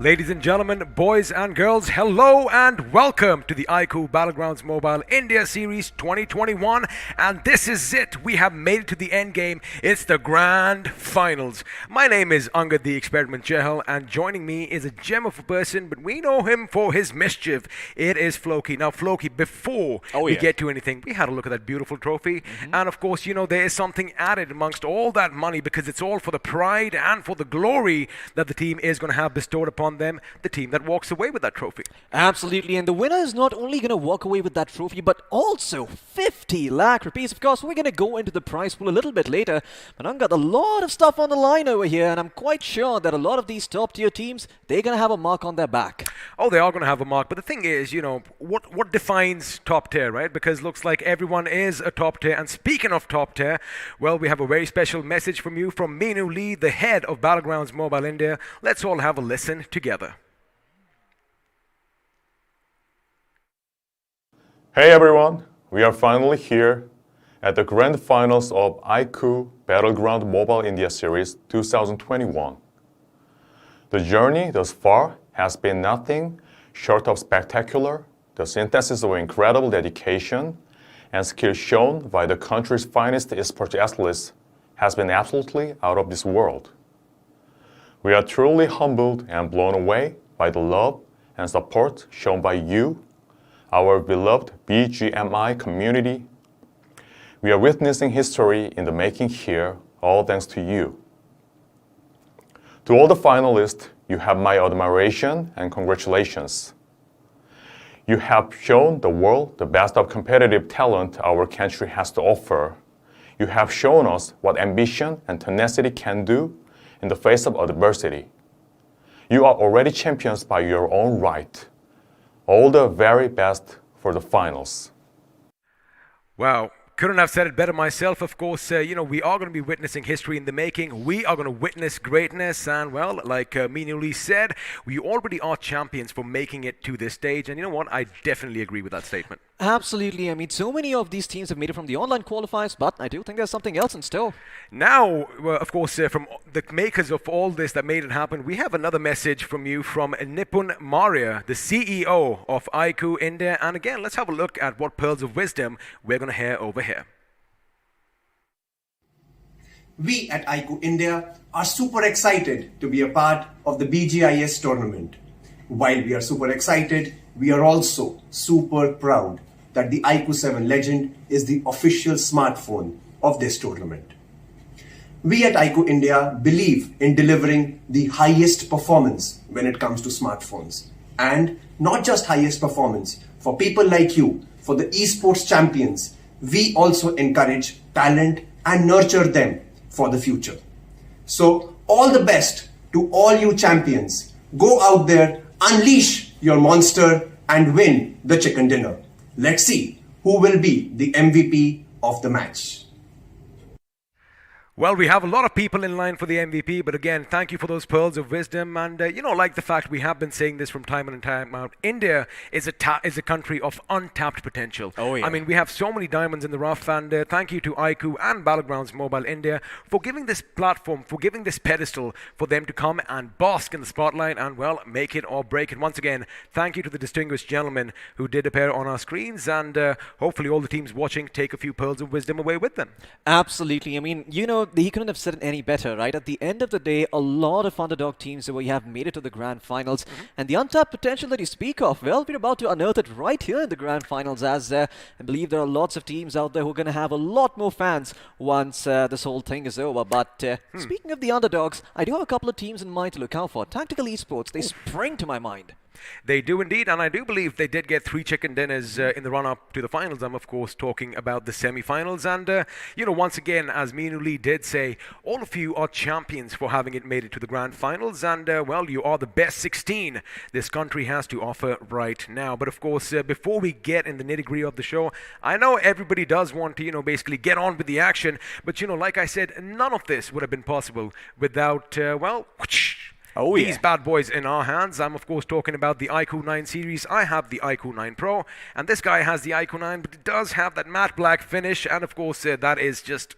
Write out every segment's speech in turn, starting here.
Ladies and gentlemen, boys and girls, hello and welcome to the iQOO Battlegrounds Mobile India Series 2021. And this is it. We have made it to the end game. It's the grand finals. My name is Angad the Experiment Chehal, and joining me is a gem of a person, but we know him for his mischief. It is Floki. Now, Floki, before we get to anything, we had a look at that beautiful trophy. And of course, you know, there is something added amongst all that money because it's all for the pride and for the glory that the team is going to have bestowed upon them, the team that walks away with that trophy. Absolutely, and the winner is not only going to walk away with that trophy, but also 50 lakh rupees. Of course, we're going to go into the prize pool a little bit later, but I've got a lot of stuff on the line over here, and I'm quite sure that a lot of these top-tier teams, they're going to have a mark on their back. Oh, they are going to have a mark, but the thing is, you know, what defines top tier, right? Because looks like everyone is a top tier, and speaking of top tier, well, we have a very special message from you from Meenu Lee, the head of Battlegrounds Mobile India. Let's all have a listen together. Hey everyone, we are finally here at the grand finals of iQOO Battleground Mobile India Series 2021. The journey thus far has been nothing short of spectacular. The synthesis of incredible dedication and skill shown by the country's finest esports athletes has been absolutely out of this world. We are truly humbled and blown away by the love and support shown by you, our beloved BGMI community. We are witnessing history in the making here, all thanks to you. To all the finalists, you have my admiration and congratulations. You have shown the world the best of competitive talent our country has to offer. You have shown us what ambition and tenacity can do in the face of adversity. You are already champions by your own right. All the very best for the finals. Wow. Couldn't have said it better myself. Of course, you know, we are going to be witnessing history in the making. We are going to witness greatness. And, well, like Meenu Lee said, we already are champions for making it to this stage. And you know what? I definitely agree with that statement. Absolutely. I mean, so many of these teams have made it from the online qualifiers, but I do think there's something else in store. Now, of course, from the makers of all this that made it happen, we have another message from you from Nipun Maria, the CEO of iQOO India. And again, let's have a look at what pearls of wisdom we're going to hear over here. We at iQOO India are super excited to be a part of the BGIS tournament. While we are super excited, we are also super proud that the iQOO 7 Legend is the official smartphone of this tournament. We at iQOO India believe in delivering the highest performance when it comes to smartphones. And not just highest performance, for people like you, for the esports champions, we also encourage talent and nurture them for the future. So all the best to all you champions. Go out there, unleash your monster and win the chicken dinner. Let's see who will be the MVP of the match. Well, we have a lot of people in line for the MVP, but again, thank you for those pearls of wisdom. And, you know, like the fact we have been saying this from time and time out, India is a country of untapped potential. Oh, yeah. I mean, we have so many diamonds in the rough, and thank you to iQOO and Battlegrounds Mobile India for giving this platform, for giving this pedestal for them to come and bask in the spotlight and, well, make it or break it. Once again, thank you to the distinguished gentlemen who did appear on our screens, and hopefully all the teams watching take a few pearls of wisdom away with them. Absolutely. I mean, you know, he couldn't have said it any better, right? At the end of the day, a lot of underdog teams where you have made it to the grand finals. And the untapped potential that you speak of, well, we're about to unearth it right here in the grand finals, as I believe there are lots of teams out there who are going to have a lot more fans once this whole thing is over. But speaking of the underdogs, I do have a couple of teams in mind to look out for. Tactical Esports, they spring to my mind. They do indeed, and I do believe they did get 3 chicken dinners in the run-up to the finals. I'm, of course, talking about the semi-finals. And, you know, once again, as Meenu Lee did say, all of you are champions for having it made it to the grand finals. And, well, you are the best 16 this country has to offer right now. But, of course, before we get in the nitty-gritty of the show, I know everybody does want to, you know, basically get on with the action. But, you know, like I said, none of this would have been possible without, well, Oh, these yeah. bad boys in our hands. I'm of course talking about the iQOO 9 series. I have the iQOO 9 Pro, and this guy has the iQOO 9, but it does have that matte black finish, and of course that is just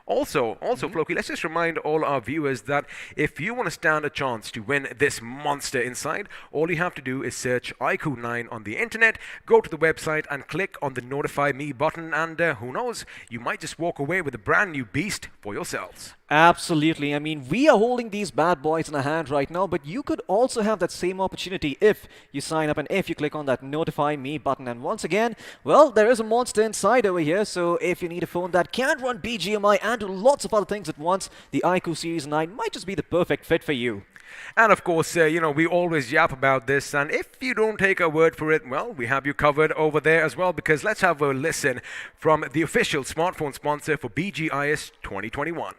Also, Floki, let's just remind all our viewers that if you want to stand a chance to win this monster inside, all you have to do is search iQOO 9 on the internet, go to the website and click on the notify me button, and who knows, you might just walk away with a brand new beast for yourselves. Absolutely. I mean, we are holding these bad boys in our hand right now, but you could also have that same opportunity if you sign up and if you click on that notify me button. And once again, well, there is a monster inside over here, so if you need a phone that can run BGMI and do lots of other things at once, the iQOO Series 9 might just be the perfect fit for you. And of course, we always yap about this, and if you don't take our word for it, well, we have you covered over there as well, because let's have a listen from the official smartphone sponsor for BGIS 2021.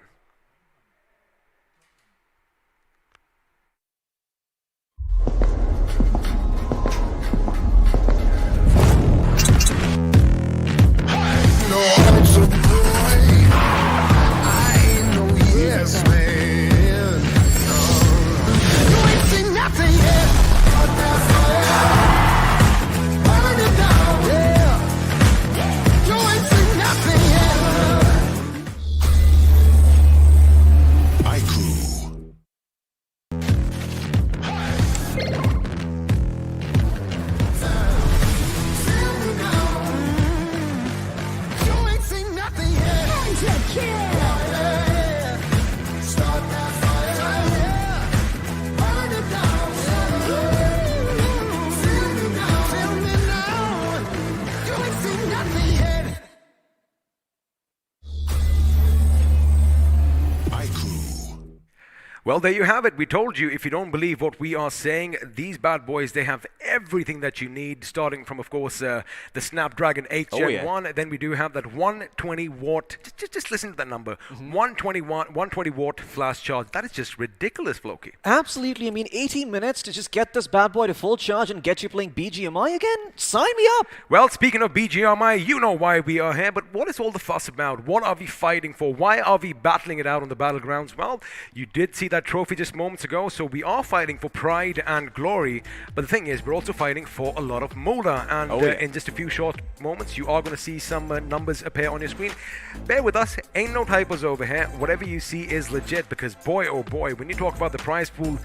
Well, there you have it. We told you, if you don't believe what we are saying, these bad boys, they have everything that you need, starting from, of course, the Snapdragon 8 Gen 1. Then we do have that 120 watt, just listen to that number, 120 watt flash charge. That is just ridiculous, Floki. Absolutely. I mean, 18 minutes to just get this bad boy to full charge and get you playing BGMI again? Sign me up. Well, speaking of BGMI, you know why we are here, but what is all the fuss about? What are we fighting for? Why are we battling it out on the battlegrounds? Well, you did see that trophy just moments ago, so we are fighting for pride and glory, but the thing is, we're also fighting for a lot of moolah, and in just a few short moments you are going to see some numbers appear on your screen. Bear with us, ain't no typos over here. Whatever you see is legit, because boy oh boy, when you talk about the prize pool,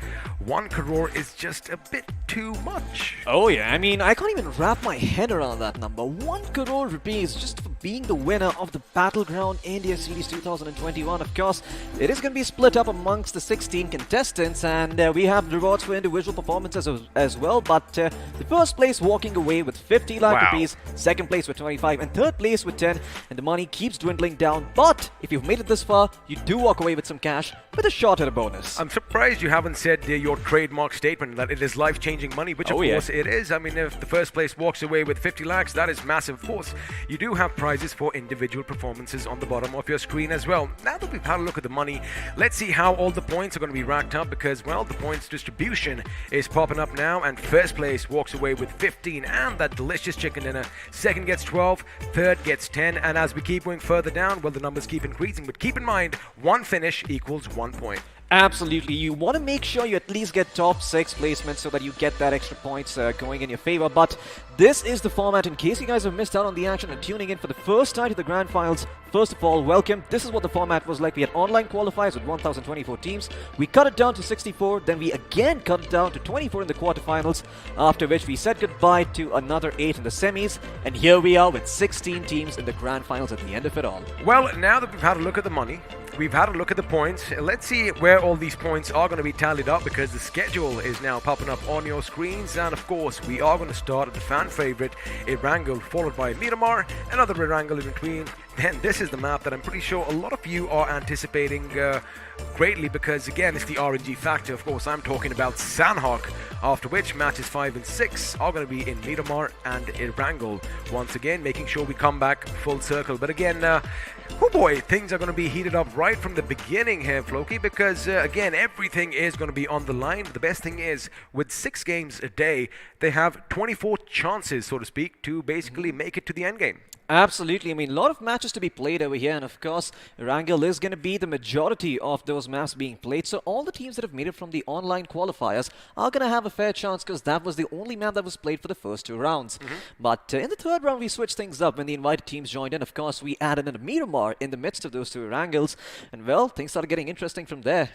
1 crore is just a bit too much. Oh yeah, I mean, I can't even wrap my head around that number. 1 crore rupees just for being the winner of the Battleground India Series 2021. Of course, it is going to be split up amongst the 16 contestants, and we have rewards for individual performances as well, but the first place walking away with 50 lakh rupees, second place with 25, and third place with 10, and the money keeps dwindling down. But if you've made it this far, you do walk away with some cash with a shot at a bonus. I'm surprised you haven't said your trademark statement that it is life-changing money, which of course it is. I mean, if the first place walks away with 50 lakhs, that is massive. Of course, you do have prizes for individual performances on the bottom of your screen as well. Now that we've had a look at the money, let's see how all the points are going to be racked up, because, well, the points distribution is popping up now, and first place walks away with 15 and that delicious chicken dinner. Second gets 12, third gets 10, and as we keep going further down, well, the numbers keep increasing, but keep in mind, one finish equals 1 point. Absolutely. You want to make sure you at least get top 6 placements so that you get that extra points going in your favor. But this is the format in case you guys have missed out on the action and tuning in for the first time to the Grand Finals. First of all, welcome. This is what the format was like. We had online qualifiers with 1,024 teams. We cut it down to 64. Then we again cut it down to 24 in the quarterfinals. After which we said goodbye to another 8 in the semis. And here we are with 16 teams in the Grand Finals at the end of it all. Well, now that we've had a look at the money, we've had a look at the points, let's see where all these points are going to be tallied up, because the schedule is now popping up on your screens. And of course, we are going to start at the fan favorite Erangel, followed by Miramar, another Erangel in between. Then this is the map that I'm pretty sure a lot of you are anticipating greatly, because again, it's the RNG factor. Of course, I'm talking about Sanhok, after which matches 5 and 6 are going to be in Miramar and Erangel, once again making sure we come back full circle. But again, oh boy, things are going to be heated up right right from the beginning here, Floki, because again, everything is going to be on the line. The best thing is, with 6 games a day, they have 24 chances, so to speak, to basically make it to the end game. Absolutely. I mean, a lot of matches to be played over here, and of course, Erangel is going to be the majority of those maps being played. So all the teams that have made it from the online qualifiers are going to have a fair chance, because that was the only map that was played for the first 2 rounds. But in the 3rd round, we switched things up when the invited teams joined in. Of course, we added in a Miramar in the midst of those 2 Erangels, and well, things started getting interesting from there.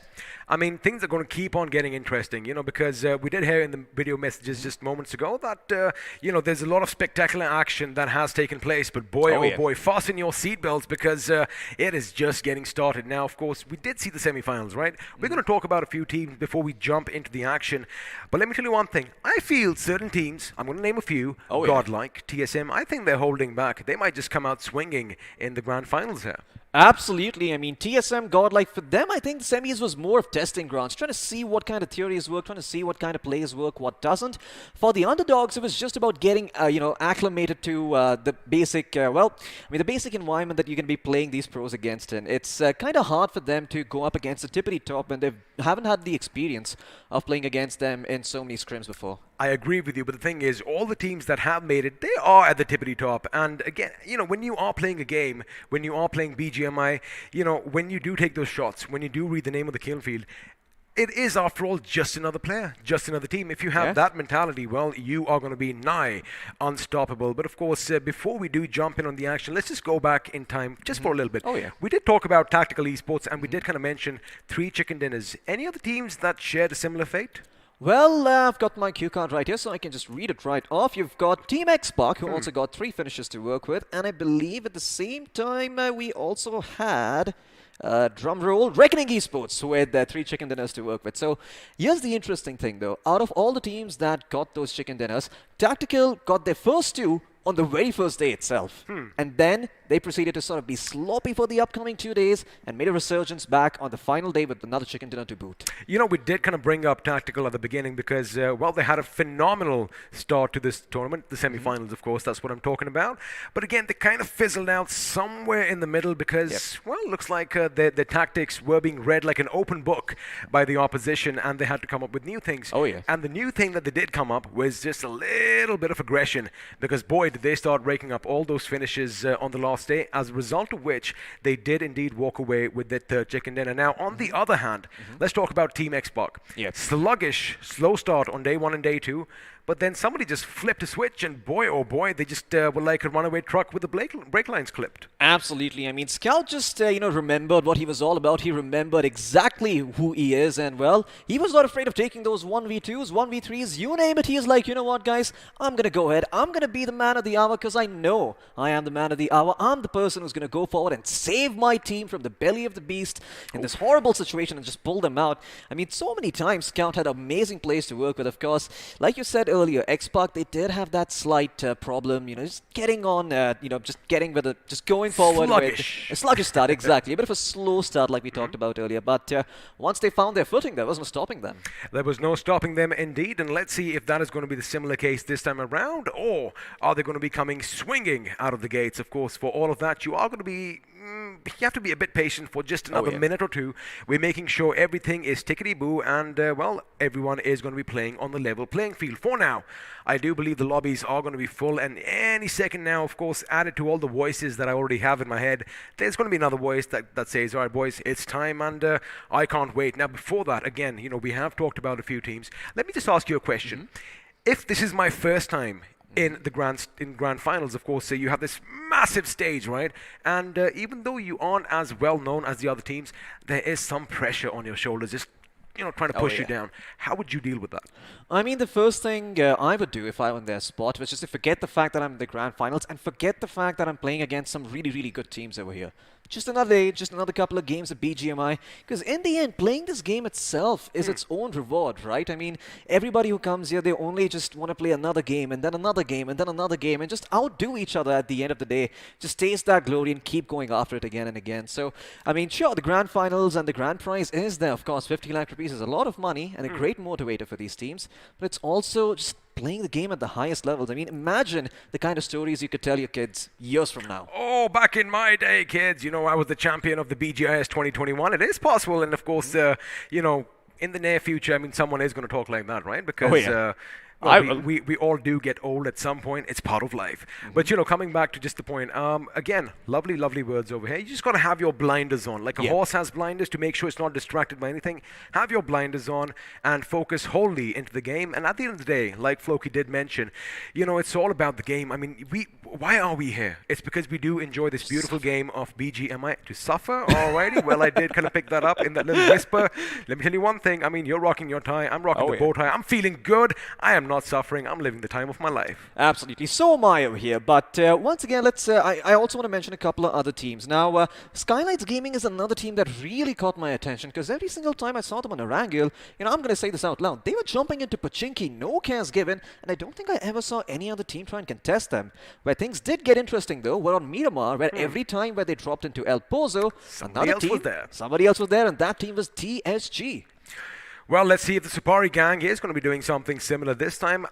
I mean, things are going to keep on getting interesting, because we did hear in the video messages just moments ago that, there's a lot of spectacular action that has taken place. But boy, oh boy, fasten your seatbelts, because it is just getting started. Now, of course, we did see the semifinals, right? We're going to talk about a few teams before we jump into the action. But let me tell you one thing. I feel certain teams, I'm going to name a few, GodLike, TSM, I think they're holding back. They might just come out swinging in the grand finals here. Absolutely. I mean, TSM, GodLike, for them, I think the semis was more of testing grounds, trying to see what kind of theories work, trying to see what kind of plays work, what doesn't. For the underdogs, it was just about getting, acclimated to the basic, the basic environment that you're going to be playing these pros against in. It's kind of hard for them to go up against the tippity top, and they haven't had the experience of playing against them in so many scrims before. I agree with you, but the thing is, all the teams that have made it, they are at the tippity top. And again, when you are playing a game, when you are playing BGMI, when you do take those shots, when you do read the name of the kill field, it is, after all, just another player, just another team. If you have that mentality, well, you are going to be nigh unstoppable. But of course, before we do jump in on the action, let's just go back in time just for a little bit. We did talk about tactical esports, and we did kind of mention 3 chicken dinners. Any other teams that shared a similar fate? Well, I've got my cue card right here, so I can just read it right off. You've got Team Xbox, who also got 3 finishes to work with, and I believe at the same time we also had, drumroll, Recknoning Esports with 3 chicken dinners to work with. So here's the interesting thing, though. Out of all the teams that got those chicken dinners, Tactical got their first 2 on the very first day itself. And then they proceeded to sort of be sloppy for the upcoming 2 days and made a resurgence back on the final day with another chicken dinner to boot. We did kind of bring up Tactical at the beginning because, they had a phenomenal start to this tournament, the semifinals, of course, that's what I'm talking about. But again, they kind of fizzled out somewhere in the middle because, it looks like their tactics were being read like an open book by the opposition, and they had to come up with new things. And the new thing that they did come up was just a little bit of aggression, because boy, did they start raking up all those finishes on the last day, as a result of which they did indeed walk away with their 3rd chicken dinner. Now, on the other hand, let's talk about Team Xbox. Sluggish, slow start on day 1 and day 2, but then somebody just flipped a switch, and boy, oh boy, they just were like a runaway truck with the brake lines clipped. Absolutely. I mean, Scout just, remembered what he was all about. He remembered exactly who he is, and, well, he was not afraid of taking those 1v2s, 1v3s, you name it. He is like, you know what, guys, I'm going to go ahead. I'm going to be the man of the hour, because I know I am the man of the hour. I'm the person who's going to go forward and save my team from the belly of the beast in this horrible situation and just pull them out. I mean, so many times Scout had amazing plays to work with, of course. Like you said earlier, Xbox, they did have that slight problem, just getting on, just going forward. Sluggish. With a sluggish start, exactly. A bit of a slow start like we talked about earlier. But once they found their footing, there was no stopping them. There was no stopping them indeed, and let's see if that is going to be the similar case this time around, or are they going to be coming swinging out of the gates? Of course, for all of that, you are going to be you have to be a bit patient for just another minute or two. We're making sure everything is tickety-boo, and, everyone is going to be playing on the level playing field. For now, I do believe the lobbies are going to be full, and any second now, of course, added to all the voices that I already have in my head, there's going to be another voice that says, all right, boys, it's time, and I can't wait. Now, before that, again, we have talked about a few teams. Let me just ask you a question. If this is my first time in the grand finals, of course, you have this massive stage, right? And even though you aren't as well known as the other teams, there is some pressure on your shoulders, just trying to push you down. How would you deal with that? I mean, the first thing I would do if I were in their spot was just to forget the fact that I'm in the grand finals and forget the fact that I'm playing against some really, really good teams over here. Just another day, just another couple of games of BGMI. Because in the end, playing this game itself is its own reward, right? I mean, everybody who comes here, they only just want to play another game, and then another game, and then another game, and just outdo each other at the end of the day. Just taste that glory and keep going after it again and again. So, I mean, sure, the grand finals and the grand prize is there, of course. 50 lakh rupees is a lot of money and a great motivator for these teams. but it's also just playing the game at the highest levels. I mean, imagine the kind of stories you could tell your kids years from now. Oh, back in my day, kids, I was the champion of the BGIS 2021. It is possible, and of course, in the near future, I mean, someone is going to talk like that, right? Because we all do get old at some point. It's part of life. But, coming back to just the point, again, lovely words over here. You just got to have your blinders on. Like a horse has blinders to make sure it's not distracted by anything. Have your blinders on and focus wholly into the game. And at the end of the day, like Floki did mention, it's all about the game. I mean, why are we here? It's because we do enjoy this beautiful game of BGMI. To suffer? Alrighty. Well, I did kind of pick that up in that little whisper. Let me tell you one thing. I mean, you're rocking your tie. I'm rocking the bow tie. I'm feeling good. I am not suffering. I'm living the time of my life. Absolutely. So am I over here. But once again, I also want to mention a couple of other teams. Now, Skylightz Gaming is another team that really caught my attention because every single time I saw them on Erangel, I'm going to say this out loud, they were jumping into Pachinki, no cares given, and I don't think I ever saw any other team try and contest them. Where things did get interesting, though, were on Miramar, where every time where they dropped into El Pozo, somebody else was there, and that team was TSG. Well, let's see if the Supari gang is going to be doing something similar this time.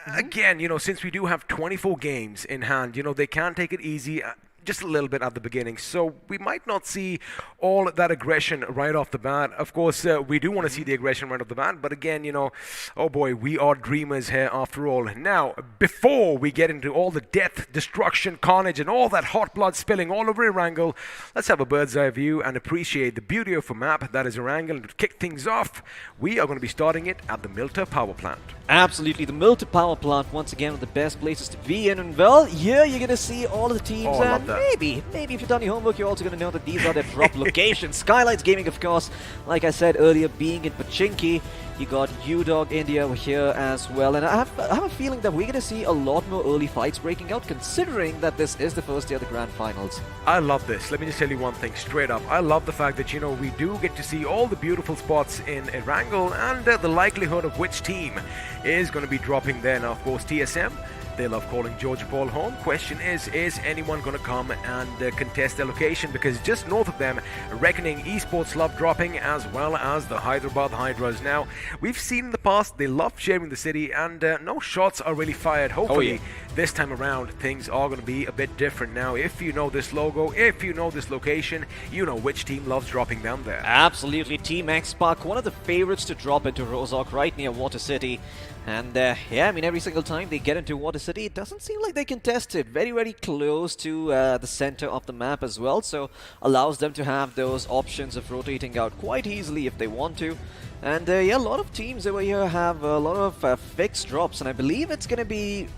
Again, since we do have 24 games in hand, they can take it easy just a little bit at the beginning. So we might not see all that aggression right off the bat. Of course, we do want to see the aggression right off the bat. But again, oh boy, we are dreamers here after all. Now, before we get into all the death, destruction, carnage, and all that hot blood spilling all over Erangel, let's have a bird's eye view and appreciate the beauty of a map that is Erangel. And to kick things off, we are going to be starting it at the Milta Power Plant. Absolutely, the Milta Power Plant, once again, one of the best places to be in. And well, here you're going to see all of the teams. And maybe if you've done your homework, you're also going to know that these are their drop locations. Skylightz Gaming, of course, like I said earlier, being in Pachinki. You got UDog India over here as well. And I have a feeling that we're going to see a lot more early fights breaking out, considering that this is the first day of the Grand Finals. I love this. Let me just tell you one thing straight up. I love the fact that, we do get to see all the beautiful spots in Erangel and the likelihood of which team is going to be dropping there. Now, of course, TSM, they love calling Georgia Paul home. Question is anyone going to come and contest their location? Because just north of them, Recknoning Esports love dropping, as well as the Hyderabad Hydras. Now, we've seen in the past, they love sharing the city, and no shots are really fired. Hopefully, this time around, things are going to be a bit different. Now, if you know this logo, if you know this location, you know which team loves dropping down there. Absolutely. Team X-Pac, one of the favorites to drop into Rozhok, right near Water City. And I mean, every single time they get into Water City, it doesn't seem like they contest it. Very close to the center of the map as well, so allows them to have those options of rotating out quite easily if they want to. And a lot of teams over here have a lot of fixed drops, and I believe it's going to be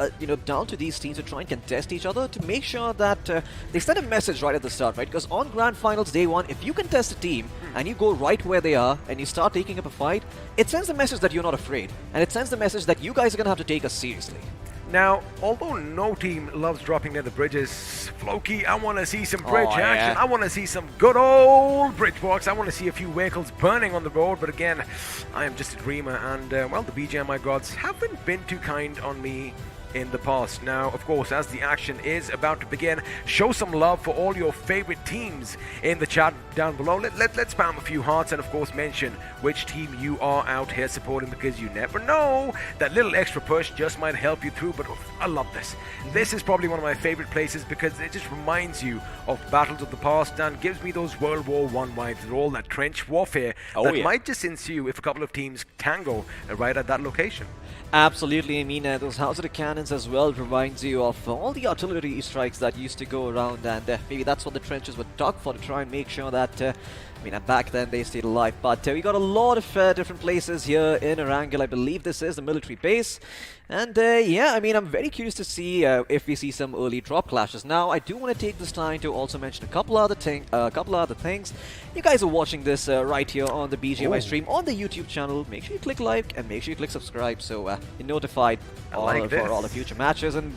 down to these teams to try and contest each other to make sure that they send a message right at the start, right? Because on Grand Finals Day 1, if you contest a team and you go right where they are and you start taking up a fight, it sends the message that you're not afraid, and it sends the message that you guys are going to have to take us seriously. Now, although no team loves dropping near the bridges, Floki, I want to see some bridge action. I want to see some good old bridge walks. I want to see a few vehicles burning on the road. But again, I am just a dreamer. And, well, the BGMI gods haven't been too kind on me in the past. Now, of course, as the action is about to begin, show some love for all your favorite teams in the chat down below. Let's spam a few hearts and, of course, mention which team you are out here supporting, because you never know. That little extra push just might help you through, but I love this. This is probably one of my favorite places because it just reminds you of battles of the past and gives me those World War I vibes and all that trench warfare that might just ensue if a couple of teams tango right at that location. Absolutely. I mean, those Hauser cannons as well reminds you of all the artillery strikes that used to go around, and maybe that's what the trenches were dug for, to try and make sure that back then they stayed alive. But we got a lot of different places here in Erangel. I believe this is the military base. And I'm very curious to see if we see some early drop clashes. Now, I do want to take this time to also mention a couple other things. You guys are watching this right here on the BGMI stream on the YouTube channel. Make sure you click like and make sure you click subscribe so you're notified for all the future matches. And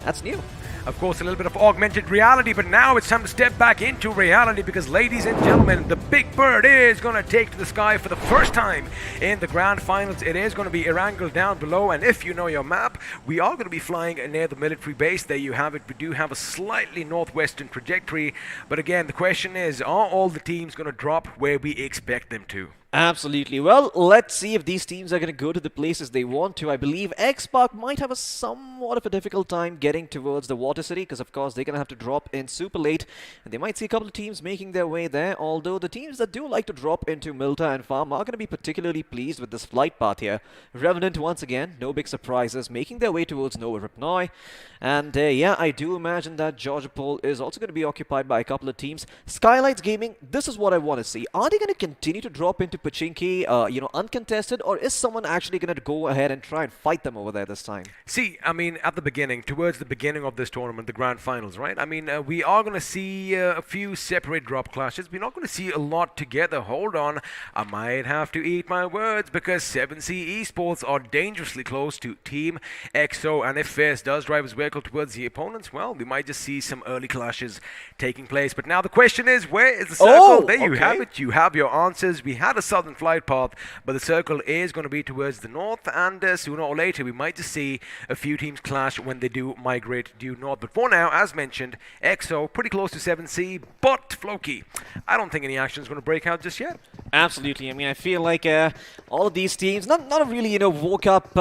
that's new. Of course, a little bit of augmented reality, but now it's time to step back into reality because, ladies and gentlemen, the big bird is going to take to the sky for the first time in the Grand Finals. It is going to be Erangel down below, and if you know your map, we are going to be flying near the military base. There you have it. We do have a slightly northwestern trajectory, but again, the question is, are all the teams going to drop where we expect them to? Absolutely. Well, let's see if these teams are going to go to the places they want to. I believe X-Park might have a somewhat of a difficult time getting towards the Water City because, of course, they're going to have to drop in super late. And they might see a couple of teams making their way there, although the teams that do like to drop into Milta and Farm are going to be particularly pleased with this flight path here. Revanant, once again, no big surprises, making their way towards Nova Ripnoi. And yeah, I do imagine that Georgopol is also going to be occupied by a couple of teams. Skylightz Gaming, this is what I want to see. Are they going to continue to drop into Pachinki, uncontested, or is someone actually going to go ahead and try and fight them over there this time? See, I mean, at the beginning, towards the beginning of this tournament, the grand finals, right? I mean, we are going to see a few separate drop clashes. We're not going to see a lot together. Hold on, I might have to eat my words because 7C Esports are dangerously close to Team XO, and if Fierce does drive his vehicle towards the opponents, well, we might just see some early clashes taking place. But now the question is, where is the circle? Oh, there you okay. have it. You have your answers. We had a southern flight path, but the circle is going to be towards the north, and sooner or later we might just see a few teams clash when they do migrate due north. But for now, as mentioned, XO pretty close to 7C, but Floki, I don't think any action is going to break out just yet. Absolutely. I mean, I feel like all of these teams not really, woke up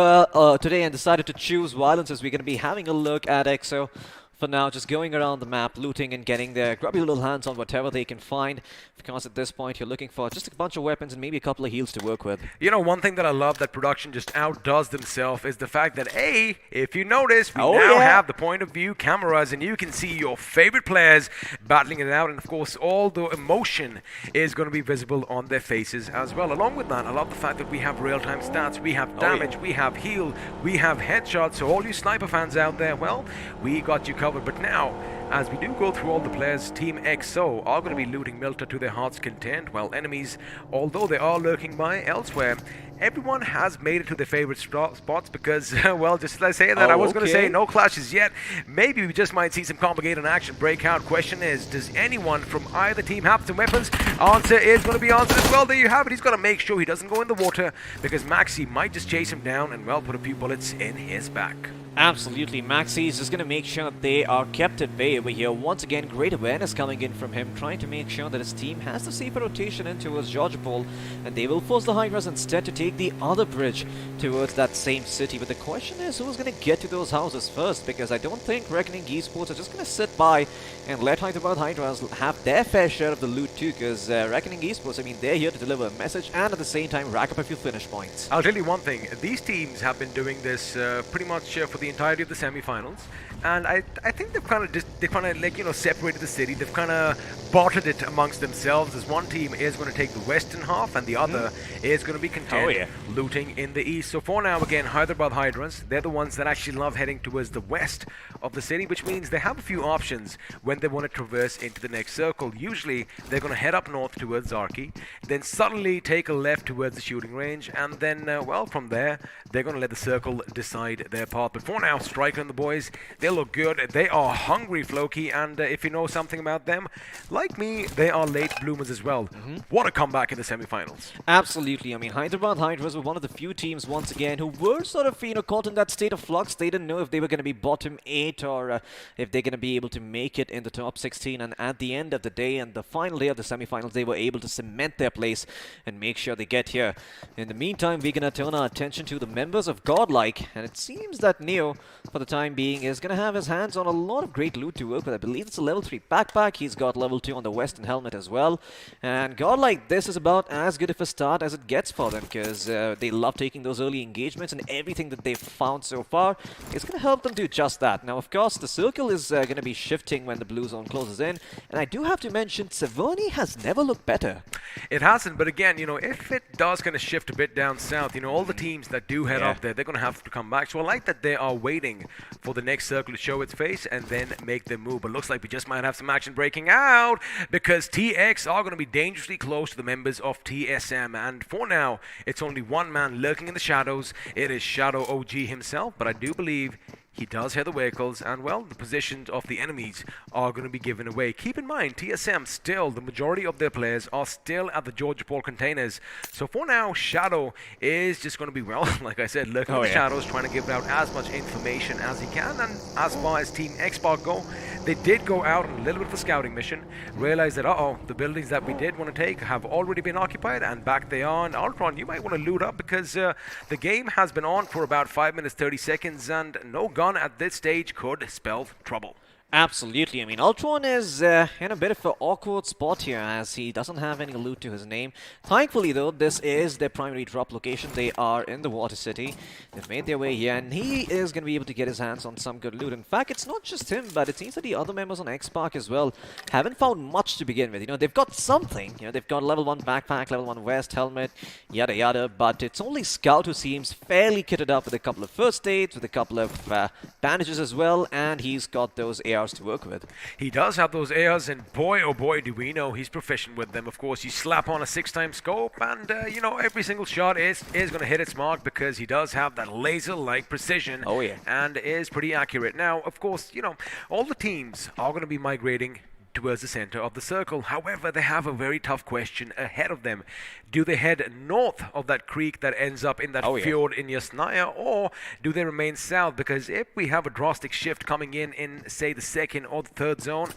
today and decided to choose violence as we're going to be having a look at EXO. For now, just going around the map, looting and getting their grubby little hands on whatever they can find. Because at this point, you're looking for just a bunch of weapons and maybe a couple of heals to work with. You know, one thing that I love that production just outdoes themselves is the fact that, A, if you notice, we now have the point of view cameras and you can see your favorite players battling it out. And of course, all the emotion is going to be visible on their faces as well. Along with that, I love the fact that we have real-time stats, we have damage, we have heal, we have headshots. So all you sniper fans out there, well, we got you covered. But now, as we do go through all the players, Team XO are going to be looting Milta to their heart's content, while enemies, although they are lurking by elsewhere, everyone has made it to their favorite spots because, well, just let's say that I was going to say no clashes yet. Maybe we just might see some complicated action break out. Question is, does anyone from either team have some weapons? Answer is going to be answered as well. There you have it. He's got to make sure he doesn't go in the water because Maxi might just chase him down and, well, put a few bullets in his back. Absolutely, Maxi is just going to make sure that they are kept at bay over here. Once again, great awareness coming in from him, trying to make sure that his team has the safer rotation in towards Georgopol, and they will force the Hydras instead to take the other bridge towards that same city. But the question is, who's going to get to those houses first? Because I don't think Recknoning Esports are just going to sit by and let Hyderabad Hydras have their fair share of the loot too, because Recknoning Esports, I mean, they're here to deliver a message and at the same time rack up a few finish points. I'll tell you one thing, these teams have been doing this pretty much for the entirety of the semi-finals, and I think they've kind of separated the city. They've kind of botted it amongst themselves, as one team is going to take the western half and the other is going to be content looting in the east. So for now, again, Hyderabad Hydras, they're the ones that actually love heading towards the west of the city, which means they have a few options when they want to traverse into the next circle. Usually they're going to head up north towards Zarki, then suddenly take a left towards the shooting range, and then well, from there they're going to let the circle decide their path. But for now, Striker and the boys, they look good. They are hungry, Floki, and if you know something about them, like me, they are late bloomers as well. What a comeback in the semi-finals. Absolutely. I mean, Hyderabad Hydras were one of the few teams, once again, who were sort of, caught in that state of flux. They didn't know if they were going to be bottom 8 or if they're going to be able to make it in the top 16. And at the end of the day and the final day of the semi-finals, they were able to cement their place and make sure they get here. In the meantime, we're going to turn our attention to the members of GodLike. And it seems that Neo, for the time being, is going to have his hands on a lot of great loot to work with. I believe it's a level 3 backpack. He's got level 2 on the western helmet as well. And GodLike, this is about as good of a start as it gets for them, because they love taking those early engagements, and everything that they've found so far is going to help them do just that. Now, of course, the circle is going to be shifting when the blue zone closes in, and I do have to mention, Severny has never looked better. It hasn't, but again, if it does kind of shift a bit down south, all the teams that do head up there, they're going to have to come back. So I like that they are waiting for the next circle to show its face and then make their move. But looks like we just might have some action breaking out, because TX are going to be dangerously close to the members of TSM. And for now, it's only one man lurking in the shadows. It is Shadow OG himself, but I do believe He does hear the vehicles, and well, the positions of the enemies are going to be given away. Keep in mind, TSM still, the majority of their players are still at the George Paul containers. So for now, Shadow is just going to be, well, like I said, lurking in the shadows, trying to give out as much information as he can. And as far as Team Xbox go, they did go out on a little bit of a scouting mission, realized that, the buildings that we did want to take have already been occupied, and back they are. And Ultron, you might want to loot up because the game has been on for about 5 minutes, 30 seconds, and no gun at this stage could spell trouble. Absolutely. I mean, Ultron is in a bit of an awkward spot here as he doesn't have any loot to his name. Thankfully, though, this is their primary drop location. They are in the Water City. They've made their way here, and he is going to be able to get his hands on some good loot. In fact, it's not just him, but it seems that the other members on X-Park as well haven't found much to begin with. You know, they've got something. You know, they've got level 1 backpack, level 1 vest, helmet, yada yada, but it's only Scout who seems fairly kitted up with a couple of first aids, with a couple of bandages as well, and he's got those ARs to work with. He does have those ARs, and boy, oh boy, do we know he's proficient with them. Of course, you slap on a 6x scope, and you know, every single shot is going to hit its mark because he does have that laser-like precision. Oh yeah. And is pretty accurate. Now, of course, you know, all the teams are going to be migrating towards the center of the circle. However, they have a very tough question ahead of them. Do they head north of that creek that ends up in that fjord in Yasnaya, or do they remain south? Because if we have a drastic shift coming in, say, the second or the third zone,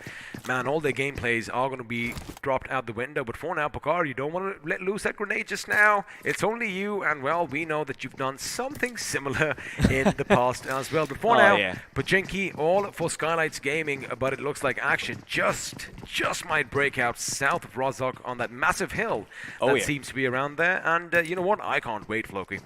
man, all their gameplays are going to be dropped out the window. But for now, Pokar, you don't want to let loose that grenade just now. It's only you, and well, we know that you've done something similar in the past as well. But for now, Pachinki, all for Skylightz Gaming, but it looks like action just might break out south of Rozhok on that massive hill that seems to be around there. And you know what? I can't wait, Floki.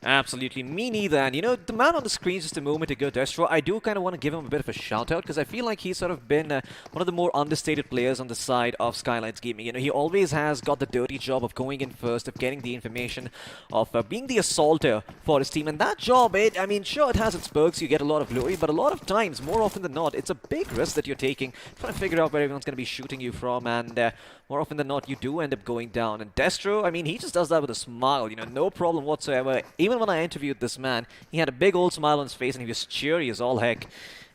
Absolutely, me neither. And you know, the man on the screen just a moment ago, Destro, I do kind of want to give him a bit of a shout out because I feel like he's sort of been one of the more understated players on the side of Skylightz Gaming. You know, he always has got the dirty job of going in first, of getting the information, of being the assaulter for his team. And that job, I mean, sure, it has its perks, you get a lot of glory, but a lot of times, more often than not, it's a big risk that you're taking, trying to figure out where everyone's going to be shooting you from, and more often than not, you do end up going down. And Destro, I mean, he just does that with a smile, you know, no problem whatsoever. Even when I interviewed this man, he had a big old smile on his face and he was cheery as all heck.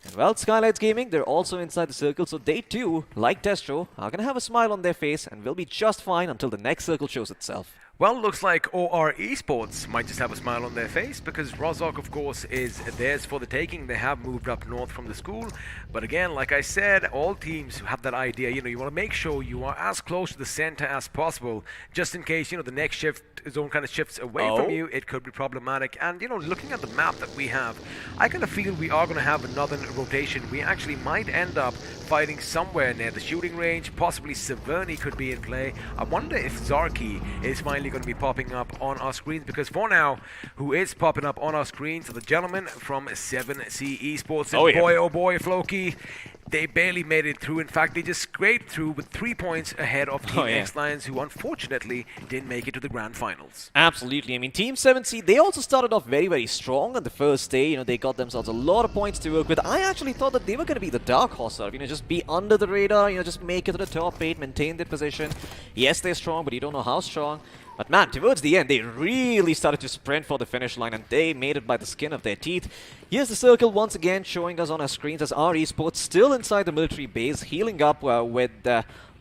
And well, Skylightz Gaming, they're also inside the circle, so they too, like Destro, are going to have a smile on their face and will be just fine until the next circle shows itself. Well, looks like OR Esports might just have a smile on their face because Rozhok, of course, is theirs for the taking. They have moved up north from the school. But again, like I said, all teams have that idea. You know, you want to make sure you are as close to the center as possible, just in case, you know, the next shift zone kind of shifts away from you. It could be problematic. And, you know, looking at the map that we have, I kind of feel we are going to have another rotation. We actually might end up fighting somewhere near the shooting range. Possibly Severny could be in play. I wonder if Zarki is finally going to be popping up on our screens, because for now, who is popping up on our screens are the gentlemen from 7C Esports. And boy, oh boy, Floki, they barely made it through. In fact, they just scraped through with 3 points ahead of Team X Lions, who unfortunately didn't make it to the grand finals. Absolutely. I mean, Team 7C, they also started off very, very strong on the first day. You know, they got themselves a lot of points to work with. I actually thought that they were going to be the dark horse of, you know, just be under the radar, you know, just make it to the top 8, maintain their position. Yes, they're strong, but you don't know how strong. But man, towards the end, they really started to sprint for the finish line, and they made it by the skin of their teeth. Here's the circle once again showing us on our screens as our Esports still inside the military base, healing up with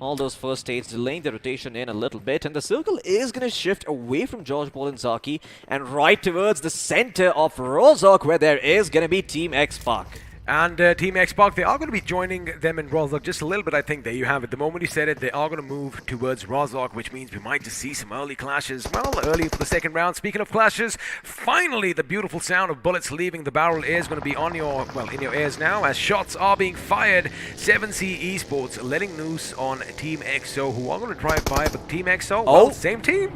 all those first aids, delaying the rotation in a little bit. And the circle is going to shift away from George Paul and Zaki and right towards the center of Rozhok, where there is going to be Team X-Park. And Team Xbox, they are going to be joining them in Rozhok just a little bit, I think. There you have it. The moment you said it, they are going to move towards Rozhok, which means we might just see some early clashes. Well, early for the second round. Speaking of clashes, finally the beautiful sound of bullets leaving the barrel is going to be on your, well, in your ears now, as shots are being fired. 7C Esports letting loose on Team XO, who are going to drive by, but Team XO, well, same team.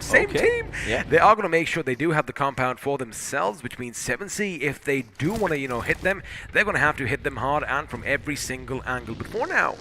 Yeah. They are going to make sure they do have the compound for themselves, which means 7C, if they do want to, you know, hit them, they're going to have to hit them hard and from every single angle. But for now,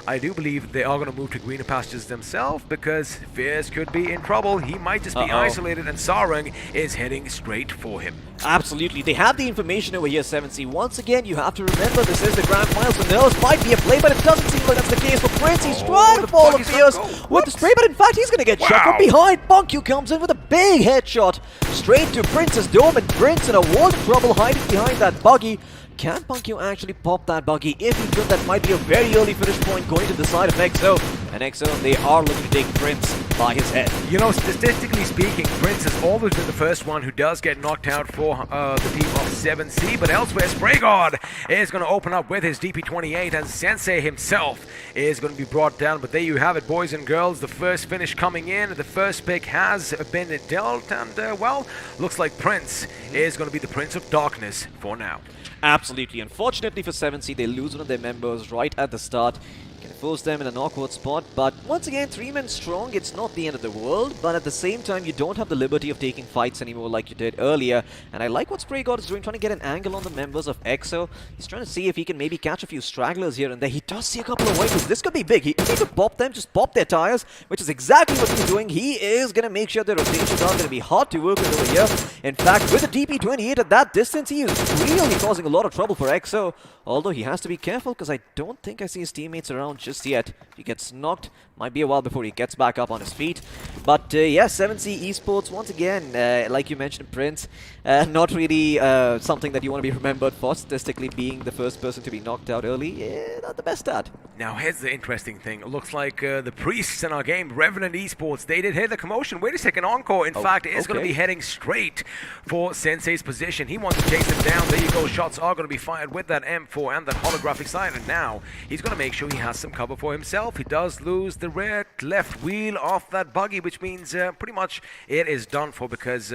I do believe they are going to move to greener pastures themselves, because Fierce could be in trouble. He might just be isolated, and Sarang is heading straight for him. Absolutely. They have the information over here, 7C. Once again, you have to remember this is the grand final, so Nels might be a play, but it doesn't seem like that's the case for Prince. He's trying to follow Fierce with the spray, but in fact, he's going to get shot from behind. Bonku comes in with a big headshot straight to Prince's dome, and Prince in a world of trouble hiding behind that buggy. can Punkyo actually pop that buggy? If he could, that might be a very early finish point going to the side of EXO. And EXO, they are looking to take Prince by his head. You know, statistically speaking, Prince has always been the first one who does get knocked out for the team of 7C, but elsewhere, SprayGod is going to open up with his DP28, and Sensei himself is going to be brought down. But there you have it, boys and girls. The first finish coming in. The first pick has been dealt, and, well, looks like Prince is going to be the Prince of Darkness for now. Absolutely. Unfortunately for 7C, they lose one of their members right at the start. Can force them in an awkward spot, but once again, 3 men strong, it's not the end of the world, but at the same time, you don't have the liberty of taking fights anymore like you did earlier, and I like what SprayGod is doing, trying to get an angle on the members of EXO. He's trying to see if he can maybe catch a few stragglers here and there. He does see a couple of vehicles. This could be big. If he could pop them, just pop their tires, which is exactly what he's doing. He is going to make sure the rotations are going to be hard to work with over here. In fact, with the DP28 at that distance, he is really causing a lot of trouble for EXO, although he has to be careful because I don't think I see his teammates around just yet. If he gets knocked, might be a while before he gets back up on his feet. But yeah, 7C Esports, once again, like you mentioned, Prince, not really something that you want to be remembered for, statistically being the first person to be knocked out early. Yeah, not the best at. Now, here's the interesting thing. It looks like the priests in our game, Revanant Esports, they did hear the commotion. Wait a second, Encore, in fact, is going to be heading straight for Sensei's position. He wants to chase him down. There you go. Shots are going to be fired with that M4 and that holographic sight, and now he's going to make sure he has some cover for himself. He does lose the rear left wheel off that buggy, which means pretty much it is done for because,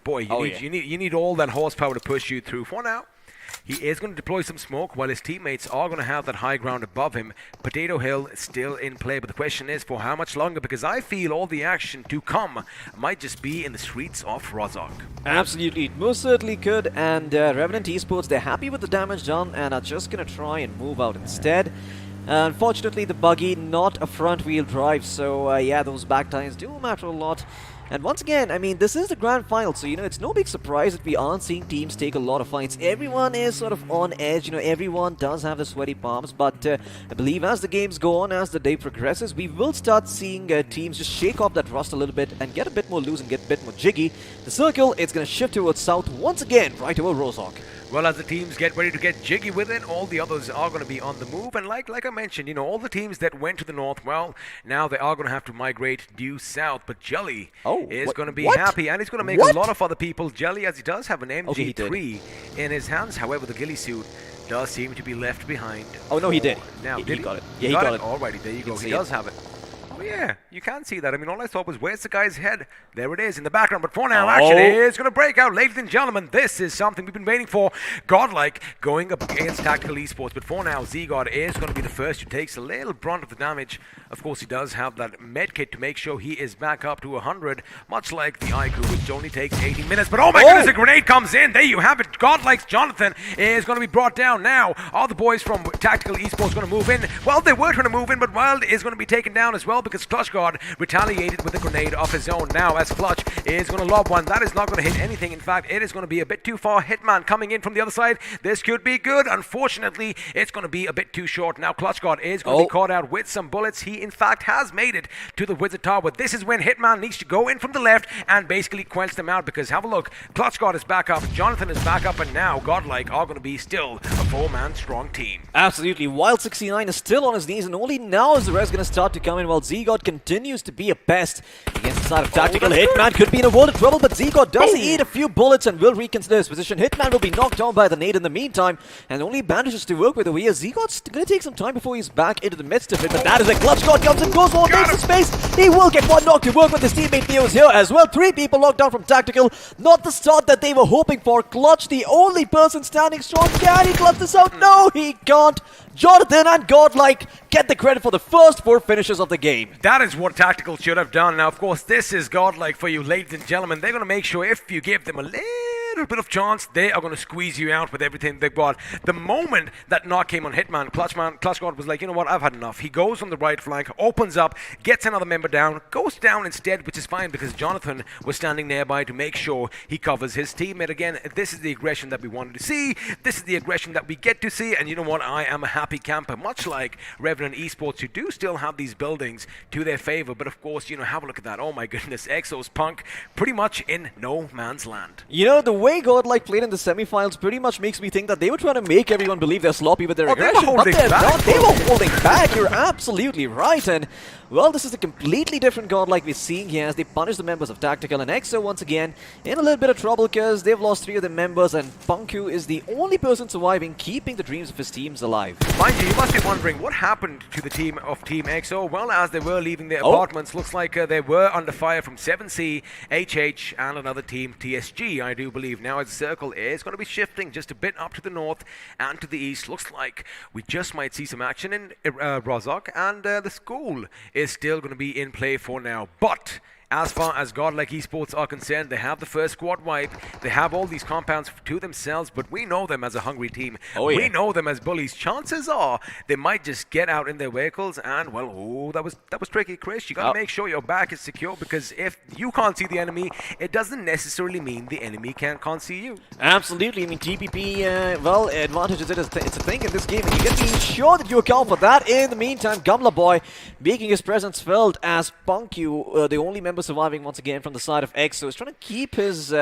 boy, you need all that horsepower to push you through. For now, he is going to deploy some smoke while his teammates are going to have that high ground above him. Potato Hill still in play, but the question is for how much longer, because I feel all the action to come might just be in the streets of Rozhok. Absolutely, it most certainly could, and Revenant Esports, they're happy with the damage done and are just going to try and move out instead. Unfortunately, the buggy not a front-wheel drive, so yeah, those back tires do matter a lot. And once again, I mean, this is the grand final, so, you know, it's no big surprise that we aren't seeing teams take a lot of fights. Everyone is sort of on edge, you know, everyone does have the sweaty palms, but I believe as the games go on, as the day progresses, we will start seeing teams just shake off that rust a little bit and get a bit more loose and get a bit more jiggy. The circle, it's going to shift towards south once again, right over Rozhok. Well, as the teams get ready to get jiggy with it, all the others are going to be on the move. And like I mentioned, you know, all the teams that went to the north, well, now they are going to have to migrate due south. But Jelly is going to be happy, and he's going to make a lot of other people jelly, as he does have an MG3 in his hands. However, the ghillie suit does seem to be left behind. Oh, no, he did. Now, he got it. Yeah, he got it. Alrighty, there you go. He does have it. Oh, yeah, you can see that. I mean, all I thought was, where's the guy's head? There it is in the background. But for now, action is going to break out. Ladies and gentlemen, this is something we've been waiting for. GodLike going up against Tactical Esports. But for now, Z-God is going to be the first who takes a little brunt of the damage. Of course, he does have that med kit to make sure he is back up to 100, much like the iQOO, which only takes 80 minutes. But oh my goodness, a grenade comes in. There you have it. GodLike's Jonathan is going to be brought down now. Are the boys from Tactical Esports going to move in? Well, they were trying to move in, but Wild is going to be taken down as well because ClutchGod retaliated with a grenade of his own. Now, as Clutch is going to lob one, that is not going to hit anything. In fact, it is going to be a bit too far. Hitman coming in from the other side. This could be good. Unfortunately, it's going to be a bit too short. Now, ClutchGod is going to be caught out with some bullets. He, in fact, has made it to the Wizard Tower. This is when Hitman needs to go in from the left and basically quench them out because, have a look, ClutchGod is back up, Jonathan is back up, and now GodLike are going to be still a four-man strong team. Absolutely. Wild69 is still on his knees, and only now is the rest going to start to come in while Z-God continues to be a pest against the side of Tactical. Hitman could be in a world of trouble, but Z-God does eat a few bullets and will reconsider his position. Hitman will be knocked down by the nade in the meantime, and only bandages to work with over here. Z-God's going to take some time before he's back into the midst of it, but that is a ClutchGod comes and goes on, takes the space. He will get one knock to work with his teammate Theo's here as well. 3 people locked down from Tactical. Not the start that they were hoping for. Clutch, the only person standing strong. Can he clutch this out? No, he can't. Jonathan and GodLike get the credit for the first 4 finishes of the game. That is what Tactical should have done. Now, of course, this is GodLike for you, ladies and gentlemen. They're going to make sure if you give them a little bit of chance, they are going to squeeze you out with everything they've got. The moment that knock came on Hitman, ClutchGod was like, you know what, I've had enough. He goes on the right flank, opens up, gets another member down, goes down instead, which is fine because Jonathan was standing nearby to make sure he covers his teammate. Again, this is the aggression that we wanted to see. This is the aggression that we get to see, and you know what, I am a happy camper, much like Revenant Esports, who do still have these buildings to their favor. But of course, you know, have a look at that. Oh my goodness, Exo's Punk pretty much in no man's land. You know, the way GodLike played in the semi-finals pretty much makes me think that they were trying to make everyone believe they're sloppy with their aggression, but they're not. They were holding back. You're absolutely right. And well, this is a completely different GodLike we're seeing here as they punish the members of Tactical, and EXO once again in a little bit of trouble because they've lost 3 of their members, and Punku is the only person surviving, keeping the dreams of his teams alive. Mind you must be wondering what happened to the team of Team EXO. Well, as they were leaving their apartments, looks like they were under fire from 7C, HH, and another team, TSG, I do believe. Now its circle is going to be shifting just a bit up to the north and to the east. Looks like we just might see some action in Rozhok, and the school is still going to be in play for now. But as far as GodLike Esports are concerned, they have the first squad wipe. They have all these compounds to themselves, but we know them as a hungry team. We know them as bullies. Chances are they might just get out in their vehicles and, well, that was tricky, Chris. You got to make sure your back is secure, because if you can't see the enemy, it doesn't necessarily mean the enemy can't see you. Absolutely. I mean, TPP, well, advantage is it's a thing in this game, and you got to be sure that you account for that. In the meantime, Gamla Boy making his presence felt as Punku, the only member surviving once again from the side of EXO, is trying to keep his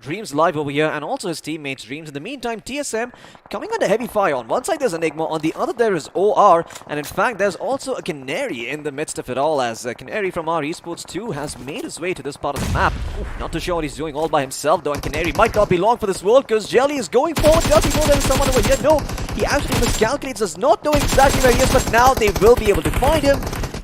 dreams alive over here, and also his teammates' dreams. In the meantime, TSM coming under heavy fire. On one side there's Enigma, on the other there is OR, and in fact there's also a Canary in the midst of it all, as Canary from our Esports 2 has made his way to this part of the map. Not too sure what he's doing all by himself though, and Canary might not be long for this world because Jelly is going forward. Does he know there is someone over here? No, he actually miscalculates, does not know exactly where he is, but now they will be able to find him.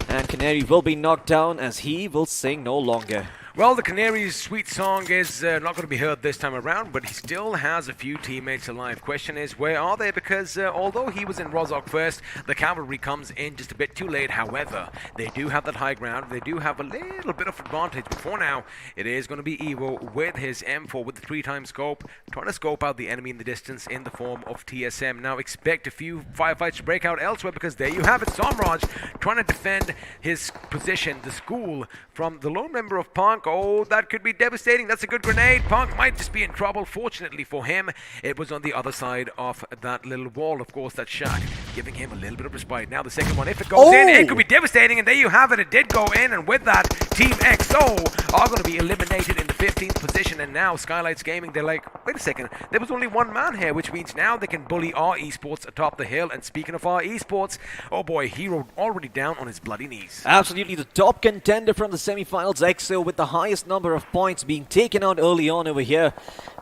And Canary will be knocked down as he will sing no longer. Well, the Canary's sweet song is not going to be heard this time around, but he still has a few teammates alive. Question is, where are they? Because although he was in Rozhok first, the cavalry comes in just a bit too late. However, they do have that high ground. They do have a little bit of advantage. But for now, it is going to be Evo with his M4 with the 3x scope, trying to scope out the enemy in the distance in the form of TSM. Now expect a few firefights to break out elsewhere, because there you have it. Samraj trying to defend his position, the school, from the lone member of Punk. Oh, that could be devastating. That's a good grenade. Punk might just be in trouble. Fortunately for him, it was on the other side of that little wall, of course, that shack, giving him a little bit of respite. Now the second one, if it goes in, it could be devastating, and there you have it. It did go in, and with that, Team EXO are going to be eliminated in the 15th position, and now Skylightz Gaming, they're like, wait a second, there was only one man here, which means now they can bully our Esports atop the hill. And speaking of our Esports, oh boy, Hero already down on his bloody knees. Absolutely, the top contender from the semi-finals, EXO, with the highest number of points being taken out early on over here,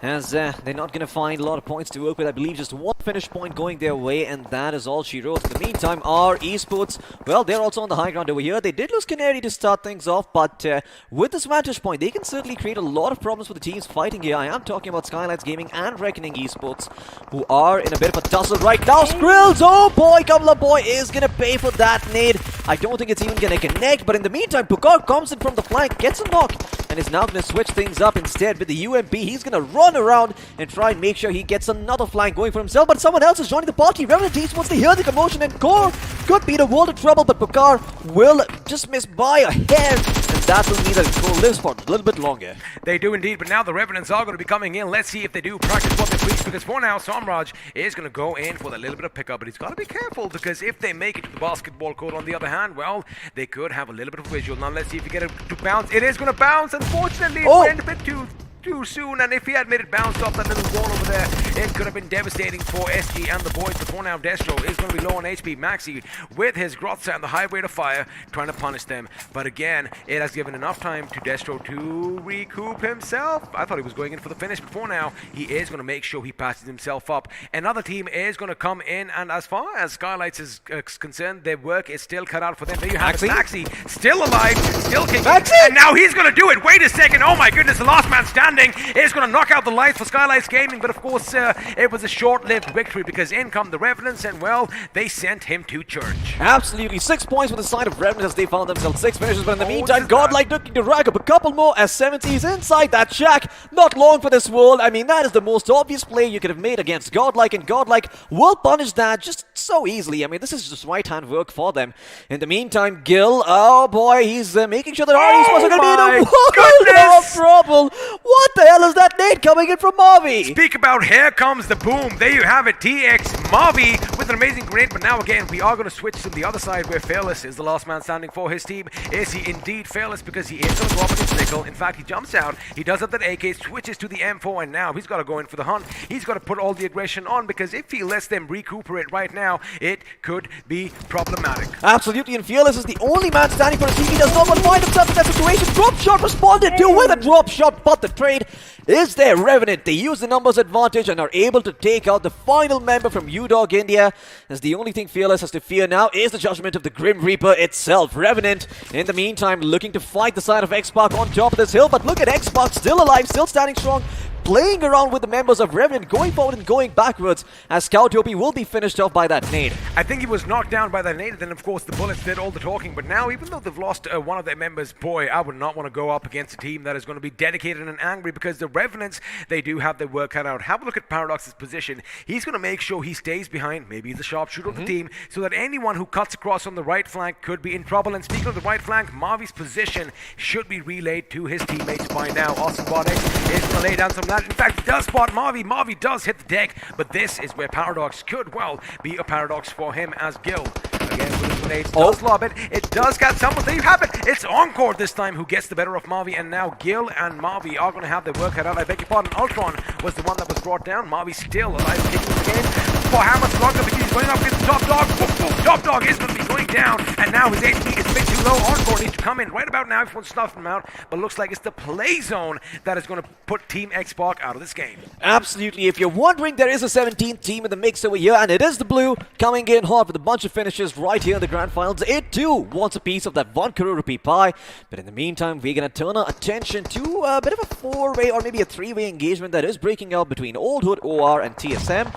as they're not going to find a lot of points to work with. I believe just one finish point going their way, and that is all she wrote. In the meantime, our Esports, well, they're also on the high ground over here. They did lose Canary to start things off, but with this vantage point, they can certainly create a lot of problems for the teams fighting here. I am talking about Skylightz Gaming and Recknoning Esports, who are in a bit of a tussle right now. Skrills, oh boy, Kamala Boy is going to pay for that nade. I don't think it's even going to connect, but in the meantime, Pukar comes in from the flank, gets a knock, and is now going to switch things up instead with the UMP. He's going to run around and try and make sure he gets another flank going for himself, but someone else is joining the party. Revanant Esports, they hear the commotion, and Core could be in a world of trouble, but Pukar will just miss by a hair, and that will mean that Core lives for a little bit longer. They do indeed, but now the Revenants are going to be coming in. Let's see if they do practice what they preach, because for now, Samraj is going to go in for a little bit of pickup, but he's got to be careful, because if they make it to the basketball court on the other hand, well, they could have a little bit of visual. Now let's see if you get it to bounce. It is going to bounce. Unfortunately, it went a bit too soon, and if he had made it bounce off that little wall over there, it could have been devastating for SG and the boys. But for now, Destro is going to be low on HP. Maxi with his Grotza and the high rate of fire trying to punish them, but again, it has given enough time to Destro to recoup himself. I thought he was going in for the finish, but for now, he is going to make sure he passes himself up. Another team is going to come in, and as far as Skylightz is concerned, their work is still cut out for them. There you have it. Maxi still alive, still kicking, and now he's going to do it. Wait a second, oh my goodness, the last man standing is going to knock out the lights for Skylightz Gaming, but of course it was a short-lived victory, because in come the Revenants, and well, they sent him to church. Absolutely, 6 points for the side of Revenant as they found themselves 6 finishes, but in the meantime, GodLike looking to rack up a couple more as 70's inside that shack. Not long for this world. I mean, that is the most obvious play you could have made against GodLike, and GodLike will punish that. Just so easily. I mean, this is just right-hand work for them. In the meantime, Gil, oh boy, he's making sure that Esports are going to be in a world of trouble. What the hell is that nade coming in from Mavi? Speak about here comes the boom. There you have it, TX Mavi with an amazing grenade. But now again, we are going to switch to the other side where Fearless is the last man standing for his team. Is he indeed Fearless? Because he is going to go up against Nickel. In fact, he jumps out. He does have that AK, switches to the M4, and now he's got to go in for the hunt. He's got to put all the aggression on, because if he lets them recuperate right now, it could be problematic. Absolutely, and Fearless is the only man standing for his team. He does not want to find himself in that situation. Drop shot responded to with a drop shot, but the trade is there. Revenant, they use the numbers advantage and are able to take out the final member from UDog India, as the only thing Fearless has to fear now is the judgment of the Grim Reaper itself. Revenant, in the meantime, looking to fight the side of Xpark on top of this hill, but look at Xpark still alive, still standing strong, playing around with the members of Revenant, going forward and going backwards, as Scoutopy will be finished off by that nade. I think he was knocked down by that nade, and then of course the bullets did all the talking, but now even though they've lost one of their members, boy, I would not want to go up against a team that is going to be dedicated and angry, because the Revenants, they do have their work cut out. Have a look at Paradox's position. He's going to make sure he stays behind, maybe the sharpshooter of the team, so that anyone who cuts across on the right flank could be in trouble. And speaking of the right flank, Mavi's position should be relayed to his teammates by now. Austin Bardex is going to lay down some of that. In fact, he does spot Mavi. Mavi does hit the deck, but this is where Paradox could, well, be a paradox for him as Gil. Again, with his grenades, does lob it. It does get someone. There you have it. It's Encore this time who gets the better of Mavi, and now Gil and Mavi are going to have their work cut out. I beg your pardon, Ultron was the one that was brought down. Mavi still alive, kicking the game. For how much longer? Because he's going up against Top Dog. Top Dog is going to be going down, and now his HP is a bit too low. Encore needs to come in right about now if he wants to snuff him out, but looks like it's the play zone that is going to put Team Xpark out of this game. Absolutely. If you're wondering, there is a 17th team in the mix over here, and it is the Blue coming in hot with a bunch of finishes right here in the Grand Finals. It too wants a piece of that 1 crore rupee pie, but in the meantime, we're going to turn our attention to a bit of a 4-way or maybe a 3-way engagement that is breaking out between Old Hood, OR, and TSM.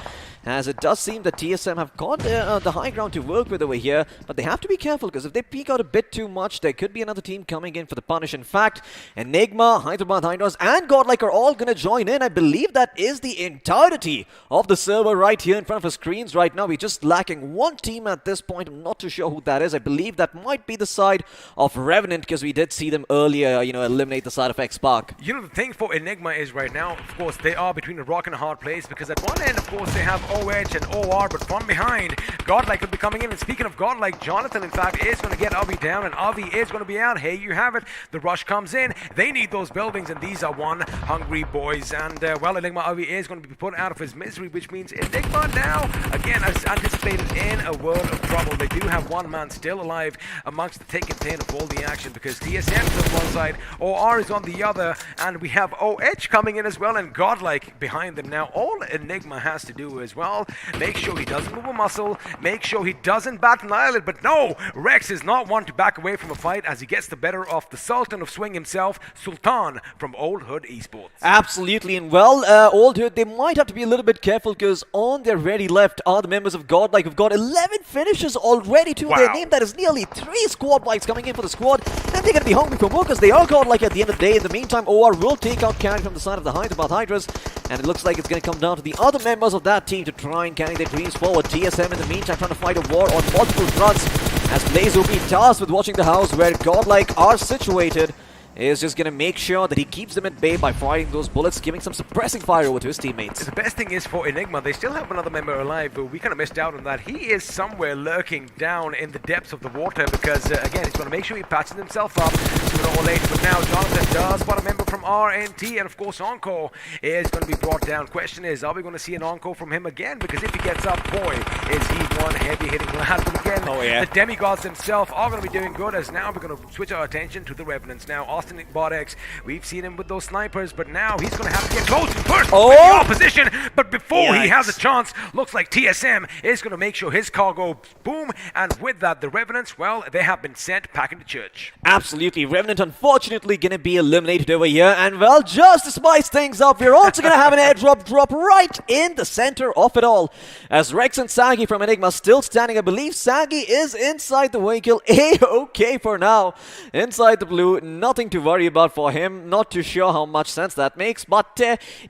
As it does seem that TSM have got the high ground to work with over here, but they have to be careful, because if they peek out a bit too much, there could be another team coming in for the punish. In fact, Enigma, Hyderabad Hydras, and GodLike are all going to join in. I believe that is the entirety of the server right here in front of our screens right now. We're just lacking one team at this point. I'm not too sure who that is. I believe that might be the side of Revenant, because we did see them earlier, eliminate the side of Xpark. You know, the thing for Enigma is right now, of course, they are between a rock and a hard place, because at one end, of course, they have OH and OR, but from behind, GodLike will be coming in. And speaking of GodLike, Jonathan, in fact, is going to get Avi down, and Avi is going to be out. Hey, you have it. The rush comes in. They need those buildings, and these are one hungry boys. And, well, Enigma Avi is going to be put out of his misery, which means Enigma now, again, as anticipated, in a world of trouble. They do have one man still alive amongst the take and tin of all the action, because TSM is on one side, OR is on the other, and we have OH coming in as well, and GodLike behind them. Now, all Enigma has to do as well, make sure he doesn't move a muscle, make sure he doesn't bat an eyelid, but no, Rex is not one to back away from a fight, as he gets the better of the Sultan of Swing himself, Sultan from Old Hood Esports. Absolutely, and well, Old Hood, they might have to be a little bit careful, because on their ready left are the members of GodLike, who've got 11 finishes already to their name. That is nearly 3 squad wipes coming in for the squad, and they're going to be hungry for more, because they are GodLike at the end of the day. In the meantime, OR will take out carry from the side of the Hyderabad Hydras, and it looks like it's going to come down to the other members of that team to try and carry their dreams forward. TSM in the meantime trying to fight a war on multiple fronts, as Blaze will be tasked with watching the house where GodLike are situated. Is just going to make sure that he keeps them at bay by firing those bullets, giving some suppressing fire over to his teammates. The best thing is for Enigma, they still have another member alive, but we kind of missed out on that. He is somewhere lurking down in the depths of the water, because, again, he's going to make sure he patches himself up sooner or later. But now Jonathan does spot a member from RNT, and of course Encore is going to be brought down. Question is, are we going to see an Encore from him again? Because if he gets up, boy, is he one heavy-hitting lad. But again, the demigods themselves are going to be doing good, as now we're going to switch our attention to the Revenants. Now, Austin Bardex, we've seen him with those snipers, but now he's going to have to get close first with the opposition. But before he has a chance, looks like TSM is going to make sure his cargo boom, and with that, the Revenants, well, they have been sent packing to church. Absolutely. Revenant, unfortunately, going to be eliminated over here, and well, just to spice things up, we're also going to have an airdrop drop right in the center of it all, as Rex and Sagi from Enigma still standing. I believe Sagi is inside the vehicle. A-okay for now. Inside the blue, nothing to worry about for him. Not too sure how much sense that makes, but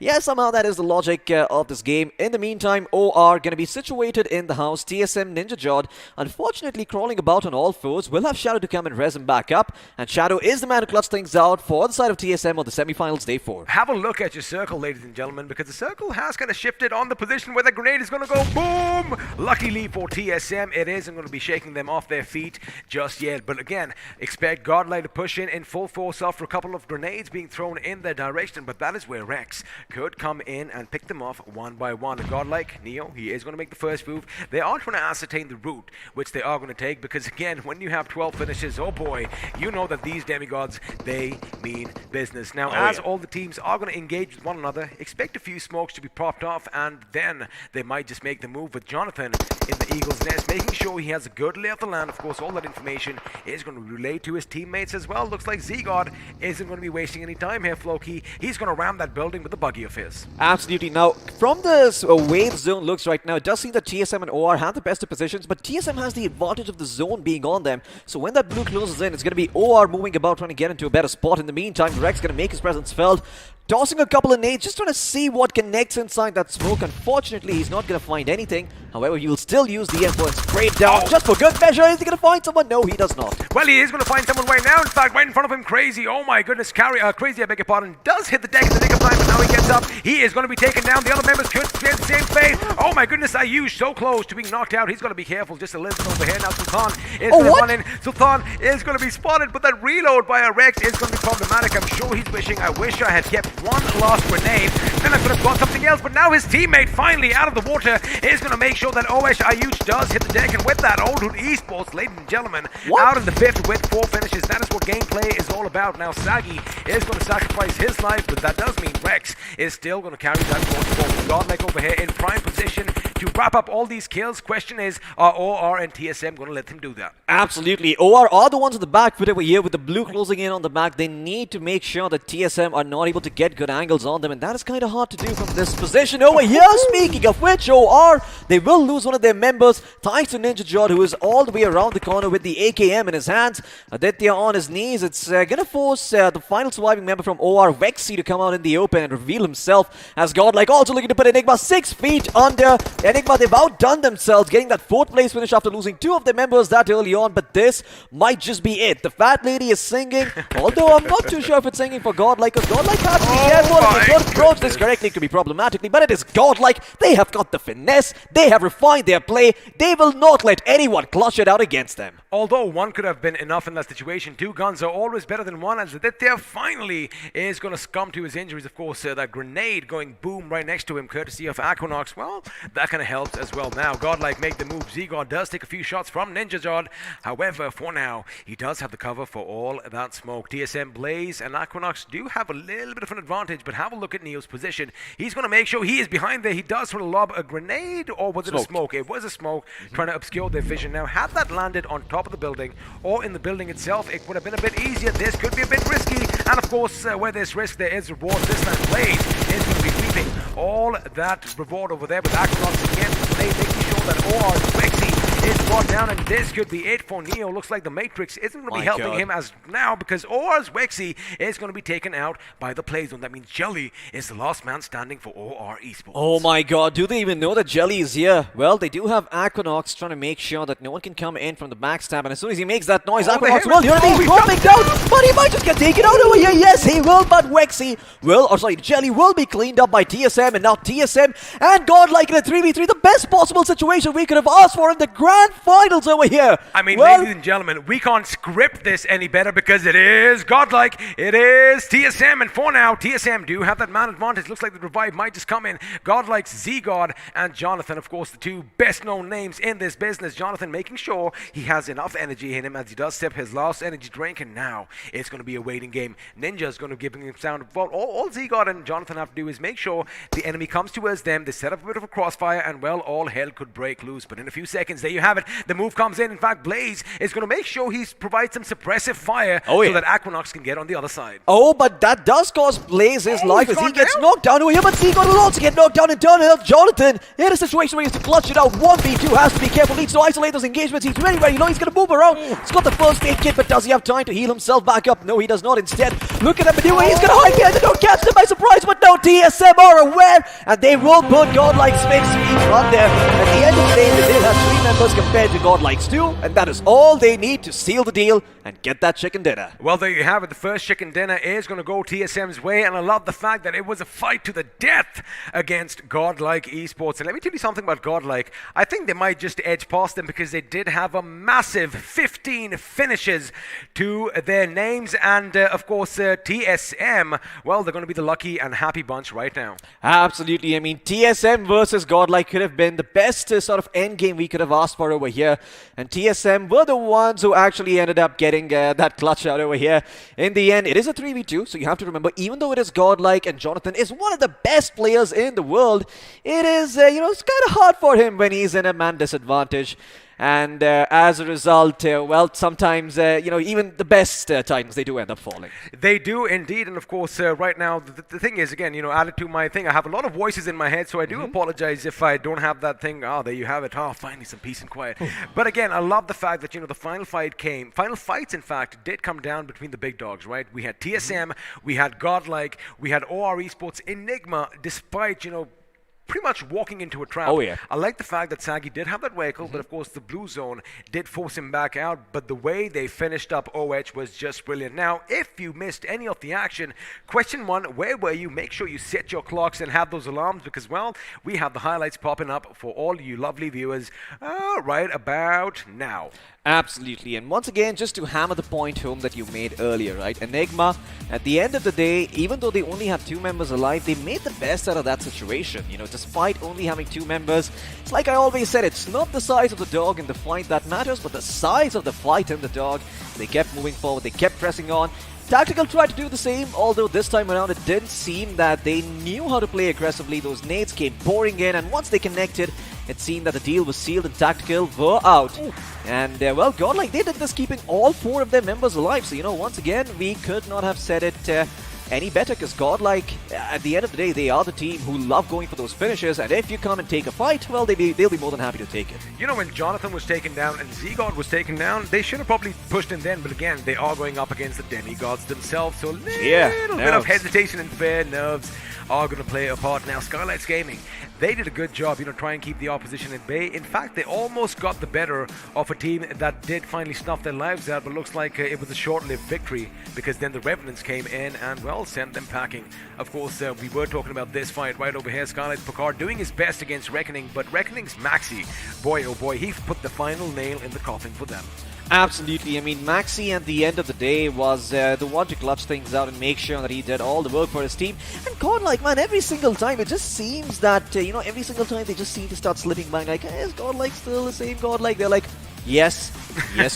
yeah, somehow that is the logic of this game. In the meantime, OR going to be situated in the house. TSM Ninja Jod, unfortunately crawling about on all fours, will have Shadow to come and res him back up, and Shadow is the man who clutch things out for the side of TSM on the semi-finals day 4. Have a look at your circle, ladies and gentlemen, because the circle has kind of shifted on the position where the grenade is going to go. Boom! Luckily for TSM, it isn't going to be shaking them off their feet just yet. But again, expect GodLike to push in full force after a couple of grenades being thrown in their direction. But that is where Rex could come in and pick them off one by one. GodLike, Neo, he is going to make the first move. They are trying to ascertain the route which they are going to take, because again, when you have 12 finishes, oh boy, you know that these demigods, they mean business. Now, as all the teams are going to engage with one another, expect a few smokes to be popped off, and then they might just make the move with Jonathan in the Eagle's Nest, making sure he has a good lay of the land. Of course, all that information is going to relay to his teammates as well. Looks like Z-God isn't going to be wasting any time here, Floki. He's going to ram that building with the buggy of his. Absolutely. Now, from the way the zone looks right now, it does seem that TSM and OR have the best of positions, but TSM has the advantage of the zone being on them. So when that blue closes in, it's going to be OR moving about, trying to get into a better spot. In the meantime, Rex going to make his presence felt, tossing a couple of nades, just trying to see what connects inside that smoke. Unfortunately, he's not going to find anything. However, he will still use the M4 and spray it down just for good measure. Is he going to find someone? No, he does not. Well, he is going to find someone right now. In fact, right in front of him, Crazy. Oh my goodness, Crazy, I beg your pardon, does hit the deck in the nick of time, but now he gets up. He is going to be taken down. The other members could get the same fate. Oh my goodness, iQOO so close to being knocked out. He's got to be careful just a little bit over here. Now Sultan is going to run in. Sultan is going to be spotted, but that reload by a Rex is going to be problematic. I'm sure he's wishing, I wish I had kept one last grenade, then I could have got something else. But now his teammate, finally out of the water, is going to make sure that iQOO does hit the deck. And with that, Old Hood Esports, ladies and gentlemen, out in the 5th with 4 finishes. That is what gameplay is all about. Now Sagi is going to sacrifice his life, but that does mean Rex is still going to carry that forward. GodLike over here in prime position to wrap up all these kills. Question is, are OR and TSM going to let him do that? Absolutely. OR are the ones in the back foot over here with the blue closing in on the back. They need to make sure that TSM are not able to get good angles on them, and that is kind of hard to do from this position over here. Speaking of which, OR, they will lose one of their members thanks to Ninja Jod, who is all the way around the corner with the AKM in his hands. Aditya on his knees. It's going to force the final surviving member from OR, Vexy, to come out in the open and reveal himself, as GodLike also looking to put Enigma 6 feet under. Enigma, they've outdone themselves, getting that 4th place finish after losing 2 of their members that early on, but this might just be it. The fat lady is singing, although I'm not too sure if it's singing for GodLike, because GodLike has to be careful. If they don't approach this correctly, it could be problematically, but it is GodLike. They have got the finesse, they have refined their play, they will not let anyone clutch it out against them. Although one could have been enough in that situation, 2 guns are always better than one, as Aditya finally is going to succumb to his injuries. Of course, that grenade going boom right next to him, courtesy of Aquanox, well, that kind of helps as well. Now, GodLike make the move. Z-God does take a few shots from Ninja Jod. However, for now, he does have the cover for all that smoke. TSM, Blaze, and Aquanox do have a little bit of an advantage, but have a look at Neo's position. He's going to make sure he is behind there. He does sort of lob a grenade, or was it a smoke? It was a smoke, trying to obscure their vision. Now, had that landed on top of the building, or in the building itself, it would have been a bit easier. This could be a bit risky, and of course, where there's risk, there is reward. This time, Blaze is going to be reaping all that reward over there with Aquanox again. They making sure that OR's Vexy is brought down, and this could be it for Neo. Looks like the Matrix isn't going to be helping him as now, because OR's Vexy is going to be taken out by the play zone. That means Jelly is the last man standing for OR Esports. Oh my god, do they even know that Jelly is here? Well, they do have Aquanox trying to make sure that no one can come in from the backstab, and as soon as he makes that noise, Aquanox will hear him dropping down, but he might just get taken out over here. Yes, he will, but Vexy will, or sorry, Jelly will be cleaned up by TSM, and now TSM and GodLike in a 3v3, the best possible situation we could have asked for in the grand finals over here. I mean, ladies and gentlemen, we can't script this any better, because it is GodLike, it is TSM, and for now, TSM do have that man advantage. Looks like the revive might just come in. GodLike's Z-God and Jonathan, of course, the 2 best-known names in this business. Jonathan making sure he has enough energy in him as he does sip his last energy drink, and now it's going to be a waiting game. Ninja's going to give him sound. Well, all Z-God and Jonathan have to do is make sure the enemy comes towards them. They set up a bit of a crossfire, and well, all hell could break loose. But in a few seconds, there you have it. The move comes in fact, Blaze is going to make sure he provides some suppressive fire Oh, so yeah. that Aquanox can get on the other side. Oh, but that does cost Blaze his life as he gone gets down? knocked down over here, but Seagull will also get knocked down in turn. Jonathan in a situation where he has to clutch it out. 1v2 has to be careful, needs to isolate those engagements. He's very, very low. He's going to move around. He's got the first aid kit, but does he have time to heal himself back up? No, he does not. Instead, look at that maneuver. He's going to hide behind the door, catch them by surprise, but no, TSM are aware, and they will put GodLike's fixed speed run there. At the end of the day, they did have 3 members compared to GodLike's 2, and that is all they need to seal the deal and get that chicken dinner. Well, there you have it. The first chicken dinner is going to go TSM's way, and I love the fact that it was a fight to the death against GodLike Esports. And let me tell you something about GodLike. I think they might just edge past them because they did have a massive 15 finishes to their names, and of course TSM, well, they're going to be the lucky and happy bunch right now. Absolutely. I mean, TSM versus GodLike could have been the best sort of end game we could have asked for over here. And TSM were the ones who actually ended up getting that clutch out over here. In the end, it is a 3v2, so you have to remember, even though it is GodLike and Jonathan is one of the best players in the world, it is, it's kind of hard for him when he's in a man disadvantage. And as a result, well, sometimes, even the best Titans, they do end up falling. They do indeed, and of course, right now, the thing is, again, added to my thing, I have a lot of voices in my head, so I do apologize if I don't have that thing. Oh, there you have it. Oh, finally some peace and quiet. But again, I love the fact that, the final fights, in fact, did come down between the big dogs, right? We had TSM, we had GodLike, we had OR Esports, Enigma, despite, pretty much walking into a trap. Oh, yeah. I like the fact that Sagi did have that vehicle, but of course the blue zone did force him back out, but the way they finished up OH was just brilliant. Now, if you missed any of the action, question 1, where were you? Make sure you set your clocks and have those alarms because, well, we have the highlights popping up for all you lovely viewers right about now. Absolutely, and once again, just to hammer the point home that you made earlier, right? Enigma, at the end of the day, even though they only had 2 members alive, they made the best out of that situation. Despite only having 2 members, it's like I always said, it's not the size of the dog in the fight that matters, but the size of the fight in the dog. They kept moving forward, they kept pressing on. Tactical tried to do the same, although this time around it didn't seem that they knew how to play aggressively. Those nades came pouring in, and once they connected, it seemed that the deal was sealed and Tactical were out. Ooh. And, well, GodLike, they did this keeping all 4 of their members alive. So, once again, we could not have said it any better because GodLike, at the end of the day, they are the team who love going for those finishes. And if you come and take a fight, well, they'll be more than happy to take it. When Jonathan was taken down and Z-God was taken down, they should have probably pushed in then. But again, they are going up against the demigods themselves. So a little bit of hesitation and fair nerves are going to play a part. Now, Skylightz Gaming, they did a good job, try and keep the opposition at bay. In fact, they almost got the better of a team that did finally snuff their lives out, but looks like it was a short-lived victory because then the Revanants came in and, well, sent them packing. Of course, we were talking about this fight right over here. Skylightz Picard doing his best against Recknoning, but Reckoning's Maxi, boy oh boy, he put the final nail in the coffin for them. Absolutely. I mean, Maxi at the end of the day was the one to clutch things out and make sure that he did all the work for his team. And GodLike, man, every single time it just seems that, every single time they just seem to start slipping by like, hey, is GodLike still the same GodLike? They're like, yes,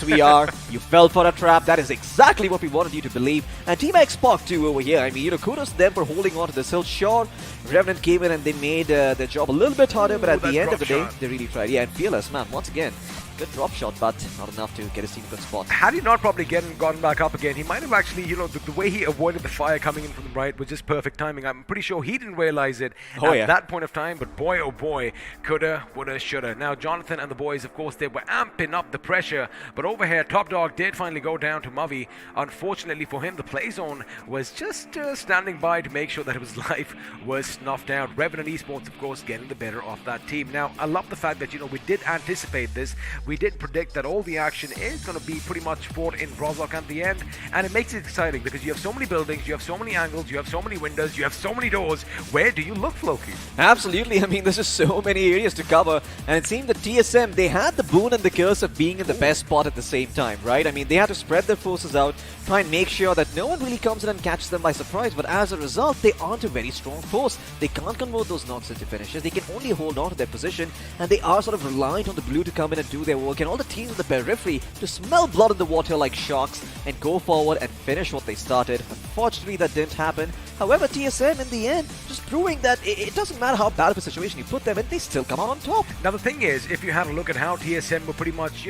we are. You fell for a trap. That is exactly what we wanted you to believe. And Team Xbox too over here. I mean, kudos to them for holding on to this hill. Sure, Revenant came in and they made their job a little bit harder, but at the end of the day, they really tried. Yeah, and Fearless, man, once again, good drop shot, but not enough to get his team a good spot. Had he not probably gotten back up again, he might have actually, the way he avoided the fire coming in from the right was just perfect timing. I'm pretty sure he didn't realize it at that point of time, but boy, oh boy, coulda, woulda, shoulda. Now, Jonathan and the boys, of course, they were amping up the pressure, but over here, Top Dog did finally go down to Mavi. Unfortunately for him, the play zone was just standing by to make sure that his life was snuffed out. Revanant Esports, of course, getting the better of that team. Now, I love the fact that, we did anticipate this. We did predict that all the action is going to be pretty much fought in Rozhok at the end, and it makes it exciting because you have so many buildings, you have so many angles, you have so many windows, you have so many doors. Where do you look, Floki? Absolutely. I mean, there's just so many areas to cover, and it seemed that TSM, they had the boon and the curse of being in the best spot at the same time, right? I mean, they had to spread their forces out, try and make sure that no one really comes in and catches them by surprise, but as a result, they aren't a very strong force. They can't convert those knocks into finishes, they can only hold on to their position, and they are sort of reliant on the blue to come in and do their provoke, and all the teams in the periphery to smell blood in the water like sharks and go forward and finish what they started. Unfortunately, that didn't happen. However, TSM in the end just proving that it doesn't matter how bad of a situation you put them in, they still come out on top. Now the thing is, if you had a look at how TSM were pretty much,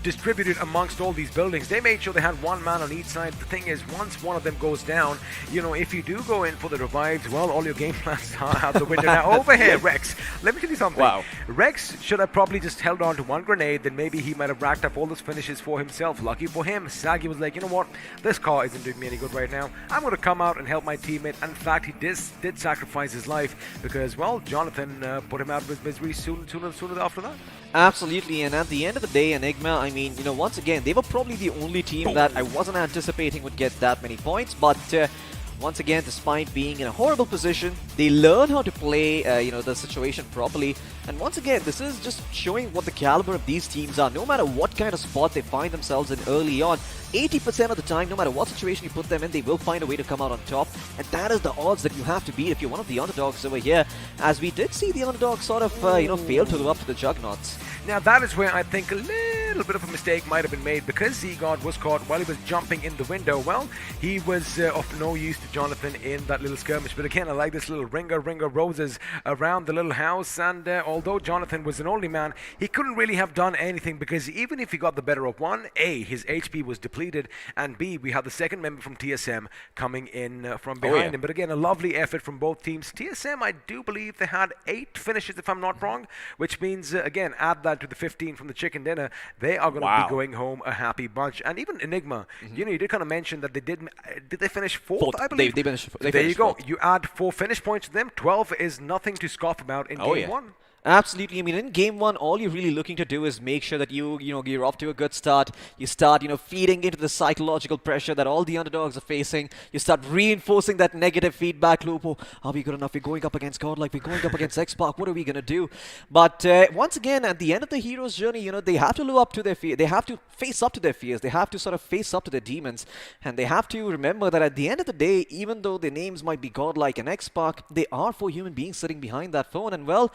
distributed amongst all these buildings, they made sure they had one man on each side. The thing is, once one of them goes down, if you do go in for the revives, well, all your game plans are out the window. Now over here, Rex, let me tell you something. Wow. Rex should have probably just held on to one grenade, then maybe he might have racked up all those finishes for himself. Lucky for him, Sagi was like, you know what, this car isn't doing me any good right now. I'm going to come out and help my teammate. And in fact, he did sacrifice his life because, well, Jonathan put him out of his misery sooner after that. Absolutely, and at the end of the day, Enigma, I mean, once again, they were probably the only team that I wasn't anticipating would get that many points, but once again, despite being in a horrible position, they learn how to play, the situation properly. And once again, this is just showing what the caliber of these teams are. No matter what kind of spot they find themselves in early on, 80% of the time, no matter what situation you put them in, they will find a way to come out on top. And that is the odds that you have to beat if you're one of the underdogs over here. As we did see the underdogs sort of, fail to live up to the juggernauts. Now that is where I think a little bit of a mistake might have been made because Z-God was caught while he was jumping in the window. Well, he was of no use to Jonathan in that little skirmish. But again, I like this little ring of roses around the little house. And although Jonathan was an only man, he couldn't really have done anything because even if he got the better of one, A, his HP was depleted, and B, we had the second member from TSM coming in from behind him. But again, a lovely effort from both teams. TSM, I do believe they had 8 finishes, if I'm not wrong, which means, again, add that to the 15 from the chicken dinner, they are going to be going home a happy bunch. And even Enigma, you did kind of mention that they did they finish fourth, I believe? They finished there you go. fourth. You add 4 finish points to them. 12 is nothing to scoff about in game 1. Absolutely. I mean, in game 1, all you're really looking to do is make sure that you're off to a good start. You start, feeding into the psychological pressure that all the underdogs are facing. You start reinforcing that negative feedback loop. Oh, are we good enough? We're going up against GodLike. We're going up against X-Park. What are we going to do? But once again, at the end of the hero's journey, they have to live up to their fear. They have to face up to their fears. They have to sort of face up to their demons. And they have to remember that at the end of the day, even though their names might be GodLike and X-Park, they are 4 human beings sitting behind that phone. And well,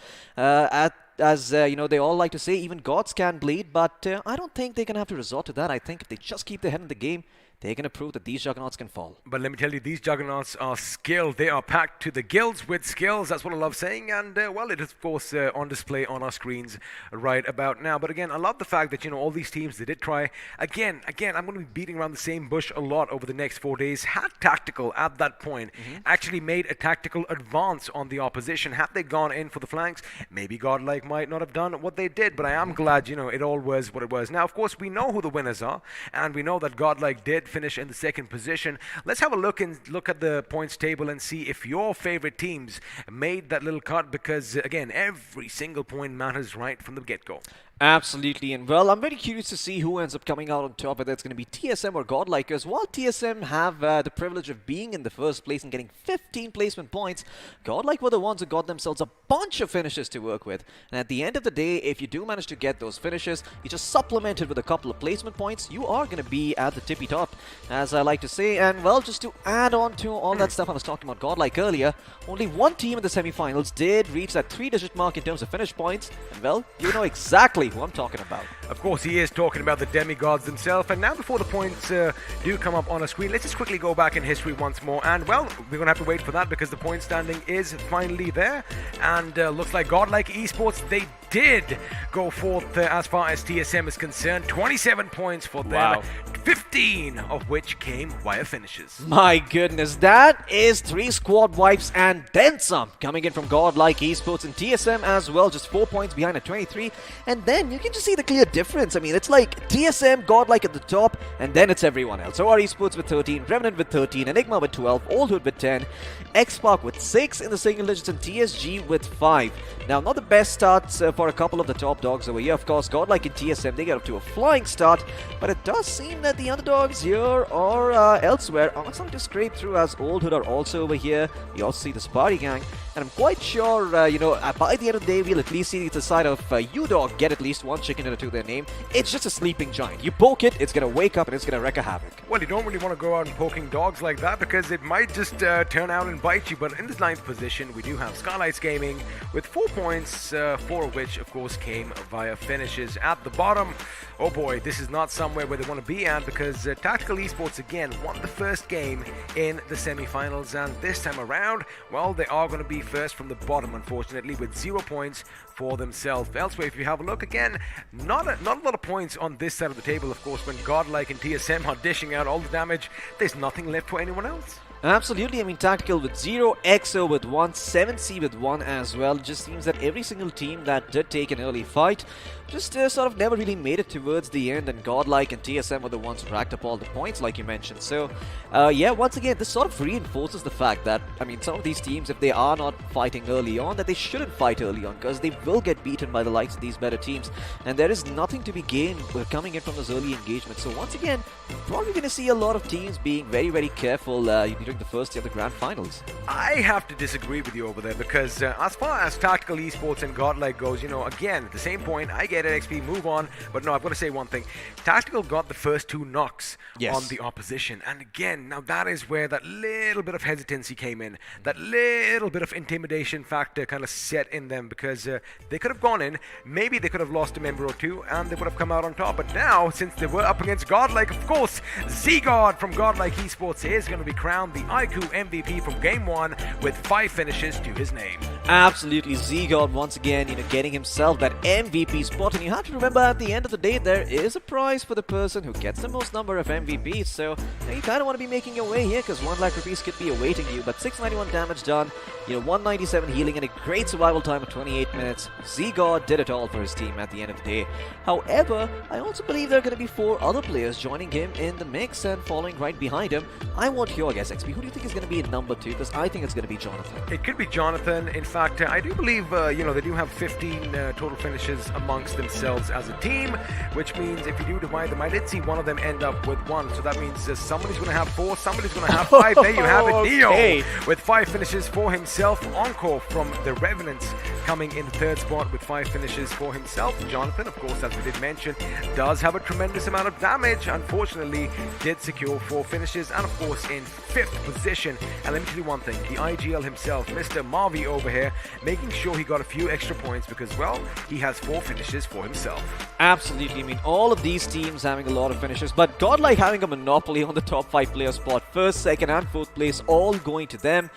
as they all like to say, even gods can bleed, but I don't think they're going to have to resort to that. I think if they just keep their head in the game, they're going to prove that these juggernauts can fall. But let me tell you, these juggernauts are skilled. They are packed to the gills with skills. That's what I love saying. And, well, it is, of course, on display on our screens right about now. But again, I love the fact that, all these teams, they did try. Again, I'm going to be beating around the same bush a lot over the next 4 days. Had Tactical at that point actually made a tactical advance on the opposition. Had they gone in for the flanks, maybe GodLike might not have done what they did. But I am glad, it all was what it was. Now, of course, we know who the winners are. And we know that GodLike did finish in the second position. Let's have a look at the points table and see if your favorite teams made that little cut, because again, every single point matters right from the get-go. Absolutely, and well, I'm very curious to see who ends up coming out on top, whether it's going to be TSM or GodLike, because while TSM have the privilege of being in the first place and getting 15 placement points, GodLike were the ones who got themselves a bunch of finishes to work with. And at the end of the day, if you do manage to get those finishes, you just supplement it with a couple of placement points, you are going to be at the tippy top, as I like to say. And well, just to add on to all that stuff I was talking about GodLike earlier, only one team in the semifinals did reach that 3-digit mark in terms of finish points, and well, you know exactly who I'm talking about. Of course, he is talking about the demigods themselves. And now before the points do come up on a screen, let's just quickly go back in history once more. And well, we're going to have to wait for that because the point standing is finally there. And looks like GodLike Esports, they did go forth as far as TSM is concerned. 27 points for them. Wow. 15 of which came via finishes. My goodness, that is 3 squad wipes and then some coming in from GodLike Esports and TSM as well, just 4 points behind at 23. And then you can just see the clear difference. I mean, it's like TSM, GodLike at the top, and then it's everyone else. So our Esports with 13, Revanant with 13, Enigma with 12, Oldhood with 10, X-Park with 6 in the single digits, and TSG with 5. Now, not the best starts for a couple of the top dogs over here. Of course, GodLike and TSM, they get up to a flying start, but it does seem that the underdogs here or elsewhere are starting to scrape through, as Oldhood are also over here. We also see the Supari gang, And I'm quite sure, you know, by the end of the day, we'll at least see the side of UDog get at least one chicken dinner to their name. It's just a sleeping giant. You poke it, it's going to wake up and it's going to wreak a havoc. Well, you don't really want to go out and poking dogs like that because it might just turn out and bite you. But in this 9th position, we do have Skylightz Gaming with 4 points, 4 of which, of course, came via finishes. At the bottom, oh boy, this is not somewhere where they want to be at because Tactical Esports again won the first game in the semi-finals, and this time around, well, they are going to be first from the bottom, unfortunately, with 0 points for themselves. Elsewhere, if you have a look again, not a lot of points on this side of the table. Of course, when GodLike and TSM are dishing out all the damage, there's nothing left for anyone else. Absolutely, I mean, Tactical with 0, EXO with 1, 7C with 1 as well. It just seems that every single team that did take an early fight just sort of never really made it towards the end, and GodLike and TSM were the ones who racked up all the points, like you mentioned. So, yeah, once again, this sort of reinforces the fact that, I mean, some of these teams, if they are not fighting early on, that they shouldn't fight early on, because they will get beaten by the likes of these better teams, and there is nothing to be gained coming in from this early engagement. So once again, probably going to see a lot of teams being very, very careful during the first day of the Grand Finals. I have to disagree with you over there because as far as Tactical Esports and GodLike goes, you know, again, at the same point, I get it, XP, move on, but no, I've got to say one thing. Tactical got the first 2 knocks on the opposition, and again, now that is where that little bit of hesitancy came in, that little bit of intimidation factor kind of set in them, because they could have gone in, maybe they could have lost a member or 2, and they would have come out on top, but now, since they were up against GodLike, of course, Z-God from GodLike Esports is going to be crowned the iQOO MVP from Game 1 with 5 finishes to his name. Absolutely, Z-God once again, you know, getting himself that MVP spot, and you have to remember at the end of the day, there is a prize for the person who gets the most number of MVPs, so you kind of want to be making your way here, because 1 lakh rupees could be awaiting you, but 691 damage done, you know, 197 healing, and a great survival time of 28 minutes. Z-God did it all for his team at the end of the day. However, I also believe there are going to be 4 other players joining him in the mix and following right behind him. I want your guess, XP. Who do you think is going to be in number 2? Because I think it's going to be Jonathan. It could be Jonathan. In fact, I do believe, you know, they do have 15 total finishes amongst themselves as a team, which means if you do divide them, I did see one of them end up with 1, so that means somebody's going to have 4, somebody's going to have 5. There you have it, Neo with 5 finishes for himself. Encore from the Revanant coming in the 3rd spot with 5 finishes for himself. Jonathan, of course, as we did mention, does have a tremendous amount of damage. Unfortunately, did secure 4 finishes, and of course in 5th position. And let me tell you one thing, the IGL himself, Mr. Marvy over here, making sure he got a few extra points because, well, he has 4 finishes for himself. Absolutely, I mean, all of these teams having a lot of finishes, but GodLike having a monopoly on the top 5 player spot. 1st, 2nd and 4th place all going to them.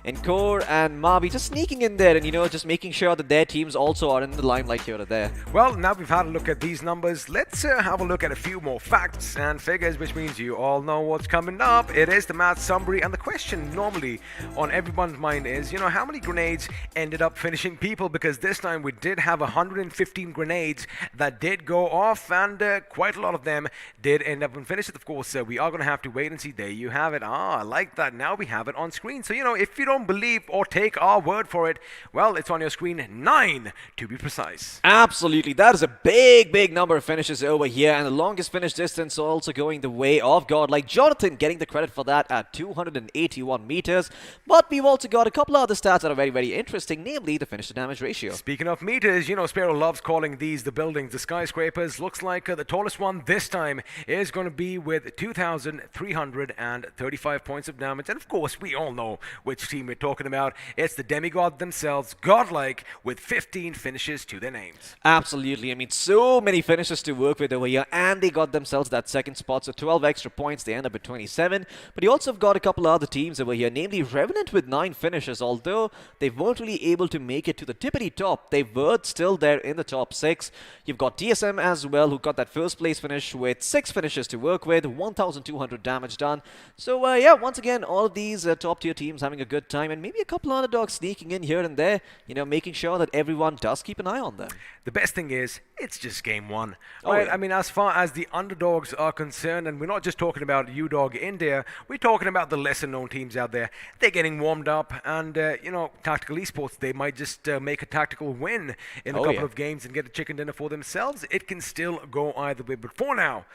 And Core and Mavi just sneaking in there and, you know, just making sure that their teams also are in the limelight here or there. Well, now we've had a look at these numbers, let's have a look at a few more facts and figures, which means you all know what's coming up. It is the math summary, and the question normally on everyone's mind is, you know, how many grenades ended up finishing people? Because this time we did have 115 grenades that did go off, and quite a lot of them did end up in finishes. Of course, we are going to have to wait and see. There you have it. I like that. Now we have it on screen. So, you know, if you don't believe or take our word for it, well, it's on your screen. 9 to be precise. Absolutely, that is a big number of finishes over here, and the longest finish distance also going the way of GodLike. Jonathan getting the credit for that at 281 meters, but we've also got a couple of other stats that are very interesting, namely the finish to damage ratio. Speaking of meters, you know, Sparrow loves calling these the buildings, the skyscrapers. Looks like the tallest one this time is going to be with 2,335 points of damage, and of course we all know which team we're talking about. It's the demigod themselves, GodLike, with 15 finishes to their names. Absolutely, I mean, so many finishes to work with over here, and they got themselves that 2nd spot, so 12 extra points, they end up at 27. But you also have got a couple of other teams over here, namely Revanant with 9 finishes. Although they weren't really able to make it to the tippity top, they were still there in the top 6. You've got TSM as well, who got that 1st place finish with 6 finishes to work with, 1,200 damage done. So yeah, once again, all of these top tier teams having a good time, and maybe a couple of underdogs sneaking in here and there, you know, making sure that everyone does keep an eye on them. The best thing is, it's just game 1. Right? Yeah. I mean, as far as the underdogs are concerned, and we're not just talking about UDog India, we're talking about the lesser known teams out there. They're getting warmed up, and, you know, Tactical Esports, they might just make a tactical win in a couple of games and get a chicken dinner for themselves. It can still go either way, but for now,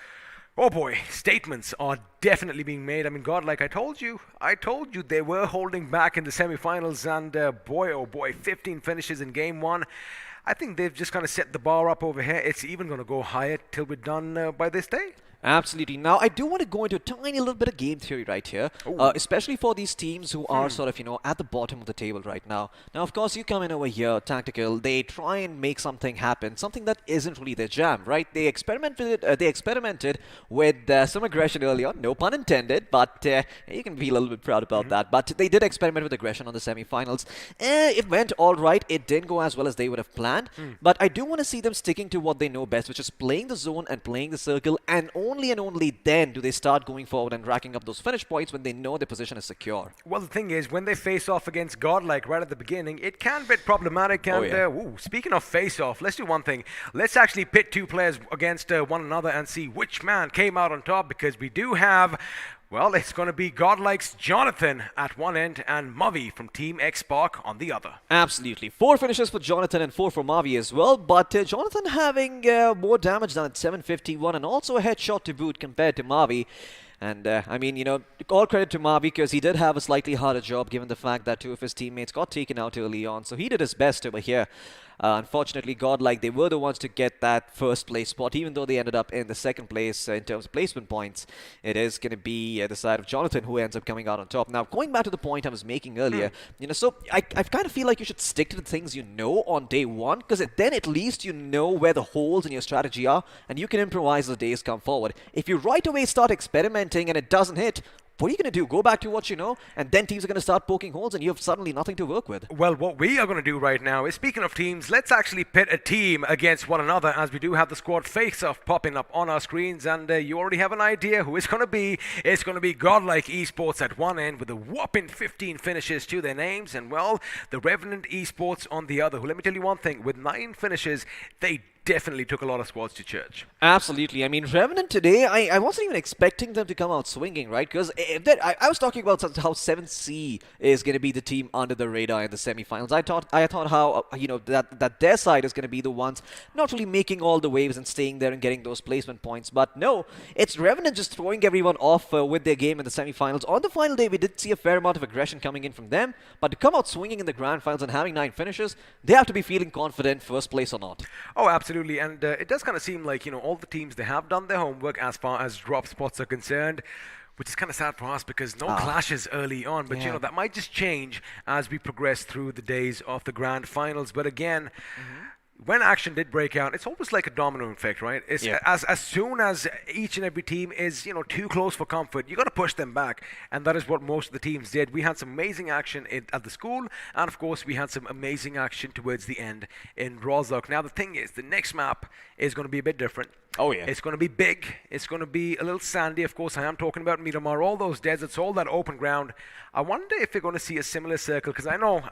Oh boy, statements are definitely being made. I mean, GodLike, I told you they were holding back in the semifinals, and boy, oh boy, 15 finishes in game one. I think they've just kind of set the bar up over here. It's even going to go higher till we're done by this day. Absolutely. Now, I do want to go into a tiny little bit of game theory right here, especially for these teams who are sort of, at the bottom of the table right now. Now, of course, you come in over here, tactical, they try and make something happen, something that isn't really their jam, right? They experimented with some aggression early on, no pun intended, but you can be a little bit proud about that. But they did experiment with aggression on the semifinals. It went all right. It didn't go as well as they would have planned, but I do want to see them sticking to what they know best, which is playing the zone and playing the circle, and only then do they start going forward and racking up those finish points when they know their position is secure. Well, the thing is, when they face off against GodLike right at the beginning, it can be problematic. And speaking of face off, let's do one thing. Let's actually pit two players against one another and see which man came out on top, because we do have... Well, it's going to be GodLike's Jonathan at one end and Mavi from Team X-Spark on the other. Absolutely. 4 finishes for Jonathan and 4 for Mavi as well, but Jonathan having more damage done at 751 and also a headshot to boot compared to Mavi. And, I mean, all credit to Mavi because he did have a slightly harder job given the fact that 2 of his teammates got taken out early on. So he did his best over here. Unfortunately, GodLike, they were the ones to get that first place spot, even though they ended up in the second place in terms of placement points. It is going to be the side of Jonathan who ends up coming out on top. Now, going back to the point I was making earlier, so I kind of feel like you should stick to the things you know on day one, because then at least you know where the holes in your strategy are, and you can improvise as days come forward. If you right away start experimenting and it doesn't hit, what are you going to do? Go back to what you know, and then teams are going to start poking holes, and you have suddenly nothing to work with. Well, what we are going to do right now is, speaking of teams, let's actually pit a team against one another, as we do have the squad face-off popping up on our screens, and you already have an idea who it's going to be. It's going to be GodLike Esports at one end with a whopping 15 finishes to their names, and, well, the Revanant Esports on the other, who, let me tell you one thing, with 9 finishes, they definitely took a lot of squads to church. Absolutely. I mean, Revanant today, I wasn't even expecting them to come out swinging, right? Because I was talking about how 7C is going to be the team under the radar in the semifinals. I thought how that their side is going to be the ones not really making all the waves and staying there and getting those placement points. But no, it's Revanant just throwing everyone off with their game in the semifinals. On the final day, we did see a fair amount of aggression coming in from them, but to come out swinging in the grand finals and having 9 finishes, they have to be feeling confident, first place or not. Oh, absolutely. And it does kind of seem like, all the teams, they have done their homework as far as drop spots are concerned, which is kind of sad for us because no clashes early on. But, that might just change as we progress through the days of the grand finals. But again, when action did break out, it's almost like a domino effect, right? It's as soon as each and every team is, too close for comfort, you got to push them back, and that is what most of the teams did. We had some amazing action at the school, and of course, we had some amazing action towards the end in Rozhok. Now, the thing is, the next map is going to be a bit different. Oh, yeah. It's going to be big. It's going to be a little sandy. Of course, I am talking about Miramar, all those deserts, all that open ground. I wonder if you're going to see a similar circle, because I know.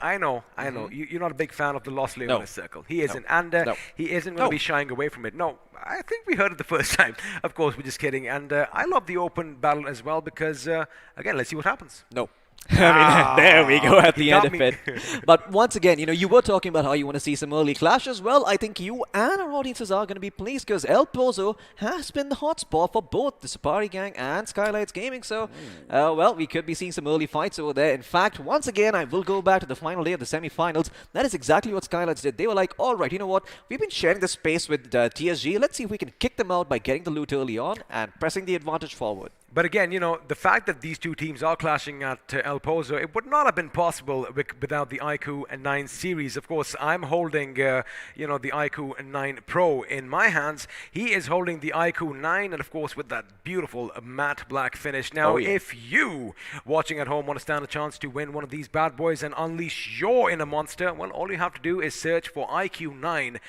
You're not a big fan of the Los Leones circle. He isn't, and he isn't going to be shying away from it. No, I think we heard it the first time. Of course, we're just kidding. And I love the open battle as well because, again, let's see what happens. No. I mean, there we go at the end of it. But once again, you were talking about how you want to see some early clashes. Well, I think you and our audiences are going to be pleased because El Pozo has been the hotspot for both the Supari gang and Skylightz Gaming. So, well, we could be seeing some early fights over there. In fact, once again, I will go back to the final day of the semi-finals. That is exactly what Skylightz did. They were like, all right, you know what? We've been sharing the space with TSG. Let's see if we can kick them out by getting the loot early on and pressing the advantage forward. But again, the fact that these two teams are clashing at El Pozo, it would not have been possible without the iQOO 9 series. Of course, I'm holding, the iQOO 9 Pro in my hands. He is holding the iQOO 9, and of course, with that beautiful matte black finish. Now, if you, watching at home, want to stand a chance to win one of these bad boys and unleash your inner monster, well, all you have to do is search for iQOO 9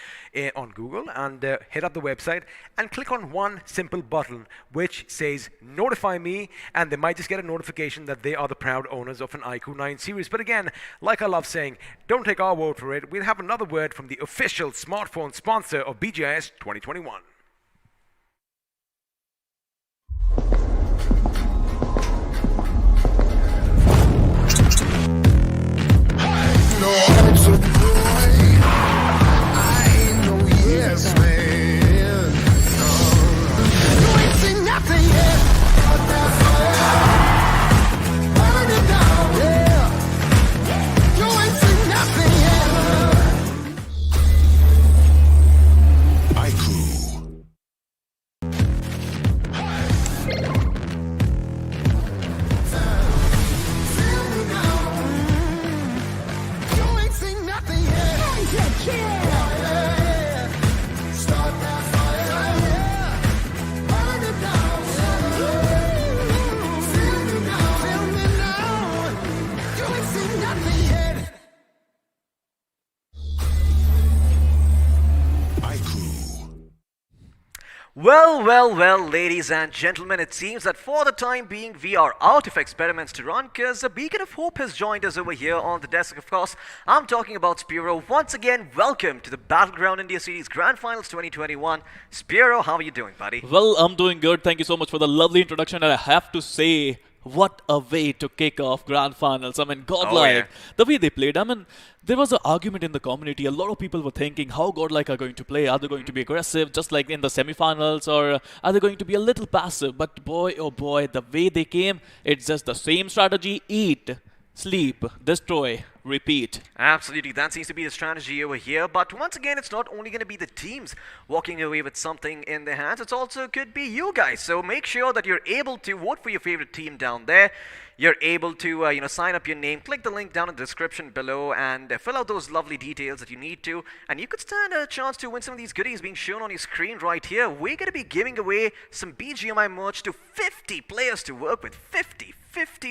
on Google and hit up the website and click on one simple button which says notify me, and they might just get a notification that they are the proud owners of an iQOO 9 series. But again, like I love saying, don't take our word for it. We'll have another word from the official smartphone sponsor of BGIS 2021. Well, ladies and gentlemen, it seems that for the time being, we are out of experiments to run because a beacon of hope has joined us over here on the desk, of course. I'm talking about Spiro. Once again, welcome to the Battleground India Series Grand Finals 2021. Spiro, how are you doing, buddy? Well, I'm doing good. Thank you so much for the lovely introduction. And I have to say, what a way to kick off Grand Finals. I mean, GodLike, the way they played. I mean, there was an argument in the community. A lot of people were thinking how GodLike are going to play. Are they going to be aggressive, just like in the semi-finals, or are they going to be a little passive? But boy, oh boy, the way they came, it's just the same strategy. Eat, sleep, destroy, repeat. Absolutely, that seems to be the strategy over here. But once again, it's not only going to be the teams walking away with something in their hands, it's also could be you guys. So make sure that you're able to vote for your favorite team down there. You're able to, sign up your name, click the link down in the description below, and fill out those lovely details that you need to. And you could stand a chance to win some of these goodies being shown on your screen right here. We're going to be giving away some BGMI merch to 50 players to work with. 50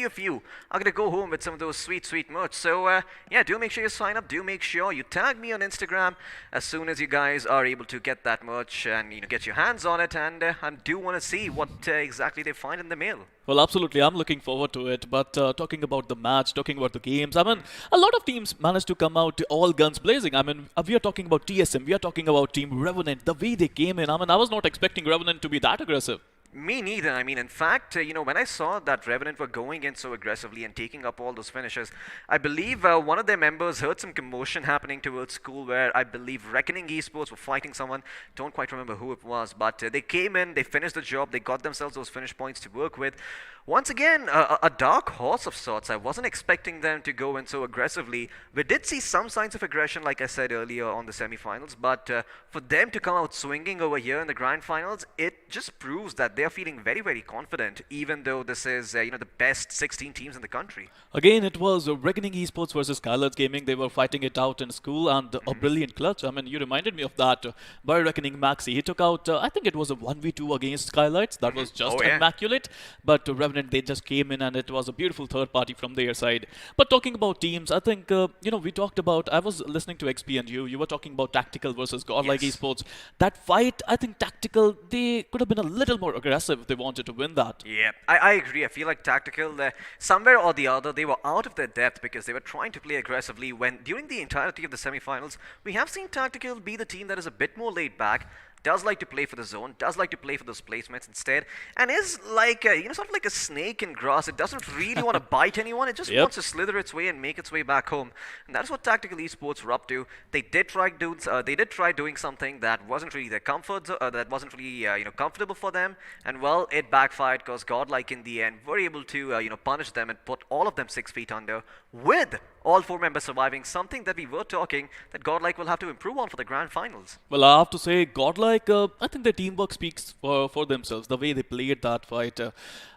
of you are going to go home with some of those sweet merch. So, yeah, do make sure you sign up. Do make sure you tag me on Instagram as soon as you guys are able to get that merch and, get your hands on it. And I do want to see what exactly they find in the mail. Well, absolutely. I'm looking forward to it. But talking about the match, talking about the games, I mean, a lot of teams managed to come out all guns blazing. I mean, we are talking about TSM. We are talking about Team Revanant. The way they came in, I mean, I was not expecting Revanant to be that aggressive. Me neither. I mean, in fact, when I saw that Revenant were going in so aggressively and taking up all those finishes, I believe one of their members heard some commotion happening towards school where I believe Recknoning Esports were fighting someone. Don't quite remember who it was, but they came in, they finished the job, they got themselves those finish points to work with. Once again, a dark horse of sorts. I wasn't expecting them to go in so aggressively. We did see some signs of aggression, like I said earlier, on the semi-finals, but for them to come out swinging over here in the grand finals, it just proves that they're feeling very confident, even though this is, the best 16 teams in the country. Again, it was Recknoning Esports versus Skylightz Gaming. They were fighting it out in school, and a brilliant clutch. I mean, you reminded me of that by Recknoning Maxi. He took out, I think it was a 1v2 against Skylightz. That was just immaculate. But Revenant, they just came in, and it was a beautiful third party from their side. But talking about teams, I think, we talked about, I was listening to XP and you were talking about Tactical versus GodLike Esports. That fight, I think Tactical, they could have been a little more aggressive if they wanted to win that. Yeah, I agree. I feel like Tactical, somewhere or the other, they were out of their depth because they were trying to play aggressively when, during the entirety of the semi-finals, we have seen Tactical be the team that is a bit more laid back, does like to play for the zone, does like to play for those placements instead, and is like, sort of like a snake in grass. It doesn't really want to bite anyone. It just wants to slither its way and make its way back home. And that's what Tactical Esports were up to. They did try doing something that wasn't really their comfort, that wasn't really, comfortable for them. And well, it backfired because GodLike in the end were able to, punish them and put all of them 6 feet under with all 4 members surviving, something that we were talking that GodLike will have to improve on for the grand finals. Well, I have to say, GodLike, I think their teamwork speaks for themselves, the way they played that fight.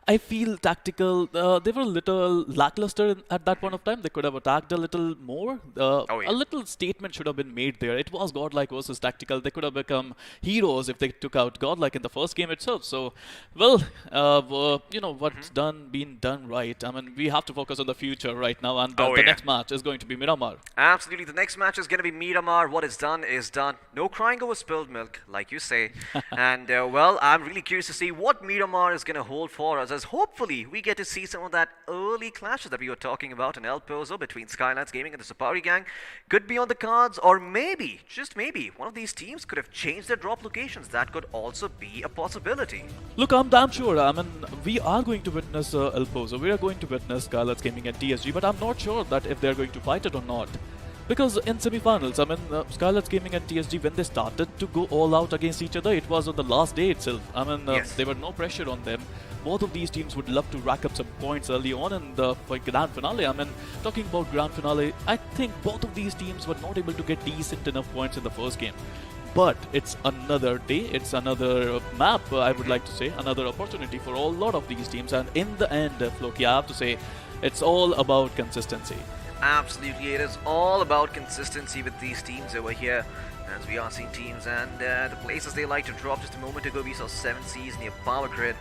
I feel Tactical, they were a little lackluster at that point of time. They could have attacked a little more. A little statement should have been made there. It was GodLike versus Tactical. They could have become heroes if they took out GodLike in the first game itself. So, well, what's been done right. I mean, we have to focus on the future right now, and the next match is going to be Miramar. Absolutely. The next match is going to be Miramar. What is done is done. No crying over spilled milk, like you say. And, well, I'm really curious to see what Miramar is going to hold for us, as hopefully we get to see some of that early clashes that we were talking about in El Pozo between Skylightz Gaming and the Supari gang could be on the cards, or maybe, just maybe, one of these teams could have changed their drop locations. That could also be a possibility. Look, I'm damn sure. I mean, we are going to witness El Pozo. We are going to witness Skylightz Gaming and TSG, but I'm not sure that if they're going to fight it or not. Because in semi-finals, I mean, Skylightz Gaming and TSG, when they started to go all out against each other, it was on the last day itself. I mean, there were no pressure on them. Both of these teams would love to rack up some points early on in the grand finale. I mean, talking about grand finale, I think both of these teams were not able to get decent enough points in the first game. But it's another day, it's another map, I would like to say, another opportunity for a lot of these teams. And in the end, Floki, I have to say, it's all about consistency. Absolutely, it is all about consistency with these teams over here. As we are seeing teams and the places they like to drop. Just a moment ago, we saw 7Cs near Power Grid.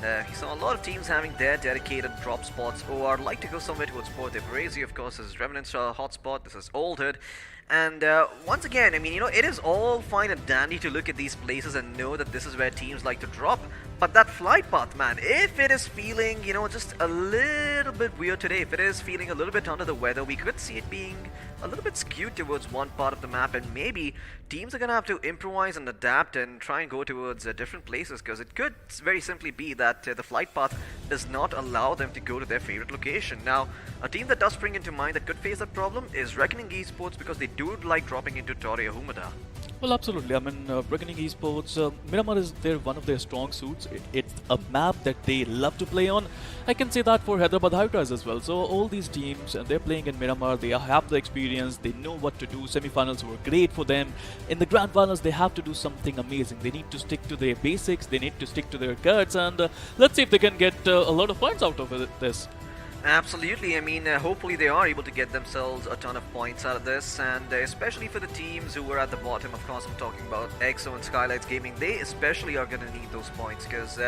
And we saw a lot of teams having their dedicated drop spots or like to go somewhere towards Port de Brazy, of course. This is Revanant's hotspot. This is Old Hood. And once again, I mean, it is all fine and dandy to look at these places and know that this is where teams like to drop. But that flight path, man, if it is feeling, just a little bit weird today, if it is feeling a little bit under the weather, we could see it being a little bit skewed towards one part of the map, and maybe teams are going to have to improvise and adapt and try and go towards different places, because it could very simply be that the flight path does not allow them to go to their favorite location. Now, a team that does spring into mind that could face that problem is Recknoning Esports, because they do like dropping into Torre Humida. Well, absolutely. I mean, Recknoning Esports, Miramar is one of their strong suits. It's a map that they love to play on. I can say that for Hyderabad Hydras as well. So all these teams, they're playing in Miramar. They have the experience. They know what to do. Semi-finals were great for them. In the grand finals, they have to do something amazing. They need to stick to their basics. They need to stick to their guts. And let's see if they can get a lot of points out of this. Absolutely. I mean, hopefully they are able to get themselves a ton of points out of this, and especially for the teams who were at the bottom. Of course, I'm talking about EXO and Skylightz Gaming. They especially are going to need those points, because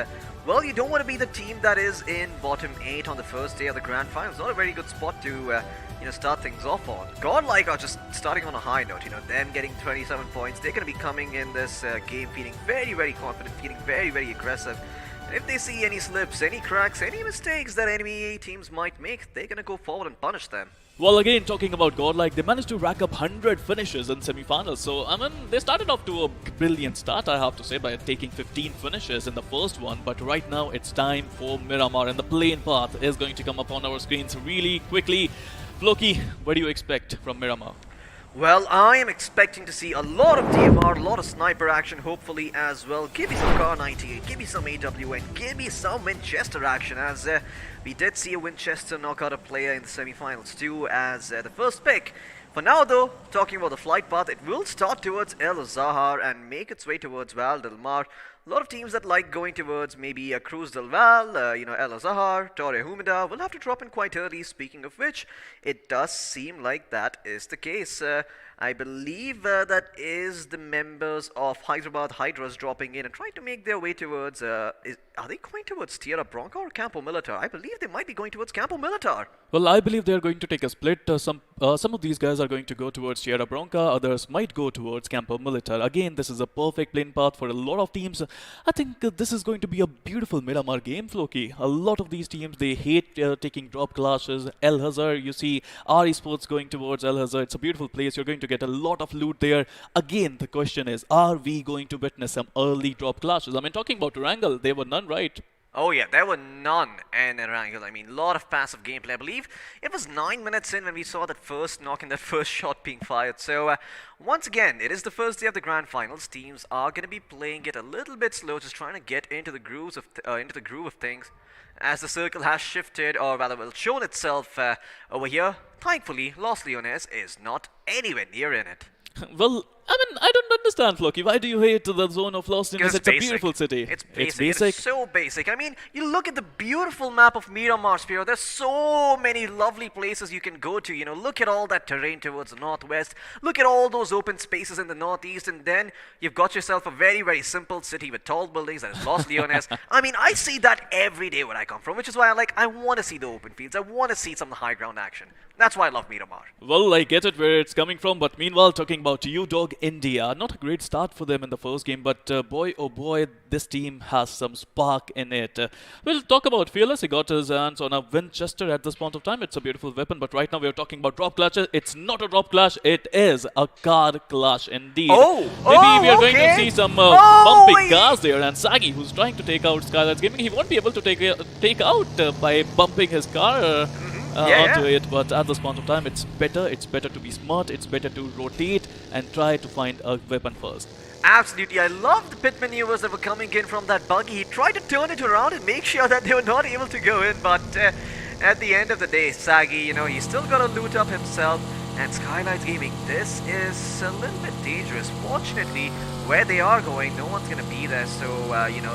well, you don't want to be the team that is in bottom 8 on the first day of the grand final. It's not a very good spot to start things off on. GodLike are just starting on a high note. Them getting 27 points. They're going to be coming in this game feeling very, very confident, feeling very, very aggressive. If they see any slips, any cracks, any mistakes that enemy teams might make, they're gonna go forward and punish them. Well, again, talking about GodLike, they managed to rack up 100 finishes in semi-finals. So, I mean, they started off to a brilliant start, I have to say, by taking 15 finishes in the first one. But right now, it's time for Miramar, and the plane path is going to come up on our screens really quickly. Floki, what do you expect from Miramar? Well, I am expecting to see a lot of DMR, a lot of sniper action, hopefully as well. Give me some Car 98, give me some AWN, give me some Winchester action, as we did see a Winchester knock out a player in the semi-finals too as the first pick. For now though, talking about the flight path, it will start towards El Zahar and make its way towards Val Del Mar. A lot of teams that like going towards maybe a Cruz del Val, El Zahar, Torre Humida will have to drop in quite early. Speaking of which, it does seem like that is the case. I believe that is the members of Hyderabad Hydras dropping in and trying to make their way towards, are they going towards Tierra Bronca or Campo Militar? I believe they might be going towards Campo Militar. Well, I believe they're going to take a split. Some of these guys are going to go towards Tierra Bronca, others might go towards Campo Militar. Again, this is a perfect plane path for a lot of teams. I think this is going to be a beautiful Miramar game, Floki. A lot of these teams, they hate taking drop clashes. El Hazar, you see our Esports going towards El Hazar. It's a beautiful place. You're going to get a lot of loot there. Again, the question is, are we going to witness some early drop clashes? I mean, talking about Erangel, there were none, right? Oh yeah, there were none in Erangel. I mean, a lot of passive gameplay. I believe it was 9 minutes in when we saw that first knock and that first shot being fired. So once again, it is the first day of the grand finals. Teams are going to be playing it a little bit slow, just trying to get into the groove of things. As the circle has shifted, or rather, well, shown itself over here. Thankfully, Los Leones is not anywhere near in it. Well, I mean, I don't understand, Floki. Why do you hate the zone of Los Leones? It's a beautiful city. It's basic. It's so basic. I mean, you look at the beautiful map of Miramar, Spiro. There's so many lovely places you can go to. Look at all that terrain towards the northwest. Look at all those open spaces in the northeast. And then you've got yourself a very, very simple city with tall buildings that is Los Leones. I mean, I see that every day where I come from, which is why I want to see the open fields. I want to see some high ground action. That's why I love Miramar. Well, I get it where it's coming from. But meanwhile, talking about UDog India, not a great start for them in the first game, but boy, oh boy, this team has some spark in it. We'll talk about Fearless. He got his hands on a Winchester at this point of time. It's a beautiful weapon, but right now we're talking about drop clashes. It's not a drop clash, it is a car clash indeed. Maybe we are going to see some bumping cars there, and Sagi, who's trying to take out Skylightz Gaming, he won't be able to take out by bumping his car onto it, but at this point of time, it's better to be smart, it's better to rotate and try to find a weapon first. Absolutely, I love the pit maneuvers that were coming in from that buggy. He tried to turn it around and make sure that they were not able to go in, but at the end of the day, Sagi, he's still got to loot up himself. And Skylightz Gaming, this is a little bit dangerous. Fortunately, where they are going, no one's going to be there. So,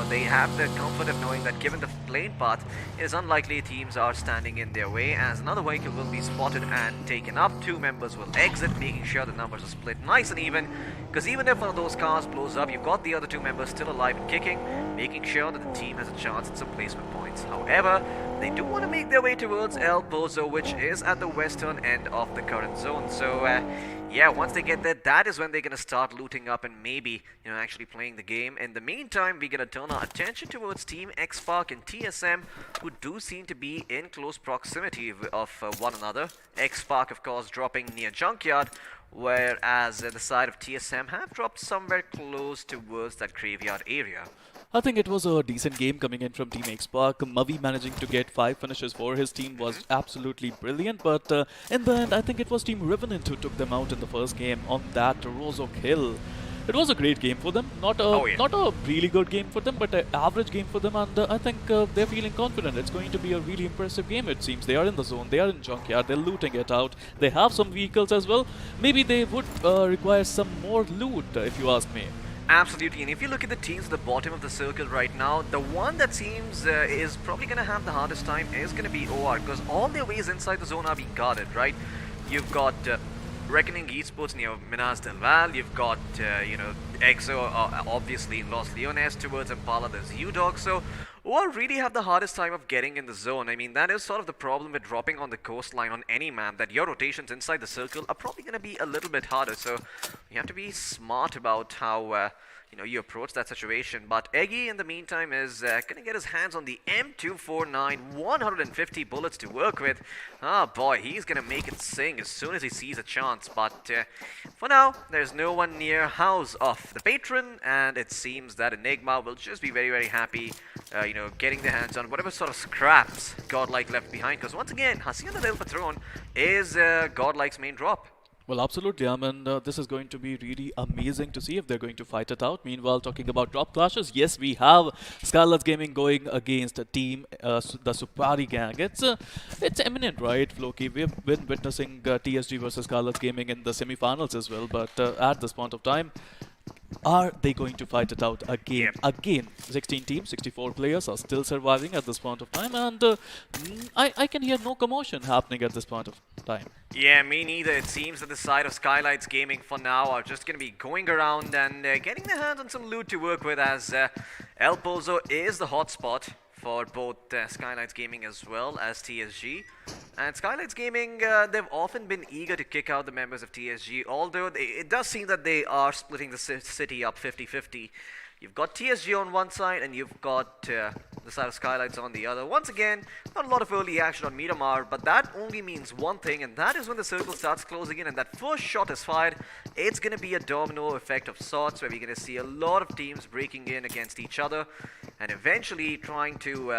they have the comfort of knowing that given the plane path, it is unlikely teams are standing in their way, as another vehicle will be spotted and taken up. 2 members will exit, making sure the numbers are split nice and even. Because even if one of those cars blows up, you've got the other 2 members still alive and kicking, making sure that the team has a chance at some placement points. However, they do want to make their way towards El Pozo, which is at the western end of the current zone. So, yeah, once they get there, that is when they're gonna start looting up and maybe, actually playing the game. In the meantime, we're gonna turn our attention towards Team X-Park and TSM, who do seem to be in close proximity of one another. X-Park, of course, dropping near Junkyard, whereas the side of TSM have dropped somewhere close towards that graveyard area. I think it was a decent game coming in from Team X-Park. Mavi managing to get 5 finishes for his team was absolutely brilliant, but in the end, I think it was Team Revanant who took them out in the first game on that Rozok Hill. It was a great game for them, not a really good game for them, but an average game for them, and I think they're feeling confident. It's going to be a really impressive game, it seems. They are in the zone, they are in Junkyard, they're looting it out. They have some vehicles as well. Maybe they would require some more loot, if you ask me. Absolutely, and if you look at the teams at the bottom of the circle right now, the one that seems is probably going to have the hardest time is going to be OR, because all their ways inside the zone are being guarded, right? You've got Recknoning Esports near Minas del Val, you've got, EXO obviously in Los Leones towards Impala, there's UDog, so OR really have the hardest time of getting in the zone. I mean, that is sort of the problem with dropping on the coastline on any map, that your rotations inside the circle are probably going to be a little bit harder, so you have to be smart about how you approach that situation. But Eggy, in the meantime, is going to get his hands on the M249, 150 bullets to work with. Ah, boy, he's going to make it sing as soon as he sees a chance. But for now, there's no one near House of the Patron, and it seems that Enigma will just be very, very happy, getting their hands on whatever sort of scraps GodLike left behind. Because once again, Hacienda del Patron is GodLike's main drop. Well, absolutely. I mean, this is going to be really amazing to see if they're going to fight it out. Meanwhile, talking about drop clashes, yes, we have Skylightz Gaming going against a team, the Supari gang. It's eminent, right, Floki? We've been witnessing TSG versus Skylightz Gaming in the semi-finals as well, but at this point of time, are they going to fight it out again? Again, 16 teams, 64 players are still surviving at this point of time, and I can hear no commotion happening at this point of time. Yeah, me neither. It seems that the side of Skylightz Gaming for now are just going to be going around and getting their hands on some loot to work with, as El Pozo is the hotspot for both Skylightz Gaming as well as TSG. And Skylightz Gaming, they've often been eager to kick out the members of TSG, although it does seem that they are splitting the city up 50-50. You've got TSG on one side and you've got the side of Skylightz on the other. Once again, not a lot of early action on Miramar, but that only means one thing, and that is when the circle starts closing in and that first shot is fired, it's going to be a domino effect of sorts, where we're going to see a lot of teams breaking in against each other and eventually trying to,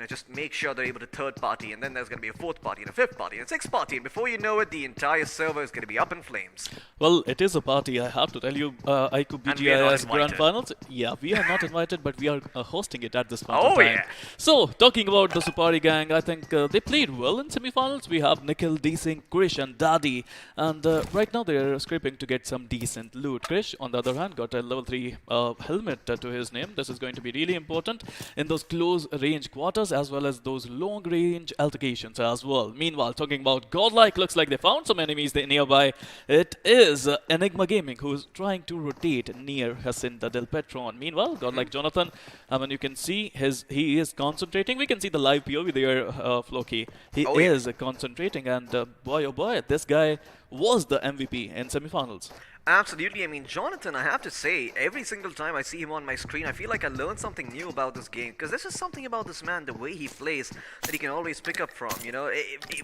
just make sure they're able to third party, and then there's going to be a fourth party and a fifth party and a sixth party, and before you know it, the entire server is going to be up in flames. Well, it is a party, I have to tell you. iQOO BGMI Grand Finals. Yeah, we are not invited, but we are hosting it at this point of time. Yeah. So, talking about the Supari gang, I think they played well in semi-finals. We have Nikhil, D-Singh, Krish and Daddy, and right now they're scraping to get some decent loot. Krish, on the other hand, got a level 3 helmet to his name. This is going to be really important in those close range quarters as well as those long range altercations as well. Meanwhile, talking about GodLike, looks like they found some enemies there nearby. It is Enigma Gaming who's trying to rotate near Hacienda del Patron. Meanwhile, GodLike Jonathan, I mean, you can see he is concentrating. We can see the live POV there, Floki. He is concentrating, and boy oh boy, this guy was the MVP in semifinals. Absolutely. I mean, Jonathan, I have to say, every single time I see him on my screen, I feel like I learned something new about this game, because there's just something about this man, the way he plays, that he can always pick up from,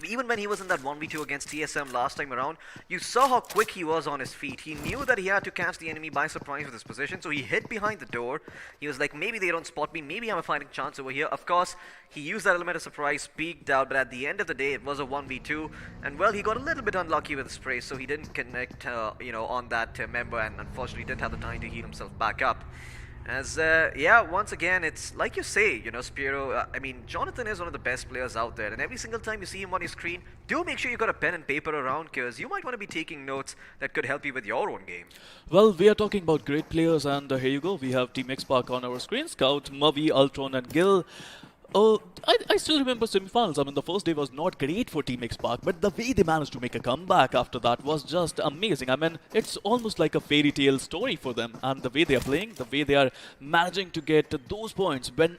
even when he was in that 1v2 against TSM last time around, you saw how quick he was on his feet. He knew that he had to catch the enemy by surprise with his position, so he hid behind the door. He was like, maybe they don't spot me, maybe I have a fighting chance over here. Of course, he used that element of surprise, peeked out, but at the end of the day, it was a 1v2, and well, he got a little bit unlucky with the spray, so he didn't connect, on that member, and unfortunately didn't have the time to heal himself back up. As, once again, it's like you say, Spiro, I mean, Jonathan is one of the best players out there, and every single time you see him on your screen, do make sure you got a pen and paper around, because you might want to be taking notes that could help you with your own game. Well, we are talking about great players, and here you go, we have Team X-Park on our screen, Scout, Mavi, Ultron and Gil. I still remember semi-finals. I mean, the first day was not great for Team X-Park, but the way they managed to make a comeback after that was just amazing. I mean, it's almost like a fairy tale story for them, and the way they are playing, the way they are managing to get those points when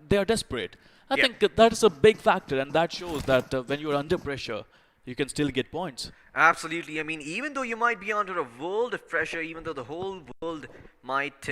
they are desperate. I think that is a big factor, and that shows that when you are under pressure, you can still get points. Absolutely. I mean, even though you might be under a world of pressure, even though the whole world might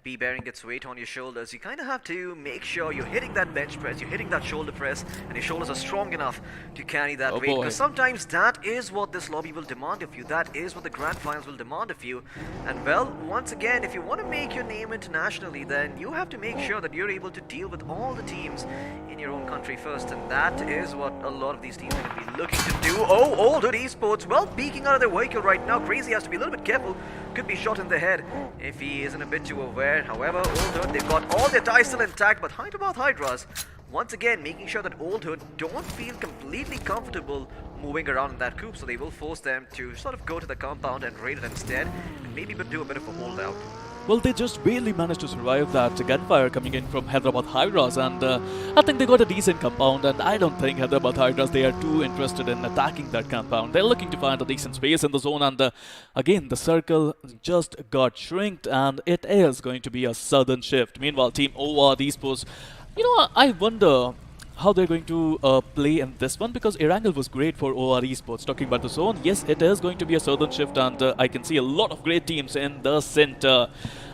be bearing its weight on your shoulders, you kind of have to make sure you're hitting that bench press, you're hitting that shoulder press, and your shoulders are strong enough to carry that weight. boy. Because sometimes that is what this lobby will demand of you. That is what the grand finals will demand of you. And well, once again, if you want to make your name internationally, then you have to make sure that you're able to deal with all the teams in your own country first, and that is what a lot of these teams are going to be looking to do. Oh, Old Hood Esports, well, peeking out of their vehicle right now. Crazy has to be a little bit careful. Could be shot in the head if he isn't a bit too aware. However, Old Hood, they've got all their ties still intact, but Hyderabad Hydras, once again, making sure that Old Hood don't feel completely comfortable moving around in that coop, so they will force them to sort of go to the compound and raid it instead, and maybe do a bit of a holdout. Well, they just barely managed to survive that gunfire coming in from Hyderabad Hydras, and I think they got a decent compound, and I don't think Hyderabad Hydras, they are too interested in attacking that compound. They're looking to find a decent space in the zone, and again, the circle just got shrinked, and it is going to be a sudden shift. Meanwhile, Team OR Esports, you know, I wonder how they're going to play in this one, because Erangel was great for OR Esports. Talking about the zone, yes, it is going to be a southern shift, and I can see a lot of great teams in the center.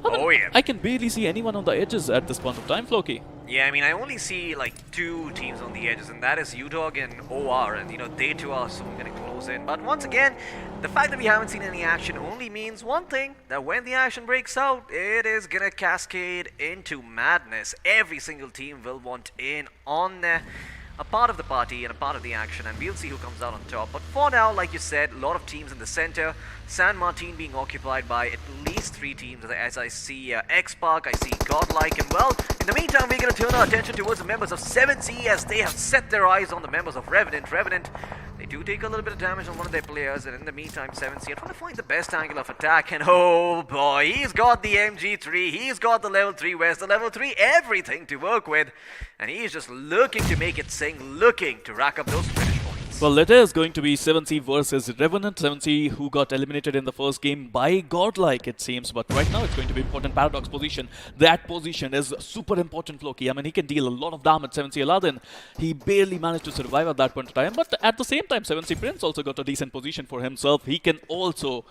I can barely see anyone on the edges at this point of time, Floki. Yeah, I mean, I only see like two teams on the edges, and that is UDog and OR, and you know, they two are soon going to close in. But once again, the fact that we haven't seen any action only means one thing, that when the action breaks out, it is going to cascade into madness. Every single team will want in on a part of the party and a part of the action, and we'll see who comes out on top. But for now, like you said, a lot of teams in the center. San Martin being occupied by at least 3 teams, as I see X-Park, I see GodLike, and well, in the meantime, we're going to turn our attention towards the members of 7C as they have set their eyes on the members of Revanant. Revanant, they do take a little bit of damage on one of their players, and in the meantime, 7C are trying to find the best angle of attack, and oh boy, he's got the MG3, he's got the level 3 West, the level 3 everything to work with, and he's just looking to make it sing, looking to rack up those finish points. Well, it is going to be 7C versus Revanant. 7C who got eliminated in the first game by GodLike, it seems. But right now it's going to be important Paradox position. That position is super important, Floki. I mean, he can deal a lot of damage. 7C Aladdin, he barely managed to survive at that point in time. But at the same time, 7C Prince also got a decent position for himself. He can also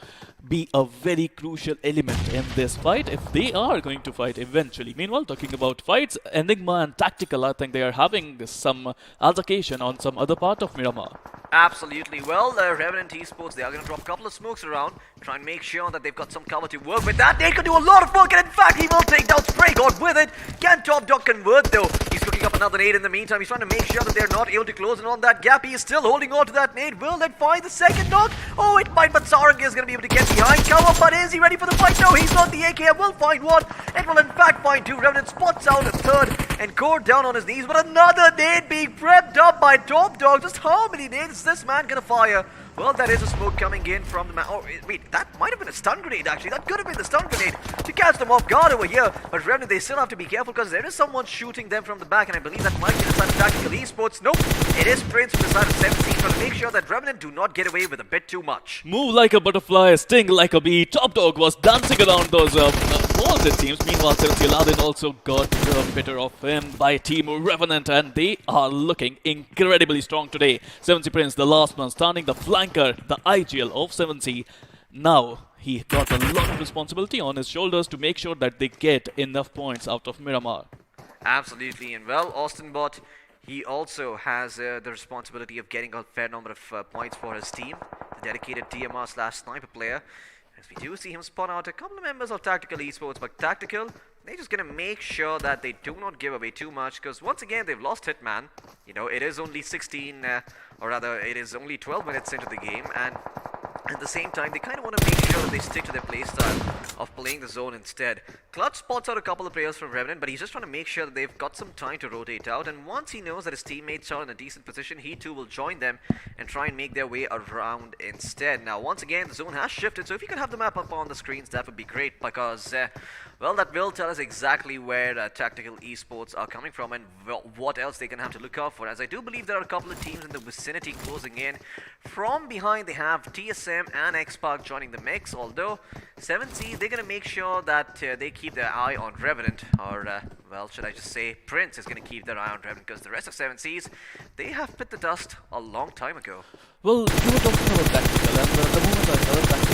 be a very crucial element in this fight if they are going to fight eventually. Meanwhile, talking about fights, Enigma and Tactical, I think they are having some altercation on some other part of Miramar. Absolutely. Well, Revenant Esports, they are going to drop a couple of smokes around, try and make sure that they've got some cover to work with. That Nate can do a lot of work, and in fact, he will take down Spray God with it. Can Top Dog convert, though? He's cooking up another nade in the meantime. He's trying to make sure that they're not able to close in on that gap. He is still holding on to that nade. Will that find the second knock? Oh, it might, but Sarang is going to be able to get behind cover, but is he ready for the fight? No, he's not. The AKM will find one. It will in fact find 2. Revenant spots out a third and Core down on his knees, but another nade being prepped up by Top Dog. Just how many nades is this man gonna fire? Well, that is a smoke coming in from the man. Oh, wait, that might have been a stun grenade, actually. That could have been the stun grenade to catch them off guard over here. But Revenant, they still have to be careful because there is someone shooting them from the back, and I believe that might be the side of Tactical Esports. Nope, it is Prince from the side of 17, trying to make sure that Revenant do not get away with a bit too much. Move like a butterfly, sting like a bee. Top Dog was dancing around those balls, it seems. Meanwhile, 7C Aladdin also got better of him by Team Revenant, and they are looking incredibly strong today. 7C Prince, the last man standing, the flanker, the IGL of 7C. Now, he got a lot of responsibility on his shoulders to make sure that they get enough points out of Miramar. Absolutely, and well, Austin Bot, he also has the responsibility of getting a fair number of points for his team, the dedicated DMR/sniper player. As we do see him spawn out a couple of members of Tactical Esports, but Tactical, they're just going to make sure that they do not give away too much, because once again, they've lost Hitman. You know, it is only 16, or rather, it is only 12 minutes into the game, and at the same time, they kind of want to make sure that they stick to their playstyle of playing the zone instead. Clutch spots out a couple of players from Revenant, but he's just trying to make sure that they've got some time to rotate out, and once he knows that his teammates are in a decent position, he too will join them and try and make their way around instead. Now, once again, the zone has shifted, so if you could have the map up on the screens, that would be great, because Well, that will tell us exactly where Tactical Esports are coming from and what else they're going to have to look out for, as I do believe there are a couple of teams in the vicinity closing in. From behind, they have TSM and Xpark joining the mix, although 7C, they're going to make sure that they keep their eye on Revanant, or, well, should I just say Prince is going to keep their eye on Revanant, because the rest of 7Cs, they have bit the dust a long time ago. Well, you were talking about Tactical, and the moment I heard Tactical,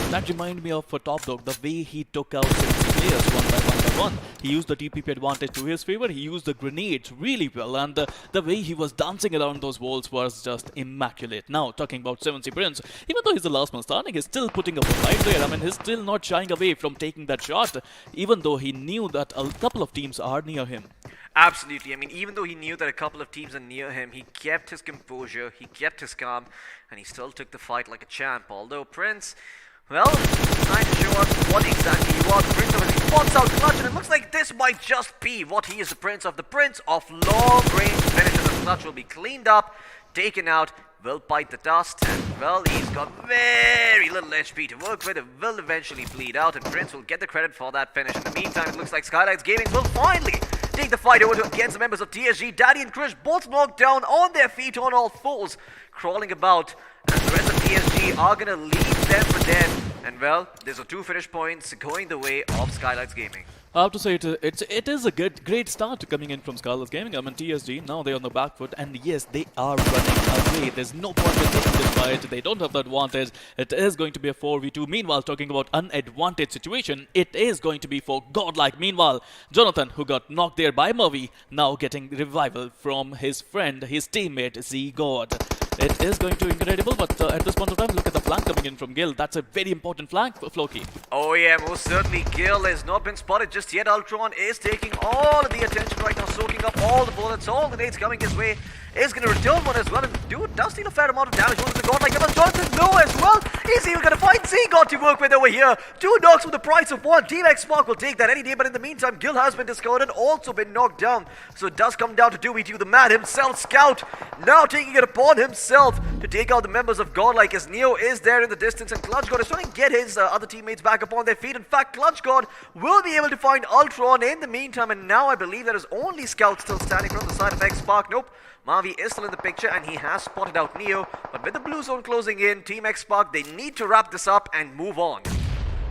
that reminded me of Top Dog, the way he took out 70 players one by one. He used the TPP advantage to his favor, he used the grenades really well, and the way he was dancing around those walls was just immaculate. Now, talking about 7C Prince, even though he's the last man standing, he's still putting up a fight there. I mean, he's still not shying away from taking that shot, even though he knew that a couple of teams are near him. Absolutely. I mean, even though he knew that a couple of teams are near him, he kept his composure, he kept his calm, and he still took the fight like a champ. Although Prince, well, trying to show us what exactly he was. Prince of his spots out clutch, and it looks like this might just be what he is, the Prince of long-range finishes. The clutch will be cleaned up, taken out, will bite the dust, and well, he's got very little HP to work with. It will eventually bleed out, and Prince will get the credit for that finish. In the meantime, it looks like Skylightz Gaming will finally take the fight over against the members of TSG. Daddy and Krish both knocked down on their feet on all fours, crawling about, and the rest of TSG are gonna leave them for dead. And well, there's a 2 finish points going the way of Skylightz Gaming. I have to say it is a great start coming in from Skylightz Gaming. I mean, TSG, now they're on the back foot, and yes, they are running away. There's no point in taking this fight. They don't have the advantage. It is going to be a 4v2. Meanwhile, talking about unadvantaged situation, it is going to be for GodLike. Meanwhile, Jonathan, who got knocked there by Murphy, now getting revival from his friend, his teammate, Z-God. It is going to be incredible, but at this point of time, look at the flank coming in from Gil. That's a very important flank for Floki. Oh yeah, most certainly. Gil has not been spotted just yet. Ultron is taking all of the attention right now, soaking up all the bullets, all the nades coming his way. Is going to return one as well, and dude does deal a fair amount of damage onto the GodLike. But Jonathan, no as well. Is he even going to find Z-God to work with over here? 2 knocks for the price of 1. Team Xpark will take that any day, but in the meantime, Gil has been discovered and also been knocked down. So it does come down to 2v2. The man himself, Scout, now taking it upon himself to take out the members of GodLike, as Neo is there in the distance, and ClutchGod is trying to get his other teammates back upon their feet. In fact, ClutchGod will be able to find Ultron in the meantime, and now I believe there is only Scout still standing from the side of Xpark. Nope. Mavi is still in the picture, and he has spotted out Neo, but with the blue zone closing in, Team Xpark, they need to wrap this up and move on.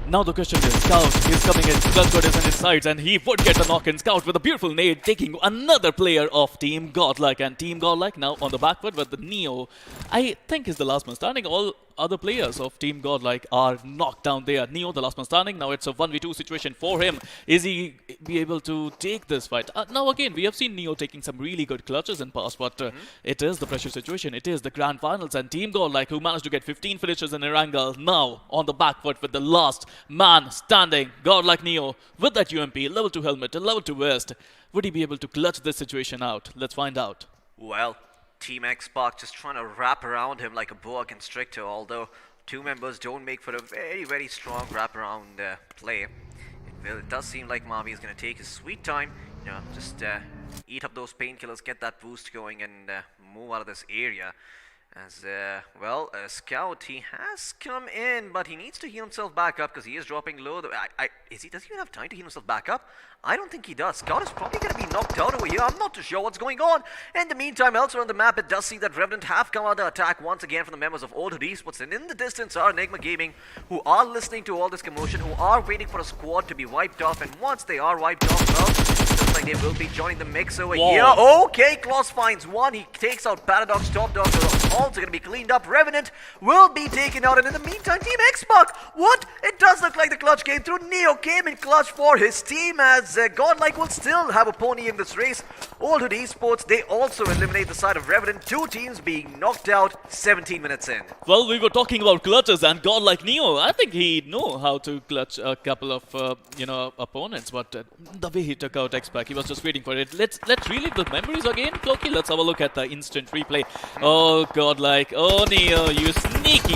Now the question is, Scout is coming in, ClutchGod is on his sides, and he would get the knock-in. Scout with a beautiful nade, taking another player of Team GodLike, and Team GodLike now on the back foot with the Neo. I think is the last man standing. All other players of Team GodLike are knocked down there. Neo, the last man standing. Now it's a 1v2 situation for him. Is he be able to take this fight? Now again, we have seen Neo taking some really good clutches in past, but it is the pressure situation. It is the grand finals, and Team GodLike, who managed to get 15 finishes in Erangel, now on the back foot with the last man standing. GodLike Neo with that UMP, level 2 helmet, and level 2 vest. Would he be able to clutch this situation out? Let's find out. Well, Team Xbox just trying to wrap around him like a boa constrictor, although 2 members don't make for a very, very strong wraparound play. It does seem like Mavi is going to take his sweet time, you know, just eat up those painkillers, get that boost going, and move out of this area. As, well, Scout, he has come in, but he needs to heal himself back up because he is dropping low. Does he even have time to heal himself back up? I don't think he does. Scout is probably going to be knocked out over here. I'm not too sure what's going on. In the meantime, elsewhere on the map, it does seem that Revanant have come under attack once again from the members of Old Esports. And in the distance are Enigma Gaming, who are listening to all this commotion, who are waiting for a squad to be wiped off. And once they are wiped off, well, looks like they will be joining the mix over here. Okay, Klaus finds one. He takes out Paradox. Top Dogs are also going to be cleaned up. Revanant will be taken out. And in the meantime, Team Xbox, what? It does look like the clutch came through. Neo came in clutch for his team, as GodLike will still have a pony in this race. Old Esports, they also eliminate the side of Revanant. 2 teams being knocked out 17 minutes in. Well, we were talking about clutches, and GodLike Neo, I think he know how to clutch a couple of, opponents, but the way he took out X-Pac, he was just waiting for it. Let's relive the memories again, Floki. Let's have a look at the instant replay. Oh, GodLike. Oh, Neo, you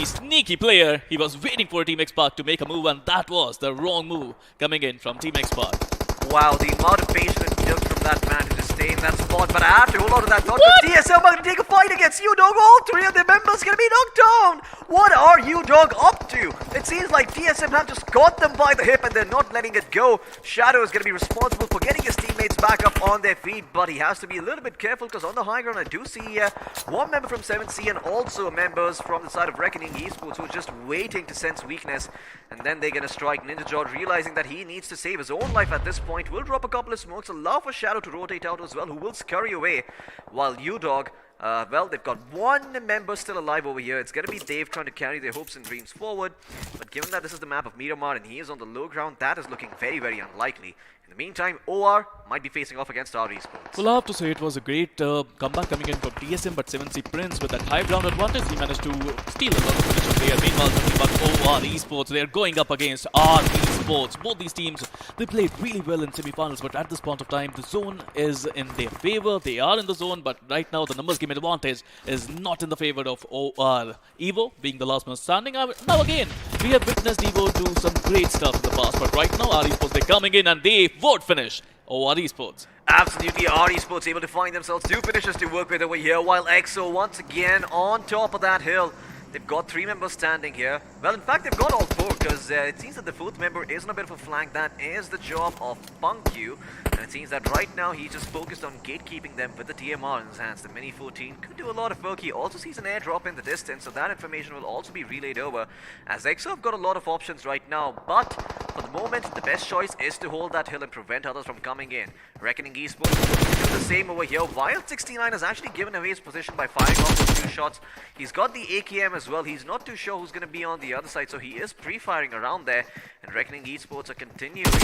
sneaky player. He was waiting for Team X-Pac to make a move, and that was the wrong move coming in from Team X-Pac. Wow, the amount of patience it took from that man to just stay in that spot, but I have to hold on to that knock. TSM are going to take a fight against UDog. All three of their members going to be knocked down. What are UDog up to? It seems like TSM have just got them by the hip and they're not letting it go. Shadow is going to be responsible for getting his teammates back up on their feet, but he has to be a little bit careful because on the high ground I do see one member from 7C and also members from the side of Recknoning Esports who are just waiting to sense weakness, and then they're going to strike. Ninja George, realizing that he needs to save his own life at this point, will drop a couple of smokes, allow for Shadow to rotate out as well, who will scurry away, while UDog, well, they've got one member still alive over here. It's going to be Dave trying to carry their hopes and dreams forward, but given that this is the map of Miramar and he is on the low ground, that is looking very, very unlikely. In the meantime, OR might be facing off against our Esports. Well, I have to say it was a great comeback coming in from TSM, but 7C Prince with that high ground advantage, he managed to steal a lot of position there. Meanwhile, talking about OR Esports, they are going up against our Esports. Both these teams, they played really well in semi-finals, but at this point of time, the zone is in their favor. They are in the zone, but right now the numbers game advantage is not in the favor of OR. Evo being the last man standing. Now again, we have witnessed Evo do some great stuff in the past, but right now our Esports, they're coming in and they won't finish. OR Esports. Absolutely, our Esports able to find themselves two finishers to work with over here, while EXO once again on top of that hill. They've got three members standing here. Well, in fact, they've got all four, because it seems that the fourth member is on a bit of a flank. That is the job of Punkyu. And it seems that right now he's just focused on gatekeeping them with the TMR in his hands. The Mini 14 could do a lot of work. He also sees an airdrop in the distance, so that information will also be relayed over. As EXO have got a lot of options right now, but for the moment, the best choice is to hold that hill and prevent others from coming in. Recknoning Esports will do the same over here. Wild 69 has actually given away his position by firing off those two shots. He's got the AKM as well. He's not too sure who's going to be on the other side, so he is pre-firing around there. And Recknoning Esports are continuing to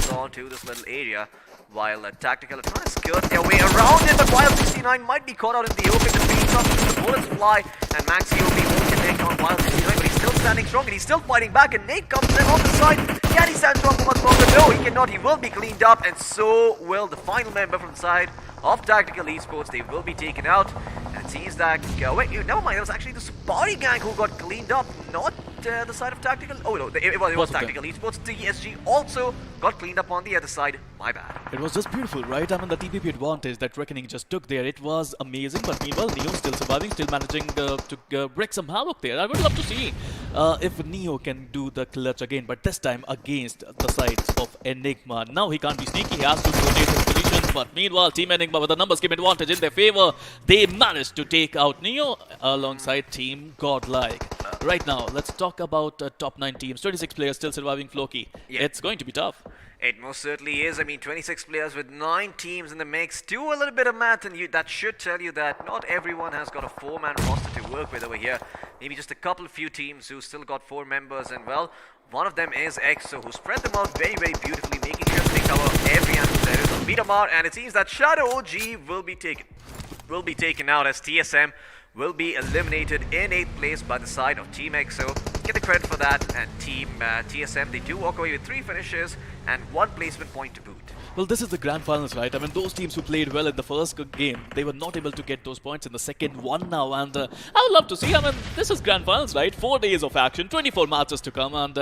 hold on to this little area, while Tactical are trying to skirt their way around it, but Wild 69 might be caught out in the open. The beats up, the bullets fly, and Maxi OP won't connect on Wild 69, but he's still standing strong and he's still fighting back, and Nate comes in on the side. Can he stand strong for much longer? No, he cannot. He will be cleaned up, and so will the final member from the side of Tactical Esports. They will be taken out, and it seems that, wait, never mind, it was actually the Supari gang who got cleaned up, not the side of Tactical. Oh no, it was Tactical Esports. TSG also got cleaned up on the other side. My bad. It was just beautiful, right? I mean, the TPP advantage that Recknoning just took there, it was amazing. But meanwhile, Neo still surviving, still managing to break some havoc there. I would love to see if Neo can do the clutch again, but this time against the sides of Enigma. Now he can't be sneaky, he has to rotate his position. But meanwhile, Team Enigma with the numbers game advantage in their favor, they managed to take out Neo alongside Team GodLike. Right now, let's talk about top 9 teams. 26 players still surviving Floki. Yeah. It's going to be tough. It most certainly is. I mean, 26 players with 9 teams in the mix. Do a little bit of math, and that should tell you that not everyone has got a 4-man roster to work with over here. Maybe just a couple of few teams who still got 4 members, and well, one of them is EXO, who spread them out very, very beautifully, making sure they cover every angle there is on Miramar, and it seems that Shadow OG will be taken out as TSM will be eliminated in 8th place by the side of Team EXO. Get the credit for that, and Team TSM, they do walk away with 3 finishes and 1 placement point to boot. Well, this is the grand finals, right? I mean, those teams who played well in the first game, they were not able to get those points in the second one now, and I would love to see, I mean, this is grand finals, right? 4 days of action, 24 matches to come, and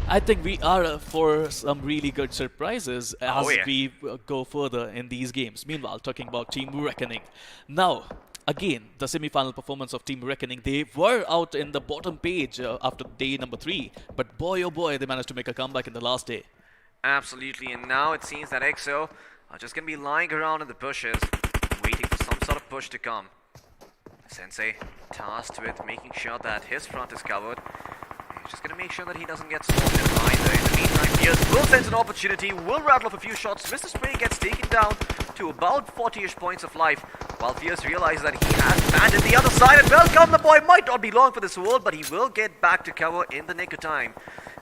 I think we are for some really good surprises as we go further in these games. Meanwhile, talking about Team Recknoning. Now, again, the semi-final performance of Team Recknoning, they were out in the bottom page after day number 3, but boy oh boy, they managed to make a comeback in the last day. Absolutely, and now it seems that EXO are just going to be lying around in the bushes, waiting for some sort of push to come. Sensei tasked with making sure that his front is covered. He's just going to make sure that he doesn't get spotted either. In the meantime, Fierce will sense an opportunity, will rattle off a few shots. Mr. Spray gets taken down to about 40-ish points of life, while Fierce realizes that he has abandoned the other side, and welcome, the boy might not be long for this world, but he will get back to cover in the nick of time,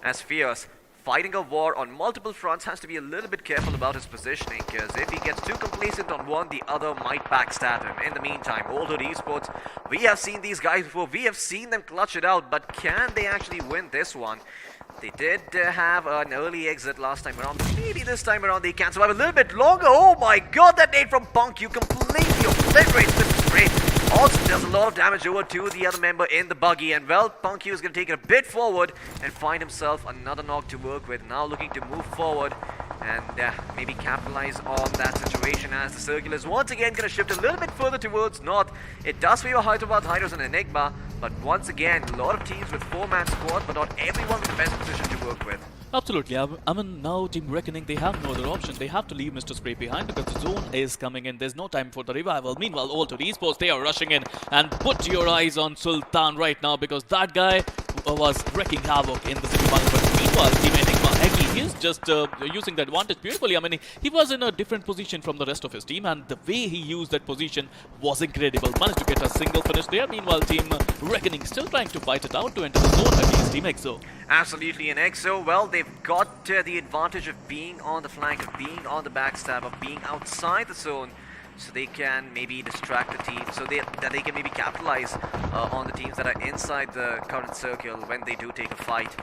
as Fierce, fighting a war on multiple fronts, has to be a little bit careful about his positioning, because if he gets too complacent on one, the other might backstab him. In the meantime, Old Hood Esports, we have seen these guys before, we have seen them clutch it out, but can they actually win this one? They did have an early exit last time around. Maybe this time around they can survive a little bit longer. Oh my god, that nade from Punkyu completely obliterates Mr. Spray. Also does a lot of damage over to the other member in the buggy. And well, Punkyu is going to take it a bit forward and find himself another knock to work with. Now looking to move forward and maybe capitalize on that situation as the circle is once again going to shift a little bit further towards north. It does favor Hyderabad, Hydras and Enigma, but once again, a lot of teams with 4-man squad, but not everyone with the best position to work with. Absolutely. I mean, now Team Reckoning, they have no other option. They have to leave Mr. Spray behind because the zone is coming in. There's no time for the revival. Meanwhile, all to the Esports, they are rushing in. And put your eyes on Sultan right now because that guy was wrecking havoc in the semi-final. But meanwhile, Team Enigma, Eggy, he's just using the advantage beautifully. I mean, he was in a different position from the rest of his team, and the way he used that position was incredible. Managed to get a single finish there. Meanwhile, Team Reckoning still trying to fight it out to enter the zone against Team EXO. Absolutely, and EXO, well, they've got the advantage of being on the flank, of being on the backstab, of being outside the zone, so they can maybe distract the team, so that they can maybe capitalize on the teams that are inside the current circle when they do take a fight.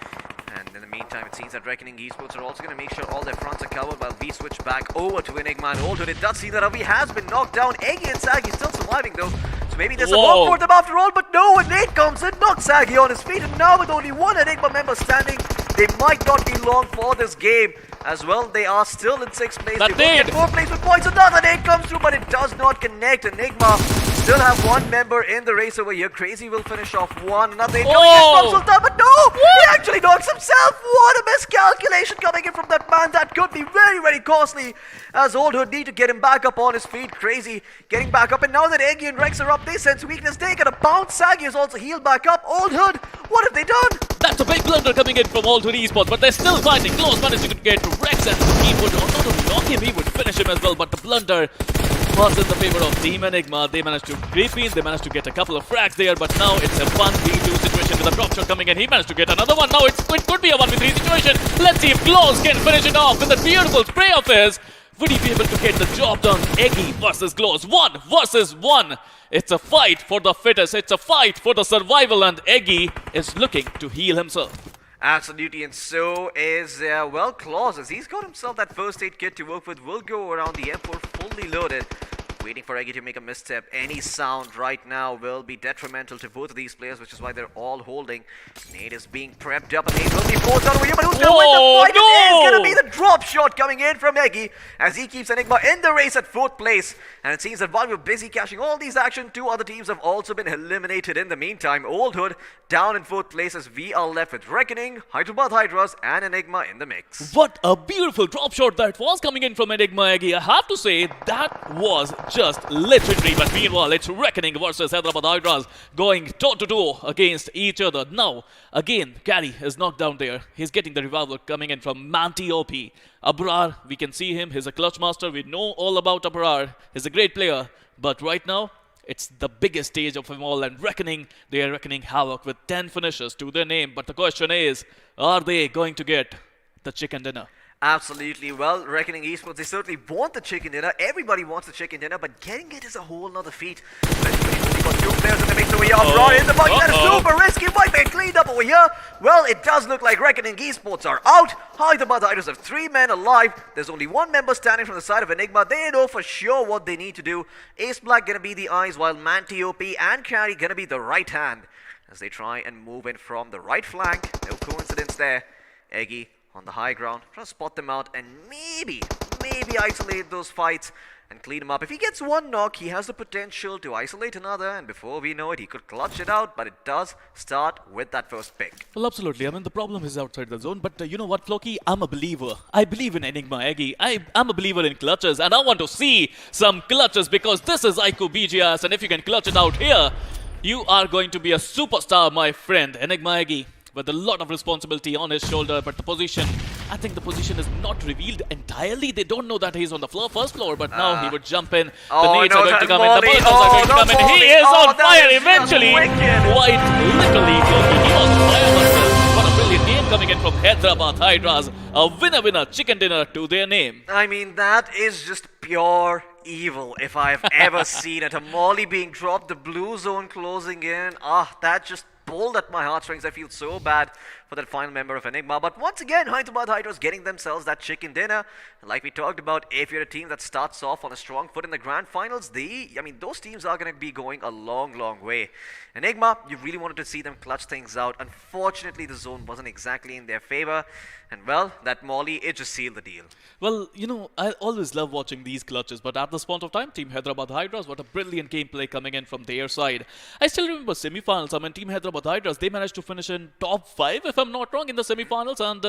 And in the meantime, it seems that Reckoning Esports are also going to make sure all their fronts are covered while we switch back over to Enigma and Oldhood. It does seem that Ravi has been knocked down. Eggy and Saggy still surviving though. So maybe there's a hope for them after all, but no, and Nate comes in, knocks Saggy on his feet, and now with only one Enigma member standing, they might not be long for this game. As well, they are still in 6th place. They will get 4th place with points. Another nade comes through, but it does not connect. Enigma still have one member in the race over here. Crazy will finish off one. Another nade coming in from Sultan, but no! He actually knocks himself. What a miscalculation coming in from that man. That could be very, very costly. As Oldhood need to get him back up on his feet. Crazy getting back up. And now that Eggy and Rex are up, they sense weakness. They get a bounce. Saggy is also healed back up. Oldhood, what have they done? That's a big blunder coming in from Oldhood Esports, but they're still fighting. Close managed to get to Rex, and he would not only knock him, he would finish him as well. But the blunder was in the favor of Team Enigma. They managed to creep in, they managed to get a couple of frags there, but now it's a 1v2 situation with a drop shot coming in. He managed to get another one. Now it could be a 1v3 situation. Let's see if Close can finish it off with a beautiful spray of his. Would he be able to get the job done? Eggy versus Close. 1 versus 1. It's a fight for the fittest. It's a fight for the survival, and Eggy is looking to heal himself. Absolutely, and so is, well, Claus, as he's got himself that first aid kit to work with. Will go around the airport fully loaded, waiting for Eggy to make a misstep. Any sound right now will be detrimental to both of these players, which is why they're all holding. Nate is being prepped up, and Nate will be forced out over here, but who's going to win the fight? It is going to be the drop shot coming in from Eggy, as he keeps Enigma in the race at 4th place. And it seems that while we're busy cashing all these action, 2 other teams have also been eliminated in the meantime. Oldhood down in 4th place, as we are left with Reckoning, Hyderabad Hydras, and Enigma in the mix. What a beautiful drop shot that was coming in from Enigma Eggy. I have to say, that was just legendary. But meanwhile, it's Reckoning versus Hyderabad Hydras going toe-to-toe against each other. Now, again, Gary is knocked down there. He's getting the revival coming in from Manti OP. Abrar, we can see him. He's a clutch master. We know all about Abrar. He's a great player. But right now, it's the biggest stage of them all, and Reckoning, they are reckoning havoc with 10 finishes to their name. But the question is, are they going to get the chicken dinner? Absolutely. Well, Reckoning Esports, they certainly want the chicken dinner. Everybody wants the chicken dinner, but getting it is a whole nother feat. We've only got 2 players in the mix over here. Abrar in the bucket. That is super risky. Might be cleaned up over here. Well, it does look like Reckoning Esports are out. Hyderabad Hydras have 3 men alive. There's only 1 member standing from the side of Enigma. They know for sure what they need to do. Ace Black gonna be the eyes, while Manti OP and Carry gonna be the right hand, as they try and move in from the right flank. No coincidence there. Eggy on the high ground, trying to spot them out and maybe isolate those fights and clean him up. If he gets 1 knock, he has the potential to isolate another, and before we know it, he could clutch it out, but it does start with that first pick. Well, absolutely. I mean, the problem is outside the zone, but you know what, Floki? I'm a believer. I believe in Enigma Eggy. I'm a believer in clutches, and I want to see some clutches because this is iQOO BGS, and if you can clutch it out here, you are going to be a superstar, my friend. Enigma Eggy, with a lot of responsibility on his shoulder, but the position, I think the position is not revealed entirely. They don't know that he's on the first floor, but now he would jump in. The nades are going to come in. The bullets are going to come in. He is on fire eventually. Quite literally, he was on fire himself. What a brilliant game coming in from Hyderabad Hydras. A winner chicken dinner to their name. I mean, that is just pure evil if I've ever seen it. A molly being dropped, the blue zone closing in. That just pulled at my heartstrings. I feel so bad for that final member of Enigma. But once again, Hyderabad Hydras getting themselves that chicken dinner. And like we talked about, if you're a team that starts off on a strong foot in the grand finals, those teams are going to be going a long way. Enigma, you really wanted to see them clutch things out. Unfortunately, the zone wasn't exactly in their favor. And well, that Molly, it just sealed the deal. Well, I always love watching these clutches, but at this point of time, Team Hyderabad Hydras, what a brilliant gameplay coming in from their side. I still remember semi-finals. I mean, Team Hyderabad Hydras, they managed to finish in top 5, if I'm not wrong, in the semi-finals. And,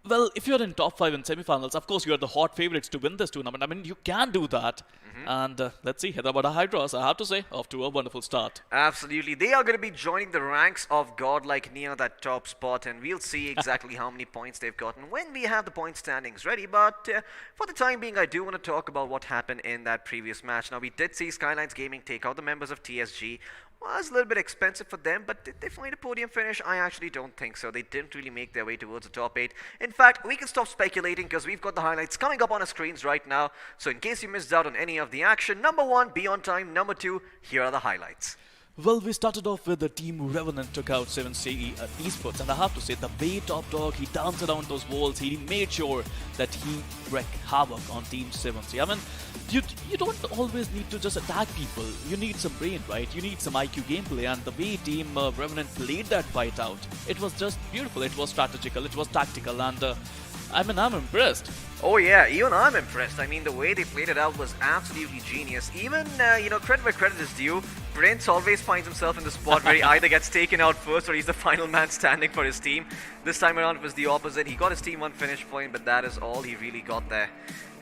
well, if you're in top 5 in semi-finals, of course, you're the hot favorites to win this tournament. I mean, you can do that. And let's see, Hyderabad Hydras, I have to say, off to a wonderful start. Absolutely. They are going to be joining the ranks of GodLike near that top spot, and we'll see exactly how many points they've gotten when we have the point standings ready. But for the time being, I do want to talk about what happened in that previous match. Now, we did see Skylightz Gaming take out the members of TSG. Was a little bit expensive for them, but did they find a podium finish? I actually don't think so. They didn't really make their way towards the top 8. In fact, we can stop speculating because we've got the highlights coming up on our screens right now. So in case you missed out on any of the action, number 1, be on time. Number 2, here are the highlights. Well, we started off with the team Revanant took out 7CE Esports, and I have to say, the way Top Dog, he danced around those walls, he made sure that he wreaked havoc on Team 7C. I mean, you don't always need to just attack people, you need some brain, right? You need some IQ gameplay, and the way Team Revanant played that fight out, it was just beautiful, it was strategical, it was tactical, and I mean, I'm impressed. Oh yeah, even I'm impressed. I mean, the way they played it out was absolutely genius. Even, credit where credit is due, Prince always finds himself in the spot where he either gets taken out first or he's the final man standing for his team. This time around it was the opposite. He got his team one finish point, but that is all he really got there.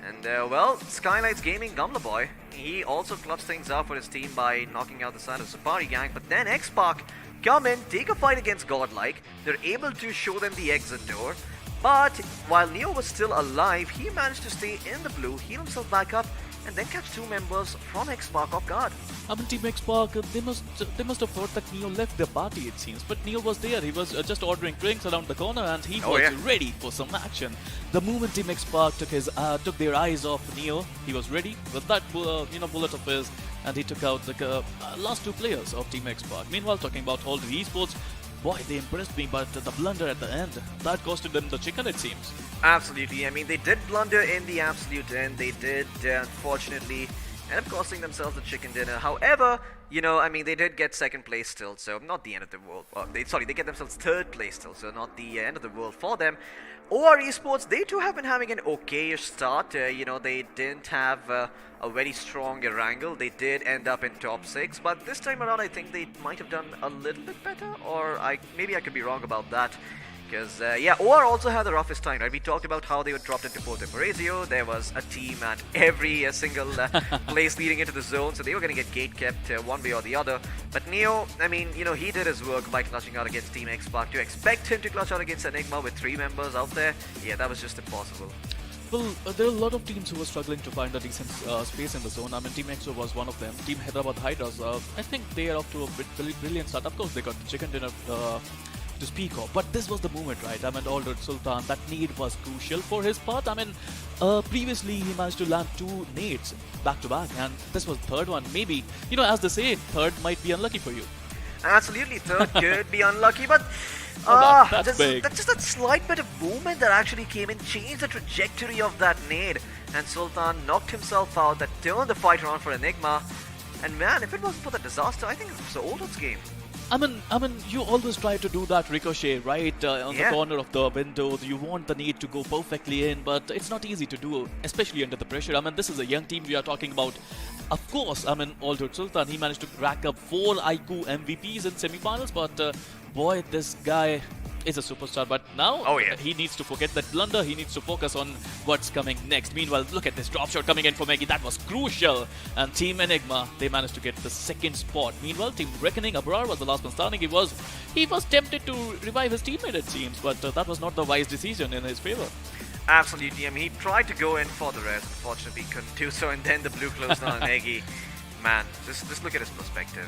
And, well, Skylightz Gaming, Gamla Boy, he also clutched things out for his team by knocking out the side of the Supari gang, but then X-Pac come in, take a fight against GodLike. They're able to show them the exit door. But while Neo was still alive, he managed to stay in the blue, heal himself back up, and then catch 2 members from X-Pac off guard. I mean, Team X-Pac, they must have thought that Neo left their party, it seems. But Neo was there, he was just ordering drinks around the corner, and he was ready for some action. The moment Team X-Pac took their eyes off Neo, he was ready with that bullet of his, and he took out the last 2 players of Team X-Pac. Meanwhile, talking about all the esports, boy, they impressed me, but the blunder at the end, that costed them the chicken, it seems. Absolutely. I mean, they did blunder in the absolute end. They did, unfortunately, end up costing themselves the chicken dinner. However, they did get 2nd place still, so not the end of the world. They get themselves 3rd place still, so not the end of the world for them. OR Esports, they too have been having an okay-ish start. They didn't have a very strong Erangel. They did end up in top 6, but this time around I think they might have done a little bit better, or maybe I could be wrong about that. Because, OR also had the roughest time, right? We talked about how they were dropped into Porto Paraiso. There was a team at every single place leading into the zone, so they were going to get gate kept one way or the other. But Neo, I mean, he did his work by clutching out against Team X-Pac. To expect him to clutch out against Enigma with 3 members out there, yeah, that was just impossible. Well, there are a lot of teams who were struggling to find a decent space in the zone. I mean, Team EXO was one of them. Team Hyderabad Hydras, I think they are off to a brilliant start. Of course, they got the chicken dinner to speak of, but this was the moment, right? I mean, Alder Sultan, that nade was crucial for his part. I mean, previously he managed to land 2 nades back to back, and this was the 3rd one. Maybe, as they say, 3rd might be unlucky for you. Absolutely, 3rd could be unlucky, but that's big. That's just that slight bit of movement that actually came in, changed the trajectory of that nade, and Sultan knocked himself out. That turned the fight around for Enigma. And man, if it wasn't for the disaster, I think it was the Alder's game. I mean, you always try to do that ricochet, right, on the corner of the window. You want the nade to go perfectly in, but it's not easy to do, especially under the pressure. I mean, this is a young team we are talking about. Of course, I mean, Alder Sultan, he managed to rack up 4 iQOO MVPs in semi-finals, but boy, this guy is a superstar. But now, he needs to forget that blunder. He needs to focus on what's coming next. Meanwhile, look at this drop shot coming in for Maggie. That was crucial. And Team Enigma, they managed to get the 2nd spot. Meanwhile, Team Recknoning, Abrar was the last one standing. He was tempted to revive his teammate, it seems, but that was not the wise decision in his favor. Absolutely. I mean, he tried to go in for the rest. Unfortunately, he couldn't do so, and then the blue closed on Maggie. Man, just look at his perspective.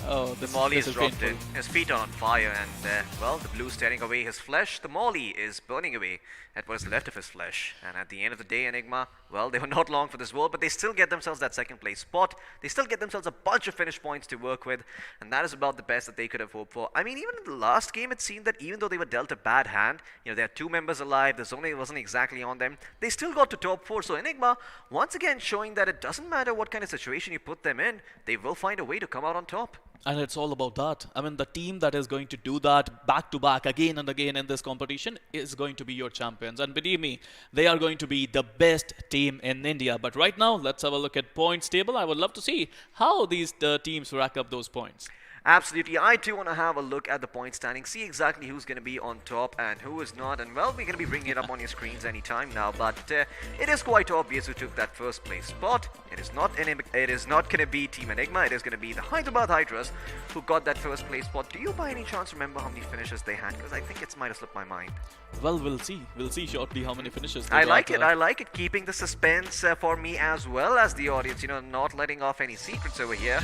Oh, the Molly is dropped in. His feet are on fire, and well, the blue is tearing away his flesh. The Molly is burning away at what is left of his flesh. And at the end of the day, Enigma, well, they were not long for this world, but they still get themselves that second place spot. They still get themselves a bunch of finish points to work with, and that is about the best that they could have hoped for. I mean, even in the last game, it seemed that even though they were dealt a bad hand, they had 2 members alive, the zone wasn't exactly on them, they still got to top 4. So Enigma, once again, showing that it doesn't matter what kind of situation you put them in, they will find a way to come out on top. And it's all about that. I mean, the team that is going to do that back to back again and again in this competition is going to be your champions. And believe me, they are going to be the best team in India. But right now, let's have a look at points table. I would love to see how these teams rack up those points. Absolutely. I too want to have a look at the point standing, see exactly who's going to be on top and who is not. And well, we're going to be bringing it up on your screens anytime now. But it is quite obvious who took that first place spot. It is not going to be Team Enigma. It is going to be the Hyderabad Hydras who got that first place spot. Do you by any chance remember how many finishes they had? Because I think it might have slipped my mind. Well, we'll see. We'll see shortly how many finishes they I got. like it. Keeping the suspense for me as well as the audience. Not letting off any secrets over here.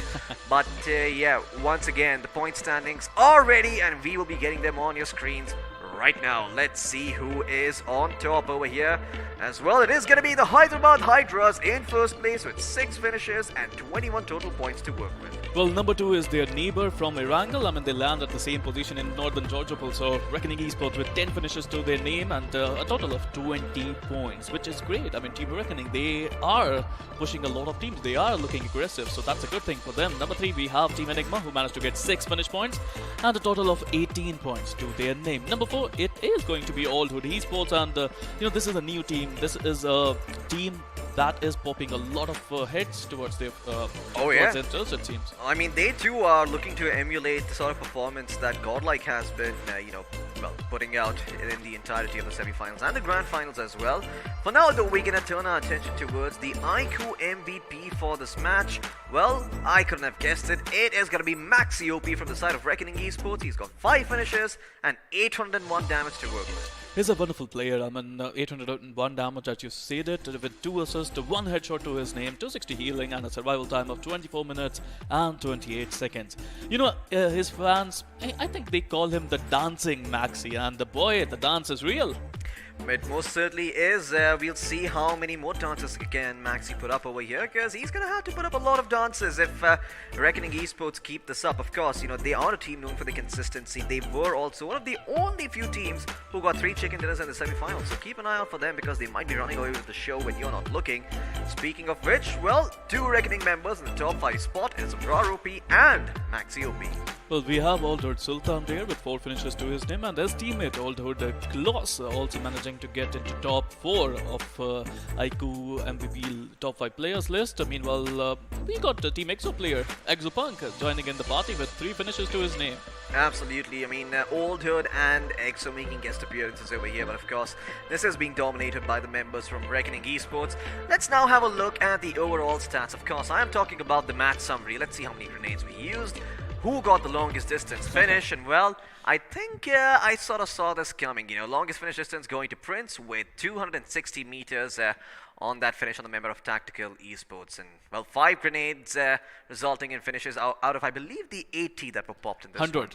But yeah, once again, the point standings are ready and we will be getting them on your screens right now. Let's see who is on top over here. As well, it is going to be the Hyderabad Hydras in first place with 6 finishes and 21 total points to work with. Well, number 2 is their neighbor from Erangel. I mean, they land at the same position in northern Georgia. So Recknoning Esports with 10 finishes to their name and a total of 20 points, which is great. I mean, Team Recknoning, they are pushing a lot of teams. They are looking aggressive, so that's a good thing for them. Number 3, we have Team Enigma, who managed to get 6 finish points and a total of 18 points to their name. Number 4, it is going to be Old Hood Esports, and this is a new team. This is a team that is popping a lot of heads towards their themselves, it seems. I mean, they too are looking to emulate the sort of performance that GodLike has been, putting out in the entirety of the semi-finals and the grand finals as well. For now, though, we're gonna turn our attention towards the iQOO MVP for this match. Well, I couldn't have guessed it. It is gonna be Maxi OP from the side of Recknoning Esports. He's got 5 finishes and 801 damage to work with. He's a wonderful player. I mean, 801 damage, as you said it, with 2 assists, 1 headshot to his name, 260 healing, and a survival time of 24 minutes and 28 seconds. His fans, I think they call him the dancing Maxi, and the dance is real. It most certainly is. We'll see how many more dances can Maxi put up over here, because he's going to have to put up a lot of dances if Recknoning Esports keep this up. Of course, they are a team known for the consistency. They were also one of the only few teams who got 3 chicken dinners in the semi-finals. So keep an eye out for them, because they might be running away with the show when you're not looking. Speaking of which, well, 2 Recknoning members in the top 5 spot is Abrar OP and Maxi OP. Well, we have Old Hood Sultan there with 4 finishes to his name, and his teammate Old Hood Kloss also managing to get into top 4 of iQOO MVP top 5 players list. Meanwhile, we got the Team EXO player Exopunk joining in the party with 3 finishes to his name. Absolutely. I mean, Old Hood and EXO making guest appearances over here, but of course, this is being dominated by the members from Recknoning Esports. Let's now have a look at the overall stats. Of course, I am talking about the match summary. Let's see how many grenades we used, who got the longest distance finish, and well, I think I sort of saw this coming. Longest finish distance going to Prince with 260 meters on that finish on the member of Tactical Esports. And well, 5 grenades resulting in finishes out of, I believe, the 80 that were popped in this 100. one.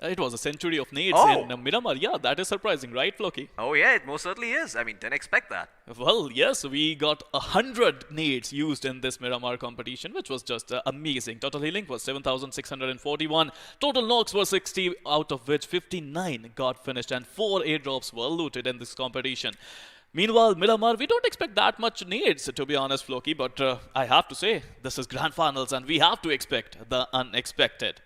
It was a century of nades in Miramar. Yeah, that is surprising, right, Floki? Oh yeah, it most certainly is. I mean, didn't expect that. Well, yes, we got 100 nades used in this Miramar competition, which was just amazing. Total healing was 7,641. Total knocks were 60, out of which 59 got finished, and 4 airdrops were looted in this competition. Meanwhile, Miramar, we don't expect that much nades, to be honest, Floki, but I have to say, this is grand finals, and we have to expect the unexpected.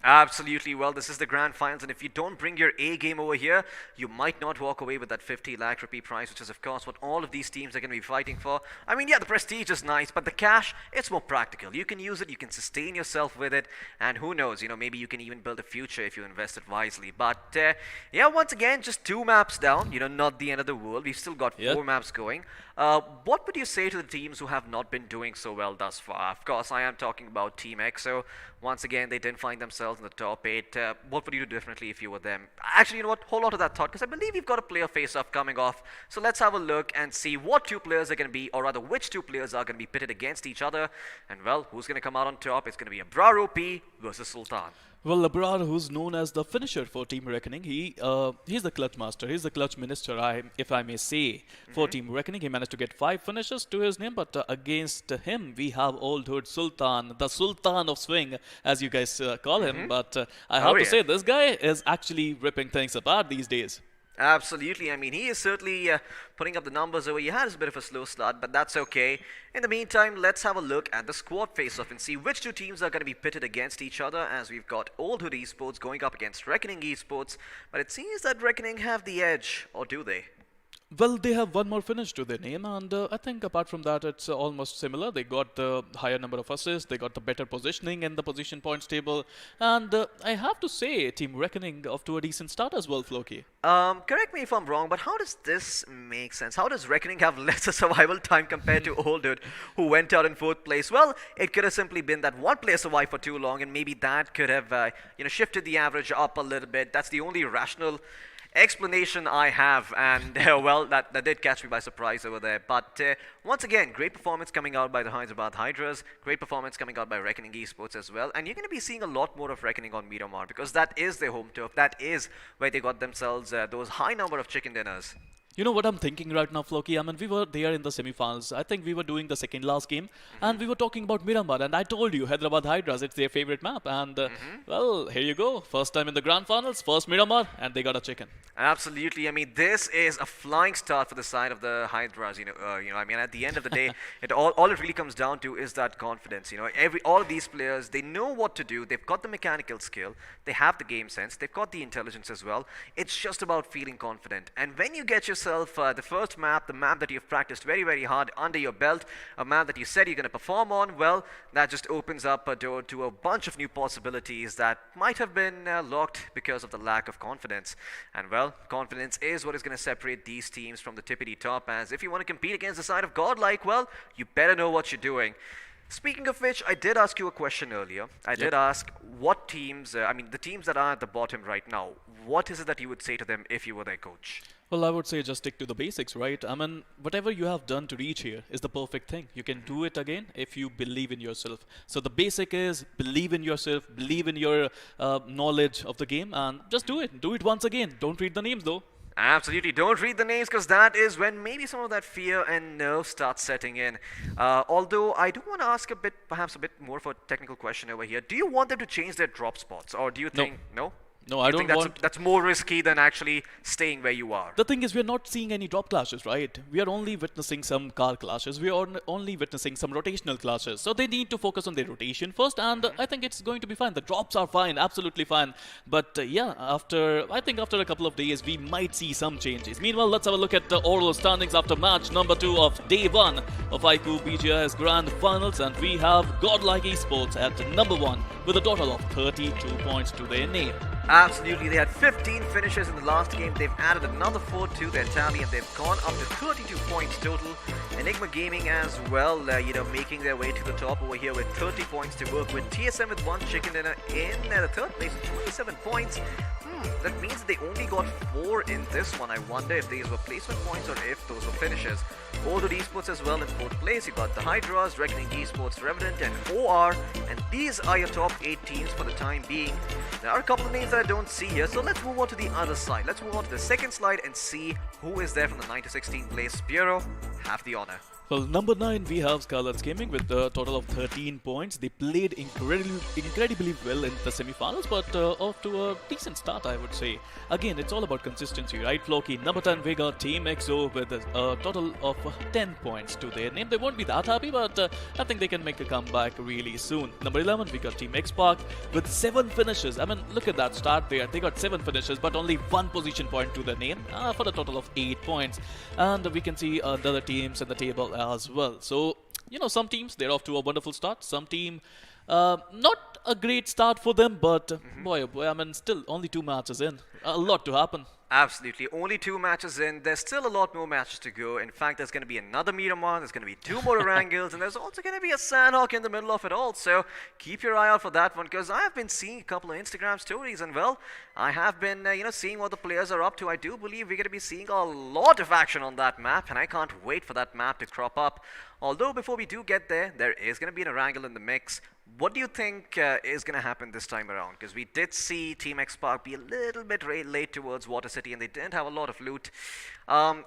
Absolutely. Well, this is the grand finals, and if you don't bring your A game over here, you might not walk away with that 50 lakh rupee prize, which is of course what all of these teams are going to be fighting for. I mean, yeah, the prestige is nice, but the cash, it's more practical. You can use it, you can sustain yourself with it, and who knows, maybe you can even build a future if you invest it wisely. But yeah, once again, just 2 maps down, not the end of the world. We've still got 4 maps going. What would you say to the teams who have not been doing so well thus far? Of course, I am talking about Team EXO. Once again, they didn't find themselves in the top 8. What would you do differently if you were them? Actually, you know what? Hold on to that thought, because I believe we've got a player face-off coming off. So let's have a look and see what 2 players are going to be, or rather, which 2 players are going to be pitted against each other. And well, who's going to come out on top? It's going to be Abrar OP versus Sultan. Well, Labrar, who's known as the finisher for Team Reckoning, he's the clutch master. He's the clutch minister, if I may say, for Team Reckoning. He managed to get 5 finishes to his name, but against him, we have old hood Sultan, the Sultan of Swing, as you guys call him. But I have to say, this guy is actually ripping things apart these days. Absolutely. I mean, he is certainly putting up the numbers over. He has a bit of a slow start, but that's okay. In the meantime, let's have a look at the squad face-off and see which two teams are going to be pitted against each other, as we've got Old Hood Esports going up against Recknoning Esports. But it seems that Recknoning have the edge, or do they? Well, they have one more finish to their name, and I think apart from that, it's almost similar. They got the higher number of assists, they got the better positioning in the position points table, and I have to say, Team Reckoning off to a decent start as well, Floki. Correct me if I'm wrong, but how does this make sense? How does Recknoning have lesser survival time compared to Old Hood, who went out in 4th place? Well, it could have simply been that one player survived for too long, and maybe that could have, shifted the average up a little bit. That's the only rational explanation I have, and well, that did catch me by surprise over there. But once again, great performance coming out by the Hyderabad Hydras, great performance coming out by Recknoning Esports as well, and you're going to be seeing a lot more of Recknoning on Miramar, because that is their home turf. That is where they got themselves those high number of chicken dinners. You know what I'm thinking right now, Floki? I mean, we were there in the semi-finals. I think we were doing the second last game, and we were talking about Miramar, and I told you, Hyderabad Hydras, it's their favorite map, and well, here you go. First time in the grand finals, first Miramar, and they got a chicken. Absolutely. I mean, this is a flying start for the side of the Hydras. I mean, at the end of the day, all it really comes down to is that confidence. All of these players, they know what to do. They've got the mechanical skill. They have the game sense. They've got the intelligence as well. It's just about feeling confident. And when you get yourself the first map, the map that you've practiced very, very hard under your belt, a map that you said you're going to perform on, well, that just opens up a door to a bunch of new possibilities that might have been locked because of the lack of confidence. And well, confidence is what is going to separate these teams from the tippity top, as if you want to compete against the side of GodLike, well, you better know what you're doing. Speaking of which, I did ask you a question earlier. I did ask what teams, the teams that are at the bottom right now, what is it that you would say to them if you were their coach? Well, I would say just stick to the basics, right? I mean, whatever you have done to reach here is the perfect thing. You can do it again if you believe in yourself. So the basic is believe in yourself, believe in your knowledge of the game, and just do it. Do it once again. Don't read the names, though. Absolutely. Don't read the names, because that is when maybe some of that fear and nerve starts setting in. Although I do want to ask perhaps a bit more of a technical question over here. Do you want them to change their drop spots, or do you think no? No, I don't want... That's more risky than actually staying where you are. The thing is, we're not seeing any drop clashes, right? We are only witnessing some car clashes. We are only witnessing some rotational clashes. So they need to focus on their rotation first, and I think it's going to be fine. The drops are fine, absolutely fine. But yeah, I think after a couple of days, we might see some changes. Meanwhile, let's have a look at the overall standings after match number 2 of day 1 of iQOO BGIS Grand Finals, and we have GodLike Esports at number 1 with a total of 32 points to their name. Absolutely. They had 15 finishes in the last game. They've added another 4 to their tally, and they've gone up to 32 points total. Enigma Gaming as well, making their way to the top over here with 30 points to work with. TSM with 1 chicken dinner in the 3rd place with 27 points. That means they only got 4 in this one. I wonder if these were placement points or if those were finishes. Old Hood Esports as well in 4th place. You got the Hydras, Recknoning Esports, Revanant, and OR. And these are your top 8 teams for the time being. There are a couple of names that I don't see here, so let's move on to the other side. Let's move on to the second slide and see who is there from the 9 to 16 place. Bureau, have the honor. Well, number 9, we have Skylightz Gaming with a total of 13 points. They played incredibly well in the semi-finals, but off to a decent start, I would say. Again, it's all about consistency, right, Floki? Number 10, we got Team XO with a total of 10 points to their name. They won't be that happy, but I think they can make a comeback really soon. Number 11, we got Team Xpark with 7 finishes. I mean, look at that start there. They got 7 finishes, but only 1 position point to their name for a total of 8 points. And we can see the other teams in the table as well. So, some teams, they're off to a wonderful start. Some team, not a great start for them, but boy, oh boy, I mean, still only 2 matches in. A lot to happen. Absolutely. Only 2 matches in. There's still a lot more matches to go. In fact, there's going to be another Miramar. There's going to be 2 more Erangels. And there's also going to be a Sanhok in the middle of it all. So keep your eye out for that one, because I have been seeing a couple of Instagram stories. And well, I have been, seeing what the players are up to. I do believe we're going to be seeing a lot of action on that map. And I can't wait for that map to crop up. Although before we do get there, there is going to be an Erangel in the mix. What do you think is going to happen this time around? Because we did see Team X Park be a little bit late towards Water City, and they didn't have a lot of loot.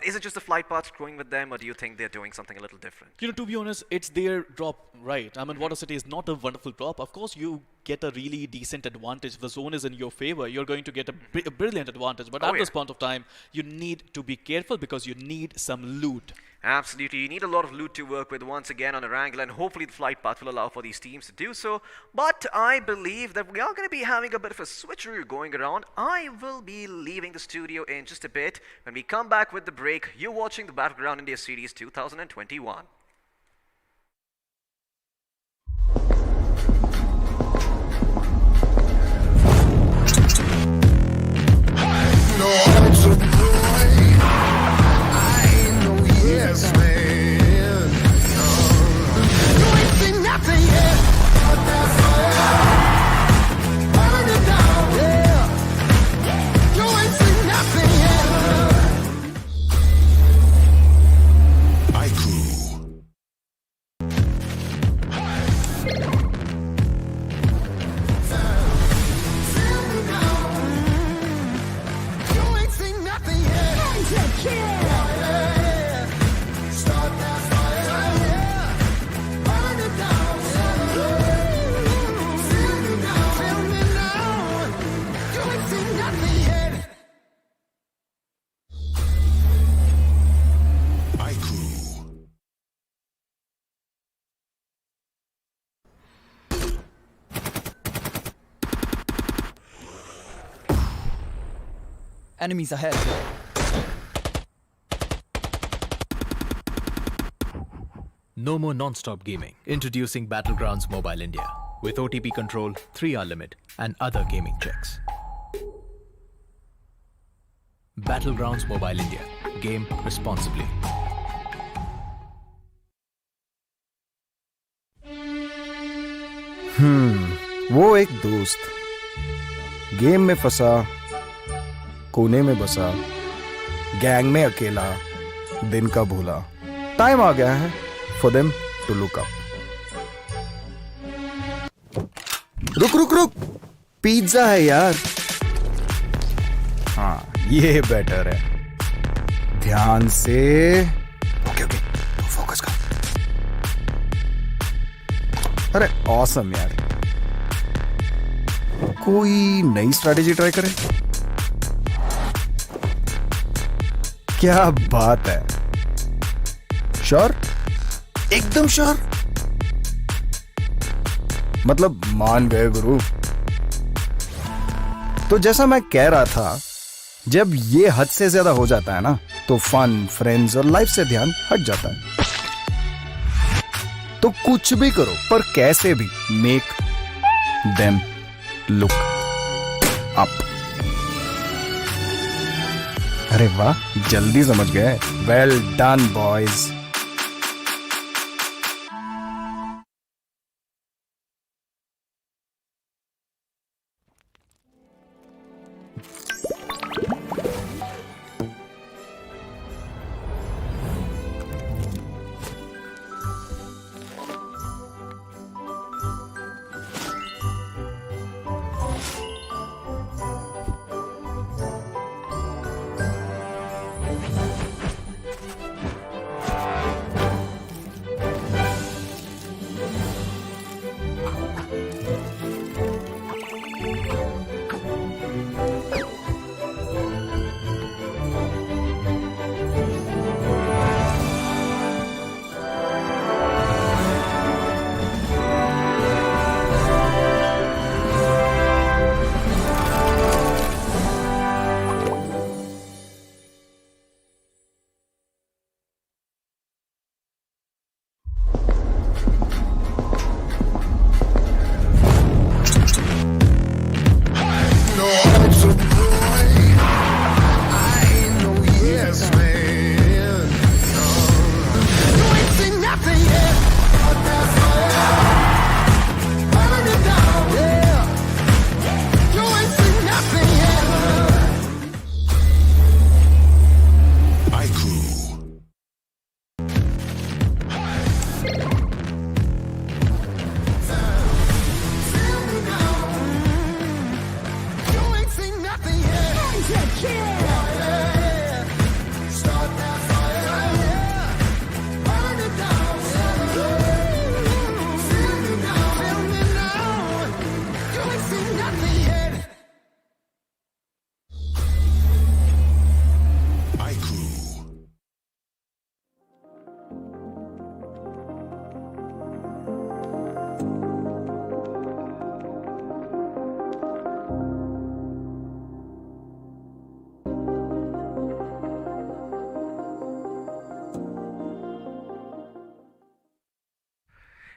Is it just the flight paths growing with them, or do you think they're doing something a little different? You know, to be honest, it's their drop, right? I mean, Water City is not a wonderful drop. Of course, you get a really decent advantage. If the zone is in your favor, you're going to get a brilliant advantage. But at this point of time, you need to be careful because you need some loot. Absolutely. You need a lot of loot to work with once again on Erangel, and hopefully the flight path will allow for these teams to do so. But I believe that we are going to be having a bit of a switcheroo going around. I will be leaving the studio in just a bit. When we come back with the break, you're watching the Battleground India Series 2021. Yes, man. You ain't seen nothing yet. But that fire, burn it down. Yeah. You ain't seen nothing yet. iQOO. You ain't seen nothing yet. Enemies ahead. No more non-stop gaming. Introducing Battlegrounds Mobile India with OTP control, 3-hour limit, and other gaming checks. Battlegrounds Mobile India. Game responsibly. वो एक दोस्त game में फंसा, कोने में बसा, gang में अकेला, दिन का भूला. टाइम आ गया है for them to look up. रुक रुक रुक, पिज्जा है यार. हाँ, ये बेटर है. ध्यान से. ओके ओके, तो फोकस कर. अरे ऑसम यार. कोई नई स्ट्रैटेजी ट्राई करें? क्या बात है. श्योर? एकदम श्योर? मतलब मान गए गुरु. तो जैसा मैं कह रहा था, जब ये हद से ज्यादा हो जाता है ना, तो फन, फ्रेंड्स और लाइफ से ध्यान हट जाता है. तो कुछ भी करो, पर कैसे भी मेक देम लुक अप. अरे वाह, जल्दी समझ गए. Well done boys.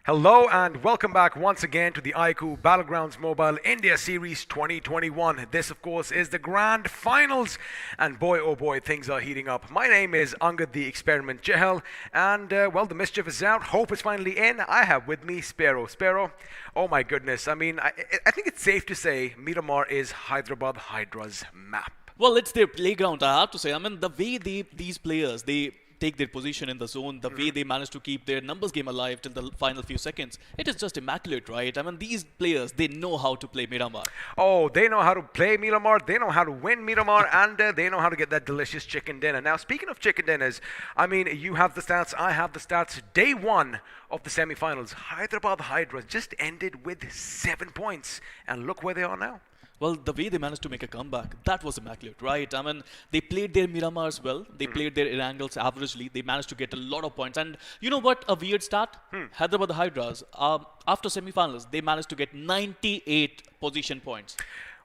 Hello and welcome back once again to the iQOO Battlegrounds Mobile India Series 2021. This, of course, is the grand finals, and boy, oh boy, things are heating up. My name is Angad the Experiment Chehel, and well, the mischief is out. Hope is finally in. I have with me Sparrow. Sparrow, oh my goodness. I mean, I think it's safe to say Miramar is Hyderabad Hydras map. Well, it's their playground, I have to say. I mean, the way these players, they take their position in the zone, the way they manage to keep their numbers game alive till the final few seconds, it is just immaculate, right? I mean, these players, they know how to play Miramar. Oh, they know how to play Miramar, they know how to win Miramar, and they know how to get that delicious chicken dinner. Now, speaking of chicken dinners, I mean, you have the stats, I have the stats. Day one of the semi-finals, Hyderabad Hydras just ended with 7 points, and look where they are now. Well, the way they managed to make a comeback, that was immaculate, right? I mean, they played their Miramars well. They played their Erangels averagely. They managed to get a lot of points. And you know what? A weird stat? Hyderabad Hydras, after semi-finals, they managed to get 98 position points.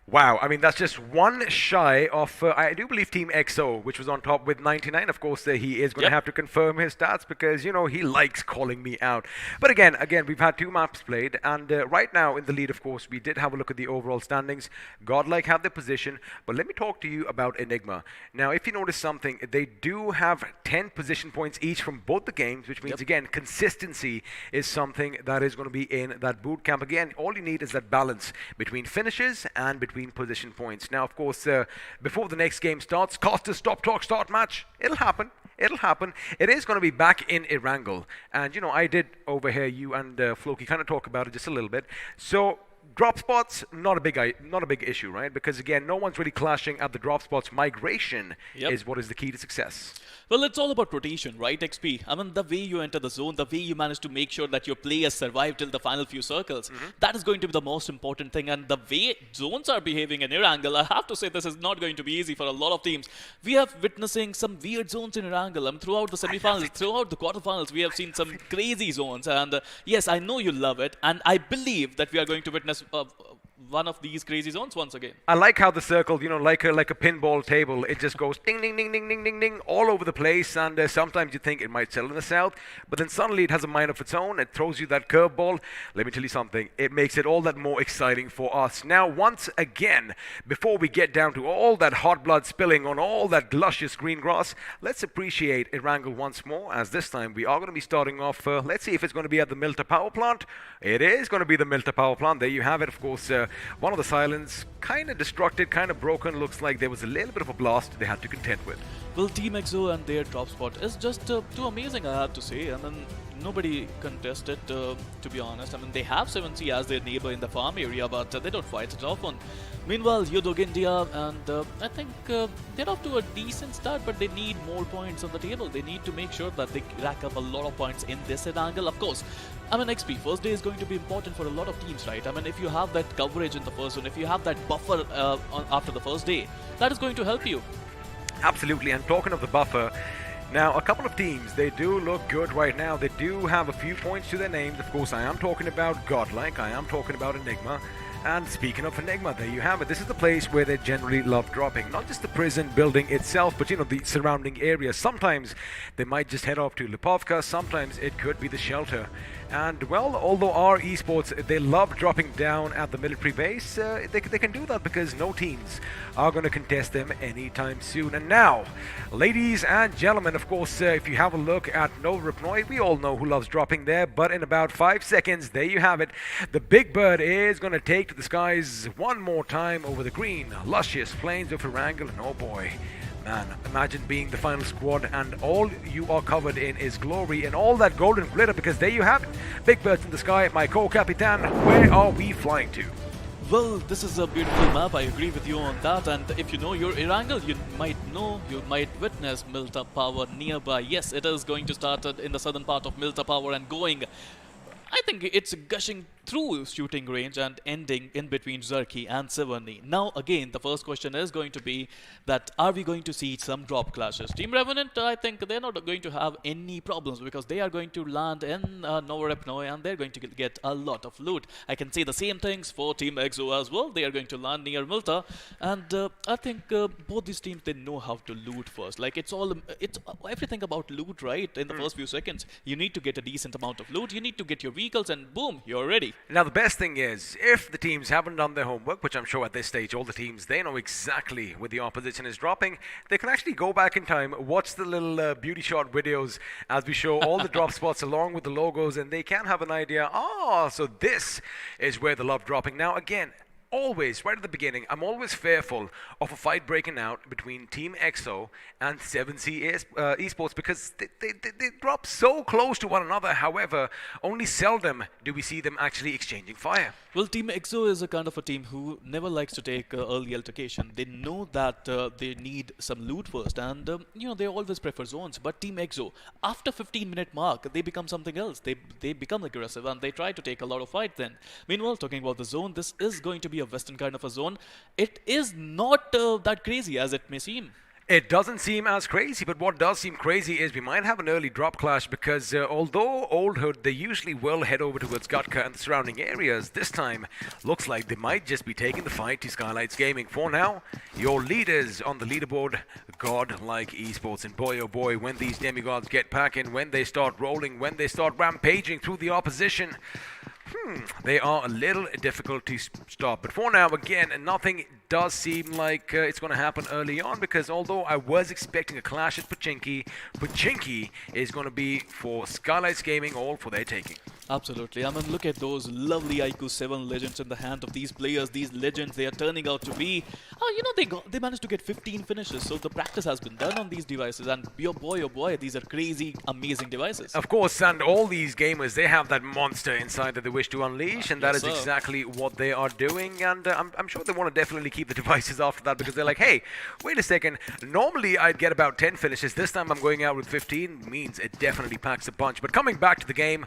Wow, I mean, that's just one shy of, I do believe, Team XO, which was on top with 99. Of course, he is going to have to confirm his stats because, you know, he likes calling me out. But again, we've had 2 maps played, and right now in the lead, of course, we did have a look at the overall standings. GodLike have their position, but let me talk to you about Enigma. Now, if you notice something, they do have 10 position points each from both the games, which means, again, consistency is something that is going to be in that boot camp. Again, all you need is that balance between finishes and between position points. Now, of course, before the next game starts, Costa stop talk start match. It'll happen. It'll happen. It is going to be back in Erangel. And, you know, I did overhear you and Floki kind of talk about it just a little bit. So, drop spots, not a big issue, right? Because, again, no one's really clashing at the drop spots. Migration is what is the key to success. Well, it's all about rotation, right, XP? I mean, the way you enter the zone, the way you manage to make sure that your players survive till the final few circles, that is going to be the most important thing. And the way zones are behaving in Erangel, I have to say this is not going to be easy for a lot of teams. We are witnessing some weird zones in Erangel. I mean, throughout the semi-finals, throughout the quarterfinals, we have seen some crazy zones. And yes, I know you love it. And I believe that we are going to witness one of these crazy zones once again. I like how the circle, you know, like a pinball table, it just goes ding, ding, ding, ding, ding, ding, ding, all over the place. And sometimes you think it might settle in the south, but then suddenly it has a mind of its own. It throws you that curveball. Let me tell you something. It makes it all that more exciting for us. Now, once again, before we get down to all that hot blood spilling on all that luscious green grass, let's appreciate Erangel once more, as this time we are going to be starting off. Let's see if it's going to be at the Milta Power Plant. It is going to be the Milta Power Plant. There you have it, of course. One of the silence, kind of destructed, kind of broken. Looks like there was a little bit of a blast they had to contend with. Well, Team XO and their drop spot is just too amazing, I have to say. I mean, nobody contested, to be honest. I mean, they have 7C as their neighbor in the farm area, but they don't fight it often. Meanwhile, UDog India, and I think they're off to a decent start, but they need more points on the table. They need to make sure that they rack up a lot of points in this angle. Of course, I mean, XP, first day is going to be important for a lot of teams, right? I mean, if you have that coverage in the first one, if you have that buffer after the first day, that is going to help you. Absolutely, and talking of the buffer, now a couple of teams, they do look good right now. They do have a few points to their names. Of course, I am talking about GodLike, I am talking about Enigma. And speaking of Enigma, there you have it. This is the place where they generally love dropping. Not just the prison building itself, but, you know, the surrounding areas. Sometimes they might just head off to Lipovka. Sometimes it could be the shelter. And, well, although our esports, they love dropping down at the military base, they can do that because no teams are going to contest them anytime soon. And now, ladies and gentlemen, of course, if you have a look at No Repnoy, we all know who loves dropping there. But in about 5 seconds, there you have it. The Big Bird is going to take to the skies one more time over the green, luscious plains of Erangel. And oh boy, man, imagine being the final squad and all you are covered in is glory and all that golden glitter, because there you have it. Big Birds in the sky, my co-capitan. Where are we flying to? Well, this is a beautiful map, I agree with you on that, and if you know your Erangel, you might witness Milta Power nearby. Yes, it is going to start in the southern part of Milta Power and going, I think it's gushing through shooting range and ending in between Zerki and Severny. Now again, the first question is going to be that are we going to see some drop clashes? Team Revanant, I think they're not going to have any problems because they are going to land in Recknoning and they're going to get a lot of loot. I can say the same things for Team iQOO as well. They are going to land near Milta, and I think both these teams, they know how to loot first. Like it's everything about loot, right? In the first few seconds, you need to get a decent amount of loot. You need to get your vehicles, and boom, you're ready. Now, the best thing is, if the teams haven't done their homework, which I'm sure at this stage, all the teams, they know exactly where the opposition is dropping, they can actually go back in time, watch the little beauty shot videos as we show all the drop spots along with the logos, and they can have an idea, so this is where the love dropping. Now, again, always, right at the beginning, I'm always fearful of a fight breaking out between Team iQOO and 7C Esports because they drop so close to one another. However, only seldom do we see them actually exchanging fire. Well, Team iQOO is a kind of a team who never likes to take early altercation. They know that they need some loot first, and they always prefer zones. But Team iQOO, after 15-minute mark, they become something else. They become aggressive and they try to take a lot of fight then. Meanwhile, talking about the zone, this is going to be a Western kind of a zone. It is not that crazy as it may seem. It doesn't seem as crazy, but what does seem crazy is we might have an early drop clash because although Old Hood, they usually will head over towards Gutka and the surrounding areas, this time looks like they might just be taking the fight to Skylightz Gaming. For now, your leaders on the leaderboard, GodLike Esports. And boy oh boy, when these demigods get packing, when they start rolling, when they start rampaging through the opposition, they are a little difficult to stop. But for now, again, nothing does seem like it's going to happen early on because although I was expecting a clash at Pachinki is going to be for Skylightz Gaming, all for their taking. Absolutely. I mean, look at those lovely iQOO 7 legends in the hand of these players. These legends, they are turning out to be, they managed to get 15 finishes. So the practice has been done on these devices. And oh boy, these are crazy, amazing devices. Of course, and all these gamers, they have that monster inside that they wish to unleash. And that Yes, is sir. exactly what they are doing. And I'm sure they want to definitely keep the devices after that because they're like, hey, wait a second. Normally, I'd get about 10 finishes. This time I'm going out with 15. Means it definitely packs a punch. But coming back to the game,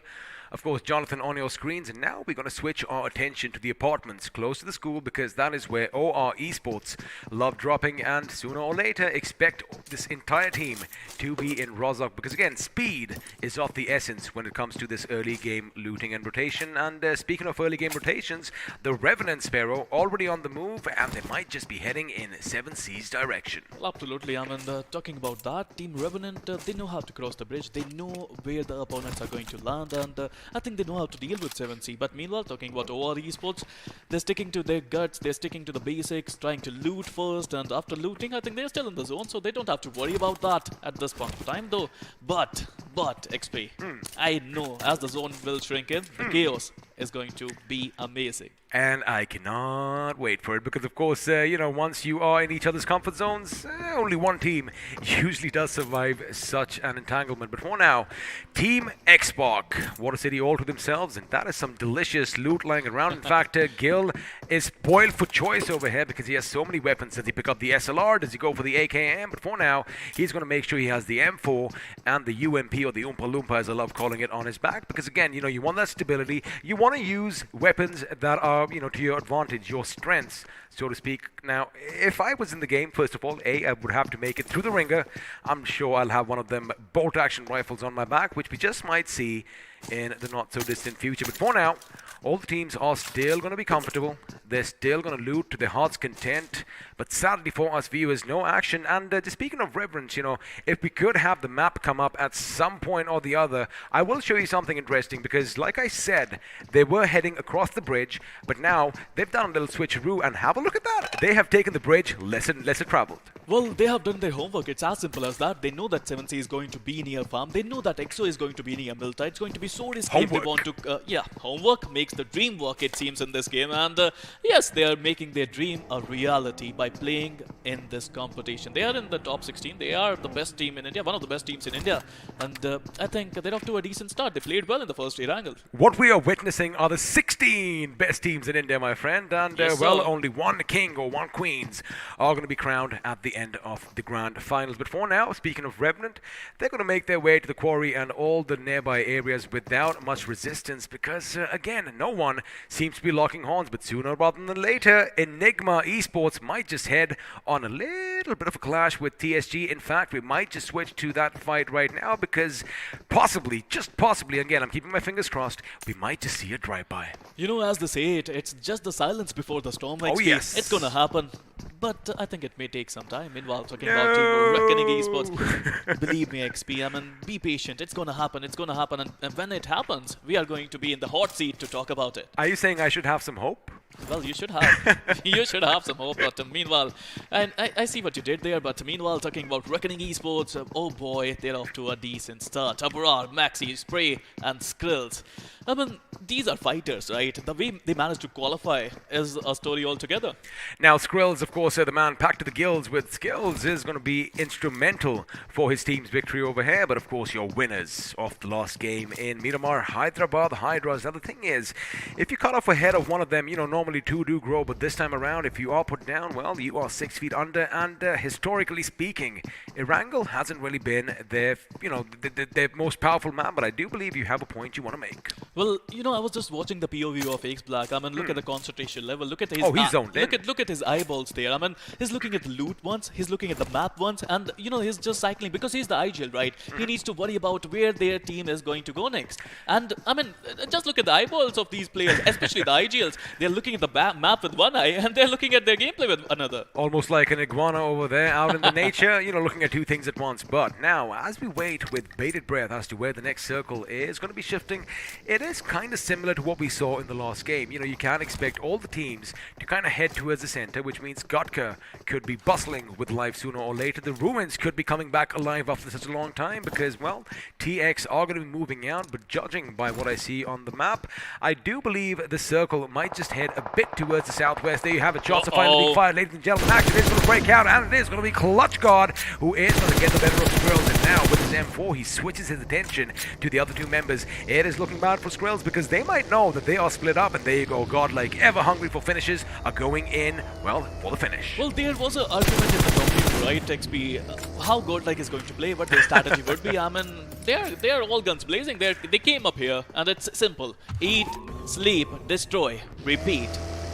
of course, Jonathan on your screens, and now we're going to switch our attention to the apartments close to the school because that is where OR Esports love dropping, and sooner or later expect this entire team to be in Rozhok because again, speed is of the essence when it comes to this early game looting and rotation. And speaking of early game rotations, the Revanant Sparrow already on the move, and they might just be heading in 7C's direction. Well, absolutely. I mean, talking about that, Team Revenant, they know how to cross the bridge. They know where the opponents are going to land, and I think they know how to deal with 7C. But meanwhile, talking about OR Esports, they're sticking to their guts, they're sticking to the basics, trying to loot first, and after looting, I think they're still in the zone, so they don't have to worry about that at this point of time, though. But XP, I know as the zone will shrink in, the chaos is going to be amazing. And I cannot wait for it because, of course, once you are in each other's comfort zones, only one team usually does survive such an entanglement. But for now, Team Xbox, Water City all to themselves, and that is some delicious loot lying around. In fact, Gil is spoiled for choice over here because he has so many weapons. Does he pick up the SLR? Does he go for the AKM? But for now, he's going to make sure he has the M4 and the UMP, or the Oompa Loompa as I love calling it, on his back because, again, you want that stability. You want to use weapons that are to your advantage, your strengths, so to speak. Now, if I was in the game, first of all, I would have to make it through the ringer. I'm sure I'll have one of them bolt-action rifles on my back, which we just might see in the not-so-distant future. But for now, all the teams are still going to be comfortable. They're still going to loot to their heart's content. But sadly for us viewers, no action. And just speaking of reverence, if we could have the map come up at some point or the other, I will show you something interesting because, like I said, they were heading across the bridge, but now they've done a little switcheroo, and have a look at that. They have taken the bridge less traveled. Well, they have done their homework. It's as simple as that. They know that 7C is going to be near farm. They know that iQOO is going to be near Milta. It's going to be so risky if they want to... homework makes the dream work, it seems, in this game. And yes, they are making their dream a reality by playing in this competition. They are in the top 16. They are the best team in India, one of the best teams in India. And I think they're off to a decent start. They played well in the first Erangel. What we are witnessing are the 16 best teams in India, my friend. And, Yes, well, sir. only one king or one queens are going to be crowned at the end of the grand finals. But for now, speaking of Revanant, they're going to make their way to the quarry and all the nearby areas without much resistance because, again, no one seems to be locking horns. But sooner rather than later, Enigma Esports might just head on a little bit of a clash with TSG. In fact, we might just switch to that fight right now because possibly, just possibly, again, I'm keeping my fingers crossed, we might just see a drive-by. You know, as they say it, it's just the silence before the storm. Oh, yes. It's gonna happen. But I think it may take some time. Meanwhile, talking about Team Reckoning Esports, believe me, XP, I mean, be patient. It's gonna happen. It's gonna happen. And when it happens, we are going to be in the hot seat to talk about it. Are you saying I should have some hope? Well, you should have. You should have some hope. But meanwhile, and I see what you did there. But meanwhile, talking about Reckoning Esports, oh boy, they're off to a decent start. Abrar, Maxi, Spray, and Skrills. I mean, these are fighters, right? The way they managed to qualify is a story altogether. Now, Skrills, of course, the man packed to the gills with skills, is going to be instrumental for his team's victory over here. But, of course, your winners of the last game in Miramar, Hyderabad, Hydras. Now, the thing is, if you cut off ahead of one of them, you know, normally two do grow. But this time around, if you are put down, well, you are 6 feet under. And historically speaking, Erangel hasn't really been their, you know, their most powerful man. But I do believe you have a point you want to make. Well, you know, I was just watching the POV of X Black. I mean, look at the concentration level. Look at his. Oh, he's zoned in. Look at his eyeballs there. I mean, he's looking at the loot once, he's looking at the map once, and you know, he's just cycling because he's the IGL, right? He needs to worry about where their team is going to go next. And I mean, just look at the eyeballs of these players, especially the IGLs. They're looking at the map with one eye, and they're looking at their gameplay with another. Almost like an iguana over there, out in the nature, you know, looking at two things at once. But now, as we wait with bated breath as to where the next circle is going to be shifting, it is kind of similar to what we saw in the last game. You know, you can't expect all the teams to kind of head towards the center, which means Godka could be bustling with life sooner or later. The Ruins could be coming back alive after such a long time because, well, TX are going to be moving out, but judging by what I see on the map, I do believe the circle might just head a bit towards the southwest. There you have it. Shots are finally being fired, ladies and gentlemen. Action is going to break out, and it is going to be Clutch Guard who is going to get the better of Skrills. And now with his M4, he switches his attention to the other two members. It is looking bad for Skrills because they might know that they are split up, and there you go. GodLike, ever hungry for finishes, are going in, well, for the finish. Well, there was an argument in the community, right, XP, how GodLike is going to play, what their strategy would be. I mean, they are all guns blazing. They came up here, and it's simple. Eat, sleep, destroy, repeat.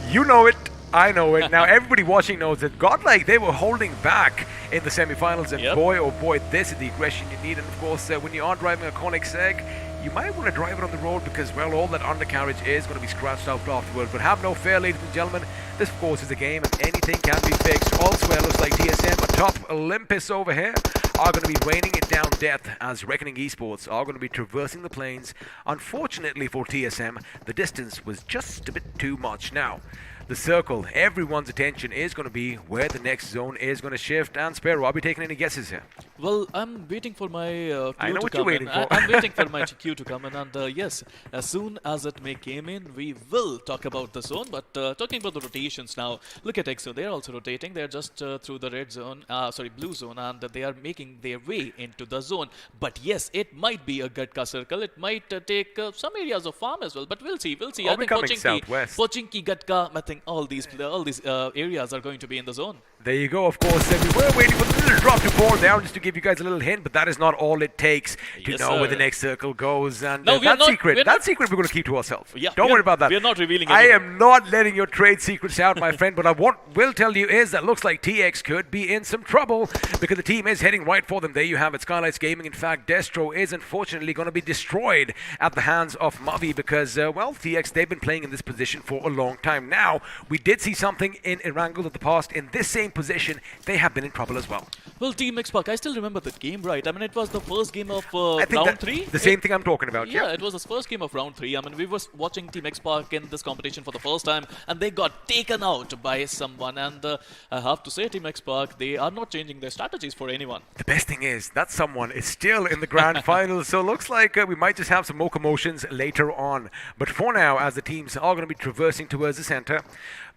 You know it. I know it. Now, everybody watching knows that GodLike, they were holding back in the semifinals, and boy, oh boy, this is the aggression you need. And of course, when you are driving a Koenigsegg, you might want to drive it on the road because, well, all that undercarriage is going to be scratched out afterwards. But have no fear, ladies and gentlemen. This, of course, is a game and anything can be fixed. Elsewhere, looks like TSM atop Olympus over here are going to be raining it down death as Reckoning Esports are going to be traversing the plains. Unfortunately for TSM, the distance was just a bit too much. Now, the circle, everyone's attention is going to be where the next zone is going to shift. And Sparrow, I'll be taking any guesses here. Well, I'm waiting for my cue I know to what come you're waiting in. for. I'm waiting for my cue to come in, and yes, as soon as it may came in, we will talk about the zone. But talking about the rotations now, look at EXO. They're also rotating. They're just through the red zone, blue zone, and they are making their way into the zone. But yes, it might be a Gatka circle. It might take some areas of farm as well. But we'll see. We'll see. I think Pochinki, Gatka, I think all these areas are going to be in the zone. There you go, of course. We were waiting for the little drop to fall down just to give you guys a little hint, but that is not all it takes to know where the next circle goes. And that secret we're going to keep to ourselves. Yeah, Don't worry about that. We're not revealing I anything. am not letting your trade secrets out, my friend, but what will tell you is that looks like TX could be in some trouble because the team is heading right for them. There you have it, Skylightz Gaming. In fact, Destro is unfortunately going to be destroyed at the hands of Mavi because, well, TX, they've been playing in this position for a long time. Now, we did see something in Erangel of the past. In this same position, they have been in trouble as well. Well, Team Xpark, I still remember that game, right? I mean, it was the first game of I think round 3. The same thing I'm talking about. Yeah, it was the first game of round 3. I mean, we were watching Team Xpark in this competition for the first time, and they got taken out by someone. And I have to say, Team Xpark, they are not changing their strategies for anyone. The best thing is that someone is still in the grand final, so looks like we might just have some more commotions later on. But for now, as the teams are going to be traversing towards the center,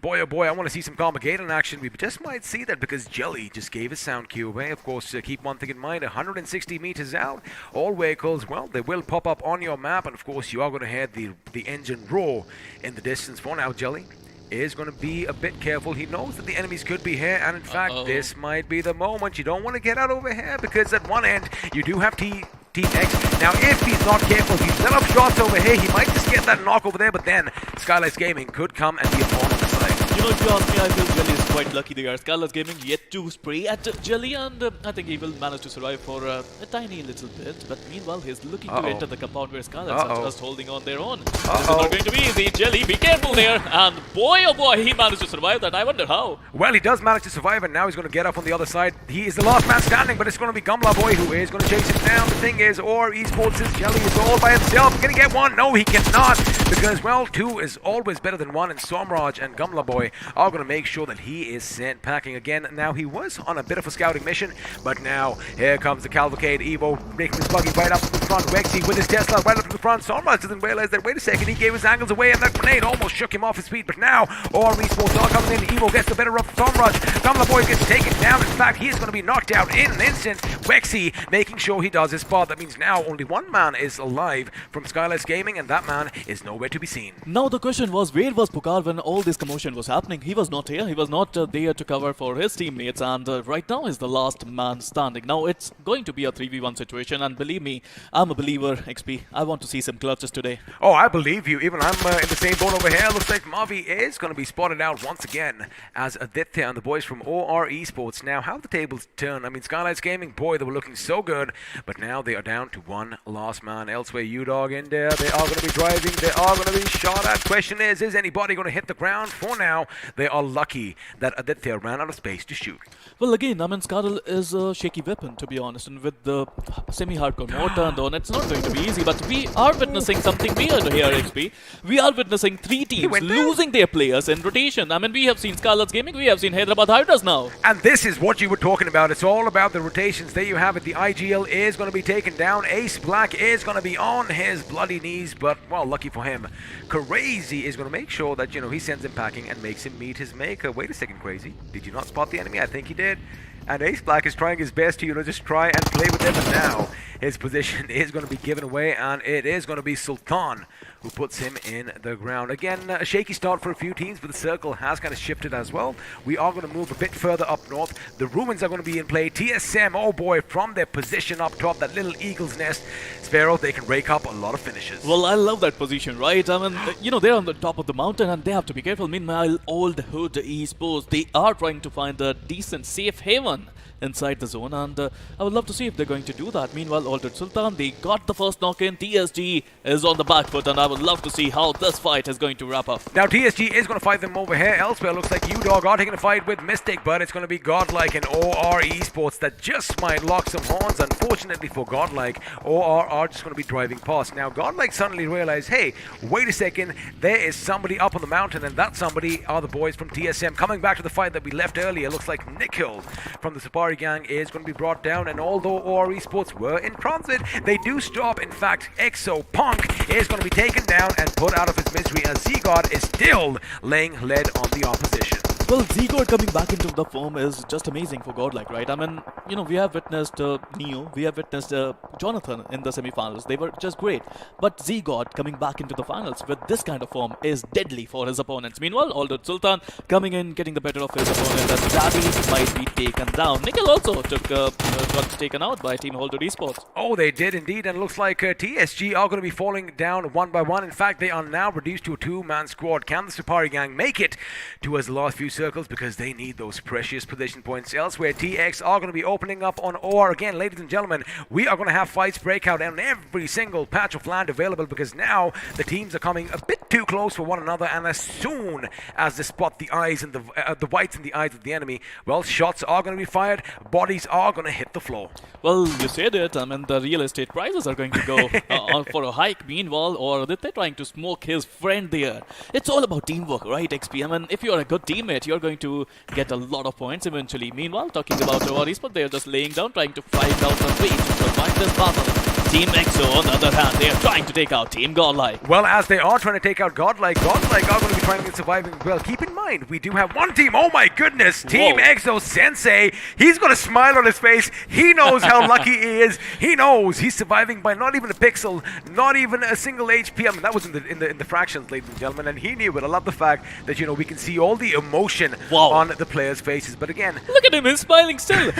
boy, oh boy, I want to see some Carmageddon action. We just might see that because Jelly just gave his sound cue away. Of course, keep one thing in mind, 160 meters out, all vehicles, well, they will pop up on your map. And of course, you are going to hear the engine roar in the distance. For now, Jelly, is going to be a bit careful. He knows that the enemies could be here, and in fact, this might be the moment. You don't want to get out over here, because at one end, you do have Team X. Now, if he's not careful, if he set up shots over here, he might just get that knock over there, but then Skylightz Gaming could come and be a pawn on the side. You know, if you ask me, I feel Jelly is quite lucky there. Skylightz Gaming yet to spray at Jelly, and I think he will manage to survive for a tiny little bit. But meanwhile, he's looking to enter the compound where Skylightz are just holding on their own. This is not going to be easy. Jelly, be careful there. And boy, oh boy, he managed to survive that. I wonder how. Well, he does manage to survive, and now he's going to get up on the other side. He is the last man standing, but it's going to be Gumla Boy who is going to chase him down. The thing is, or Esports' Jelly is all by himself. Can he get one? No, he cannot, because, well, 2 is always better than 1, and Somraj and Gumla Boy are going to make sure that he is sent packing again. Now, he was on a bit of a scouting mission, but now here comes the cavalcade. Evo making his buggy right up to the front. Rexy with his Tesla right up to the front. Somraj doesn't realize that, wait a second, he gave his angles away, and that grenade almost shook him off his feet. But now, all Esports are coming in. Evo gets the better of Somraj. Gumla Boy gets taken down. In fact, he is going to be knocked out in an instant. Rexy making sure he does his part. That means now only one man is alive from Skylightz Gaming, and that man is nowhere to be seen. Now the question was, where was Pukar when all this commotion was happening? He was not here. He was not there to cover for his teammates, and right now is the last man standing. Now it's going to be a 3v1 situation, and believe me, I'm a believer, XP. I want to see some clutches today. Oh, I believe you. Even I'm in the same boat over here. Looks like Mavi is going to be spotted out once again as Aditya and the boys from OR Esports. Now, how the tables turn. I mean, Skylightz Gaming, boy, they were looking so good, but now they are down to one last man. Elsewhere, UDog in there. They are going to be driving. They are going to be shot at. Question is anybody going to hit the ground? For now, they are lucky that Aditya ran out of space to shoot. Well, again, I mean, Skarl is a shaky weapon, to be honest, and with the semi-hardcore mode turned on, it's not going to be easy, but we are witnessing something weird here, XP. We are witnessing 3 teams losing their players in rotation. I mean, we have seen Skylightz Gaming, we have seen Hyderabad Hydras now. And this is what you were talking about. It's all about the rotations. There you have it. The IGL is going to be taken down. Ace Black is going to be on his bloody knees, but, well, lucky for him, Crazy is going to make sure that, you know, he sends him packing and makes him meet his maker. Wait a second, Crazy. Did you not spot the enemy? I think he did. And Ace Black is trying his best to, you know, just try and play with him. And now his position is going to be given away, and it is going to be Sultan who puts him in the ground. Again, a shaky start for a few teams, but the circle has kind of shifted as well. We are going to move a bit further up north. The Ruins are going to be in play. TSM, oh boy, from their position up top, that little eagle's nest, Sphero, they can rake up a lot of finishes. Well, I love that position, right? I mean, you know, they're on the top of the mountain and they have to be careful. Meanwhile, Old Hood Esports, they are trying to find a decent safe haven inside the zone, and I would love to see if they're going to do that. Meanwhile, Altered Sultan, they got the first knock in. TSG is on the back foot, and I would love to see how this fight is going to wrap up. Now, TSG is going to fight them over here. Elsewhere, looks like UDog are taking a fight with Mystic, but it's going to be GodLike and OR Esports that just might lock some horns. Unfortunately for GodLike, OR are just going to be driving past. Now, GodLike suddenly realized, hey, wait a second, there is somebody up on the mountain, and that somebody are the boys from TSM. Coming back to the fight that we left earlier, looks like Nikhil from the Supari gang is going to be brought down, and although OR Esports were in transit, they do stop. In fact, Exo Punk is going to be taken down and put out of his misery, as Z-God is still laying lead on the opposition. Well, Z-God coming back into the form is just amazing for GodLike, right? I mean, you know, we have witnessed Neo, we have witnessed Jonathan in the semi-finals. They were just great. But Z-God coming back into the finals with this kind of form is deadly for his opponents. Meanwhile, Aldous Sultan coming in, getting the better of his opponent, as Daddy might be taken down. Nikhil also got taken out by Team Holder Esports. Oh, they did indeed, and it looks like TSG are going to be falling down one by one. In fact, they are now reduced to a 2-man squad. Can the Supari gang make it towards the last few circles, because they need those precious position points? Elsewhere, TX are going to be opening up on OR. Again, ladies and gentlemen, we are going to have fights break out on every single patch of land available, because now the teams are coming a bit too close for one another, and as soon as they spot the eyes and the whites in the eyes of the enemy, well, shots are going to be fired, bodies are going to hit the floor. Well, you said it. I mean, the real estate prices are going to go on for a hike. Meanwhile, or they're trying to smoke his friend there. It's all about teamwork, right, XP? I mean, if you're a good teammate, you're going to get a lot of points eventually. Meanwhile, talking about OR Esports, they're just laying down, trying to find out a way to survive this battle. Team EXO, on the other hand, they are trying to take out Team GodLike. Well, as they are trying to take out GodLike are going to be trying to get surviving as well. Keep in mind, we do have one team. Oh my goodness, Team Whoa. EXO Sensei. He's got a smile on his face. He knows how lucky he is. He knows he's surviving by not even a pixel, not even a single HP. I mean, that was in the fractions, ladies and gentlemen, and he knew it. I love the fact that, you know, we can see all the emotion on the players' faces. But again, Look at him, he's smiling still.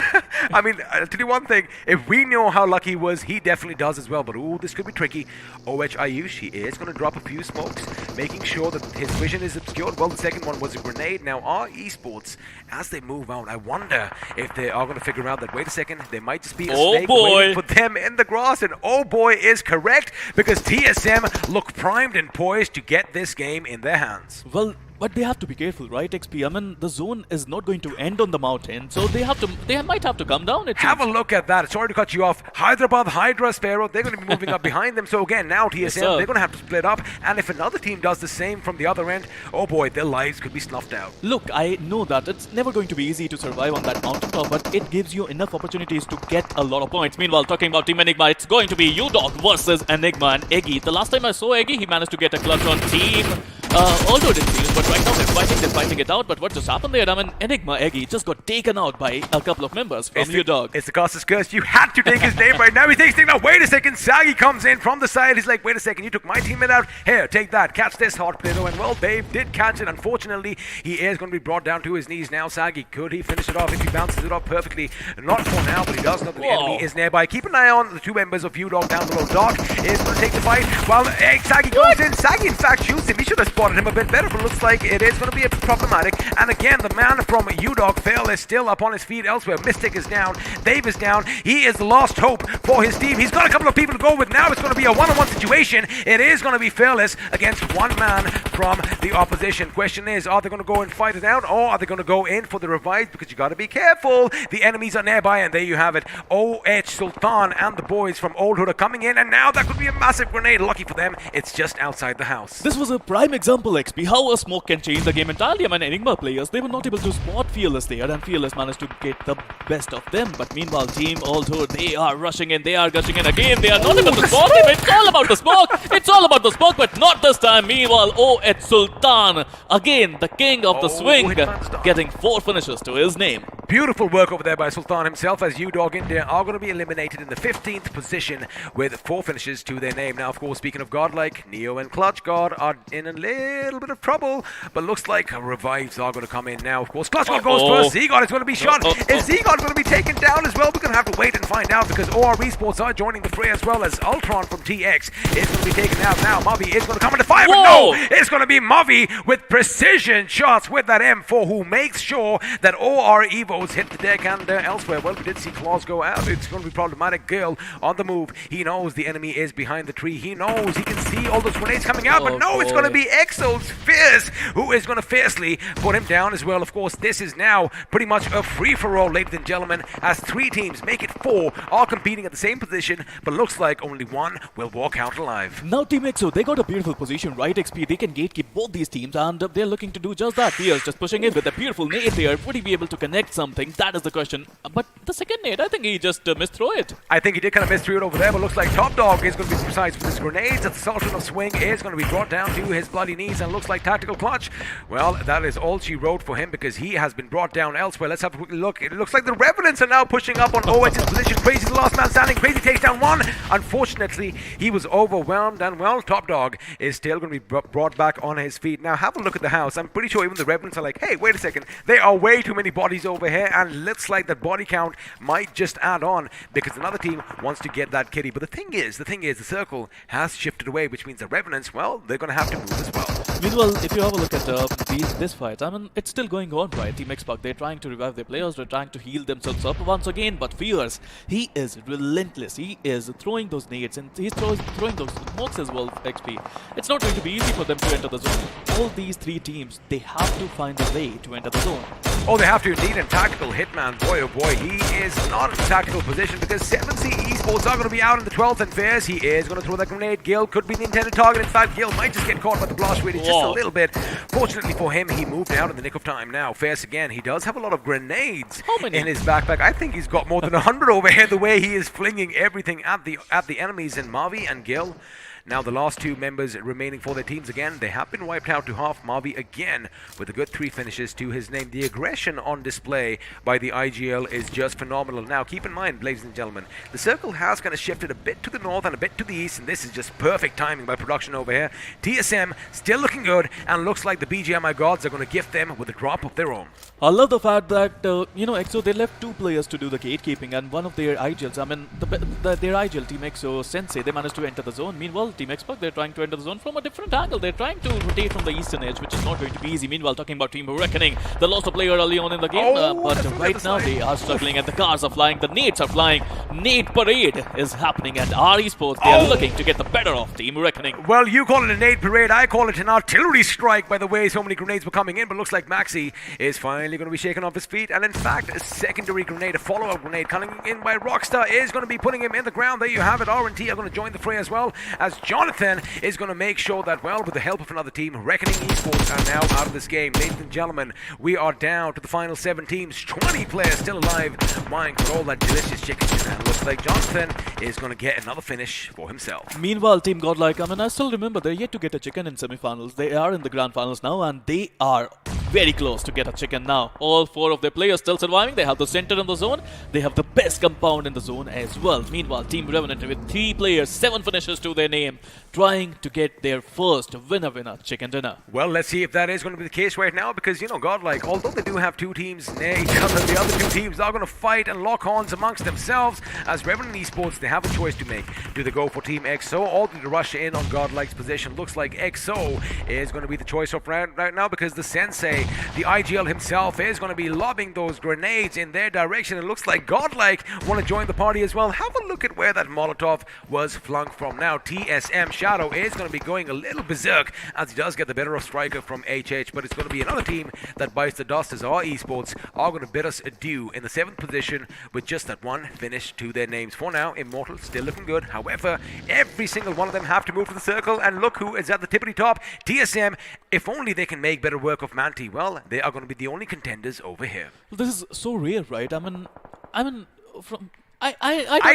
I mean, I'll tell you one thing. If we know how lucky he was, he definitely does as well. But ooh, this could be tricky. OH Ayush, he is going to drop a few smokes, making sure that his vision is obscured. Well, the second one was a grenade. Now, our Esports, as they move out, I wonder if they are going to figure out that, wait a second, there might just be a snake waiting for them in the grass. And oh boy is correct, because TSM look primed and poised to get this game in their hands. Well, but they have to be careful, right, XP? I mean, the zone is not going to end on the mountain, so they might have to come down. Have a look at that. Sorry to cut you off. Hyderabad, Hydras, Sparrow, they're going to be moving up behind them. So again, now TSM, they're going to have to split up. And if another team does the same from the other end, oh boy, their lives could be snuffed out. Look, I know that it's never going to be easy to survive on that mountaintop, but it gives you enough opportunities to get a lot of points. Meanwhile, talking about Team Enigma, it's going to be UDog versus Enigma and Eggy. The last time I saw Eggy, he managed to get a clutch on Team although it didn't feel, but right now they're fighting it out. But what just happened there? I mean, Enigma Eggy just got taken out by a couple of members from UDog. It's the Costas curse. You had to take his name right now. He takes things out. Wait a second. Sagi comes in from the side. He's like, wait a second. You took my teammate out. Here, take that. Catch this hot potato. And well, Dave did catch it. Unfortunately, he is going to be brought down to his knees now. Sagi, could he finish it off if he bounces it off perfectly? Not for now, but he does know that the enemy is nearby. Keep an eye on the two members of UDog down below. Doc is going to take the fight while Sagi goes in. Sagi, in fact, shoots him. He should have spotted him a bit better, but looks like it is going to be problematic. And again, the man from UDog, Fail, is still up on his feet elsewhere. Mystic is down. Dave is down. He is the last hope for his team. He's got a couple of people to go with. Now it's going to be a one-on-one situation. It is going to be Fearless against one man from the opposition. Question is, are they going to go and fight it out, or are they going to go in for the revive? Because you got to be careful. The enemies are nearby, and there you have it. OH Sultan and the boys from Old Hood are coming in, and now that could be a massive grenade. Lucky for them, it's just outside the house. This was a prime example, XP, how a smoke can change the game entirely. I mean, Enigma players, they were not able to spot Fearless there, and Fearless managed to get the best of them. But meanwhile, Team Old Hood, they are rushing in, they are gushing in again. They are not able to spot him. It's all about the smoke. It's all about the smoke, but not this time. Meanwhile, OH Sultan, again, the king of the swing, getting 4 finishes to his name. Beautiful work over there by Sultan himself, as UDog India are going to be eliminated in the 15th position with 4 finishes to their name. Now, of course, speaking of GodLike, Neo and Clutch God are in a little bit of trouble, but looks like revives are going to come in now. Of course, Clutch God goes first. Z-God is going to be shot. Is Z-God going to be taken down as well? We're going to have to wait and find out, because OR Esports are joining the fray as well, as Ultron from TX is going to be taken out now. Mavi is going to come into fire, but no! It's going to be Mavi with precision shots with that M4, who makes sure that OR Evos hit the deck and elsewhere. Well, we did see Claws go out. It's going to be problematic. Girl on the move. He knows the enemy is behind the tree. He knows he can see all those grenades coming out, but no, it's going to be Exo's Fierce who is going to fiercely put him down as well. Of course, this is now pretty much a free-for-all, ladies and gentlemen, as 3 teams, make it 4, are competing at the same position, but looks like only one will walk out alive. Now Team EXO, they got a beautiful position, right, XP? They can gatekeep both these teams, and they're looking to do just that. Fierce just pushing in with a beautiful nade there. Would he be able to connect something? That is the question. But the second nade, I think he just missed through it. I think he did kind of miss through it over there, but looks like Top Dog is going to be precise with his grenades. The Sultan of Swing is going to be brought down to his bloody knees, and looks like Tactical Clutch. Well, that is all she wrote for him, because he has been brought down elsewhere. Let's have a quick look. It looks like the Revanants are now pushing up on OH's position. Crazy, the last man standing. Crazy takes down one. Unfortunately, he was overwhelmed, and well, Top Dog is still going to be brought back on his feet. Now, have a look at the house. I'm pretty sure even the Revanants are like, hey, wait a second. There are way too many bodies over here, and looks like that body count might just add on, because another team wants to get that kitty. But the thing is, the circle has shifted away, which means the Revanants, well, they're going to have to move as well. Meanwhile, if you have a look at this fight, I mean, it's still going on, right? Team Xbox, they're trying to revive their players, they're trying to heal themselves up once again, but Fierce, he is relentless. He is throwing those nades, and he's throwing those smokes as well, XP. It's not going to be easy for them to enter the zone. All these 3 teams, they have to find a way to enter the zone. Oh, they have to indeed. And Tactical Hitman, boy oh boy, he is not in a tactical position, because 7C Esports are going to be out in the 12th, and Fierce, he is going to throw that grenade. Gil could be the intended target. In fact, Gil might just get caught by the blast radius just a Whoa. little bit. Fortunately for him, he moved out in the nick of time. Now, Fierce again, he does have a lot of grenades How many? in his backpack. I think he's got more than 100 over here, the way he is flinging everything at the enemies in Mavi and Gil. Now the last two members remaining for their teams again, they have been wiped out to half. Mavi again with a good 3 finishes to his name. The aggression on display by the IGL is just phenomenal. Now keep in mind, ladies and gentlemen, the circle has kind of shifted a bit to the north and a bit to the east, and this is just perfect timing by production over here. TSM still looking good, and looks like the BGMI gods are going to gift them with a drop of their own. I love the fact that, EXO, they left 2 players to do the gatekeeping, and one of their IGLs, I mean, their IGL, Team EXO Sensei, they managed to enter the zone. Meanwhile, Team Xbox, they're trying to enter the zone from a different angle. They're trying to rotate from the eastern edge, which is not going to be easy. Meanwhile, talking about Team Reckoning, they lost a player early on in the game, but right now they are struggling, and the cars are flying, the nades are flying. Nade parade is happening, and our Esports, they are looking to get the better of Team Reckoning. Well, you call it a nade parade, I call it an artillery strike by the way so many grenades were coming in, but looks like Maxi is finally going to be shaken off his feet, and in fact, a secondary grenade, a follow-up grenade coming in by Rockstar is going to be putting him in the ground. There you have it. R&T are going to join the fray as well, as Jonathan is going to make sure that, well, with the help of another team, Reckoning Esports are now out of this game. Ladies and gentlemen, we are down to the final 7 teams, 20 players still alive, vying for all that delicious chicken, and looks like Jonathan is going to get another finish for himself. Meanwhile, Team GodLike, I mean, I still remember they're yet to get a chicken in semifinals. They are in the grand finals now, and they are very close to get a chicken now. All 4 of their players still surviving. They have the center in the zone. They have the best compound in the zone as well. Meanwhile, Team Revanant with 3 players, 7 finishes to their name, trying to get their first winner chicken dinner. Well, let's see if that is going to be the case right now, because, GodLike, although they do have 2 teams near each other, the other 2 teams are going to fight and lock horns amongst themselves. As Revanant Esports, they have a choice to make. Do they go for Team EXO, or do they rush in on GodLike's position? Looks like EXO is going to be the choice of right now, because the Sensei, the IGL himself, is going to be lobbing those grenades in their direction. It looks like GodLike want to join the party as well. Have a look at where that Molotov was flung from. Now TSM Shadow is going to be going a little berserk, as he does get the better of Striker from HH, but it's going to be another team that bites the dust, as our Esports are going to bid us adieu in the 7th position with just that 1 finish to their names. For now, Immortal still looking good. However, every single one of them have to move to the circle, and look who is at the tippity top. TSM, if only they can make better work of Manti, well, they are going to be the only contenders over here. This is so rare, right? I mean, from... I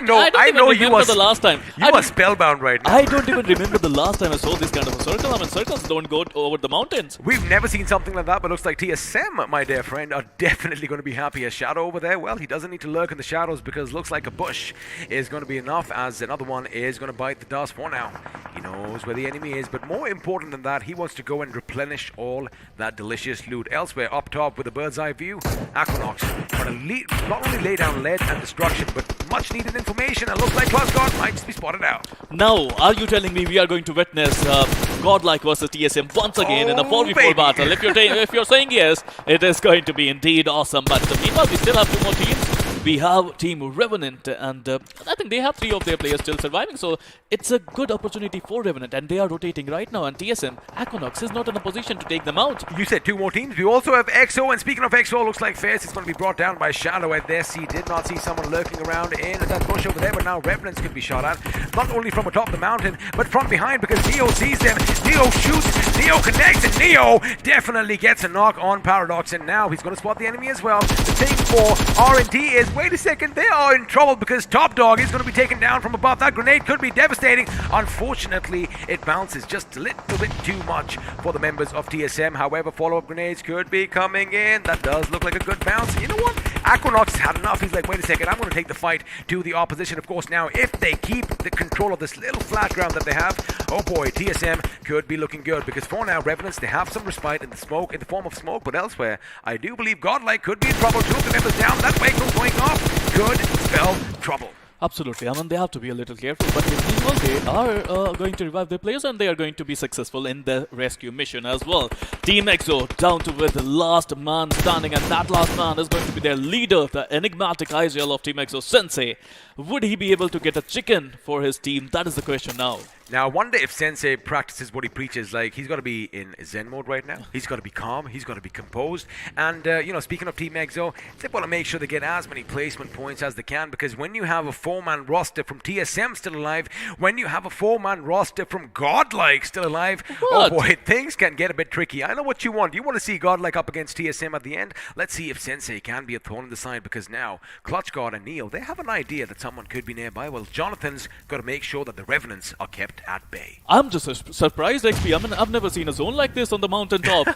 don't know even you remember are the last time. You are spellbound right now. I don't even remember the last time I saw this kind of a circle. I mean, circles don't go over the mountains. We've never seen something like that, but looks like TSM, my dear friend, are definitely going to be happy. A Shadow over there, well, he doesn't need to lurk in the shadows, because looks like a bush is going to be enough, as another one is going to bite the dust. For now, he knows where the enemy is, but more important than that, he wants to go and replenish all that delicious loot. Elsewhere, up top with a bird's eye view, Aquanox going to not only lay down lead and destruction, but much needed information, and looks like ClassGuard might just be spotted out. Now, are you telling me we are going to witness GodLike versus TSM once again in a 4v4 baby. battle? If you're saying yes, it is going to be indeed awesome. But meanwhile, we still have 2 more teams. We have Team Revanant, and I think they have 3 of their players still surviving, so it's a good opportunity for Revanant, and they are rotating right now, and TSM, Aquanox is not in a position to take them out. You said 2 more teams. We also have EXO, and speaking of EXO, looks like Fierce is going to be brought down by Shadow at this. He did not see someone lurking around in that bush over there, but now Revenants could be shot at, not only from atop the mountain, but from behind, because Neo sees them. Neo shoots, Neo connects, and Neo definitely gets a knock on Paradox, and now he's going to spot the enemy as well. The thing for R&D is, wait a second, they are in trouble, because Top Dog is going to be taken down from above. That grenade could be devastating. Unfortunately, it bounces just a little bit too much for the members of TSM. However, follow-up grenades could be coming in. That does look like a good bounce. You know what? Aquanox had enough. He's like, wait a second, I'm going to take the fight to the opposition. Of course, now, if they keep the control of this little flat ground that they have, oh boy, TSM could be looking good, because for now, Revenants, they have some respite in the smoke, in the form of smoke, but elsewhere, I do believe GodLike could be in trouble. 2 of the members down. That vehicle going off could spell trouble. Absolutely, I mean, they have to be a little careful, but meanwhile, they are going to revive their players, and they are going to be successful in the rescue mission as well. Team EXO down to with the last man standing, and that last man is going to be their leader, the enigmatic IGL of Team EXO, Sensei. Would he be able to get a chicken for his team? That is the question now. Now, I wonder if Sensei practices what he preaches. Like, he's got to be in Zen mode right now. He's got to be calm. He's got to be composed. And, speaking of Team Exo, they want to make sure they get as many placement points as they can, because when you have a 4-man roster from TSM still alive, when you have a 4-man roster from GodLike still alive, What? oh boy, things can get a bit tricky. I know what you want. You want to see GodLike up against TSM at the end? Let's see if Sensei can be a thorn in the side, because now Clutch God and Neo, they have an idea that someone could be nearby. Well, Jonathan's got to make sure that the Revenants are kept at bay. I'm just surprised, XP. I mean, I've never seen a zone like this on the mountaintop.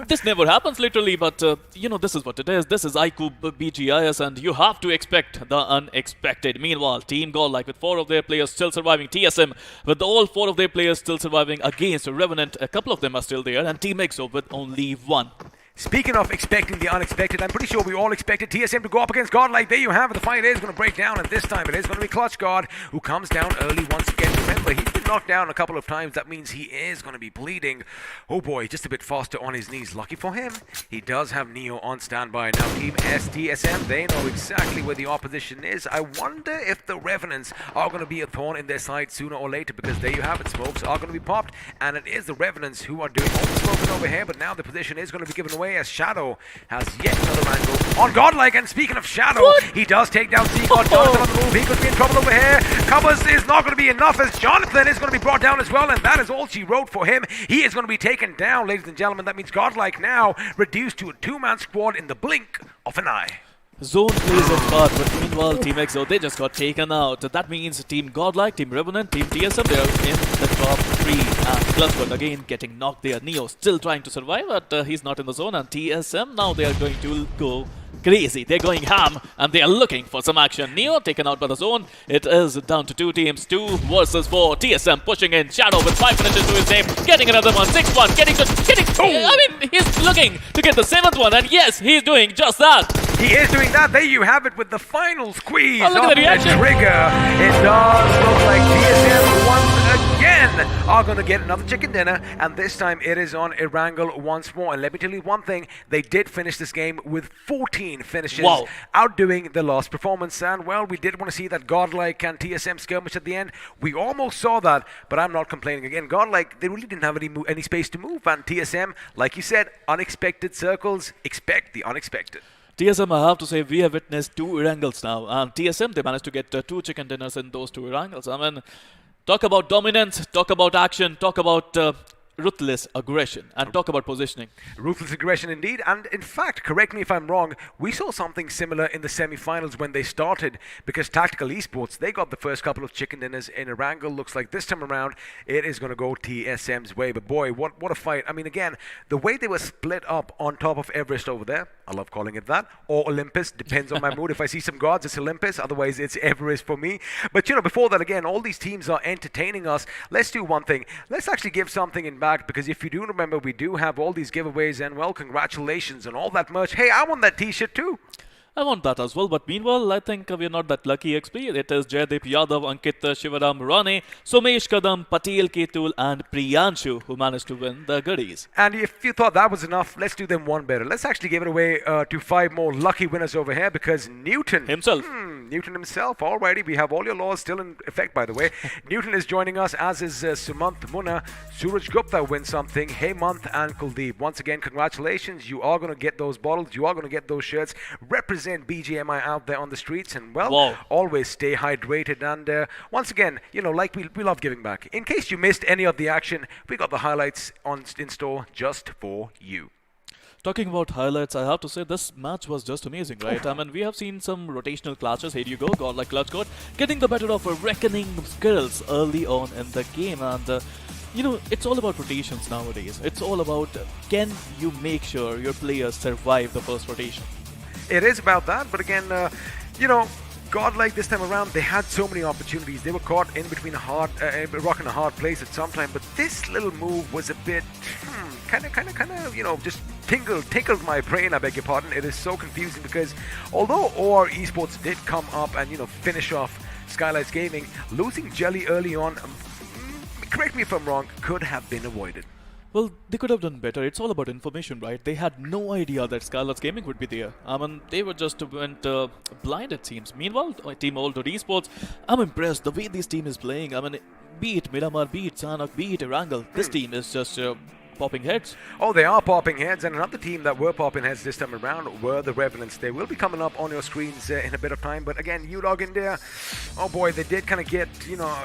this never happens, literally, but, this is what it is. This is iQOO BGIS, and you have to expect the unexpected. Meanwhile, Team GodLike, with 4 of their players still surviving, TSM, with all 4 of their players still surviving against Revanant, a couple of them are still there, and Team EXO with only 1. Speaking of expecting the unexpected, I'm pretty sure we all expected TSM to go up against GodLike. There you have it. The fight is going to break down, and this time it is going to be Clutch God who comes down early once again. Remember, he's been knocked down a couple of times. That means he is going to be bleeding. Oh boy, just a bit faster on his knees. Lucky for him, he does have Neo on standby. Now, Team STSM, they know exactly where the opposition is. I wonder if the Revenants are going to be a thorn in their side sooner or later, because there you have it. Smokes are going to be popped, and it is the Revenants who are doing all the smoking over here, but now the position is going to be given away as Shadow has yet another angle on GodLike. And speaking of Shadow, he does take down C-God. Jonathan on the move. He could be in trouble over here. Covers is not going to be enough, as Jonathan is going to be brought down as well, and that is all she wrote for him. He is going to be taken down, ladies and gentlemen. That means GodLike now reduced to a 2-man squad in the blink of an eye. Zone plays its part, but meanwhile, Team EXO, they just got taken out. That means Team GodLike, Team Revenant, Team TSM, they are in the top 3. And Clutchbot again getting knocked there. Neo still trying to survive, but he's not in the zone. And TSM, now they are going to go crazy. They're going ham, and they are looking for some action. Neo taken out by the zone. It is down to 2 teams, 2 versus 4. TSM pushing in. Shadow with 5 minutes into his name, getting another one. 6-1, getting. I mean, he's looking to get the 7th one, and yes, he's doing just that. He is doing that. There you have it with the final squeeze Oh, look at of the the reaction. trigger. It does look like TSM once again are going to get another chicken dinner, and this time it is on Erangel once more. And let me tell you one thing, they did finish this game with 14 finishes, Wow. outdoing the last performance. And well, we did want to see that GodLike and TSM skirmish at the end. We almost saw that, but I'm not complaining. Again, GodLike, they really didn't have any space to move, and TSM, like you said, unexpected circles, expect the unexpected. TSM, I have to say, we have witnessed 2 Erangels now. And TSM, they managed to get 2 chicken dinners in those 2 Erangels. I mean, talk about dominance, talk about action, talk about ruthless aggression, and talk about positioning. Ruthless aggression indeed, and in fact, correct me if I'm wrong, we saw something similar in the semi-finals when they started, because Tactical Esports, they got the first couple of chicken dinners in Erangel. Looks like this time around, it is going to go TSM's way, but boy, what a fight. I mean, again, the way they were split up on top of Everest over there, I love calling it that, or Olympus, depends on my mood. If I see some gods, it's Olympus, otherwise it's Everest for me. But before that, again, all these teams are entertaining us. Let's do one thing. Let's actually give something in back, because if you do remember, we do have all these giveaways, and well, congratulations and all that merch. Hey, I want that t-shirt too. I want that as well, but meanwhile, I think we're not that lucky, XP. It is Jaydeep Yadav, Ankit Shivaram Rane, Somesh Kadam, Patel Ketul, and Priyanshu who managed to win the goodies. And if you thought that was enough, let's do them one better. Let's actually give it away to 5 more lucky winners over here, because Newton Himself. Newton himself. Alrighty, we have all your laws still in effect, by the way. Newton is joining us, as is Sumant Munna. Suraj Gupta wins something. Hemant and Kuldeep. Once again, congratulations. You are going to get those bottles. You are going to get those shirts. Represent BGMI out there on the streets, and well, Wow. always stay hydrated. And once again, like we love giving back. In case you missed any of the action, we got the highlights in store just for you. Talking about highlights, I have to say this match was just amazing, right? I mean, we have seen some rotational clashes. Here you go, GodLike Clutch God getting the better of a Reckoning skills early on in the game, and it's all about rotations nowadays. It's all about can you make sure your players survive the first rotation. It is about that, but again, GodLike this time around, they had so many opportunities. They were caught in between a rock and a hard place at some time, but this little move was a bit, kind of, just tickled my brain, I beg your pardon. It is so confusing, because although OR Esports did come up and, finish off Skylightz Gaming, losing Jelly early on, correct me if I'm wrong, could have been avoided. Well, they could have done better. It's all about information, right? They had no idea that Skylightz Gaming would be there. I mean, they were just went blind, it seems. Meanwhile, Team Altered Esports, I'm impressed the way this team is playing. I mean, be it Miramar, be it Sanhok, be it Erangel, this team is just popping heads. Oh, they are popping heads, and another team that were popping heads this time around were the Revanants. They will be coming up on your screens in a bit of time, but again, UDog India, oh boy, they did kind of get,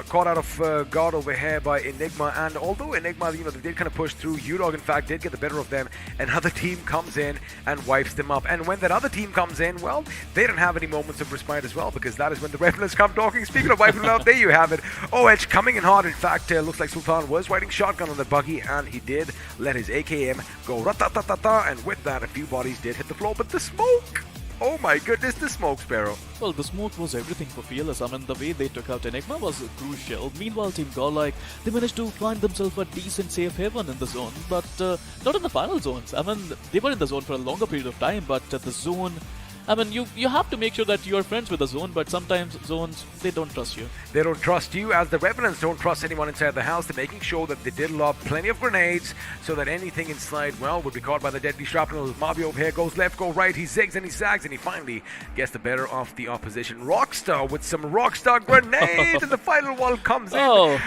caught out of guard over here by Enigma, and although Enigma, they did kind of push through, UDog, in fact, did get the better of them. Another team comes in and wipes them up, and when that other team comes in, well, they don't have any moments of respite as well, because that is when the Revanants come talking. Speaking of wiping them up, there you have it. OH coming in hard. In fact, looks like Sultan was riding shotgun on the buggy, and he did let his AKM go rat-ta-ta-ta-ta, and with that, a few bodies did hit the floor. But the smoke! Oh my goodness, the smoke, Sparrow. Well, the smoke was everything for Fearless. I mean, the way they took out Enigma was crucial. Meanwhile, Team GodLike, they managed to find themselves a decent safe haven in the zone, but not in the final zones. I mean, they were in the zone for a longer period of time, but the zone... I mean, you have to make sure that you're friends with the zone, but sometimes zones, they don't trust you. They don't trust you, as the Revenants don't trust anyone inside the house. They're making sure that they did lob plenty of grenades so that anything inside, well, would be caught by the deadly shrapnel. Mabi over here goes left, go right, he zigs and he zags, and he finally gets the better of the opposition. Rockstar with some Rockstar grenade, and the final one comes in.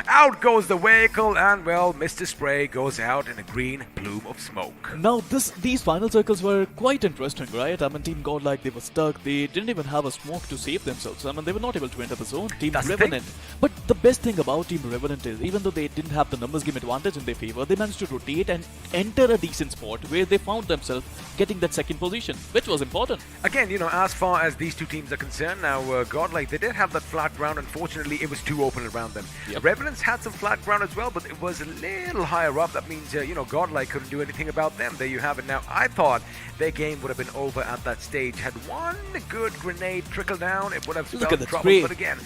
Out goes the vehicle, and, well, Mr. Spray goes out in a green plume of smoke. Now, these final circles were quite interesting, right? I mean, Team GodLike, they were stuck. They didn't even have a smoke to save themselves. I mean, they were not able to enter the zone. Team Revanant. But the best thing about Team Revanant is, even though they didn't have the numbers game advantage in their favor, they managed to rotate and enter a decent spot where they found themselves getting that second position, which was important. Again, as far as these two teams are concerned, now GodLike, they did have that flat ground. Unfortunately, it was too open around them. Yep. Revenants had some flat ground as well, but it was a little higher up. That means, GodLike couldn't do anything about them. There you have it. Now, I thought their game would have been over at that stage. Had one good grenade trickle down, it would have spelled trouble. But again,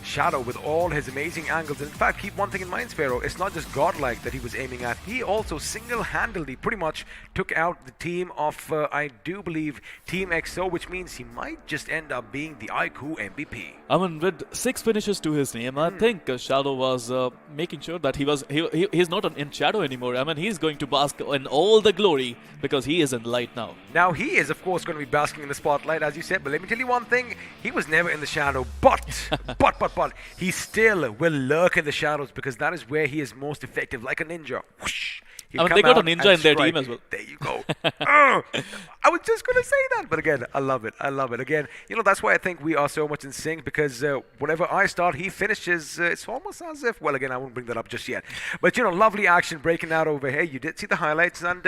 Shadow with all his amazing angles. And in fact, keep one thing in mind, Sparrow, it's not just GodLike that he was aiming at. He also single-handedly pretty much took out the team of, I do believe, Team XO, which means he might just end up being the iQOO MVP. I mean, with 6 finishes to his name, I think Shadow was making sure that he's not in Shadow anymore. I mean, he's going to bask in all the glory because he is in light now. Now, he is, of course, going to be basking in the spotlight, as you said, but let me tell you one thing, he was never in the shadow, but he still will lurk in the shadows because that is where he is most effective, like a ninja. Whoosh. I mean, they got a ninja in their team as well. There you go. I was just going to say that, but again, I love it. I love it. Again, that's why I think we are so much in sync, because whenever I start, he finishes. It's almost as if, well, again, I won't bring that up just yet. But, lovely action breaking out over here. You did see the highlights, and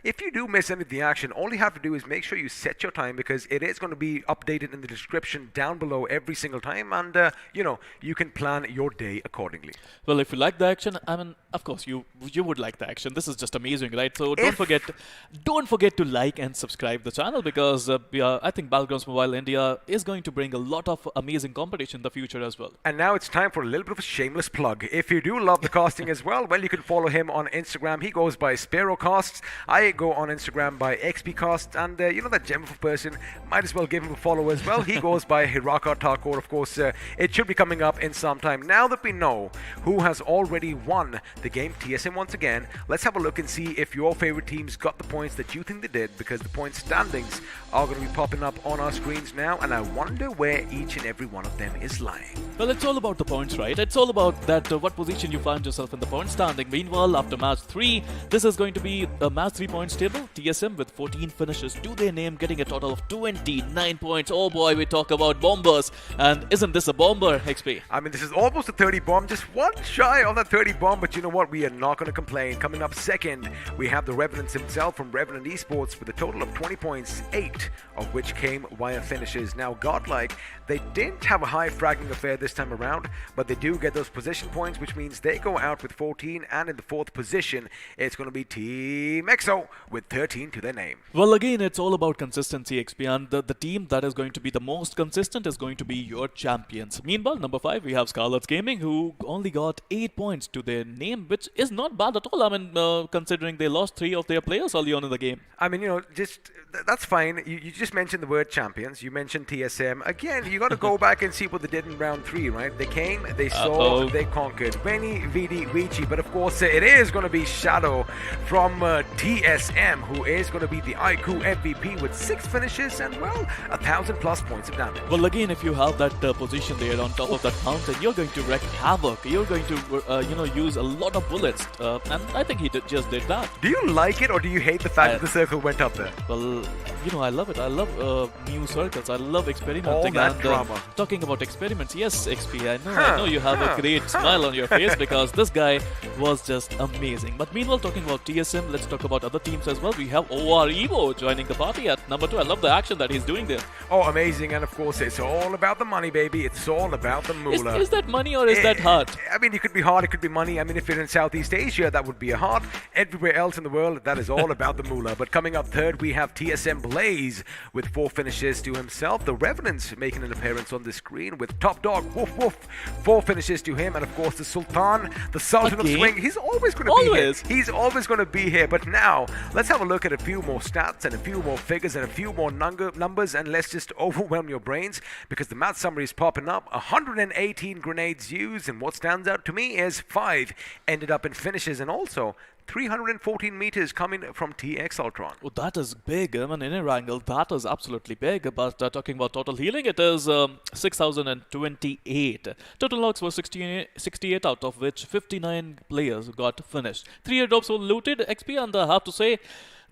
if you do miss any of the action, all you have to do is make sure you set your time, because it is going to be updated in the description down below every single time, and, you can plan your day accordingly. Well, if you like the action, I mean, of course, you would like the action. This is just amazing, right? So don't forget to like and subscribe the channel, because I think Battlegrounds Mobile India is going to bring a lot of amazing competition in the future as well. And now it's time for a little bit of a shameless plug. If you do love the casting as well, you can follow him on Instagram. He goes by Sparrow Casts. I go on Instagram by XP Casts, and that gem of a person, might as well give him a follow as well. He goes by Hiraka Takor. Of course, it should be coming up in some time. Now that we know who has already won the game TSM once again, let's have a look and see if your favorite teams got the points that you think they did, because the point standings are going to be popping up on our screens now, and I wonder where each and every one of them is lying. Well, it's all about the points, right? It's all about that what position you find yourself in the point standing. Meanwhile, after match 3, this is going to be a match 3 points table. TSM with 14 finishes to their name, getting a total of 29 points. Oh boy, we talk about bombers, and isn't this a bomber, XP? I mean, this is almost a 30 bomb, just one shy of that 30 bomb, but you know what? We are not going to complain. Coming up second, we have the Revanant himself from Revanant Esports with a total of 20 points, 8 of which came via finishes. Now, GodLike, they didn't have a high fragging affair this time around, but they do get those position points, which means they go out with 14, and in the 4th position, it's going to be Team XO with 13 to their name. Well, again, it's all about consistency, XP, and the team that is going to be the most consistent is going to be your champions. Meanwhile, number 5, we have Skylightz Gaming, who only got 8 points to their name, which is not bad at all. I mean, considering they lost 3 of their players early on in the game. I mean, that's fine. You just just mentioned the word champions. You mentioned TSM. Again, you got to go back and see what they did in round 3, right? They came, they saw, they conquered. Veni, Vidi, Vici. But of course, it is going to be Shadow from TSM, who is going to be the iQOO MVP with 6 finishes and, well, 1,000 plus points of damage. Well, again, if you have that position there on top of that mountain, you're going to wreak havoc. You're going to, use a lot of bullets. And I think he just did that. Do you like it, or do you hate the fact that the circle went up there? Well, I love it. I love new circles. I love experimenting. All that and drama. Talking about experiments, yes, XP, I know you have a great smile on your face because this guy was just amazing. But meanwhile, talking about TSM, let's talk about other teams as well. We have OR Evo joining the party at number 2. I love the action that he's doing there. Oh, amazing. And of course, it's all about the money, baby. It's all about the moolah. Is that money or is that heart? I mean, it could be heart, it could be money. I mean, if you're in Southeast Asia, that would be a heart. Everywhere else in the world, that is all about the moolah. But coming up third, we have TSM Blaze with 4 finishes to himself. The Revanant making an appearance on the screen with Top Dog, woof woof, 4 finishes to him. And of course, the Sultan, the Sultan of Swing, he's always going to be here. He's always going to be here. But now, let's have a look at a few more stats and a few more figures and a few more numbers, and let's just overwhelm your brains because the match summary is popping up. 118 grenades used, and what stands out to me is 5 ended up in finishes, and also 314 meters coming from TX Ultron. Oh, that is big. I mean, in Erangel, that is absolutely big. But talking about total healing, it is 6,028. Total logs were 68, out of which 59 players got finished. 3 airdrops were looted, XP, and I have to say,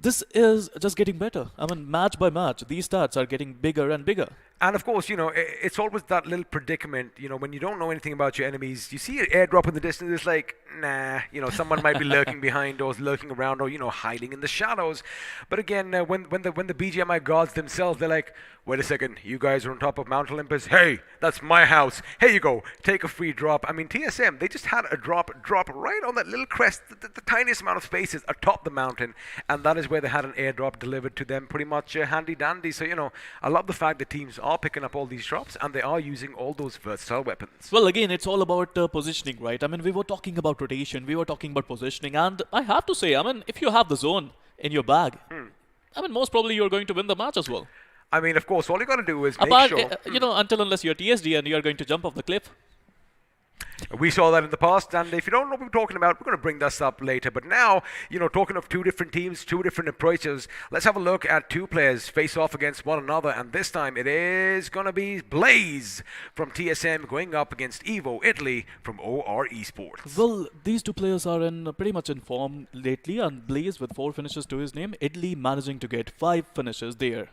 this is just getting better. I mean, match by match, these stats are getting bigger and bigger. And of course, it's always that little predicament, when you don't know anything about your enemies, you see an airdrop in the distance, it's like, nah, someone might be lurking behind or lurking around or, hiding in the shadows. But again, when the BGMI gods themselves, they're like, wait a second, you guys are on top of Mount Olympus. Hey, that's my house. Here you go, take a free drop. I mean, TSM, they just had a drop right on that little crest, the tiniest amount of spaces atop the mountain. And that is where they had an airdrop delivered to them pretty much handy dandy. So, I love the fact that teams are picking up all these drops and they are using all those versatile weapons. Well, again, it's all about positioning, right? I mean, we were talking about rotation, we were talking about positioning, and I have to say, I mean, if you have the zone in your bag, I mean, most probably you're going to win the match as well. I mean, of course, all you got to do is make sure... until unless you're TSD and you're going to jump off the cliff. We saw that in the past, and if you don't know what we're talking about, we're going to bring this up later. But now, talking of 2 different teams, 2 different approaches, let's have a look at 2 players face off against one another, and this time it is going to be Blaze from TSM going up against Evo Italy from OR Esports. Well, these 2 players are pretty much in form lately, and Blaze with 4 finishes to his name, Italy managing to get 5 finishes there.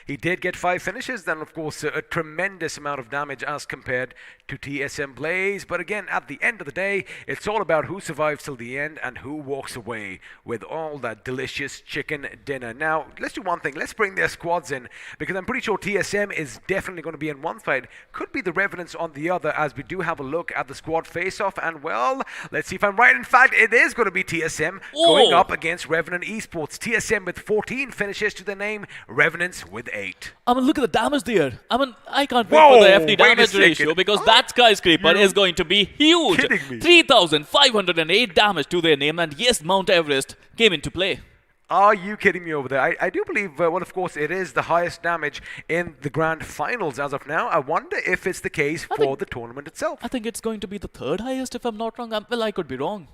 He did get 5 finishes, then of course a tremendous amount of damage as compared to TSM Blaze. But again, at the end of the day, it's all about who survives till the end and who walks away with all that delicious chicken dinner. Now, let's do one thing. Let's bring their squads in, because I'm pretty sure TSM is definitely going to be in one side. Could be the Revenants on the other, as we do have a look at the squad face-off. And well, let's see if I'm right. In fact, it is going to be TSM going up against Revanant Esports. TSM with 14 finishes to their name, Revenants with 8. I mean, look at the damage there. I mean, I can't wait for the FD damage ratio because that skyscraper is going to be huge. 3,508 damage to their name, and yes, Mount Everest came into play. Are you kidding me over there? I do believe, well, of course, it is the highest damage in the grand finals as of now. I wonder if it's the case for the tournament itself. I think it's going to be the 3rd highest, if I'm not wrong. Well, I could be wrong.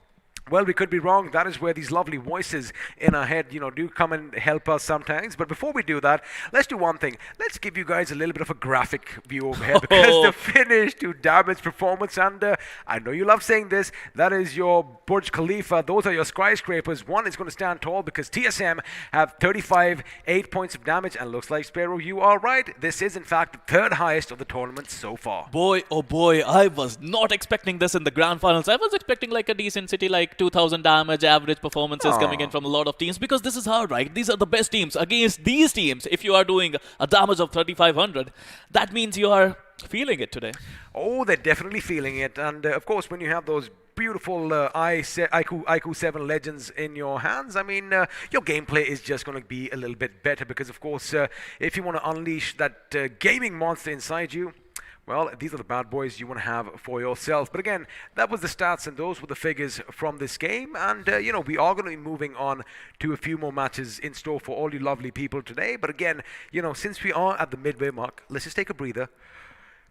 Well, we could be wrong. That is where these lovely voices in our head, do come and help us sometimes. But before we do that, let's do one thing. Let's give you guys a little bit of a graphic view over here because the finish to damage performance, and I know you love saying this, that is your Burj Khalifa. Those are your skyscrapers. One is going to stand tall because TSM have 35, 8 points of damage, and looks like, Sparrow, you are right. This is, in fact, the 3rd highest of the tournament so far. Boy, oh boy, I was not expecting this in the grand finals. I was expecting like a decent city, like 2,000 damage average performances coming in from a lot of teams, because this is hard, right? These are the best teams. Against these teams, if you are doing a damage of 3,500, that means you are feeling it today. Oh, they're definitely feeling it. And of course, when you have those beautiful iQOO 7 legends in your hands, I mean, your gameplay is just going to be a little bit better because, of course, if you want to unleash that gaming monster inside you, well, these are the bad boys you want to have for yourself. But again, that was the stats and those were the figures from this game. And, we are going to be moving on to a few more matches in store for all you lovely people today. But again, since we are at the midway mark, let's just take a breather.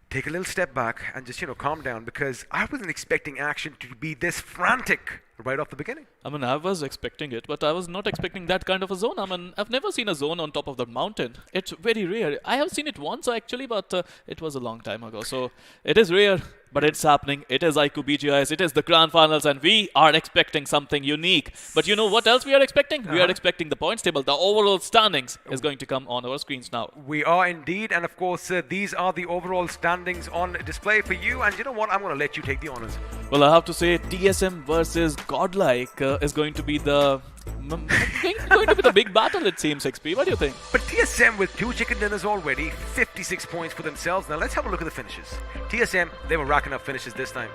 Take a little step back and just, calm down, because I wasn't expecting action to be this frantic right off the beginning. I mean, I was expecting it, but I was not expecting that kind of a zone. I mean, I've never seen a zone on top of the mountain. It's very rare. I have seen it once, actually, but it was a long time ago. So it is rare, but it's happening. It is iQOO BGIs. It is the grand finals, and we are expecting something unique. But you know what else we are expecting? We are expecting the points table. The overall standings is going to come on our screens now. We are indeed, and of course, these are the overall standings on display for you. And you know what? I'm going to let you take the honors. Well, I have to say, TSM versus GodLike is going to be the big battle, it seems, XP. What do you think? But TSM with 2 chicken dinners already, 56 points for themselves. Now let's have a look at the finishes. TSM, they were racking up finishes this time.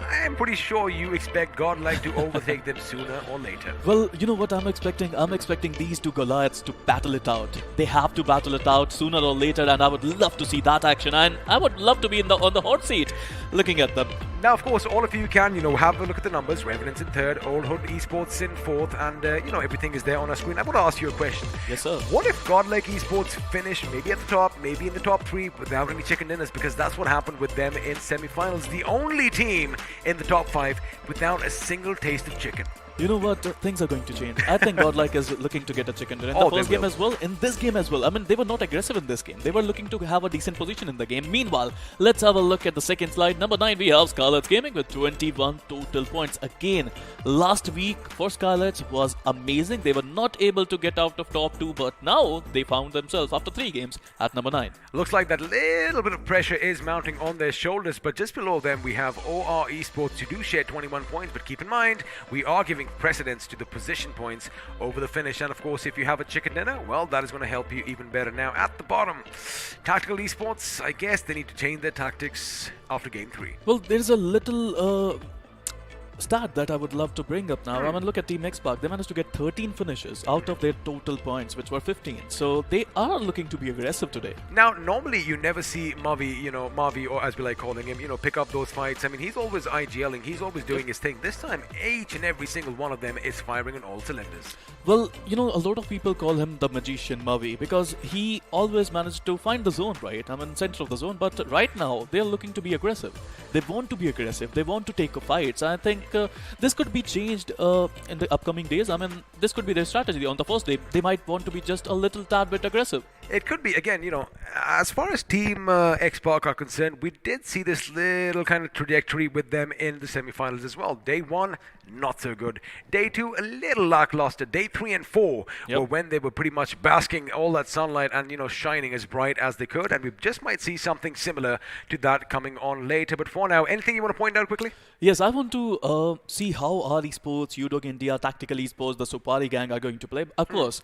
I am pretty sure you expect GodLike to overtake them sooner or later. Well, you know what I'm expecting? I'm expecting these two Goliaths to battle it out. They have to battle it out sooner or later, and I would love to see that action. And I would love to be on the hot seat looking at them. Now, of course, all of you can, have a look at the numbers. Revanant in 3rd, Old Hood Esports in 4th, and, everything is there on our screen. I want to ask you a question. Yes, sir. What if GodLike Esports finish maybe at the top, maybe in the top 3 without any chicken dinners? Because that's what happened with them in semi-finals. The only team in the top 5 without a single taste of chicken. You know what? Things are going to change. I think GodLike is looking to get a chicken dinner in the first game as well. In this game as well. I mean, they were not aggressive in this game. They were looking to have a decent position in the game. Meanwhile, let's have a look at the second slide. Number 9, we have Skylightz Gaming with 21 total points. Again, last week for Skylightz was amazing. They were not able to get out of top 2, but now they found themselves after 3 games at number 9. Looks like that little bit of pressure is mounting on their shoulders, but just below them we have OR Esports who do share 21 points, but keep in mind, we are giving precedence to the position points over the finish. And of course, if you have a chicken dinner, well, that is going to help you even better. Now at the bottom, Tactical Esports, I guess they need to change their tactics after game 3. Well, there's a little stat that I would love to bring up now. I mean, look at Team Xbox. They managed to get 13 finishes out of their total points, which were 15. So they are looking to be aggressive today. Now, normally you never see Mavi, or as we like calling him, pick up those fights. I mean, he's always IGLing. He's always doing his thing. This time, each and every single one of them is firing on all cylinders. Well, a lot of people call him the magician Mavi because he always managed to find the zone, right? I mean, center of the zone. But right now, they're looking to be aggressive. They want to be aggressive. They want to take fights. I think this could be changed in the upcoming days. I mean, this could be their strategy. On the first day, they might want to be just a little tad bit aggressive. It could be, again, as far as Team Xbox are concerned, we did see this little kind of trajectory with them in the semifinals as well. Day 1, not so good. Day 2, a little lackluster. Day 3 and 4 were when they were pretty much basking all that sunlight and, shining as bright as they could. And we just might see something similar to that coming on later. But for now, anything you want to point out quickly? Yes, I want to see how our Esports, UDog India, Tactical Esports, the Supari gang are going to play. Of course,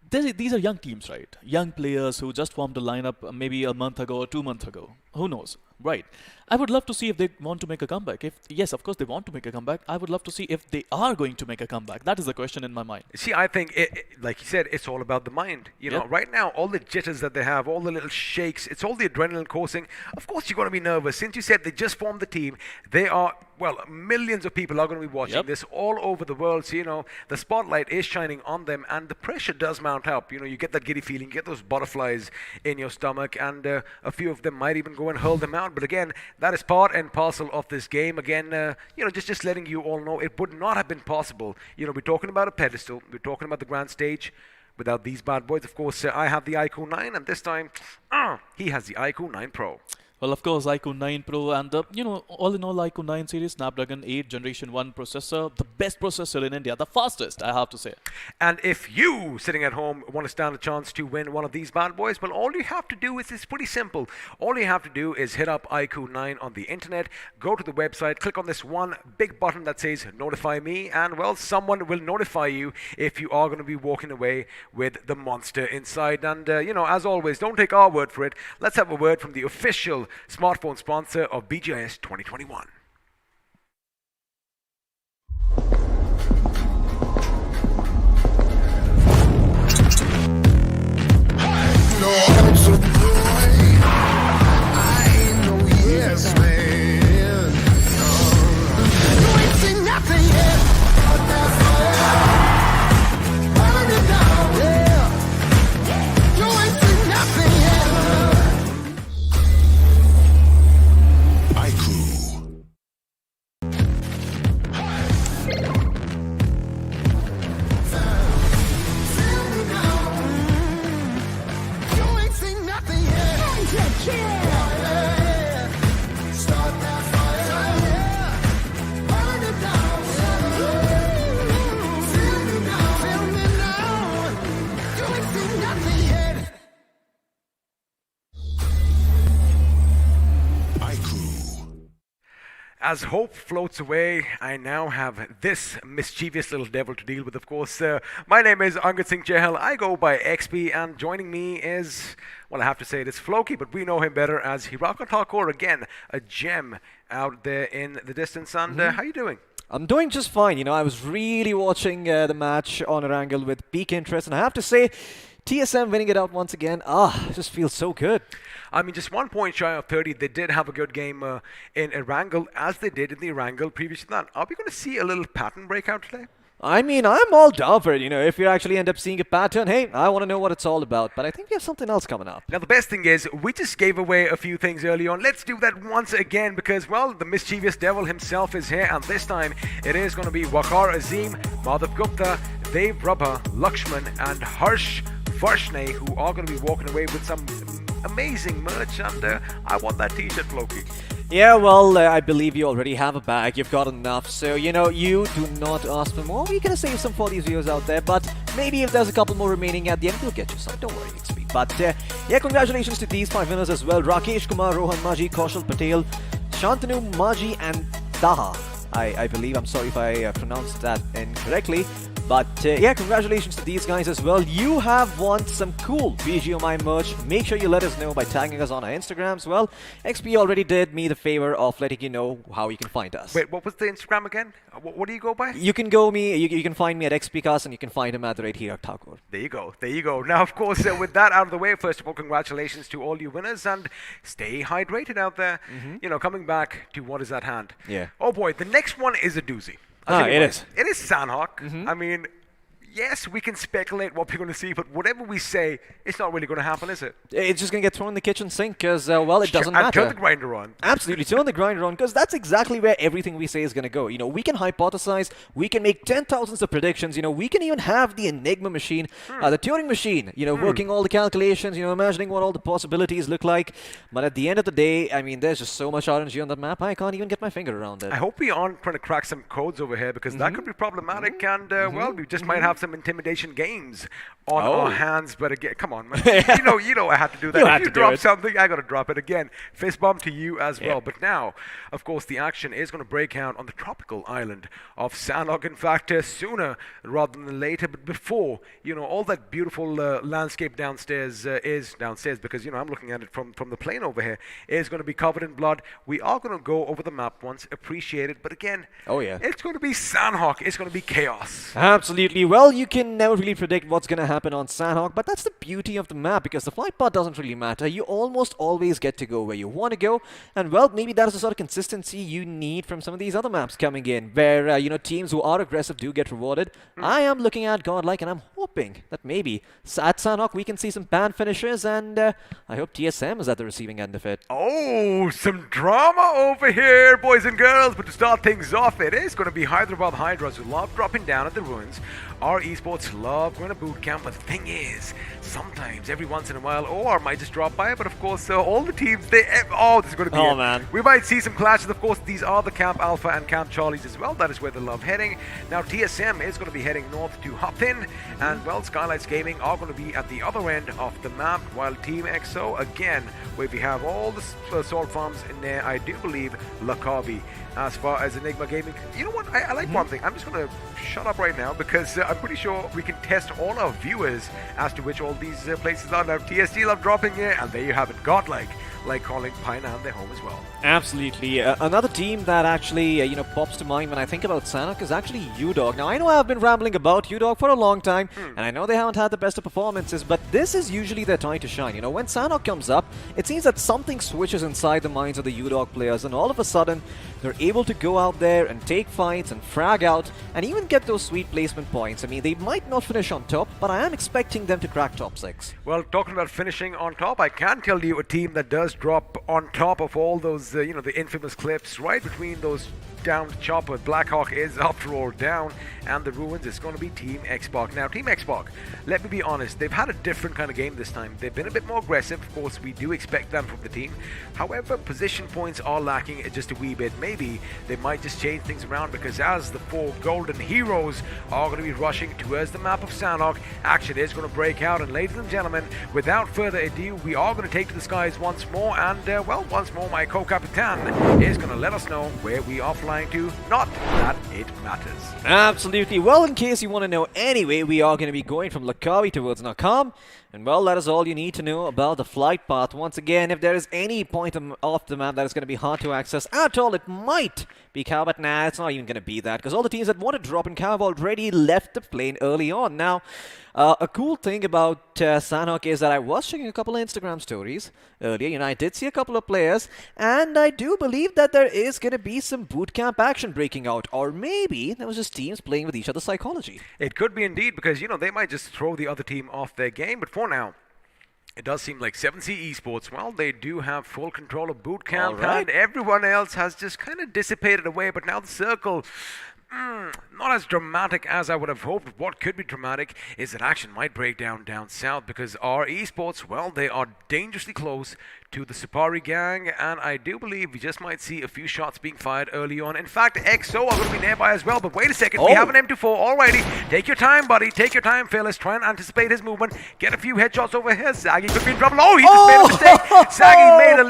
these are young teams, right? Young players who just formed a lineup maybe a month ago or 2 months ago. Who knows? Right. I would love to see if they want to make a comeback. Yes, of course they want to make a comeback. I would love to see if they are going to make a comeback. That is the question in my mind. See, I think, like you said, it's all about the mind. Right now, all the jitters that they have, all the little shakes, it's all the adrenaline coursing. Of course, you're going to be nervous. Since you said they just formed the team, they are, millions of people are going to be watching this all over the world. So, the spotlight is shining on them and the pressure does mount up. You get that giddy feeling, you get those butterflies in your stomach, and a few of them might even go and hurl them out. But again, that is part and parcel of this game. Again, just letting you all know, it would not have been possible. We're talking about a pedestal. We're talking about the grand stage without these bad boys. Of course, I have the iQOO 9, and this time, he has the iQOO 9 Pro. Well, of course, iQOO 9 Pro and the, all in all, iQOO 9 series, Snapdragon 8 Generation 1 processor, the best processor in India, the fastest, I have to say. And if you, sitting at home, want to stand a chance to win one of these bad boys, well, all you have to do is, it's pretty simple. All you have to do is hit up iQOO 9 on the internet, go to the website, click on this one big button that says Notify Me, and, well, someone will notify you if you are going to be walking away with the monster inside. And, as always, don't take our word for it. Let's have a word from the official smartphone sponsor of BGIS 2021. No, I'm so boy. I know As hope floats away, I now have this mischievous little devil to deal with, of course. My name is Angad Singh Chahal. I go by XP, and joining me is, well, I have to say it is Floki, but we know him better as Hiraka Thakur, again, a gem out there in the distance. And how you doing? I'm doing just fine. I was really watching the match on Erangel with peak interest, and I have to say, TSM winning it out once again, just feels so good. I mean, just 1 point shy of 30. They did have a good game in Erangel, as they did in the Erangel previous to that. Are we going to see a little pattern breakout today? I mean, I'm all down for it. If you actually end up seeing a pattern, hey, I want to know what it's all about. But I think we have something else coming up. Now, the best thing is, we just gave away a few things early on. Let's do that once again because, well, the mischievous devil himself is here. And this time, it is going to be Waqar Azim, Madhav Gupta, Dev Prabha, Lakshman, and Harsh Varshney, who are going to be walking away with some amazing merch. And I want that t-shirt, Floki. Yeah, well, I believe you already have a bag. You've got enough. So, you do not ask for more. We're going to save some for these viewers out there. But maybe if there's a couple more remaining at the end, we'll get you some. Don't worry, XP. But, yeah, congratulations to these 5 winners as well. Rakesh Kumar, Rohan Maji, Kaushal Patel, Shantanu Maji, and Daha. I believe. I'm sorry if I pronounced that incorrectly. But yeah, congratulations to these guys as well. You have won some cool BGMI merch. Make sure you let us know by tagging us on our Instagrams. Well, XP already did me the favor of letting you know how you can find us. Wait, what was the Instagram again? What do you go by? You can you can find me at XPcast, and you can find him at @Hirak Thakur. There you go. There you go. Now, of course, with that out of the way, first of all, congratulations to all you winners, and stay hydrated out there. Coming back to what is at hand. Yeah. Oh boy, the next one is a doozy. It is. It is Sanhok. I mean, yes, we can speculate what we're going to see, but whatever we say, it's not really going to happen, is it? It's just going to get thrown in the kitchen sink because, well, it doesn't matter. And turn the grinder on. Absolutely, turn the grinder on because that's exactly where everything we say is going to go. We can hypothesize, we can make 10,000s of predictions, we can even have the Enigma machine, the Turing machine, working all the calculations, imagining what all the possibilities look like. But at the end of the day, I mean, there's just so much RNG on that map, I can't even get my finger around it. I hope we aren't trying to crack some codes over here because that could be problematic and, well, we just might have some intimidation games on our hands. But again, come on, man. you know I had to do that. If you drop something, I got to drop it again. Fist bump to you as well. But now, of course, the action is going to break out on the tropical island of Sanhok. In fact, sooner rather than later. But before, all that beautiful landscape downstairs is downstairs because, I'm looking at it from the plane over here, is going to be covered in blood. We are going to go over the map once, appreciate it. But again, it's going to be Sanhok. It's going to be chaos. Absolutely. Well, you can never really predict what's going to happen on Sanhok, but that's the beauty of the map because the flight path doesn't really matter. You almost always get to go where you want to go, and well, maybe that is the sort of consistency you need from some of these other maps coming in, where teams who are aggressive do get rewarded. I am looking at GodLike, and I'm hoping that maybe at Sanhok we can see some ban finishes, and I hope TSM is at the receiving end of it. Oh, some drama over here, boys and girls. But to start things off, it is going to be Hyderabad Hydras who love dropping down at the ruins. Our esports love going to boot camp, but the thing is, sometimes, every once in a while, OR might just drop by, but of course, all the teams, this is going to be it. Man. We might see some clashes. Of course, these are the Camp Alpha and Camp Charlies as well. That is where they love heading. Now, TSM is going to be heading north to Hupin, and, well, Skylightz Gaming are going to be at the other end of the map, while Team EXO, again, where we have all the salt farms in there, I do believe Lakabi. As far as Enigma Gaming, you know what? I like one thing. I'm just going to shut up right now because I'm pretty sure we can test all our viewers as to which all these places are. Now, TSD love dropping it, and there you have it. GodLike, like calling Painan their home as well. Absolutely. Another team that actually, pops to mind when I think about Sanhok is actually UDog. Now, I know I've been rambling about UDog for a long time, and I know they haven't had the best of performances, but this is usually their time to shine. When Sanhok comes up, it seems that something switches inside the minds of the UDog players, and all of a sudden, they're able to go out there and take fights and frag out, and even get those sweet placement points. I mean, they might not finish on top, but I am expecting them to crack top 6. Well, talking about finishing on top, I can tell you a team that does drop on top of all those, the infamous clips right between those down the chopper. Blackhawk is after all down, and the ruins is going to be Team Xbox. Now, Team Xbox, let me be honest, they've had a different kind of game this time. They've been a bit more aggressive. Of course, we do expect that from the team. However, position points are lacking just a wee bit. Maybe they might just change things around, because as the 4 golden heroes are going to be rushing towards the map of Sanhok, action is going to break out. And ladies and gentlemen, without further ado, we are going to take to the skies once more. And, once more, my co-capitan is going to let us know where we are flying to. Not that it matters. Absolutely. Well, in case you want to know anyway, we are going to be going from Lakavi towards Nakam. And well, that is all you need to know about the flight path. Once again, if there is any point off the map that is going to be hard to access at all, it might be Cow, but nah, it's not even going to be that, because all the teams that want to drop in Cow have already left the plane early on. Now, a cool thing about Sanhok is that I was checking a couple of Instagram stories earlier. I did see a couple of players, and I do believe that there is going to be some bootcamp action breaking out, or maybe there was just teams playing with each other's psychology. It could be indeed, because, they might just throw the other team off their game, but for now, it does seem like 7C Esports, well, they do have full control of boot camp, and everyone else has just kind of dissipated away. But now the circle, not as dramatic as I would have hoped. What could be dramatic is that action might break down south, because our Esports, well, they are dangerously close to the Supari gang, and I do believe we just might see a few shots being fired early on. In fact, XO are going to be nearby as well, but wait a second, we have an M24 already. Take your time, buddy. Take your time, Fearless. Try and anticipate his movement. Get a few headshots over here. Zaggy could be in trouble. Oh, he just made a mistake. Zaggy made a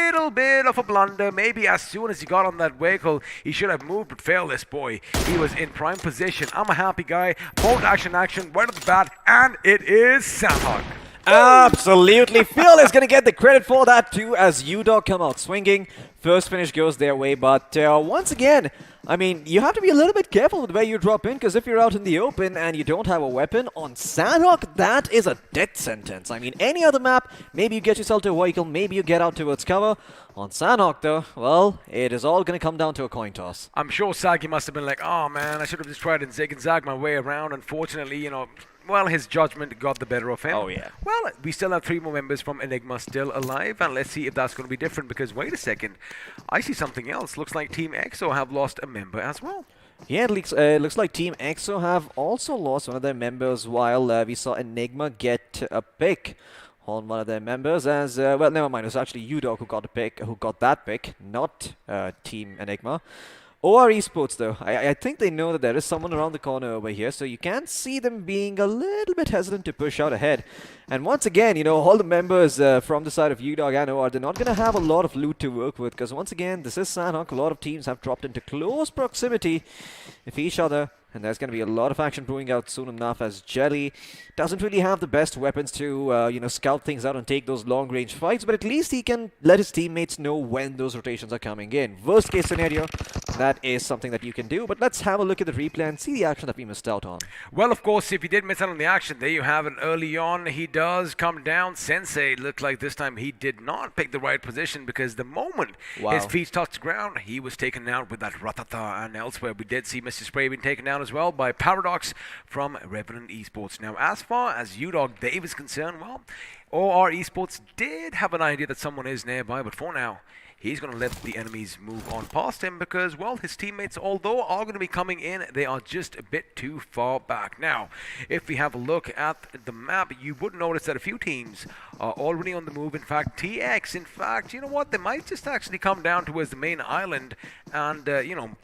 little bit of a blunder. Maybe as soon as he got on that vehicle, he should have moved, but Fearless, boy, he was in prime position. I'm a happy guy. Bolt action, right at the bat, and it is Sanhok. Absolutely. Phil is going to get the credit for that too, as UDog come out swinging. First finish goes their way, but once again, I mean, you have to be a little bit careful with where you drop in, because if you're out in the open and you don't have a weapon, on Sanhok, that is a death sentence. I mean, any other map, maybe you get yourself to a vehicle, maybe you get out towards cover. On Sanhok, though, well, it is all going to come down to a coin toss. I'm sure Sagi must have been like, oh man, I should have just tried and zig and zag my way around. Unfortunately, well, his judgment got the better of him. Oh, yeah. Well, we still have 3 more members from Enigma still alive, and let's see if that's going to be different, because wait a second, I see something else. Looks like Team EXO have lost a member as well. Yeah, it looks like Team EXO have also lost one of their members, while we saw Enigma get a pick on one of their members, as, well, never mind, it was actually UDog who got that pick, not Team Enigma. OR Esports, though, I think they know that there is someone around the corner over here, so you can see them being a little bit hesitant to push out ahead. And once again, all the members from the side of UDog and OR, they're not going to have a lot of loot to work with, because once again, this is Sanhok. A lot of teams have dropped into close proximity with each other, and there's going to be a lot of action brewing out soon enough, as Jelly doesn't really have the best weapons to, scout things out and take those long-range fights, but at least he can let his teammates know when those rotations are coming in. Worst-case scenario, that is something that you can do, but let's have a look at the replay and see the action that we missed out on. Well, of course, if you did miss out on the action, there you have it early on. He does come down. Sensei looked like this time he did not pick the right position, because the moment his feet touched the ground, he was taken out with that ratata, and elsewhere we did see Mr. Spray being taken down as well by Paradox from Revanant Esports. Now, as far as UDog Dave is concerned, well, OR Esports did have an idea that someone is nearby, but for now, he's going to let the enemies move on past him, because, well, his teammates, although are going to be coming in, they are just a bit too far back. Now, if we have a look at the map, you would notice that a few teams are already on the move. In fact, TX, you know what, they might just actually come down towards the main island and,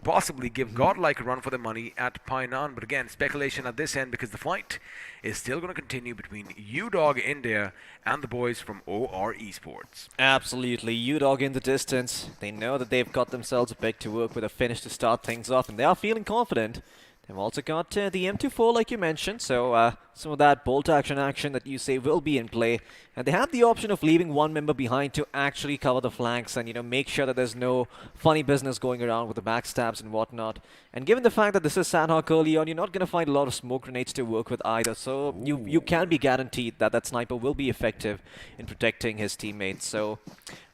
possibly give GodLike a run for their money at Painan. But again, speculation at this end, because the fight is still going to continue between UDog India and the boys from OR Esports. Absolutely. UDog in the distance. They know that they've got themselves a pick to work with, a finish to start things off, and they are feeling confident. They've also got the M24, like you mentioned, so some of that bolt action that you say will be in play. And they have the option of leaving one member behind to actually cover the flanks and, make sure that there's no funny business going around with the backstabs and whatnot. And given the fact that this is Sanhok early on, you're not going to find a lot of smoke grenades to work with either. So you can be guaranteed that that sniper will be effective in protecting his teammates. So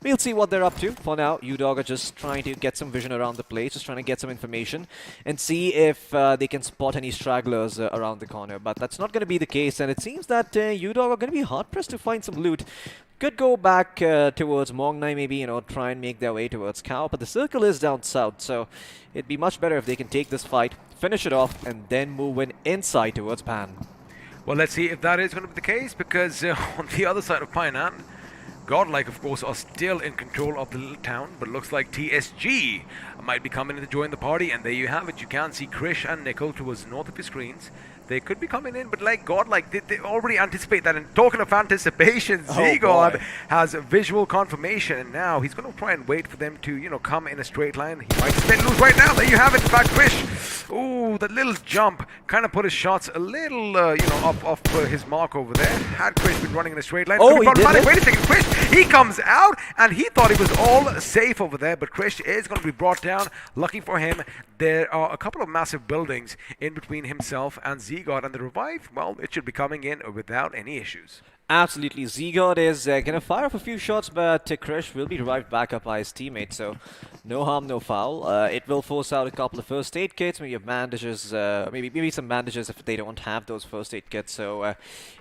we'll see what they're up to. For now, UDog are just trying to get some vision around the place, just trying to get some information and see if they can spot any stragglers around the corner. But that's not going to be the case, and it seems that UDog are going to be hard-pressed to find some loot. Could go back towards Mongnai, maybe, try and make their way towards Cow, but the circle is down south, so it'd be much better if they can take this fight, finish it off, and then move in inside towards Pan. Well, let's see if that is going to be the case, because on the other side of Painan, GodLike, of course, are still in control of the little town, but looks like TSG might be coming in to join the party, and there you have it. You can see Krish and Nickel towards north of your screens. They could be coming in, but like GodLike, they already anticipate that. And talking of anticipation, Zegod has visual confirmation, and now he's going to try and wait for them to, come in a straight line. He might just let loose right now. There you have it. In fact, Krish, ooh, that little jump kind of put his shots a little, off his mark over there. Had Krish been running in a straight line, oh, he did it. Wait a second, Krish, he comes out, and he thought he was all safe over there, but Krish is going to be brought down. Lucky for him, there are a couple of massive buildings in between himself and Zegod, and the revive, well, it should be coming in without any issues. Absolutely. Zegod is going to fire off a few shots, but Krish will be revived back up by his teammate, so no harm, no foul. It will force out a couple of first aid kits, maybe bandages, maybe some bandages if they don't have those first aid kits. So,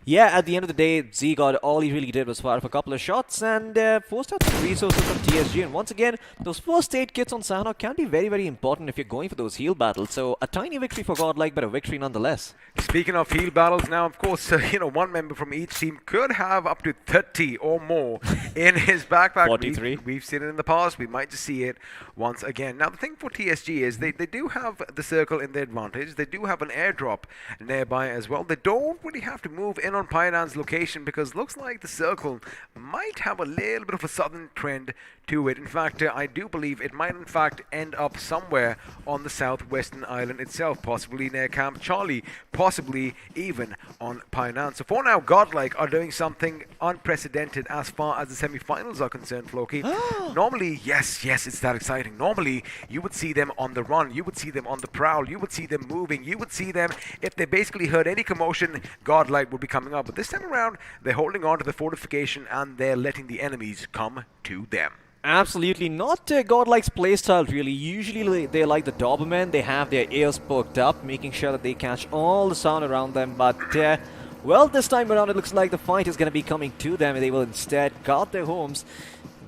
yeah, at the end of the day, Zegod, all he really did was fire off a couple of shots and forced out some resources from TSG. And once again, those first aid kits on Sanhok can be very, very important if you're going for those heal battles. So, a tiny victory for GodLike, but a victory nonetheless. Speaking of heal battles, now, of course, one member from each team could have up to 30 or more in his backpack. 43. We've seen it in the past. We might just see it once again. Now, the thing for TSG is they do have the circle in their advantage. They do have an airdrop nearby as well. They don't really have to move in on Painan's location because looks like the circle might have a little bit of a southern trend to it. In fact, I do believe it might in fact end up somewhere on the southwestern island itself, possibly near Camp Charlie, possibly even on Painan. So for now, GodLike are doing something unprecedented as far as the semi-finals are concerned, Floki. Normally, yes, it's that exciting. Normally, you would see them on the run, you would see them on the prowl, you would see them moving, you would see them, if they basically heard any commotion, GodLike would be coming up. But this time around, they're holding on to the fortification and they're letting the enemies come to them. Absolutely not GodLike's playstyle really. Usually they like the Doberman, they have their ears poked up, making sure that they catch all the sound around them, but well, this time around it looks like the fight is going to be coming to them, and they will instead guard their homes,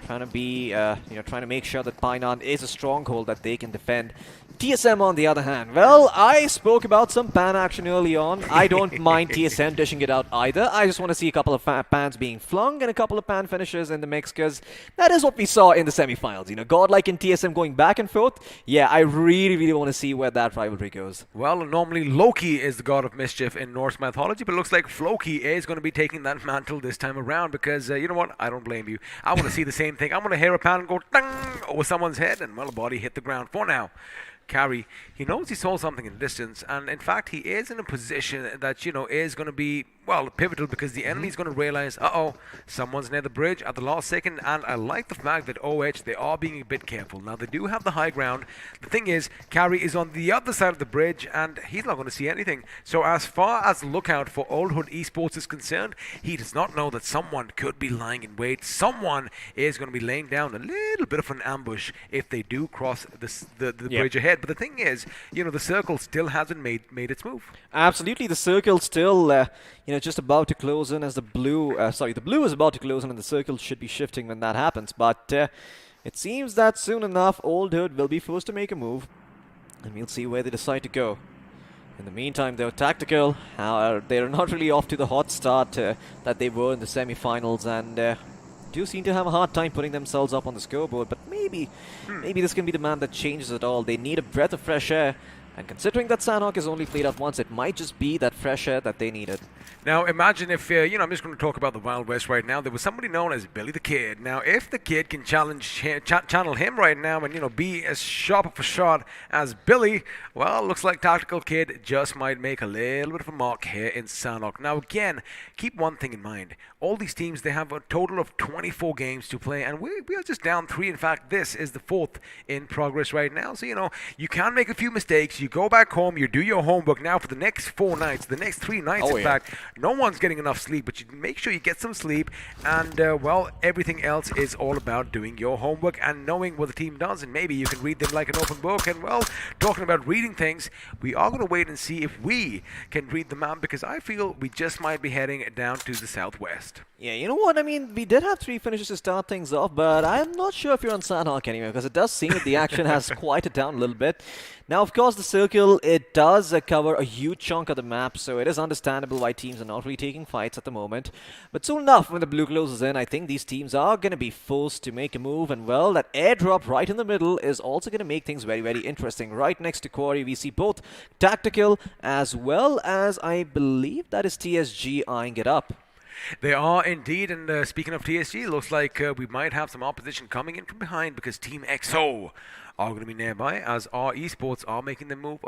trying to be, trying to make sure that Painan is a stronghold that they can defend. TSM on the other hand, well, I spoke about some pan action early on. I don't mind TSM dishing it out either. I just want to see a couple of pans being flung and a couple of pan finishes in the mix, because that is what we saw in the semifinals. GodLike and TSM going back and forth. Yeah, I really, really want to see where that rivalry goes. Well, normally Loki is the god of mischief in Norse mythology, but it looks like Floki is going to be taking that mantle this time around because, you know what, I don't blame you. I want to see the same thing. I want to hear a pan go dang over someone's head and, well, a body hit the ground. For now, Carry, he knows he saw something in the distance, and in fact he is in a position that is going to be, well, pivotal, because the enemy's going to realize, someone's near the bridge at the last second. And I like the fact that OH, they are being a bit careful. Now they do have the high ground. The thing is, Carry is on the other side of the bridge and he's not going to see anything. So as far as the lookout for Old Hood Esports is concerned, he does not know that someone could be lying in wait. Someone is going to be laying down a little bit of an ambush if they do cross the bridge ahead. But the thing is, the circle still hasn't made its move. Absolutely, the circle still, just about to close in as the blue is about to close in, and the circle should be shifting when that happens. But it seems that soon enough, Old Hood will be forced to make a move, and we'll see where they decide to go. In the meantime, they're tactical. They're not really off to the hot start that they were in the semi-finals, and do seem to have a hard time putting themselves up on the scoreboard, but maybe this can be the man that changes it all. They need a breath of fresh air, and considering that Sanhok has only played out once, it might just be that fresh air that they needed. Now imagine if, I'm just going to talk about the Wild West right now. There was somebody known as Billy the Kid. Now if the Kid can channel him right now and, be as sharp of a shot as Billy, well, looks like Tactical Kid just might make a little bit of a mark here in Sanhok. Now again, keep one thing in mind. All these teams, they have a total of 24 games to play, and we are just down 3. In fact, this is the 4th in progress right now. So, you can make a few mistakes. You go back home, you do your homework now for the next 4 nights, the next 3 nights, in fact. No one's getting enough sleep, but you make sure you get some sleep. And, well, everything else is all about doing your homework and knowing what the team does. And maybe you can read them like an open book. And, well, talking about reading things, we are going to wait and see if we can read the map, because I feel we just might be heading down to the southwest. Yeah, you know what? I mean, we did have 3 finishes to start things off, but I'm not sure if you're on Sanhok anyway, because it does seem that the action has quieted down a little bit. Now, of course, the circle, it does cover a huge chunk of the map, so it is understandable why teams are not really taking fights at the moment. But soon enough, when the blue closes in, I think these teams are going to be forced to make a move, and well, that airdrop right in the middle is also going to make things very, very interesting. Right next to Quarry, we see both Tactical as well as, I believe that is TSG eyeing it up. They are indeed, and speaking of TSG, looks like we might have some opposition coming in from behind, because Team XO are going to be nearby as our Esports are making the move.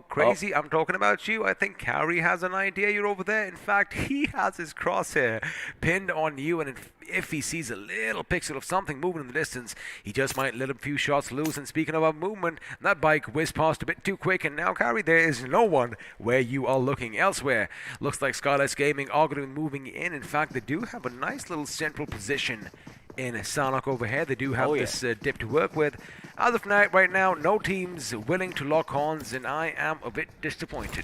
Crazy, I'm talking about you. I think Carrie has an idea. You're over there. In fact, he has his crosshair pinned on you, and if he sees a little pixel of something moving in the distance, he just might let a few shots loose. And speaking of our movement, that bike whizzed past a bit too quick, and now, Carrie, there is no one where you are looking elsewhere. Looks like Skylightz Gaming are going to be moving in. In fact, they do have a nice little central position in Sanhok over here. They do have this dip to work with. As of right now, no teams willing to lock horns, and I am a bit disappointed.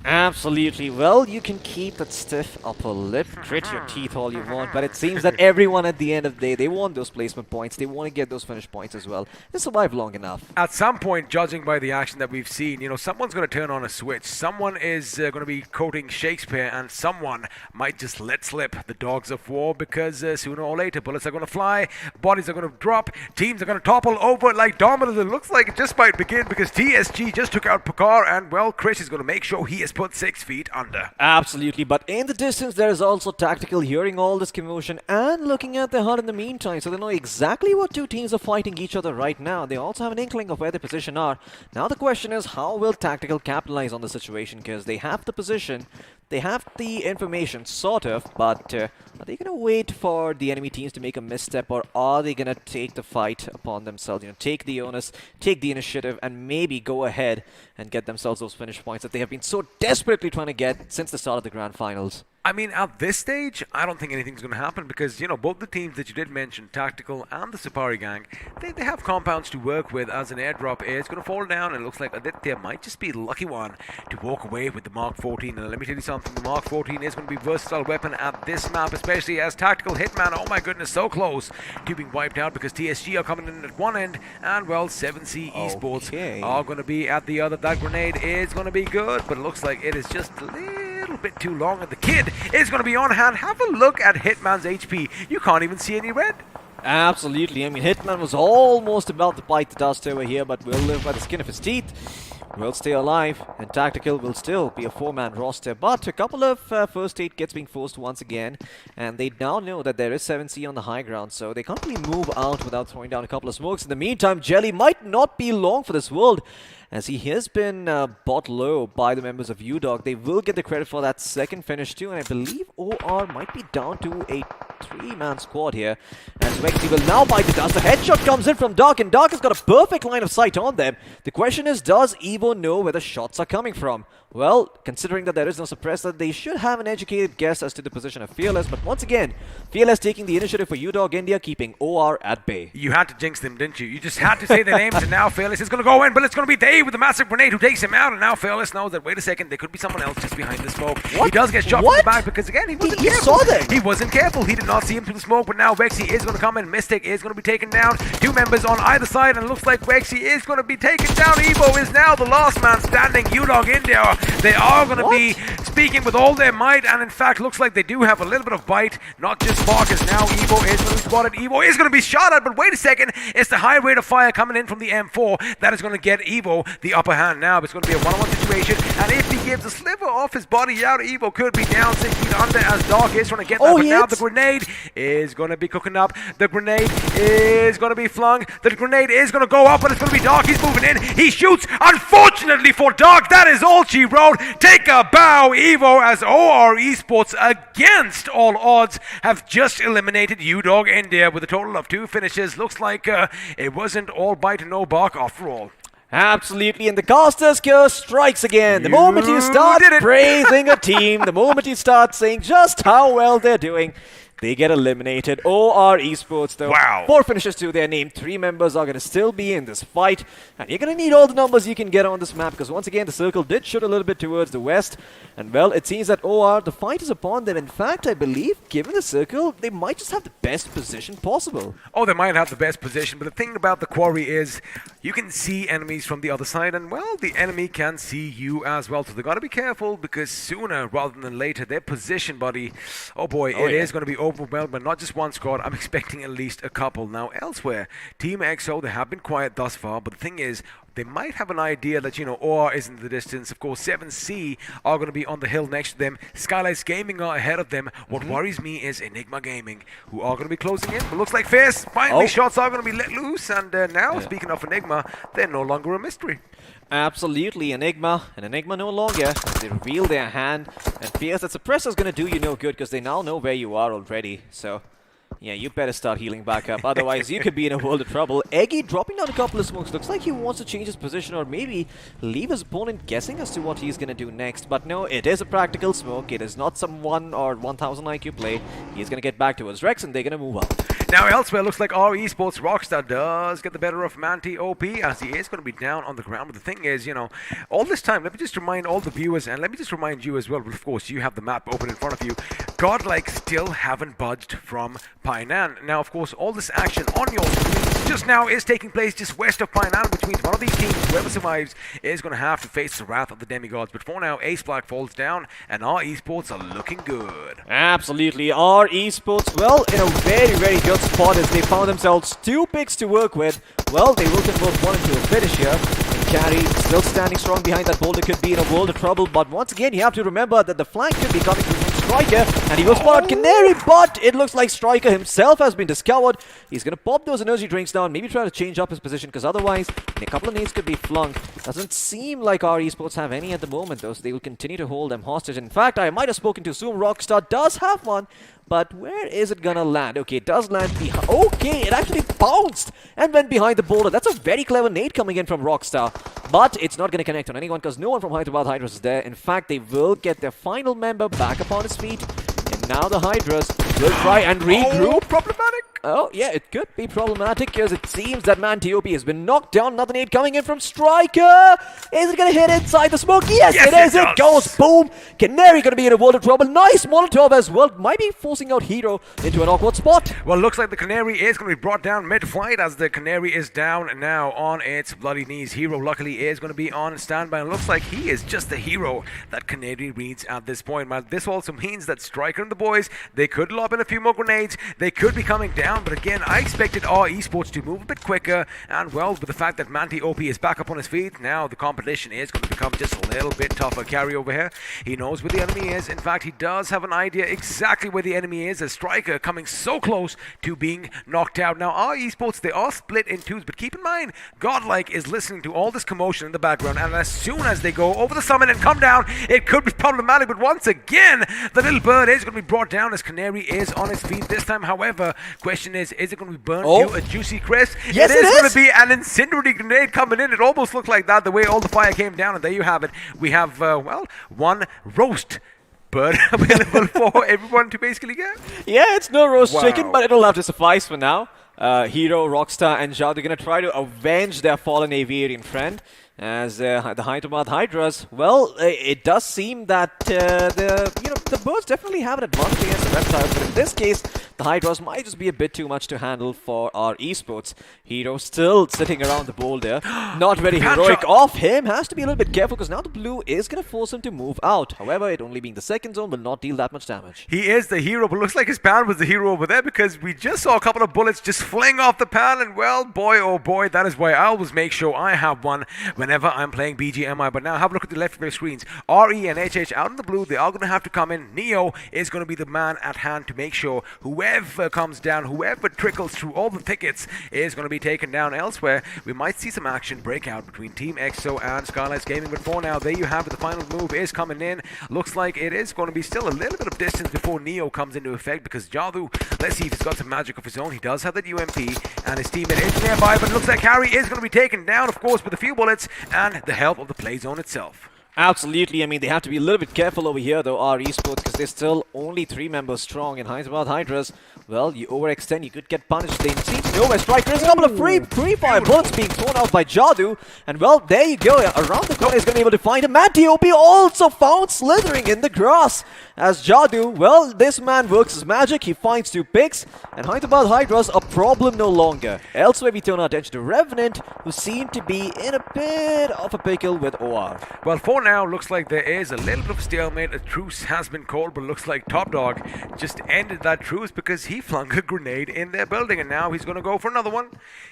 Absolutely. Well, you can keep that stiff upper lip, grit your teeth all you want, but it seems that everyone at the end of the day, they want those placement points, they want to get those finish points as well. They survive long enough. At some point, judging by the action that we've seen, you know, someone's going to turn on a switch. Someone is going to be quoting Shakespeare, and someone might just let slip the dogs of war, because sooner or later, bullets are going to fly, bodies are going to drop, teams are going to topple over like dominoes. It looks like it just might begin, because TSG just took out Pokar, and, well, Chris is going to make sure he is put 6 feet under. Absolutely, but in the distance there is also Tactical hearing all this commotion and looking at their HUD in the meantime, so they know exactly what 2 teams are fighting each other right now. They also have an inkling of where their position are. Now the question is, how will Tactical capitalize on the situation, because they have the position, they have the information, sort of, but are they going to wait for the enemy teams to make a misstep, or are they going to take the fight upon themselves, you know, take the onus, take the initiative, and maybe go ahead and get themselves those finish points that they have been so desperately trying to get since the start of the grand finals? I mean, at this stage, I don't think anything's going to happen, because, you know, both the teams that you did mention, Tactical and the Supari gang, they have compounds to work with, as an airdrop is going to fall down, and it looks like Aditya might just be the lucky one to walk away with the Mark 14. And let me tell you something, the Mark 14 is going to be a versatile weapon at this map, especially as Tactical Hitman, oh my goodness, so close to being wiped out, because TSG are coming in at one end, and, well, 7C Esports are going to be at the other. That grenade is going to be good, but it looks like it is just a little bit too long, and the kid is going to be on hand. Have a look at Hitman's HP. You can't even see any red. Absolutely. I mean, Hitman was almost about to bite the dust over here, but will live by the skin of his teeth. Will stay alive, and Tactical will still be a 4-man roster, but a couple of first aid kits being forced once again, and they now know that there is 7C on the high ground, so they can't really move out without throwing down a couple of smokes. In the meantime, Jelly might not be long for this world, as he has been bought low by the members of UDog. They will get the credit for that second finish too, and I believe OR might be down to a 3-man squad here, as Rexy will now bite the dust. The headshot comes in from Dark, and Dark has got a perfect line of sight on them. The question is, does Evo know where the shots are coming from? Well, considering that there is no suppressor, they should have an educated guess as to the position of Fearless, but once again, Fearless taking the initiative for UDog India, keeping OR at bay. You had to jinx them, didn't you? You just had to say their names, and now Fearless is going to go in, but it's going to be Dave with the massive grenade who takes him out, and now Fearless knows that, wait a second, there could be someone else just behind the smoke. He does get shot from the back, because again, he wasn't careful. Saw that. He wasn't careful. He did not see him through the smoke, but now Vexy is going to come in. Mystic is going to be taken down. 2 members on either side, and it looks like Vexy is going to be taken down. Evo is now the last man standing. UDog India, they are going to be speaking with all their might, and in fact, looks like they do have a little bit of bite. Not just Spark, as now Evo is going to be spotted. Evo is going to be shot at, but wait a second. It's the high rate of fire coming in from the M4 that is going to get Evo the upper hand now. It's going to be a one-on-one situation, and if he gives a sliver off his body out, Evo could be down 6 feet under, as Dark is trying to get that, but now the grenade is going to be cooking up. The grenade is going to be flung. The grenade is going to go up, but it's going to be Dark. He's moving in. He shoots. Unfortunately for Dark, that is all she wrote. Take a bow, Evo, as OR Esports, against all odds, have just eliminated UDog India with a total of 2 finishes. Looks like it wasn't all bite and no bark after all. Absolutely, and the caster's curse strikes again. The moment you You start did it. praising a team, the moment you start saying just how well they're doing, they get eliminated. OR Esports, though. Wow. 4 finishers to their name. 3 members are going to still be in this fight. And you're going to need all the numbers you can get on this map, because once again, the circle did shoot a little bit towards the west. And well, it seems that OR, the fight is upon them. In fact, I believe, given the circle, they might just have the best position possible. Oh, they might have the best position, but the thing about the quarry is you can see enemies from the other side, and well, the enemy can see you as well. So they got to be careful, because sooner rather than later, their position, buddy, oh boy, it is going to be overwhelmed, but not just one squad. I'm expecting at least a couple. Now, elsewhere, Team EXO, they have been quiet thus far, but the thing is, they might have an idea that, OR is in the distance. Of course, 7C are going to be on the hill next to them. Skylightz Gaming are ahead of them. What worries me is Enigma Gaming, who are going to be closing in. But looks like Fierce, finally, shots are going to be let loose. And now, speaking of Enigma, they're no longer a mystery. Absolutely, Enigma, and Enigma no longer, as they reveal their hand, and fears that Suppressor's gonna do you no good, because they now know where you are already, so... yeah, you better start healing back up, otherwise you could be in a world of trouble. Eggy dropping down a couple of smokes, looks like he wants to change his position, or maybe leave his opponent guessing as to what he's gonna do next, but no, it is a practical smoke, it is not some 1 or 1000 IQ play. He's gonna get back towards Rex, and they're gonna move up. Now, elsewhere, looks like our Esports Rockstar does get the better of Manti OP, as he is going to be down on the ground. But the thing is, all this time, let me just remind all the viewers, and let me just remind you as well, of course, you have the map open in front of you. GodLike still haven't budged from Painan. Now, of course, all this action on your screen just now is taking place just west of Painan, which means one of these teams, whoever survives, is going to have to face the wrath of the demigods. But for now, Ace Black falls down, and our Esports are looking good. Absolutely, our Esports, well, in a very, very good spot as they found themselves 2 picks to work with. Well, they will convert one into a finish here. And Carry still standing strong behind that boulder, could be in a world of trouble. But once again, you have to remember that the flank could be coming from Striker, and he will spot out Canary, but it looks like Striker himself has been discovered. He's going to pop those energy drinks down, maybe try to change up his position, because otherwise a couple of nades could be flung. Doesn't seem like our Esports have any at the moment, though, so they will continue to hold them hostage. In fact, I might have spoken too soon. Rockstar does have one, but where is it gonna land? Okay, it does land behind. Okay, it actually bounced and went behind the boulder. That's a very clever nade coming in from Rockstar. But it's not gonna connect on anyone, because no one from Hyderabad Hydras is there. In fact, they will get their final member back upon his feet. And now the Hydras will try and regroup. Problematic. Oh, yeah, it could be problematic, because it seems that Manti has been knocked down. Another nade coming in from Striker. Is it going to hit inside the smoke? Yes, Yes, it is. it It goes. Boom. Canary going to be in a world of trouble. Nice Molotov as well. Might be forcing out Hero into an awkward spot. Well, looks like the Canary is going to be brought down mid-flight, as the Canary is down now on its bloody knees. Hero, luckily, is going to be on standby, and looks like he is just the hero that Canary reads at this point. Man, this also means that Striker and the boys, they could lob in a few more grenades. They could be coming down, but again, I expected our Esports to move a bit quicker, and well, with the fact that Manti OP is back up on his feet, now the competition is going to become just a little bit tougher. Carry over here, he knows where the enemy is. In fact, he does have an idea exactly where the enemy is, as Striker coming so close to being knocked out. Now, our Esports, they are split in twos, but keep in mind, GodLike is listening to all this commotion in the background, and as soon as they go over the summit and come down, it could be problematic. But once again, the little bird is going to be brought down as Canary is on his feet this time. However, question is it going to be burned to a juicy crisp? Yes, it is going to be an incendiary grenade coming in. It almost looked like that, the way all the fire came down, and there you have it. We have, well, one roast bird available for everyone to basically get. Yeah, it's no roast chicken, but it'll have to suffice for now. Hero, Rockstar, and Zhao, they're going to try to avenge their fallen aviarian friend. As the Hyderabad Hydras, well, it does seem that the birds definitely have an advantage against the reptiles, but in this case, the Hydras might just be a bit too much to handle for our Esports. Hero still sitting around the boulder, not very heroic of him, has to be a little bit careful, because now the blue is going to force him to move out. However, it only being the second zone will not deal that much damage. He is the hero, but looks like his pan was the hero over there, because we just saw a couple of bullets just fling off the pan, and well, boy, oh boy, that is why I always make sure I have one whenever I'm playing BGMI. But now have a look at the left of their screens. RE and HH out in the blue, they are going to have to come in. Neo is going to be the man at hand to make sure whoever whoever comes down, whoever trickles through all the thickets is going to be taken down elsewhere. We might see some action break out between Team EXO and Skylightz Gaming, but for now, there you have it. The final move is coming in. Looks like it is going to be still a little bit of distance before Neo comes into effect, because Jadu, let's see if he's got some magic of his own. He does have that UMP, and his teammate is nearby, but it looks like Harry is going to be taken down, of course, with a few bullets and the help of the play zone itself. Absolutely. I mean, they have to be a little bit careful over here, though, our Esports, because they're still only 3 members strong in Hyderabad Hydras. Well, you overextend, you could get punished. They seem to know where strike. There's a couple of free-fire bullets being thrown out by Jadu. And, well, there you go. Around the corner, he's going to be able to find him. And TOP also found slithering in the grass. As Jadu, well, this man works his magic. He finds 2 picks. And Hyderabad Hydras a problem no longer. Elsewhere, we turn our attention to Revanant, who seem to be in a bit of a pickle with OR. Well, for now, looks like there is a little bit of stalemate. A truce has been called, but looks like Top Dog just ended that truce because he flung a grenade in their building, and now he's going to go for another one.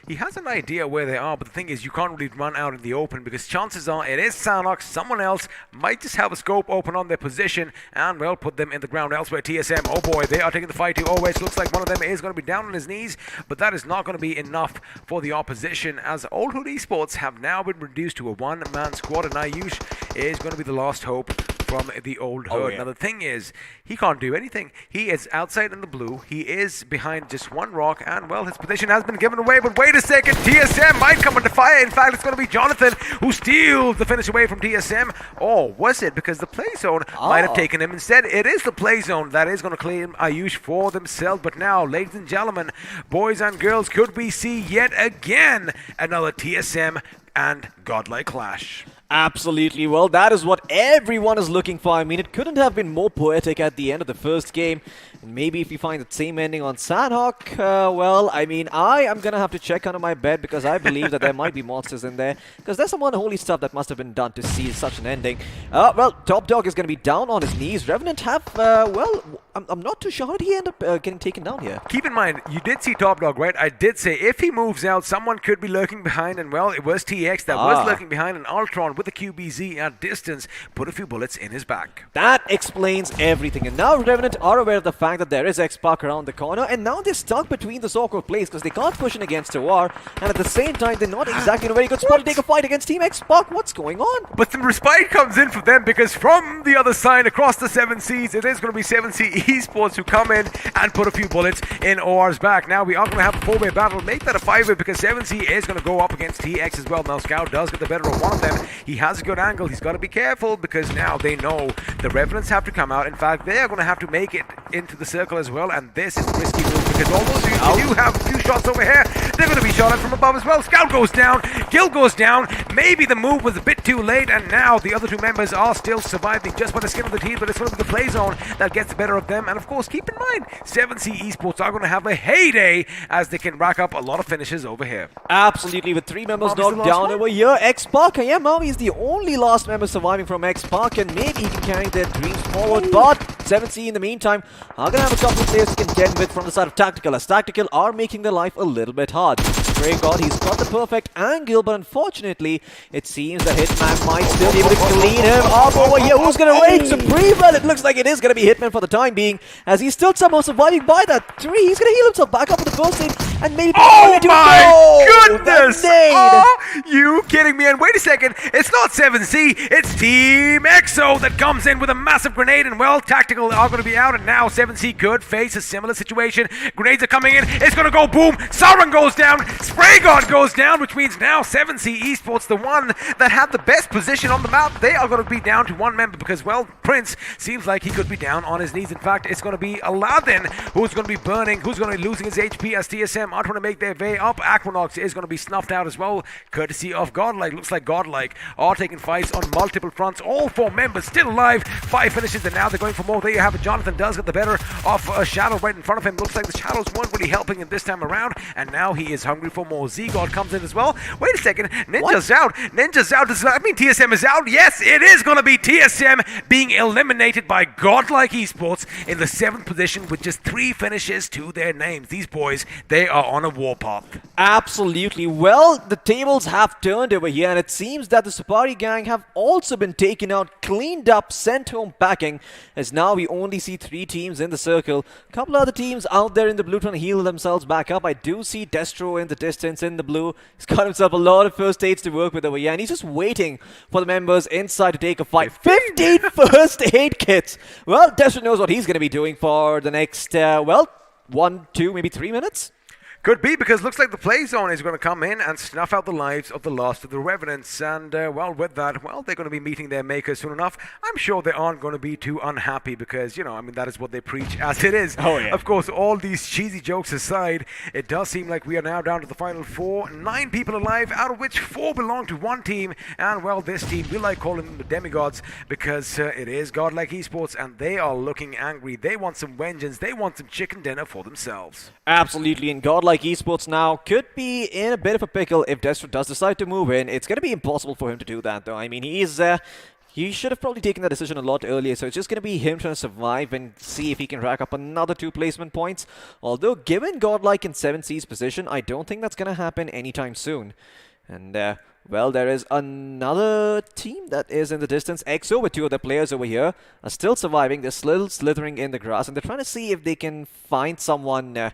He has an idea where they are, but the thing is, you can't really run out in the open because chances are it is Sanhok. Someone else might just have a scope open on their position and, well, put them in the ground elsewhere. TSM, oh boy, they are taking the fight to always. Looks like one of them is going to be down on his knees, but that is not going to be enough for the opposition, as Old Hood Esports have now been reduced to a one-man squad, and Ayush is going to be the last hope from the Old Hood. Now the thing is, he can't do anything. He is outside in the blue. He is behind just one rock, and, well, his position has been given away. But wait a second, TSM might come under fire. In fact, it's going to be Jonathan who steals the finish away from TSM. Or was it because the play zone might have taken him? Instead, it is the play zone that is going to claim Ayush for themselves. But now, ladies and gentlemen, boys and girls, could we see yet again another TSM and GodLike clash? Absolutely. Well, that is what everyone is looking for. I mean, it couldn't have been more poetic at the end of the first game. And maybe if we find the same ending on Sanhok, well, I mean, I am going to have to check under my bed because I believe that there might be monsters in there. Because there's some unholy stuff that must have been done to see such an ending. Well, Top Dog is going to be down on his knees. Revenant have, well, I'm not too sure. How did he end up getting taken down here? Keep in mind, you did see Top Dog, right? I did say if he moves out, someone could be lurking behind. And, well, it was TX that was lurking behind, and Ultron with the QBZ at distance put a few bullets in his back. That explains everything. And now Revenant are aware of the fact that there is X-Pac around the corner, and now they're stuck between this awkward place because they can't push in against OR, and at the same time they're not exactly in a very good spot to take a fight against Team X-Pac. What's going on? But the respite comes in for them because from the other side across the 7 Seas, it is going to be 7C Esports who come in and put a few bullets in OR's back. Now we are going to have a 4-way battle. Make that a 5-way because 7C is going to go up against TX as well. Now Scout does get the better of one of them. He has a good angle. He's got to be careful because now they know the Revenants have to come out. In fact, they are going to have to make it into the circle as well, and this is a risky move because almost you do have a few shots over here. They're going to be shot at from above as well. Scout goes down. Kill goes down. Maybe the move was a bit too late, and now the other 2 members are still surviving just by the skin of the teeth, but it's going to be the play zone that gets the better of them. And of course, keep in mind, 7C Esports are going to have a heyday as they can rack up a lot of finishes over here. Absolutely, with 3 members knocked down over here. X-Pac, yeah, Maui is the only last member surviving from X-Pac, and maybe he can carry their dreams forward, but 7C in the meantime are going to have a couple of players to contend with from the side of Tactical, as Tactical are making their life a little bit hard. Pray God, he's got the perfect angle, but unfortunately, it seems the Hitman might still be able to clean him up over here. Who's going to raid Supari? Well, it looks like it is going to be Hitman for the time being, as he's still somehow surviving by that 3. He's going to heal himself back up with the first aid, and maybe... Oh my goodness! Are you kidding me? And wait a second, it's not 7C, it's Team EXO that comes in with a massive grenade, and, well, Tactical are going to be out, and now 7C could face a similar situation. Grenades are coming in, it's going to go boom, Sauron goes down, Spray God goes down, which means now 7C Esports, the one that had the best position on the map, they are going to be down to 1 member because, well, Prince seems like he could be down on his knees. In fact, it's going to be Aladdin who's going to be burning, who's going to be losing his HP as TSM are trying to make their way up. Aquanox is going to be snuffed out as well, courtesy of GodLike. Looks like GodLike are taking fights on multiple fronts. All 4 members still alive. 5 finishes, and now they're going for more. There you have it. Jonathan does get the better of a Shadow right in front of him. Looks like the Shadows weren't really helping him this time around, and now he is hungry before more. Z-God comes in as well. Wait a second. Ninja's out. Ninja's out. Does that mean TSM is out? Yes, it is going to be TSM being eliminated by GodLike Esports in the 7th position with just 3 finishes to their names. These boys, they are on a warpath. Absolutely. Well, the tables have turned over here, and it seems that the Supari gang have also been taken out, cleaned up, sent home packing, as now we only see 3 teams in the circle. A couple other teams out there in the blue trying to heal themselves back up. I do see Destro in the distance in the blue. He's got himself a lot of first aids to work with over here, and he's just waiting for the members inside to take a fight. 15 first aid kits! Well, Destro knows what he's going to be doing for the next, 1, 2, maybe 3 minutes. Could be, because looks like the play zone is going to come in and snuff out the lives of the last of the Revenants. And, well, with that, well, they're going to be meeting their makers soon enough. I'm sure they aren't going to be too unhappy because, you know, I mean, that is what they preach as it is. Oh, yeah. Of course, all these cheesy jokes aside, it does seem like we are now down to the final 4. 9 people alive, out of which 4 belong to one team. And, well, this team, we like calling them the demigods because it is GodLike Esports and they are looking angry. They want some vengeance. They want some chicken dinner for themselves. Absolutely, and GodLike Esports now could be in a bit of a pickle if Destro does decide to move in. It's going to be impossible for him to do that, though. I mean, he should have probably taken that decision a lot earlier, so it's just going to be him trying to survive and see if he can rack up another 2 placement points. Although, given GodLike in 7C's position, I don't think that's going to happen anytime soon. And, well, there is another team that is in the distance. EXO, with 2 of their players over here, are still surviving. They're still slithering in the grass, and they're trying to see if they can find someone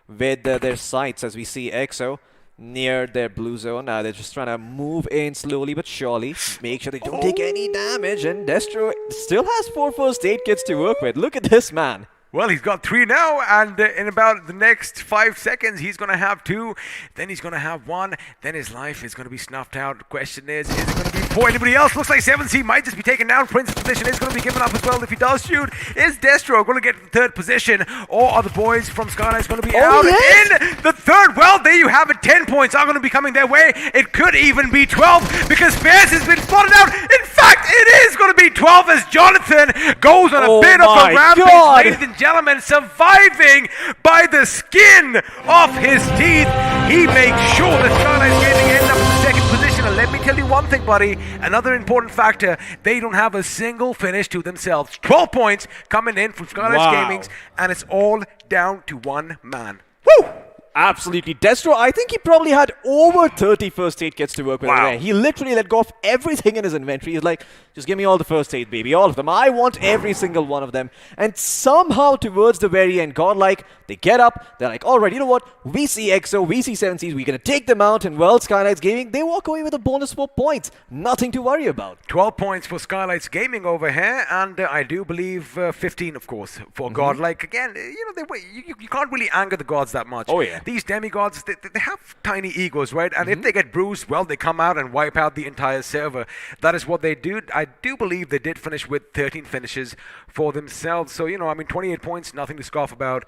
with their sights, as we see EXO near their blue zone. They're just trying to move in slowly but surely, make sure they don't take any damage, and Destro still has 4 first aid kits to work with. Look at this man. Well, he's got 3 now, and in about the next 5 seconds, he's going to have 2, then he's going to have 1, then his life is going to be snuffed out. The question is it going to be for anybody else? Looks like 7C might just be taken down. Prince's position is going to be given up as well if he does shoot. Is Destro going to get the 3rd position, or are the boys from Skylightz going to be out yes! in the 3rd? Well, there you have it. 10 points are going to be coming their way. It could even be 12 because Fairs has been spotted out. In fact, it is going to be 12 as Jonathan goes on a bit of a rampage, ladies and gentlemen, surviving by the skin of his teeth. He makes sure that Skylightz Gaming ends up in the 2nd position. And let me tell you one thing, buddy. Another important factor, they don't have a single finish to themselves. 12 points coming in from Skylightz Gaming, and it's all down to one man. Woo! Absolutely. Destro, I think he probably had over 30 first aid kits to work with. Wow. He literally let go of everything in his inventory. He's like, just give me all the first aid, baby. All of them. I want every single one of them. And somehow towards the very end, GodLike, they get up. They're like, all right, you know what? We see EXO, we see 7Cs. We're going to take them out. And, well, Skylightz Gaming, they walk away with a bonus 4 points. Nothing to worry about. 12 points for Skylightz Gaming over here. And I do believe 15, of course, for GodLike. Again, you know, you can't really anger the gods that much. Oh, yeah. These demigods, they have tiny egos, right? And if they get bruised, well, they come out and wipe out the entire server. That is what they do. I do believe they did finish with 13 finishes for themselves. So, you know, I mean, 28 points, nothing to scoff about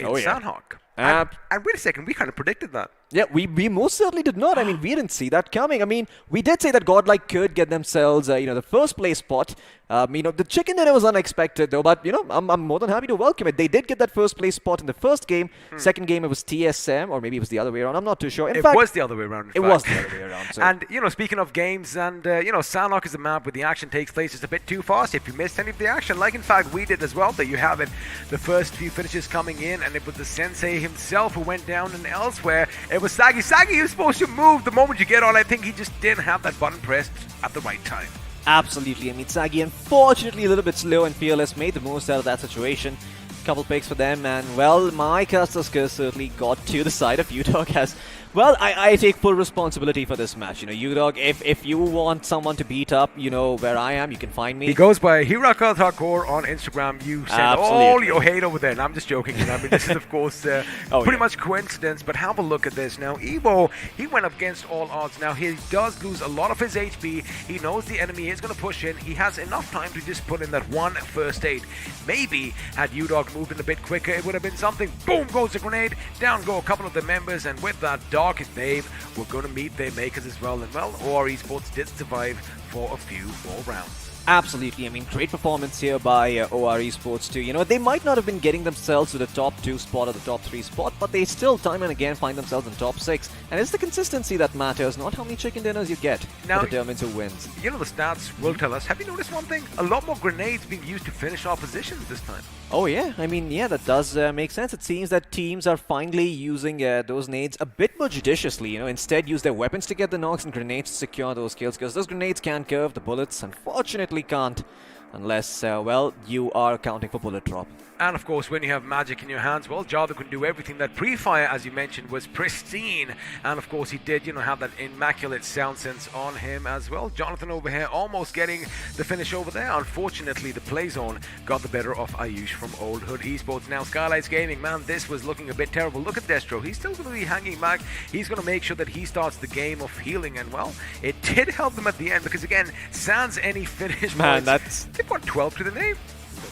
in Sanhok. And wait a second, we kind of predicted that. Yeah, we most certainly did not. I mean, we didn't see that coming. I mean, we did say that GodLike could get themselves, the first place spot. The chicken dinner was unexpected, though, but, I'm more than happy to welcome it. They did get that first place spot in the first game. Second game, it was TSM, or maybe it was the other way around. I'm not too sure. In fact, was the other way around. It was the other way around. So. And, speaking of games, and, Sanhok is a map where the action takes place just a bit too fast. If you missed any of the action, like in fact we did as well, there you have it. The first few finishes coming in, and it was the sensei himself who went down, and elsewhere, it was Sagi. Sagi, you're supposed to move the moment you get on. I think he just didn't have that button pressed at the right time. Absolutely. I mean, Sagi, unfortunately, a little bit slow and fearless, made the most out of that situation. Couple picks for them, and, well, my caster's curse certainly got to the side of UDog as... Well, I take full responsibility for this match. UDog, if you want someone to beat up, where I am, you can find me. He goes by Hiraka Thakur on Instagram. You send all your hate over there. And I'm just joking. I mean, this is, of course, pretty much coincidence. But have a look at this. Now, Evo, he went up against all odds. Now, he does lose a lot of his HP. He knows the enemy is going to push in. He has enough time to just put in that one first aid. Maybe, had UDog moved in a bit quicker, it would have been something. Boom goes the grenade. Down go a couple of the members. And with that, Dark and Dave were going to meet their makers as well. And, well, OR Esports did survive for a few more rounds. Absolutely. I mean, great performance here by OR Esports too. You know, they might not have been getting themselves to the top 2 spot or the top 3 spot, but they still time and again find themselves in top 6. And it's the consistency that matters, not how many chicken dinners you get Now, that determines who wins. You know, the stats will tell us. Have you noticed one thing? A lot more grenades being used to finish off positions this time. Oh yeah, I mean, yeah, that does make sense. It seems that teams are finally using those nades a bit more judiciously, you know, instead use their weapons to get the knocks and grenades to secure those kills, because those grenades can curve, the bullets unfortunately can't, unless, well, you are accounting for bullet drop. And of course, when you have magic in your hands, well, Jada can do everything. That pre-fire, as you mentioned, was pristine. And of course, he did, you know, have that immaculate sound sense on him as well. Jonathan over here almost getting the finish over there. Unfortunately, the play zone got the better of Ayush from Old Hood Esports. Now, Skylightz Gaming, man, this was looking a bit terrible. Look at Destro. He's still going to be hanging back. He's going to make sure that he starts the game of healing. And, well, it did help them at the end because, again, sans any finish Man, points, they've got 12 to the name.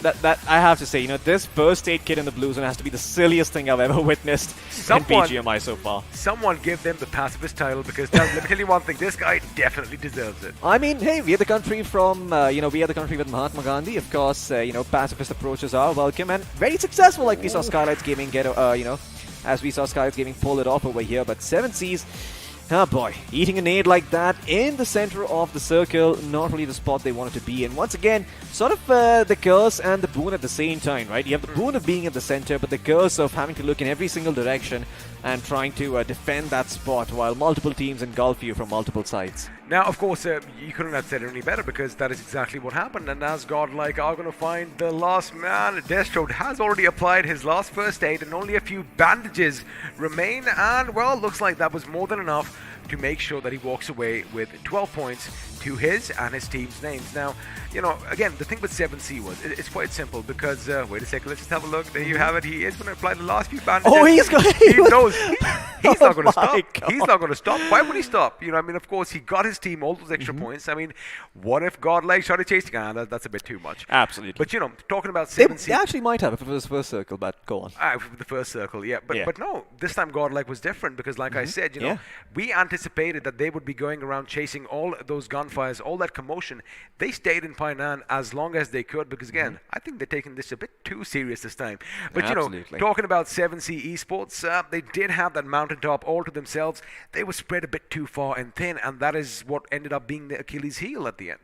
That I have to say, you know, this first aid kit in the blue zone has to be the silliest thing I've ever witnessed in BGMI so far. Someone give them the pacifist title, because let me tell you one thing, this guy definitely deserves it. I mean, hey, we are the country from, you know, we are the country with Mahatma Gandhi. Of course, you know, pacifist approaches are welcome and very successful, like we saw Skylightz Gaming get, you know, as we saw Skylightz Gaming pull it off over here. But 7Cs, oh boy, eating a nade like that in the center of the circle, not really the spot they wanted to be in. Once again, sort of the curse and the boon at the same time, right? You have the boon of being at the center, but the curse of having to look in every single direction and trying to defend that spot while multiple teams engulf you from multiple sides. Now, of course, you couldn't have said it any better, because that is exactly what happened. And as GodLike are going to find the last man, Destro has already applied his last first aid and only a few bandages remain. And, well, looks like that was more than enough to make sure that he walks away with 12 points to his and his team's names. Now, you know, again, the thing with 7C was, it's quite simple, because, wait a second, let's just have a look. There you have it. He is going to apply the last few bandages. Oh, he's going He knows. He's not going to stop. God. He's not going to stop. Why would he stop? You know, I mean, of course, he got his team all those extra points. I mean, what if GodLike started chasing? That's a bit too much. Absolutely. But, you know, talking about They 7C. actually might have if it was first circle, but go on. The first circle, yeah. But no, this time GodLike was different, because like I said, you know, we anticipated that they would be going around chasing all those gunfires, all that commotion. They stayed in Painan as long as they could, because again, I think they're taking this a bit too serious this time. But you know, talking about 7C Esports, they did have that mountaintop all to themselves. They were spread a bit too far and thin, and that is what ended up being the Achilles heel at the end.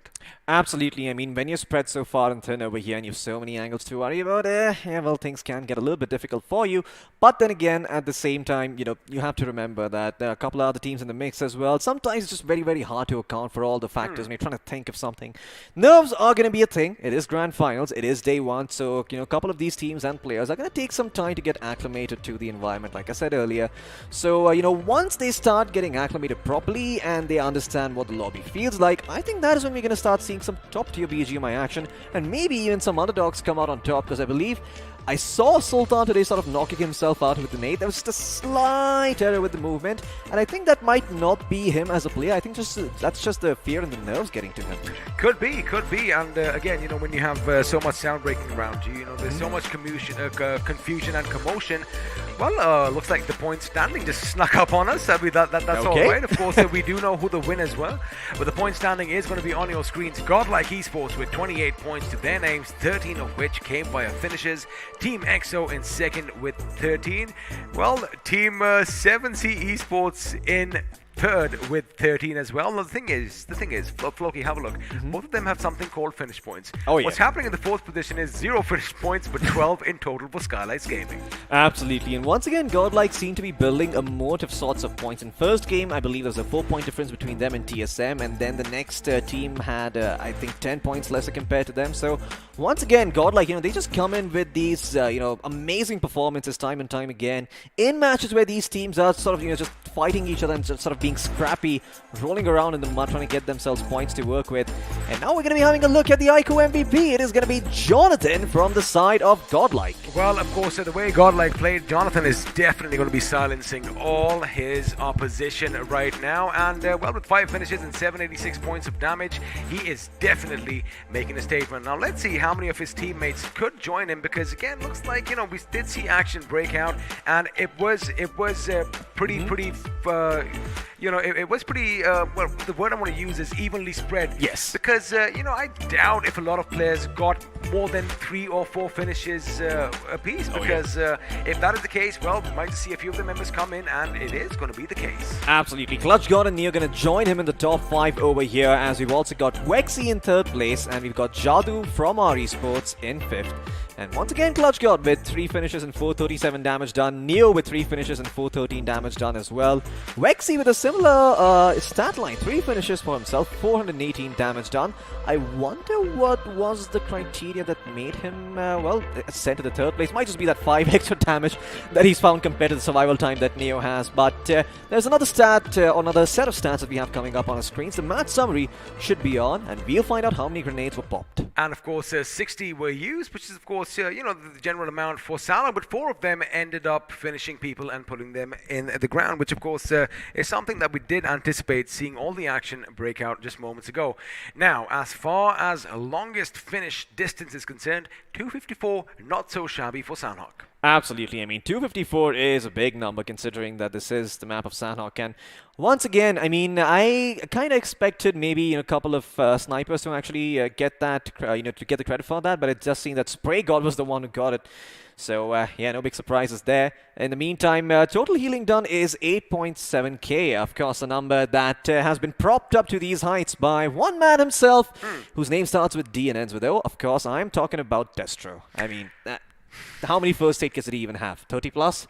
Absolutely. I mean, when you're spread so far and thin over here and you have so many angles to worry about, yeah, well, things can get a little bit difficult for you. But then again, at the same time, you know, you have to remember that there are a couple of other teams in the mix as well. Sometimes it's just very, very hard to account for all the factors when you're trying to think of something. Nerves are going to be a thing. It is grand finals. It is day one. So, you know, a couple of these teams and players are going to take some time to get acclimated to the environment, like I said earlier. So, you know, once they start getting acclimated properly and they understand what the lobby feels like, I think that is when we're going to start seeing some top-tier BGMI action, and maybe even some underdogs come out on top, because I believe I saw Sultan today sort of knocking himself out with the nade. There was just a slight error with the movement, and I think that might not be him as a player. I think that's just the fear and the nerves getting to him. Could be. And again, you know, when you have so much sound breaking around you, you know, there's so much confusion and commotion. Well, looks like the point standing just snuck up on us. I mean, that's all right. Of course, we do know who the winners were, but the point standing is going to be on your screens. GodLike Esports with 28 points to their names, 13 of which came via finishes. Team EXO in second with 13. Well, Team 7C Esports in third with 13 as well. Now, the thing is, Floki, have a look. Both of them have something called finish points. Oh, yeah. What's happening in the fourth position is 0 finish points, but 12 in total for Skylightz Gaming. Absolutely. And once again, GodLike seem to be building a moat of sorts of points. In first game, I believe there was a 4-point difference between them and TSM, and then the next team had, I think, 10 points lesser compared to them. So, once again, GodLike, you know, they just come in with these, you know, amazing performances time and time again in matches where these teams are sort of, you know, just fighting each other and just sort of being scrappy, rolling around in the mud, trying to get themselves points to work with. And now we're going to be having a look at the iQOO MVP. It is going to be Jonathan from the side of GodLike. Well, of course, the way GodLike played, Jonathan is definitely going to be silencing all his opposition right now. And, well, with 5 finishes and 786 points of damage, he is definitely making a statement. Now, let's see how many of his teammates could join him, because, again, looks like, you know, we did see action break out, and it was pretty it was pretty, well, the word I want to use is evenly spread. Yes. Because, I doubt if a lot of players got more than 3 or 4 finishes apiece. Because if that is the case, well, we might see a few of the members come in, and it is going to be the case. Absolutely. Clutch God and Neo going to join him in the top 5 over here, as we've also got Wexy in 3rd place, and we've got Jadu from our Esports in 5th. And once again, Clutch God with 3 finishes and 437 damage done. Neo with 3 finishes and 413 damage done as well. Wexy with a similar stat line, 3 finishes for himself, 418 damage done. I wonder what was the criteria that made him, sent to the 3rd place. Might just be that 5 extra damage that he's found compared to the survival time that Neo has. But there's another stat, another set of stats that we have coming up on our screens. The match summary should be on, and we'll find out how many grenades were popped. And of course, 60 were used, which is of course, the general amount for Sanhok, but 4 of them ended up finishing people and putting them in the ground, which of course is something that we did anticipate seeing all the action break out just moments ago. Now, as far as longest finish distance is concerned, 254, not so shabby for Sanhok. Absolutely. I mean, 254 is a big number considering that this is the map of Sanhok. And once again, I mean, I kind of expected maybe a couple of snipers to actually get that, to get the credit for that. But it just seemed that Spray God was the one who got it. So, yeah, no big surprises there. In the meantime, total healing done is 8.7k. Of course, a number that has been propped up to these heights by one man himself, whose name starts with D and ends with O. Of course, I'm talking about Destro. I mean, how many first aid kits did he even have? 30 plus?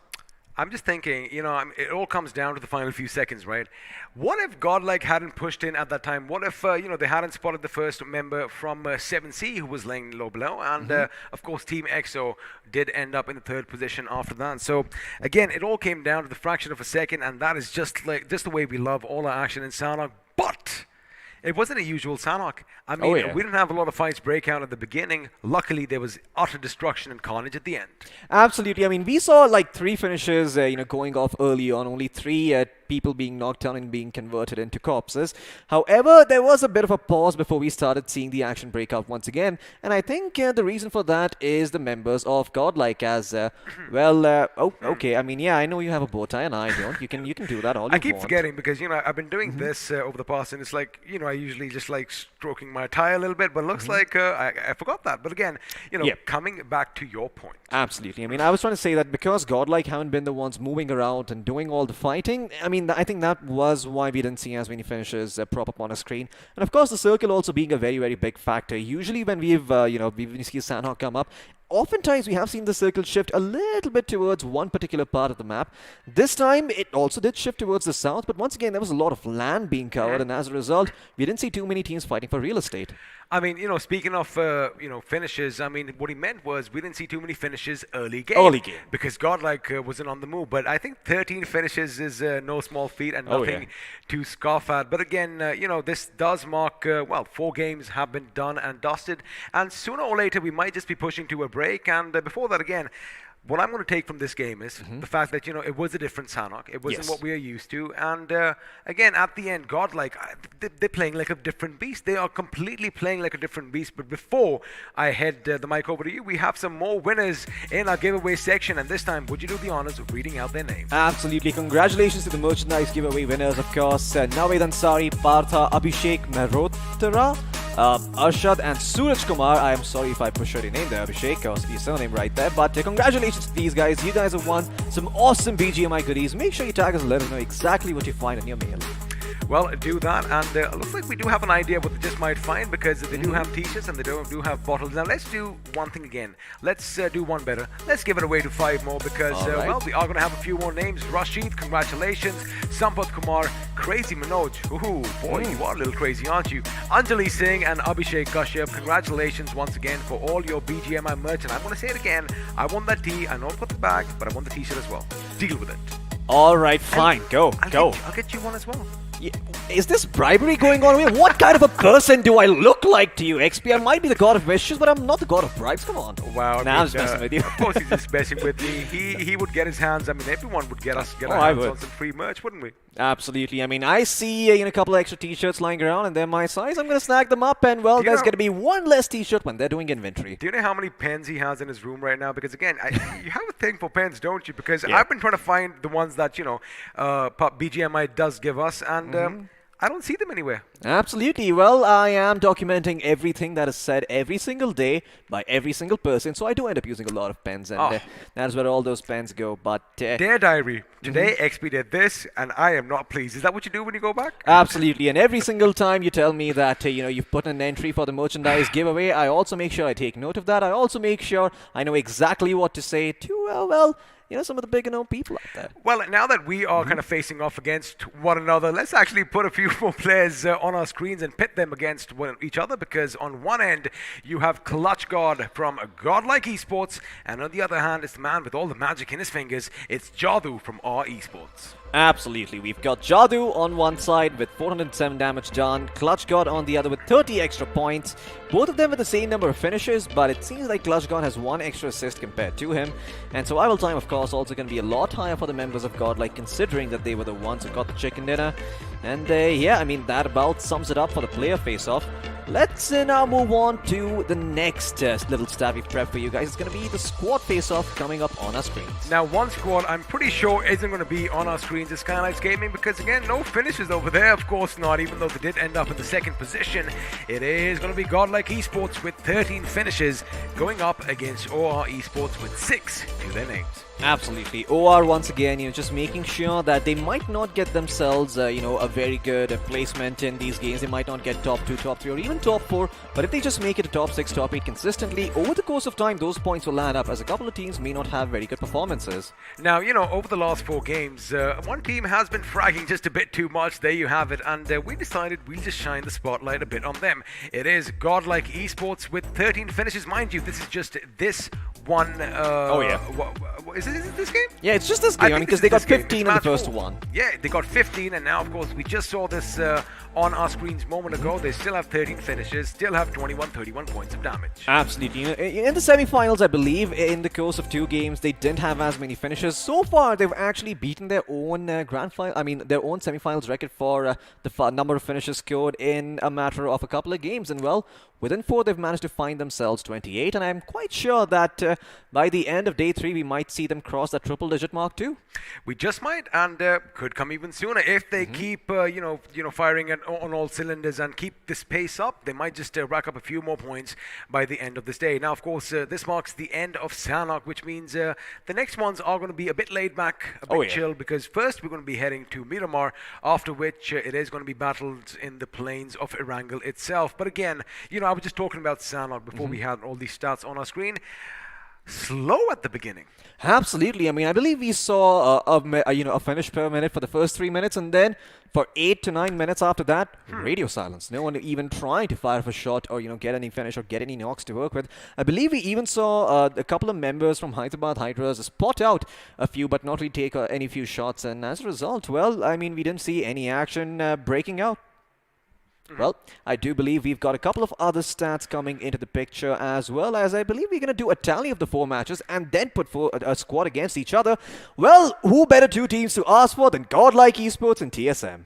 I'm just thinking, it all comes down to the final few seconds, right? What if GodLike hadn't pushed in at that time? What if, they hadn't spotted the first member from 7C who was laying low below? And, of course, Team EXO did end up in the 3rd position after that. So, again, it all came down to the fraction of a second, and that is just the way we love all our action in Sanhok. But it wasn't a usual Sanhok. I mean, we didn't have a lot of fights break out at the beginning. Luckily, there was utter destruction and carnage at the end. Absolutely. I mean, we saw like 3 finishes, going off early on. Only 3 people being knocked down and being converted into corpses. However, there was a bit of a pause before we started seeing the action break out once again. And I think the reason for that is the members of GodLike as, okay. I mean, yeah, I know you have a bow tie and I don't. You can do that all you want. I keep forgetting because, I've been doing this over the past, and it's like, I usually just like stroking my tie a little bit, but it looks like I forgot that. But again, coming back to your point. Absolutely. I mean, I was trying to say that because GodLike haven't been the ones moving around and doing all the fighting, I mean, I think that was why we didn't see as many finishes prop up on a screen. And of course, the circle also being a very, very big factor. Usually when we've, when you see Sanhok come up, oftentimes we have seen the circle shift a little bit towards one particular part of the map. This time, it also did shift towards the south, but once again, there was a lot of land being covered, and as a result, we didn't see too many teams fighting for real estate. I mean, speaking of, finishes, I mean, what he meant was we didn't see too many finishes early game. Because GodLike wasn't on the move. But I think 13 finishes is no small feat and nothing to scoff at. But again, this does mark, 4 games have been done and dusted. And sooner or later, we might just be pushing to a break. And before that, again, what I'm going to take from this game is the fact that, it was a different Sanhok. It wasn't what we are used to. And again, at the end, GodLike, they're playing like a different beast. They are completely playing like a different beast. But before I head the mic over to you, we have some more winners in our giveaway section. And this time, would you do the honors of reading out their names? Absolutely. Congratulations to the merchandise giveaway winners, of course. Naved Ansari, Partha, Abhishek Mehrotra, Arshad and Suraj Kumar. I am sorry if I butchered your name there, Abhishek, or your surname right there. But congratulations to these guys. You guys have won some awesome BGMI goodies. Make sure you tag us and let us know exactly what you find in your mail. Well, do that, and it looks like we do have an idea of what they just might find, because they do have t-shirts and they do have bottles. Now let's do one thing again. Let's do one better. Let's give it away to 5 more, because we are going to have a few more names. Rashid, congratulations. Sampath Kumar, Crazy Manoj, ooh boy, you are a little crazy, aren't you? Anjali Singh and Abhishek Kashyap, congratulations once again for all your BGMI merch. And I'm going to say it again, I want that tee. I know about the bag, but I want the t-shirt as well. Deal with it. All right, fine, go. I'll get you one as well. Yeah. Is this bribery going on? I mean, what kind of a person do I look like to you, XP? I might be the god of wishes, but I'm not the god of bribes. Come on. Wow. Nah, I'm just messing with you. Of course he's just messing with me. He would get his hands, I mean, everyone would get us hands on some free merch, wouldn't we? Absolutely. I mean, I see a couple of extra t-shirts lying around and they're my size. I'm going to snag them up and, well, there's going to be one less t-shirt when they're doing inventory. Do you know how many pens he has in his room right now? Because again, you have a thing for pens, don't you? Because I've been trying to find the ones that, BGMI does give us, and I don't see them anywhere. Absolutely. Well, I am documenting everything that is said every single day by every single person, so I do end up using a lot of pens, and that's where all those pens go. But Dear diary, today XP did this, and I am not pleased. Is that what you do when you go back? Absolutely. And every single time you tell me that you've put an entry for the merchandise giveaway, I also make sure I take note of that. I also make sure I know exactly what to say to some of the bigger known people out there. Well, now that we are kind of facing off against one another, let's actually put a few more players on our screens and pit them against each other, because on one end you have Clutch God from GodLike Esports, and on the other hand it's the man with all the magic in his fingers. It's Jadoo from our Esports. Absolutely. We've got Jadoo on one side with 407 damage done, Clutch God on the other with 30 extra points. Both of them with the same number of finishes, but it seems like Clutch God has one extra assist compared to him. And survival time, of course, also going to be a lot higher for the members of GodLike, considering that they were the ones who got the chicken dinner. And that about sums it up for the player face-off. Let's now move on to the next little stat we've prepped for you guys. It's going to be the squad face-off coming up on our screens. Now, one squad I'm pretty sure isn't going to be on our screens is Skylightz Gaming, because again, no finishes over there, of course not, even though they did end up in the second position. It is going to be GodLike Esports with 13 finishes going up against OR Esports with 6 to their names. Absolutely. OR once again, just making sure that they might not get themselves, a very good placement in these games. They might not get top 2, top 3, or even top 4. But if they just make it to top 6, top 8 consistently, over the course of time, those points will land up, as a couple of teams may not have very good performances. Now, over the last 4 games, one team has been fragging just a bit too much. There you have it. And we decided we'll just shine the spotlight a bit on them. It is GodLike Esports with 13 finishes. Mind you, this is just this one. Is it this game? Yeah, it's just this game, because they got 15 in the first one. Yeah, they got 15, and now, of course, we just saw this on our screens a moment ago. They still have 13 finishes, still have 31 points of damage. Absolutely. In the semi-finals, I believe, in the course of 2 games, they didn't have as many finishes. So far, they've actually beaten their own their own semi-finals record for the number of finishes scored in a matter of a couple of games. And, well, within 4, they've managed to find themselves 28, and I'm quite sure that by the end of day 3, we might see them cross that triple-digit mark too. We just might, and could come even sooner if they keep, firing on all cylinders and keep this pace up. They might just rack up a few more points by the end of this day. Now, of course, this marks the end of Sanhok, which means the next ones are going to be a bit laid back, a bit chill, because first we're going to be heading to Miramar, after which it is going to be battled in the plains of Erangel itself. But again, I was just talking about Sanhok before we had all these stats on our screen. Slow at the beginning. Absolutely. I mean, I believe we saw a finish per minute for the first 3 minutes, and then for 8 to 9 minutes after that, radio silence. No one even trying to fire a shot or get any finish or get any knocks to work with. I believe we even saw a couple of members from Hyderabad Hydras spot out a few, but not really take any few shots. And as a result, well, I mean, we didn't see any action breaking out. Well, I do believe we've got a couple of other stats coming into the picture, as well as I believe we're going to do a tally of the 4 matches and then put a squad against each other. Well, who better 2 teams to ask for than GodLike Esports and TSM?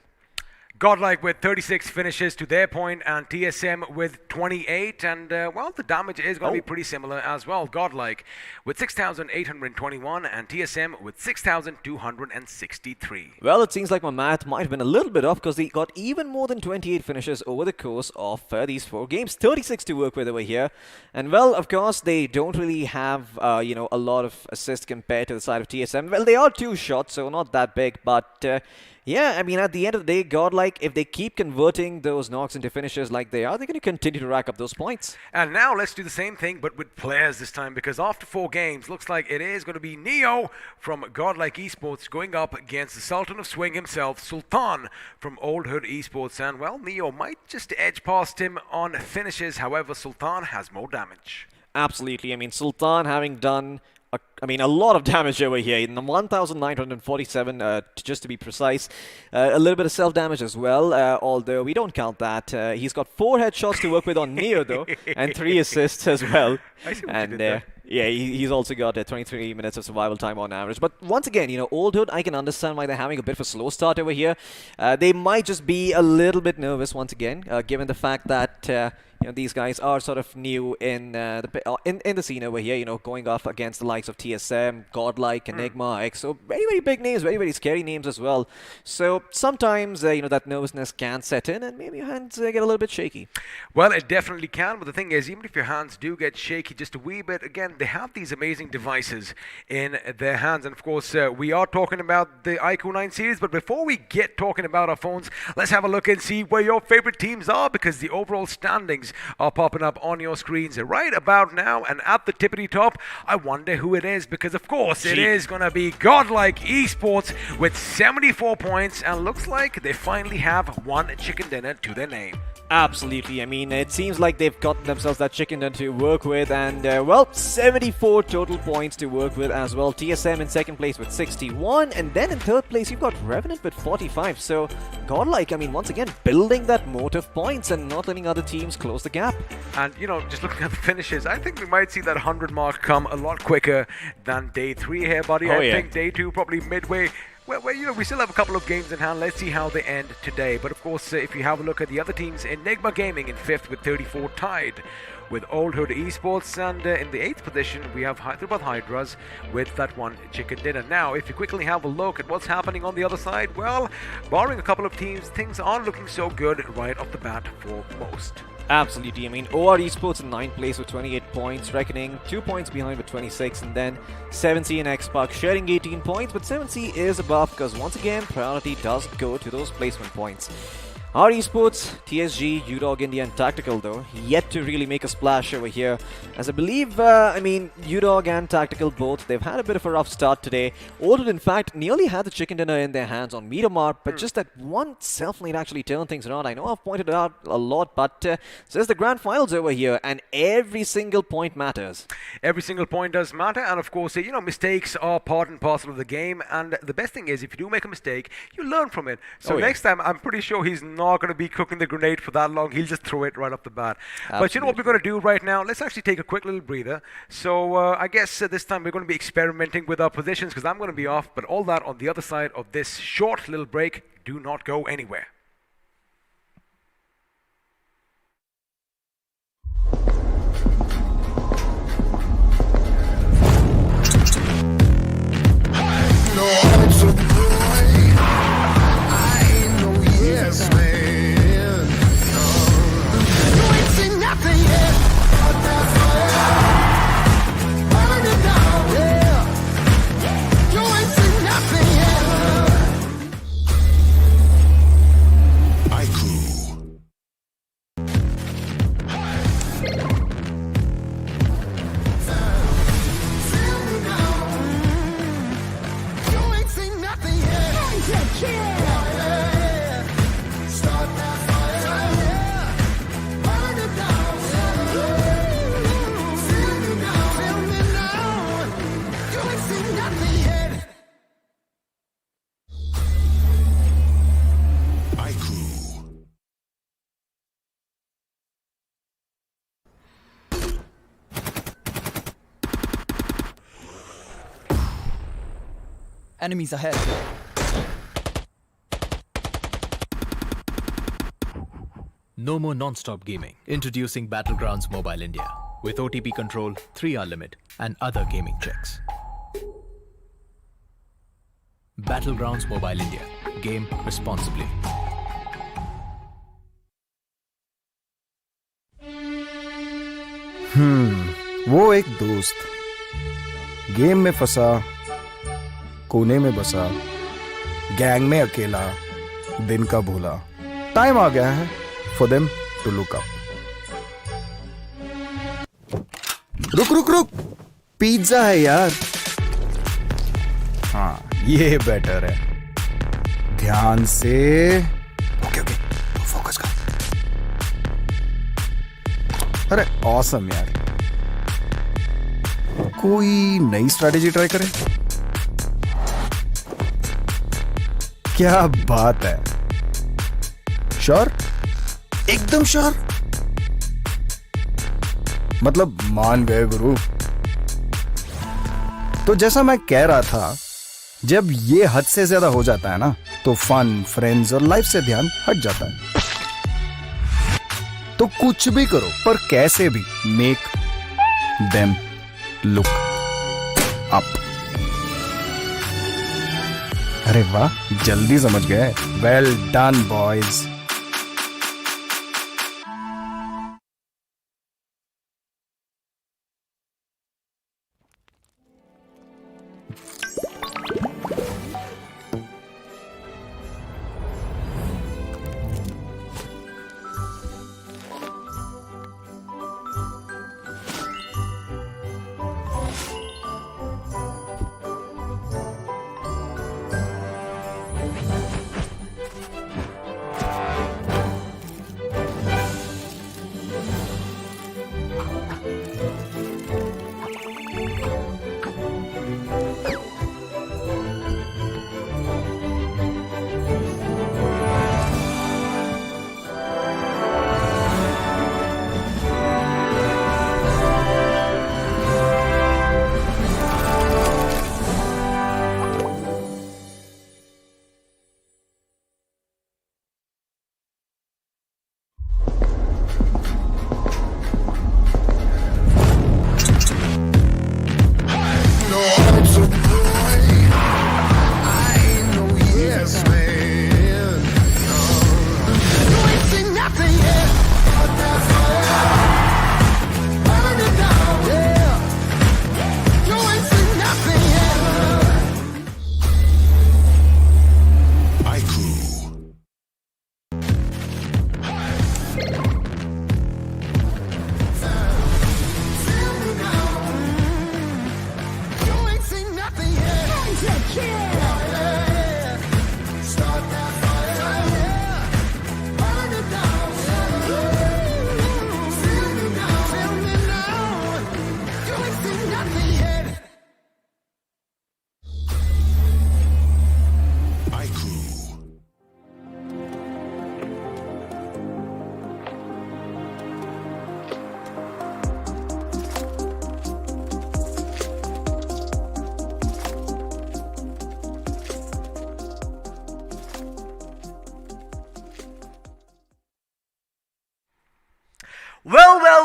GodLike with 36 finishes to their point, and TSM with 28, and the damage is going to be pretty similar as well. GodLike with 6,821 and TSM with 6,263. Well, it seems like my math might have been a little bit off, because they got even more than 28 finishes over the course of these 4 games. 36 to work with over here. And, well, of course, they don't really have, a lot of assists compared to the side of TSM. Well, they are 2 shots, so not that big, but yeah, I mean, at the end of the day, GodLike, if they keep converting those knocks into finishes like they are, they're going to continue to rack up those points. And now let's do the same thing, but with players this time, because after 4 games, looks like it is going to be Neo from GodLike Esports going up against the Sultan of Swing himself, Sultan from Old Hood Esports. And, well, Neo might just edge past him on finishes. However, Sultan has more damage. Absolutely. I mean, Sultan having done a lot of damage over here. In the 1,947, just to be precise. A little bit of self-damage as well, although we don't count that. He's got 4 headshots to work with on Neo, though, and 3 assists as well. I see what you did there. Yeah, he's also got 23 minutes of survival time on average. But once again, Old Hood, I can understand why they're having a bit of a slow start over here. They might just be a little bit nervous once again, given the fact that these guys are sort of new in the scene over here. Going off against the likes of TSM, GodLike, Enigma, iQOO, very very big names, very very scary names as well. So sometimes that nervousness can set in, and maybe your hands get a little bit shaky. Well, it definitely can, but the thing is, even if your hands do get shaky just a wee bit, again, they have these amazing devices in their hands. And of course, we are talking about the iQOO 9 series, but before we get talking about our phones, let's have a look and see where your favorite teams are, because the overall standings are popping up on your screens right about now. And at the tippity top, I wonder who it is, because of course it is going to be GodLike Esports with 74 points, and looks like they finally have one chicken dinner to their name. Absolutely. I mean, it seems like they've gotten themselves that chicken dinner to work with, and 74 total points to work with as well. TSM in second place with 61, and then in third place you've got Revanant with 45. So GodLike, I mean, once again building that moat of points and not letting other teams close the gap. And just looking at the finishes, I think we might see that 100 mark come a lot quicker than day 3 here, buddy. I think day 2 probably midway. Well, we still have a couple of games in hand. Let's see how they end today. But of course, if you have a look at the other teams, Enigma Gaming in 5th with 34, tied with Old Hood Esports, and in the 8th position we have Hyderabad Hydras with that one chicken dinner. Now, if you quickly have a look at what's happening on the other side, well, barring a couple of teams, things aren't looking so good right off the bat for most. Absolutely. I mean, OR Esports in 9th place with 28 points, Recknoning 2 points behind with 26, and then 7C and Xpark sharing 18 points, but 7C is above because once again priority does go to those placement points. Our Esports, TSG, UDog India and Tactical though, yet to really make a splash over here. As I believe, UDog and Tactical both, they've had a bit of a rough start today. Oldwood in fact nearly had the chicken dinner in their hands on Miramar, but just that one self-lane actually turned things around. I know I've pointed it out a lot, but there's the grand finals over here, and every single point matters. Every single point does matter, and of course, mistakes are part and parcel of the game, and the best thing is, if you do make a mistake, you learn from it. So next time, I'm pretty sure he's not going to be cooking the grenade for that long. He'll just throw it right off the bat. Absolutely. But you know what we're going to do right now? Let's actually take a quick little breather. So I guess this time we're going to be experimenting with our positions, because I'm going to be off, but all that on the other side of this short little break. Do not go anywhere. Yes, man. You ain't seen nothing yet. Burn it down, yeah. You ain't seen nothing yet. iQOO. You ain't seen nothing yet. Enemies ahead. No more non-stop gaming. Introducing Battlegrounds Mobile India with OTP control, 3-hour limit, and other gaming checks. Battlegrounds Mobile India. Game responsibly. वो एक दोस्त game में फंसा, कोने में बसा, gang में अकेला, दिन का भूला. टाइम आ गया है for them to look up. रुक रुक रुक, पिज्जा है यार. हाँ, ये बेटर है. ध्यान से. ओके ओके, फोकस कर. अरे ऑसम यार. कोई नई स्ट्रैटेजी ट्राई करें? क्या बात है. श्योर? एकदम श्योर. मतलब मान गए गुरु. तो जैसा मैं कह रहा था, जब ये हद से ज्यादा हो जाता है ना, तो फन, फ्रेंड्स और लाइफ से ध्यान हट जाता है। तो कुछ भी करो, पर कैसे भी मेक देम लुक अप। अरे वाह, जल्दी समझ गए। Well done boys.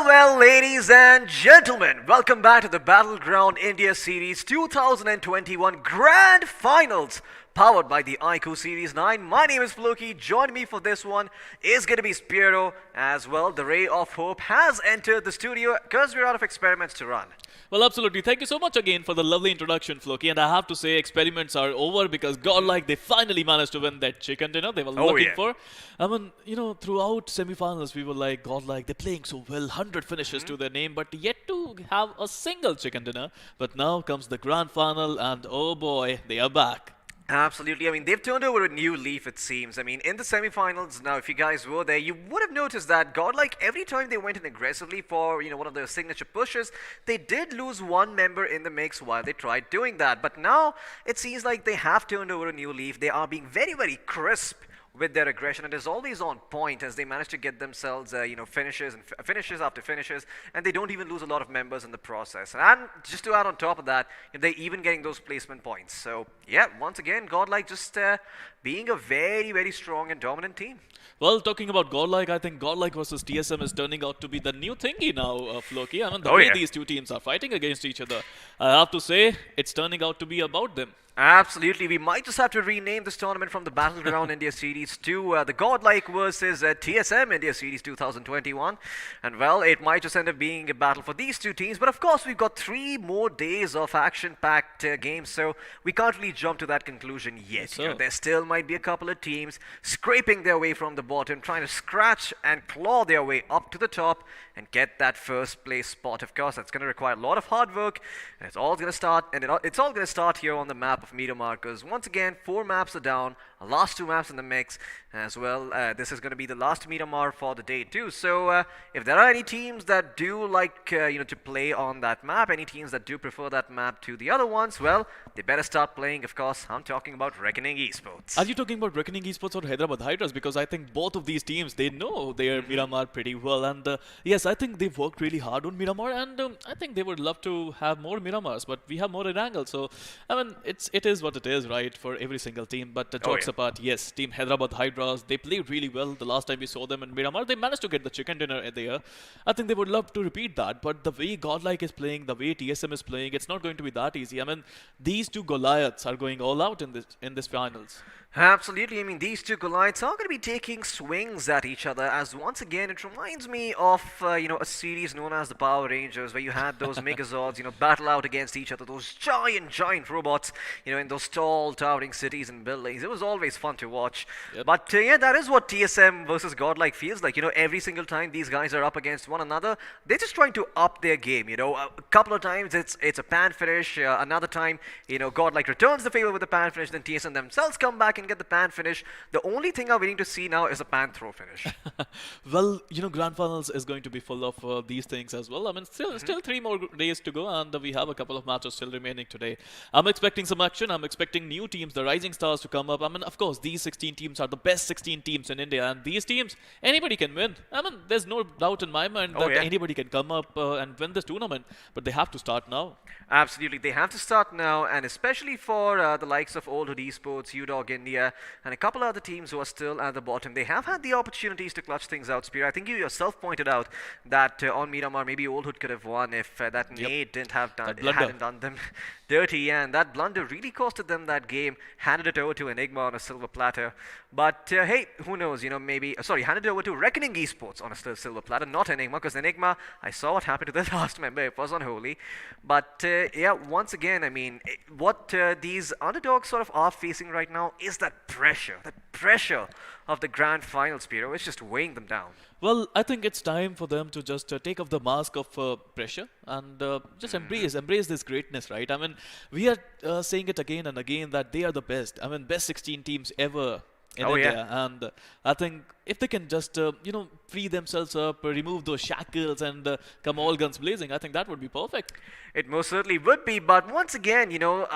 Well, ladies and gentlemen, welcome back to the Battleground India Series 2021 Grand Finals, powered by the iQOO Series 9. My name is Floki. Joining me for this one is going to be Spiro as well. The Ray of Hope has entered the studio because we're out of experiments to run. Well, absolutely. Thank you so much again for the lovely introduction, Floki. And I have to say, experiments are over because GodLike, they finally managed to win that chicken dinner they were looking for. I mean, you know, throughout semifinals, we were like, GodLike, they're playing so well, 100 finishes to their name, but yet to have a single chicken dinner. But now comes the grand final, and oh boy, they are back. Absolutely. I mean, they've turned over a new leaf, it seems. I mean, in the semifinals now, if you guys were there, you would have noticed that GodLike, every time they went in aggressively for, one of their signature pushes, they did lose one member in the mix while they tried doing that. But now, it seems like they have turned over a new leaf. They are being very, very crisp with their aggression, and is always on point as they manage to get themselves, finishes and finishes after finishes, and they don't even lose a lot of members in the process. And just to add on top of that, they're even getting those placement points. So yeah, once again, GodLike just being a very, very strong and dominant team. Well, talking about GodLike, I think GodLike versus TSM is turning out to be the new thingy now, Floki. I mean, the way these two teams are fighting against each other, I have to say, it's turning out to be about them. Absolutely. We might just have to rename this tournament from the Battleground India Series to the GodLike versus TSM India Series 2021. And well, it might just end up being a battle for these two teams. But of course, we've got 3 more days of action-packed games, so we can't really jump to that conclusion yet. Yes, there still might be a couple of teams scraping their way from the bottom, trying to scratch and claw their way up to the top and get that first place spot. Of course, that's going to require a lot of hard work, and it's all going to start here on the map of Miramar, because once again, 4 maps are down last two maps in the mix as well. This is going to be the last Miramar for the day too. So if there are any teams that do like to play on that map, any teams that do prefer that map to the other ones, well, they better start playing. Of course, I'm talking about Reckoning Esports. Are you talking about Recknoning Esports or Hyderabad Hydras? Because I think both of these teams, they know their Miramar pretty well. And yes, I think they've worked really hard on Miramar. And I think they would love to have more Miramars. But we have more Erangel. So, I mean, it is what it is, right, for every single team. But jokes apart, yes, Team Hyderabad Hydras, they played really well. The last time we saw them in Miramar, they managed to get the chicken dinner there. I think they would love to repeat that. But the way GodLike is playing, the way TSM is playing, it's not going to be that easy. I mean, these two Goliaths are going all out in this finals. Absolutely. I mean, these two Goliaths are going to be taking swings at each other, as once again it reminds me of a series known as the Power Rangers, where you had those Megazords battle out against each other, those giant robots in those tall towering cities and buildings. It was always fun to watch. Yep. But yeah, that is what TSM versus GodLike feels like. Every single time these guys are up against one another, they're just trying to up their game. A couple of times it's a pan finish, another time GodLike returns the favor with a pan finish, then TSM themselves come back and get the pan finish. The only thing I'm waiting to see now is a pan throw finish. Well, Grand Finals is going to be full of these things as well. I mean, still 3 more days to go, and we have a couple of matches still remaining today. I'm expecting some action. I'm expecting new teams, the rising stars, to come up. I mean, of course, these 16 teams are the best 16 teams in India, and these teams, anybody can win. I mean, there's no doubt in my mind that anybody can come up and win this tournament, but they have to start now. Absolutely, they have to start now, and especially for the likes of Old Hood Esports, UDog India, and a couple other teams who are still at the bottom. They have had the opportunities to clutch things out, Spear. I think you yourself pointed out that on Miramar, maybe Old Hood could have won if that nade hadn't done them dirty, and that blunder really costed them that game. Handed it over to Enigma on a silver platter. But hey, who knows? Handed it over to Reckoning Esports on a silver platter, not Enigma, because Enigma, I saw what happened to the last member. It was unholy. But yeah, once again, I mean, what these underdogs sort of are facing right now is that pressure of the grand final, Spiro. It's just weighing them down. Well, I think it's time for them to just take off the mask of pressure and just embrace this greatness, right? I mean, we are saying it again and again that they are the best. I mean, best 16 teams ever in India. And I think if they can just, free themselves up, remove those shackles and come all guns blazing, I think that would be perfect. It most certainly would be, but once again,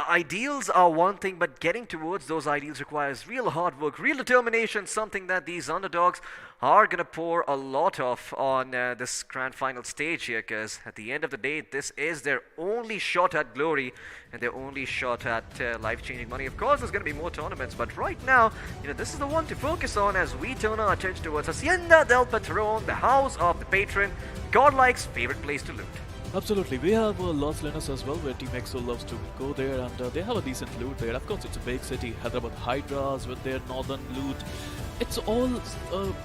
ideals are one thing, but getting towards those ideals requires real hard work, real determination, something that these underdogs are going to pour a lot of on this grand final stage here, because at the end of the day, this is their only shot at glory and their only shot at life-changing money. Of course, there's going to be more tournaments, but right now, this is the one to focus on as we turn our attention towards Hacienda del Patron, the house of the patron, GodLike's favorite place to loot. Absolutely. We have Los Linus as well, where Team EXO loves to go there, and they have a decent loot there. Of course, it's a big city. Hyderabad Hydras with their northern loot. It's all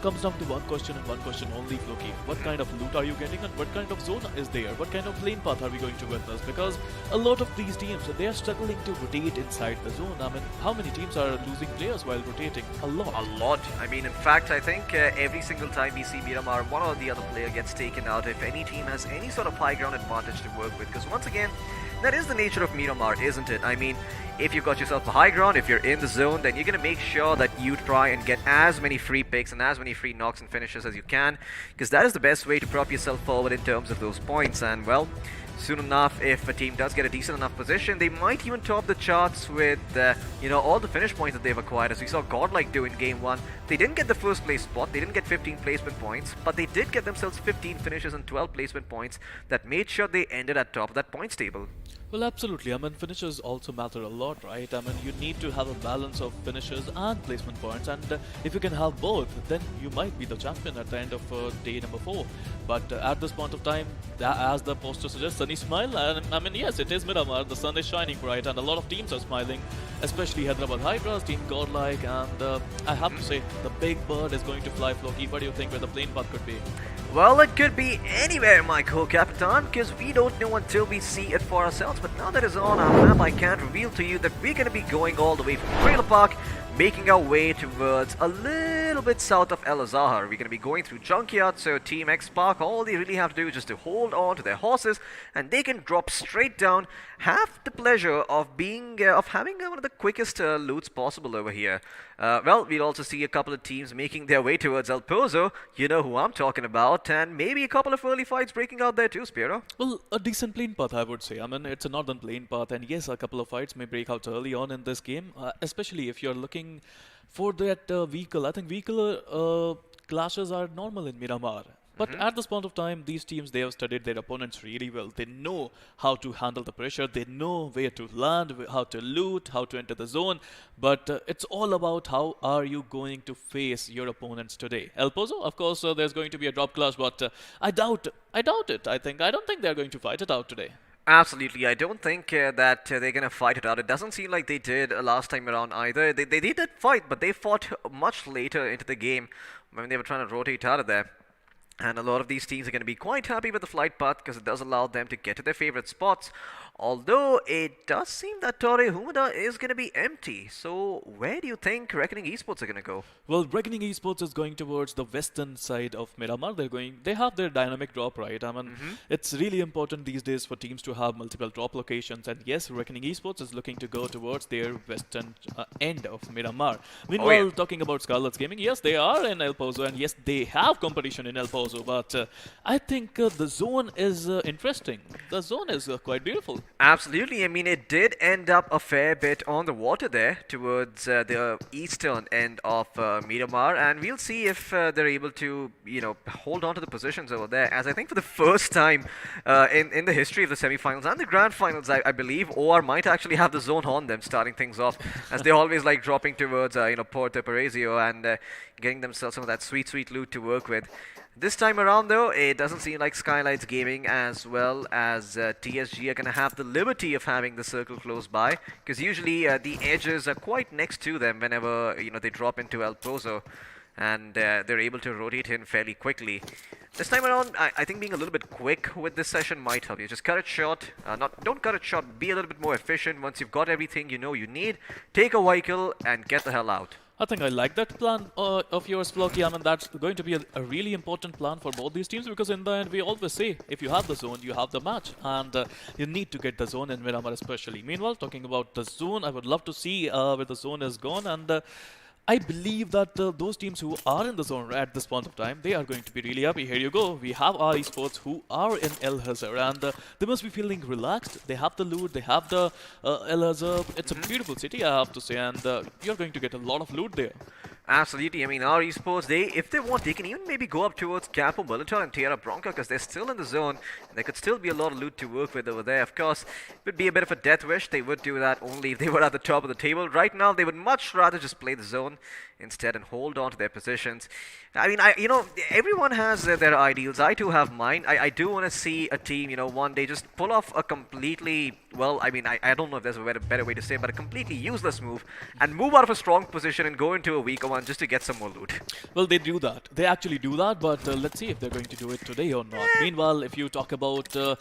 comes down to one question and one question only, Floki. What kind of loot are you getting, and what kind of zone is there? What kind of lane path are we going to witness? Because a lot of these teams, they are struggling to rotate inside the zone. I mean, how many teams are losing players while rotating? A lot. A lot. I mean, in fact, I think every single time we see Miramar, one or the other player gets taken out if any team has any sort of high ground advantage to work with. Because once again, that is the nature of Miramar, isn't it? I mean, if you've got yourself a high ground, if you're in the zone, then you're going to make sure that you try and get as many free picks and as many free knocks and finishes as you can, because that is the best way to prop yourself forward in terms of those points. And well, soon enough, if a team does get a decent enough position, they might even top the charts with all the finish points that they've acquired, as we saw GodLike do in Game 1. They didn't get the first place spot, they didn't get 15 placement points, but they did get themselves 15 finishes and 12 placement points that made sure they ended at top of that points table. Well, absolutely. I mean, finishes also matter a lot, right? I mean, you need to have a balance of finishes and placement points, and if you can have both, then you might be the champion at the end of day number 4. But at this point of time, as the poster suggests, sunny smile, and I mean, yes, it is Miramar, the sun is shining bright, and a lot of teams are smiling, especially Hyderabad Hydras, Team GodLike, and I have to say, the big bird is going to fly, Floki. What do you think where the plane path could be? Well, it could be anywhere, my co-captain, because we don't know until we see it for ourselves. But now that it's on our map, I can't reveal to you that we're going to be going all the way from Trailer Park, making our way towards a little bit south of El Azahar. We're going to be going through Junkyard, so Team X Park, all they really have to do is just to hold on to their horses, and they can drop straight down, have the pleasure of having one of the quickest loots possible over here. Well, we'll also see a couple of teams making their way towards El Pozo, you know who I'm talking about, and maybe a couple of early fights breaking out there too, Spiro. Well, a decent plane path, I would say. I mean, it's a northern plane path, and yes, a couple of fights may break out early on in this game, especially if you're looking for that vehicle. I think vehicle clashes are normal in Miramar. But at this point of time, these teams, they have studied their opponents really well. They know how to handle the pressure. They know where to land, how to loot, how to enter the zone. But it's all about how are you going to face your opponents today. El Pozo, of course, there's going to be a drop clash, but I doubt it. I don't think they're going to fight it out today. Absolutely, I don't think that they're going to fight it out. It doesn't seem like they did last time around either. They did that fight, but they fought much later into the game when they were trying to rotate out of there. And a lot of these teams are going to be quite happy with the flight path because it does allow them to get to their favorite spots. Although it does seem that Torre Humida is going to be empty. So where do you think Reckoning Esports are going to go? Well, Reckoning Esports is going towards the western side of Miramar. They have their dynamic drop, right? I mean, it's really important these days for teams to have multiple drop locations. And yes, Reckoning Esports is looking to go towards their western end of Miramar. Meanwhile, talking about Skylightz Gaming, yes, they are in El Pozo, and yes, they have competition in El Pozo. But I think the zone is interesting. The zone is quite beautiful. Absolutely. I mean, it did end up a fair bit on the water there towards the eastern end of Miramar, and we'll see if they're able to, hold on to the positions over there. As I think for the first time in the history of the semi-finals and the grand finals, I believe OR might actually have the zone on them starting things off, as they always like dropping towards, Porto Paraiso and getting themselves some of that sweet loot to work with. This time around, though, it doesn't seem like Skylightz Gaming as well as TSG are going to have the liberty of having the circle close by, because usually the edges are quite next to them whenever they drop into El Pozo, and they're able to rotate in fairly quickly. This time around, I think being a little bit quick with this session might help you. Just cut it short. Don't cut it short. Be a little bit more efficient. Once you've got everything you need, take a vehicle and get the hell out. I think I like that plan of yours, Floki. I mean, that's going to be a really important plan for both these teams, because in the end, we always say, if you have the zone, you have the match. And you need to get the zone in Miramar especially. Meanwhile, talking about the zone, I would love to see where the zone is gone. And I believe that those teams who are in the zone at this point of time, they are going to be really happy. Here you go. We have our esports who are in El Hazar, and they must be feeling relaxed. They have the loot. They have the El Hazar. It's a beautiful city, I have to say, and you're going to get a lot of loot there. Absolutely. I mean, our esports, if they want, they can even maybe go up towards Campo Militar and Tierra Bronca, because they're still in the zone. And there could still be a lot of loot to work with over there. Of course, it would be a bit of a death wish. They would do that only if they were at the top of the table. Right now, they would much rather just play the zone instead and hold on to their positions. I mean, everyone has their ideals. I too have mine. I do want to see a team, one day just pull off a completely, well, I mean, I don't know if there's a better way to say it, but a completely useless move and move out of a strong position and go into a weaker one just to get some more loot. Well, they do that. They actually do that, but let's see if they're going to do it today or not. Meanwhile, if you talk about the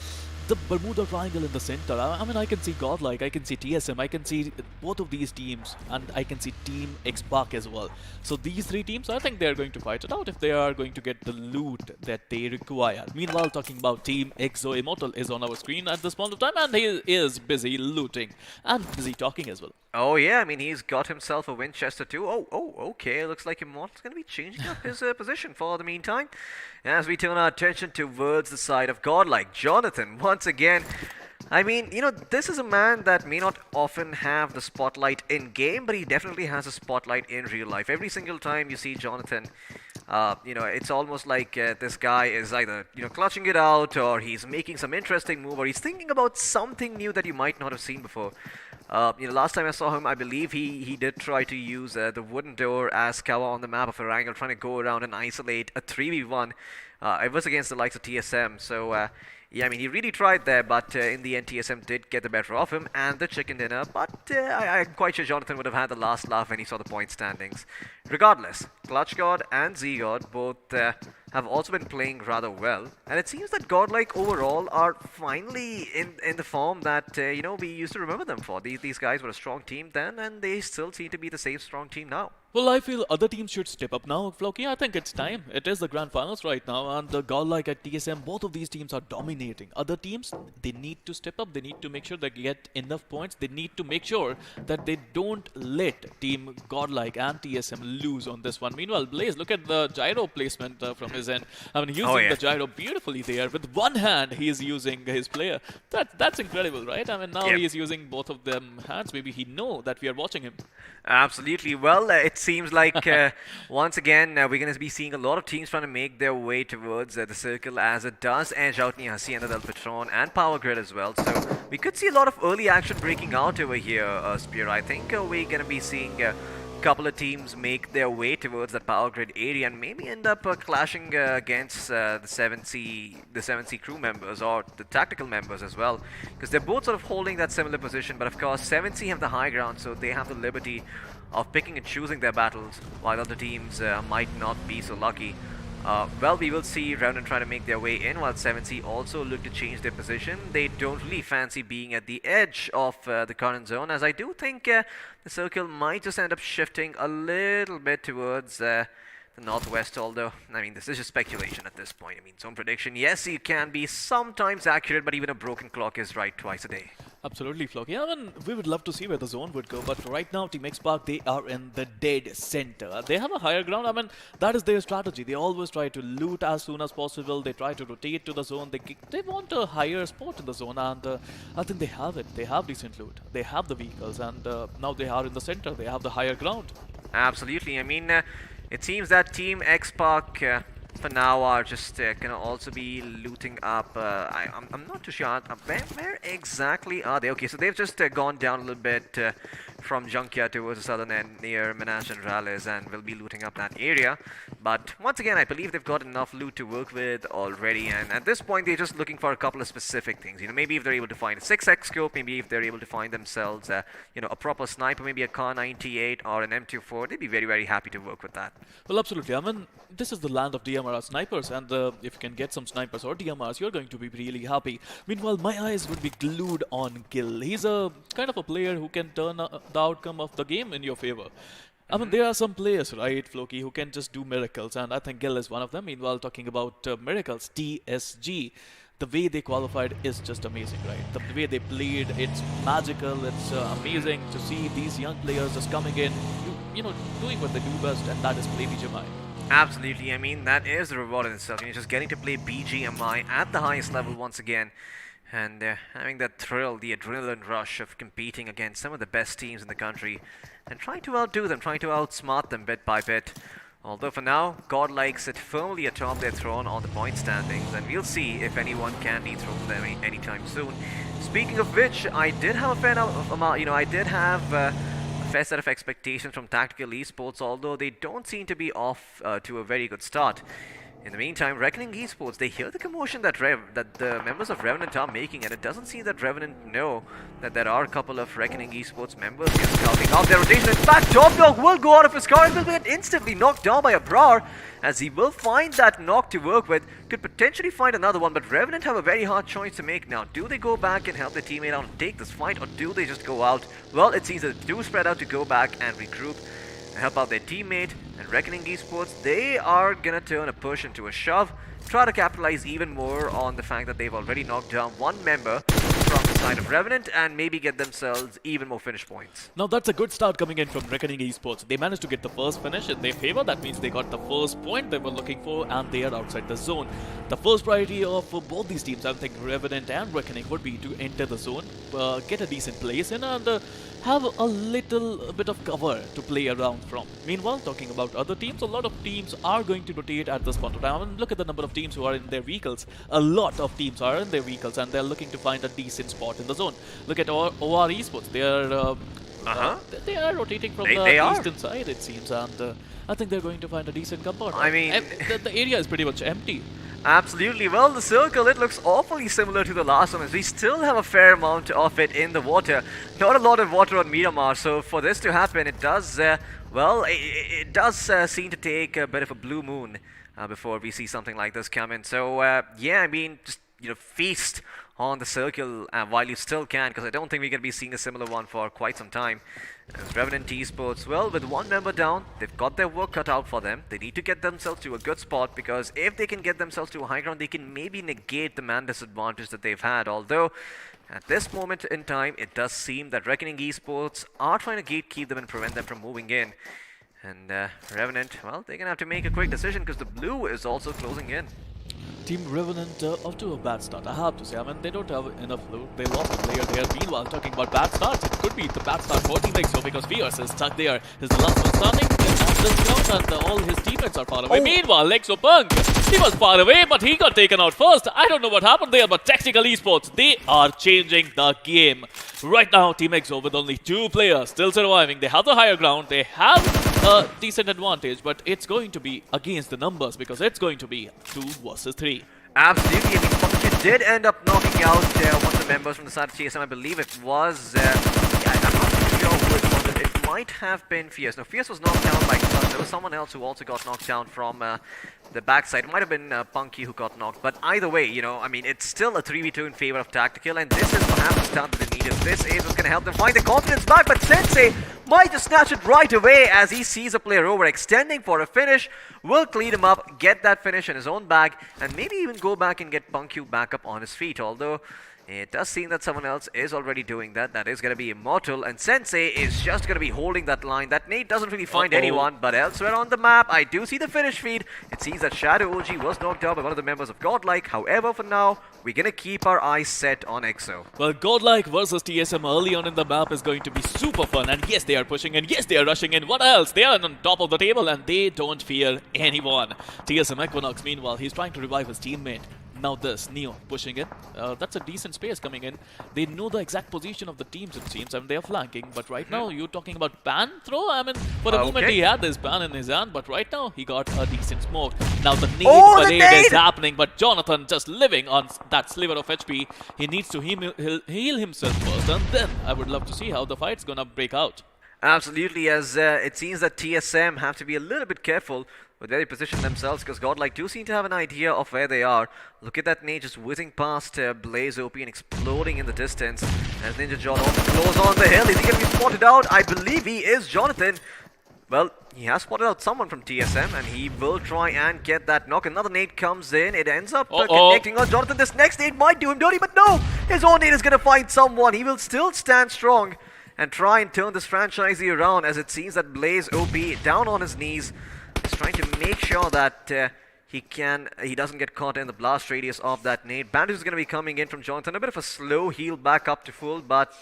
Bermuda Triangle in the center, I mean, I can see GodLike, I can see TSM, I can see both of these teams, and I can see Team X Park as well. So these three teams, I think they're going to fight it out if they are going to get the loot that they require. Meanwhile, talking about Team Exo Immortal is on our screen at this point of time, and he is busy looting and busy talking as well. Oh yeah, I mean, he's got himself a Winchester too. Oh, okay. Looks like Immortal's going to be changing up his position for the meantime. As we turn our attention towards the side of GodLike, Jonathan, once again, I mean, this is a man that may not often have the spotlight in game, but he definitely has a spotlight in real life. Every single time you see Jonathan, it's almost like this guy is either, clutching it out, or he's making some interesting move, or he's thinking about something new that you might not have seen before. Last time I saw him, I believe he did try to use the wooden door as cover on the map of Erangel, trying to go around and isolate a 3v1. It was against the likes of TSM, so yeah, I mean, he really tried there, but in the end, TSM did get the better of him and the chicken dinner. But I'm quite sure Jonathan would have had the last laugh when he saw the point standings. Regardless, Clutch God and Z God both have also been playing rather well, and it seems that GodLike overall are finally in the form that we used to remember them for. These guys were a strong team then, and they still seem to be the same strong team now. Well, I feel other teams should step up now, Floki. I think it's time. It is the grand finals right now, and the GodLike at TSM, both of these teams are dominating. Other teams, they need to step up. They need to make sure they get enough points. They need to make sure that they don't let Team GodLike and TSM lose on this one. Meanwhile, Blaze, look at the gyro placement from his end. I mean, using the gyro beautifully there. With one hand, he is using his player. That's incredible, right? I mean, now he is using both of them hands. Maybe he know that we are watching him. Absolutely. Well, it seems like once again we're going to be seeing a lot of teams trying to make their way towards the circle, as it does edge out Nihasi and Del Patron and Power Grid as well. So we could see a lot of early action breaking out over here, Spear. I think we're going to be seeing a couple of teams make their way towards that Power Grid area and maybe end up clashing against the 7C crew members or the tactical members as well, because they're both sort of holding that similar position. But of course 7C have the high ground, so they have the liberty of picking and choosing their battles, while other teams might not be so lucky. Well, we will see Revanant trying to make their way in, while 7C also look to change their position. They don't really fancy being at the edge of the current zone, as I do think the circle might just end up shifting a little bit towards the northwest, although, I mean, this is just speculation at this point. I mean, zone prediction, yes, it can be sometimes accurate, but even a broken clock is right twice a day. Absolutely, Floki. I mean, we would love to see where the zone would go, but right now, Team X-Park, they are in the dead center. They have a higher ground. I mean, that is their strategy. They always try to loot as soon as possible. They try to rotate to the zone. They want a higher spot in the zone, and I think they have it. They have decent loot. They have the vehicles, and now they are in the center. They have the higher ground. Absolutely. I mean, it seems that Team X-Park for now are just gonna also be looting up. I'm not too sure where exactly are they. Okay, so they've just gone down a little bit from Junkyard towards the southern end near Menache and Rallis, and will be looting up that area. But once again, I believe they've got enough loot to work with already, and at this point they're just looking for a couple of specific things. Maybe if they're able to find a 6x scope, maybe if they're able to find themselves a proper sniper, maybe a Kar 98 or an M24, they'd be very, very happy to work with that. Well, absolutely. I mean, this is the land of DMR snipers, and if you can get some snipers or DMRs, you're going to be really happy. Meanwhile, my eyes would be glued on Kill. He's a kind of a player who can turn the outcome of the game in your favor. I mean, there are some players, right, Floki, who can just do miracles, and I think Gil is one of them. Meanwhile, talking about miracles, TSG, the way they qualified is just amazing, right? The way they played, it's magical. It's amazing to see these young players just coming in, doing what they do best, and that is play BGMI. Absolutely. I mean, that is the reward in itself. Just getting to play BGMI at the highest level once again, and having that thrill, the adrenaline rush of competing against some of the best teams in the country and trying to outdo them, trying to outsmart them bit by bit. Although for now, GodLike sit firmly atop their throne on the point standings, and we'll see if anyone can dethrone them anytime soon. Speaking of which, I did have a fair set of expectations from Tactical Esports, although they don't seem to be off to a very good start. In the meantime, Recknoning Esports, they hear the commotion that the members of Revanant are making, and it doesn't seem that Revanant know that there are a couple of Recknoning Esports members here scouting out their rotation. In fact, TopDog will go out of his car and will get instantly knocked down by a Brar, as he will find that knock to work with, could potentially find another one, but Revanant have a very hard choice to make now. Do they go back and help their teammate out and take this fight, or do they just go out? Well, it seems that they do spread out to go back and regroup and help out their teammate. And Recknoning Esports, they are gonna turn a push into a shove, try to capitalize even more on the fact that they've already knocked down one member from the side of Revanant and maybe get themselves even more finish points. Now that's a good start coming in from Recknoning Esports. They managed to get the first finish in their favor. That means they got the first point they were looking for, and they are outside the zone. The first priority of both these teams, I think Revanant and Recknoning, would be to enter the zone, get a decent place in, and have a little bit of cover to play around from. Meanwhile, talking about other teams, a lot of teams are going to rotate at this point of time. And look at the number of teams who are in their vehicles. A lot of teams are in their vehicles, and they're looking to find a decent spot in the zone. Look at OR Esports. They are rotating from the eastern side, it seems, and I think they're going to find a decent compound. I mean, the area is pretty much empty. Absolutely. Well, the circle, it looks awfully similar to the last one, as we still have a fair amount of it in the water. Not a lot of water on Miramar, so for this to happen, it does, it does seem to take a bit of a blue moon before we see something like this come in. So yeah, I mean, just feast on the circle while you still can, because I don't think we're going to be seeing a similar one for quite some time. As Revanant Esports, well, with one member down, they've got their work cut out for them. They need to get themselves to a good spot, because if they can get themselves to a high ground, they can maybe negate the man disadvantage that they've had. Although, at this moment in time, it does seem that Recknoning Esports are trying to gatekeep them and prevent them from moving in. And Revanant, well, they're going to have to make a quick decision, because the blue is also closing in. Team Revanant off to a bad start, I have to say. I mean, they don't have enough loot. They lost a player there. Meanwhile, talking about bad starts, it could be the bad start for Team XO, because Fierce is stuck there. He's the last one standing. He's on this ground, and all his teammates are far away. Meanwhile, XO Punk, he was far away, but he got taken out first. I don't know what happened there, but Tactical Esports, they are changing the game. Right now, Team XO with only 2 players still surviving. They have the higher ground. They have a decent advantage, but it's going to be against the numbers, because it's going to be 2 versus 3. Absolutely. I mean, Funky did end up knocking out one of the members from the side of TSM. I believe it was, yeah, I'm not too sure who it was. It might have been Fierce. No, Fierce was knocked down by Clutch. There was someone else who also got knocked down from the backside. It might have been Punky who got knocked. But either way, I mean, it's still a 3v2 in favor of Tactical, and this is perhaps the start that they needed. This is what's going to help them find the confidence back, but Sensei might just snatch it right away as he sees a player overextending for a finish. Will clean him up, get that finish in his own bag, and maybe even go back and get Punky back up on his feet. Although it does seem that someone else is already doing that. That is going to be Immortal, and Sensei is just going to be holding that line. That nade doesn't really find anyone, but elsewhere on the map, I do see the finish feed. It seems that Shadow OG was knocked out by one of the members of GodLike. However, for now, we're going to keep our eyes set on XO. Well, GodLike versus TSM early on in the map is going to be super fun. And yes, they are pushing in. Yes, they are rushing in. What else? They are on top of the table and they don't fear anyone. TSM Equinox, meanwhile, he's trying to revive his teammate. Now this, Neo pushing in. That's a decent space coming in. They know the exact position of the teams, it seems. I mean, they are flanking. But right now, you're talking about ban throw? I mean, for a moment he had this ban in his hand. But right now, he got a decent smoke. Now the nade parade is happening. But Jonathan just living on that sliver of HP. He needs to heal himself first. And then I would love to see how the fight's gonna break out. Absolutely, as it seems that TSM have to be a little bit careful with where they position themselves, because GodLike do seem to have an idea of where they are. Look at that nade just whizzing past Blaze OP and exploding in the distance. As Ninja John also close on the hill. Is he going to be spotted out? I believe he is, Jonathan. Well, he has spotted out someone from TSM, and he will try and get that knock. Another nade comes in. It ends up connecting on Jonathan. This next nade might do him dirty, but no! His own nade is going to find someone. He will still stand strong and try and turn this franchisee around, as it seems that Blaze OP down on his knees is trying to make sure that he doesn't get caught in the blast radius of that nade. Bandage is going to be coming in from Jonathan. A bit of a slow heal back up to full, but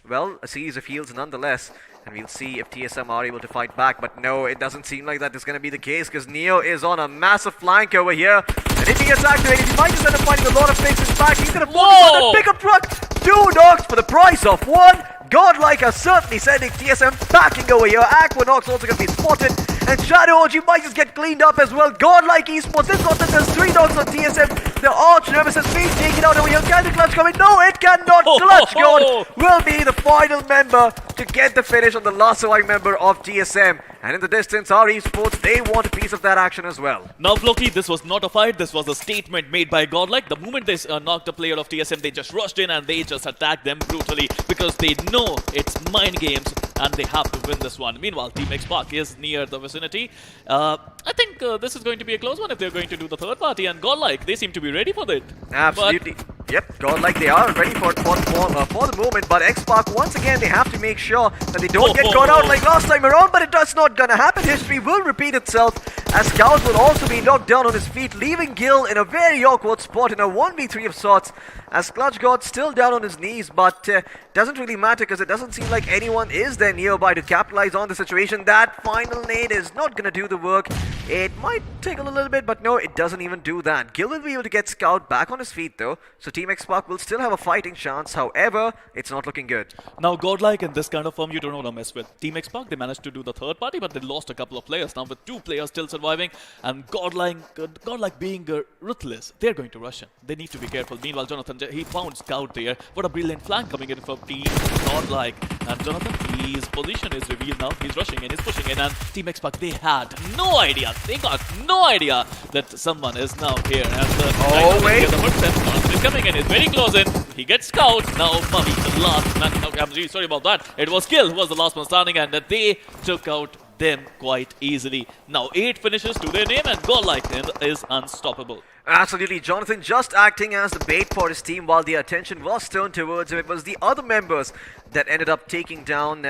well, a series of heals nonetheless. And we'll see if TSM are able to fight back. But no, it doesn't seem like that is going to be the case, because Neo is on a massive flank over here. And if he gets activated, he might just end up finding a lot of faces back. He's going to focus on that pickup truck. 2 knocks for the price of 1. GodLike are certainly sending TSM packing over here. Aquanox also going to be spotted. And Shadow OG might just get cleaned up as well. GodLike Esports, this one, there's 3 knocks on TSM. The arch nemesis being taken out over here. Can the Clutch come in? No, it cannot. Clutch God will be the final member to get the finish on the last surviving member of TSM. And in the distance, our Esports, they want a piece of that action as well. Now, Floki, this was not a fight. This was a statement made by GodLike. The moment they knocked a player of TSM, they just rushed in and they just attacked them brutally, because they know it's mind games and they have to win this one. Meanwhile, Team X-Park is near the vicinity. I think this is going to be a close one if they're going to do the third party, and GodLike, they seem to be ready for it. Absolutely. Yep, GodLike, they are ready for the moment, but X-Park, once again, they have to make sure that they don't get caught out like last time around, but that's not gonna happen. History will repeat itself, as Scout will also be knocked down on his feet, leaving Gil in a very awkward spot in a 1v3 of sorts, as Clutch God still down on his knees, but doesn't really matter, because it doesn't seem like anyone is there nearby to capitalize on the situation. That final nade is not gonna do the work. It might take a little bit, but no, it doesn't even do that. Gil will be able to get Scout back on his feet though, so Team X-Park will still have a fighting chance. However, it's not looking good. Now, GodLike in this kind of form, you don't want to mess with. Team X-Park, they managed to do the third party, but they lost a couple of players. Now, with 2 players still surviving, surviving, and GodLike being ruthless, they're going to rush in. They need to be careful. Meanwhile, Jonathan, he found Scout there. What a brilliant flank coming in from Team GodLike. And Jonathan, his position is revealed now. He's rushing in, he's pushing in, and Team Xbox, they had no idea. They got no idea that someone is now here. And wait. the footsteps, Jonathan is coming in, he's very close in. He gets Scout. Now Mummy, the last man. Okay, I'm really sorry about that. It was Kill who was the last one standing, and they took out them quite easily. Now 8 finishes to their name, and GodLike is unstoppable. Absolutely, Jonathan just acting as the bait for his team while the attention was turned towards him. It was the other members that ended up taking down,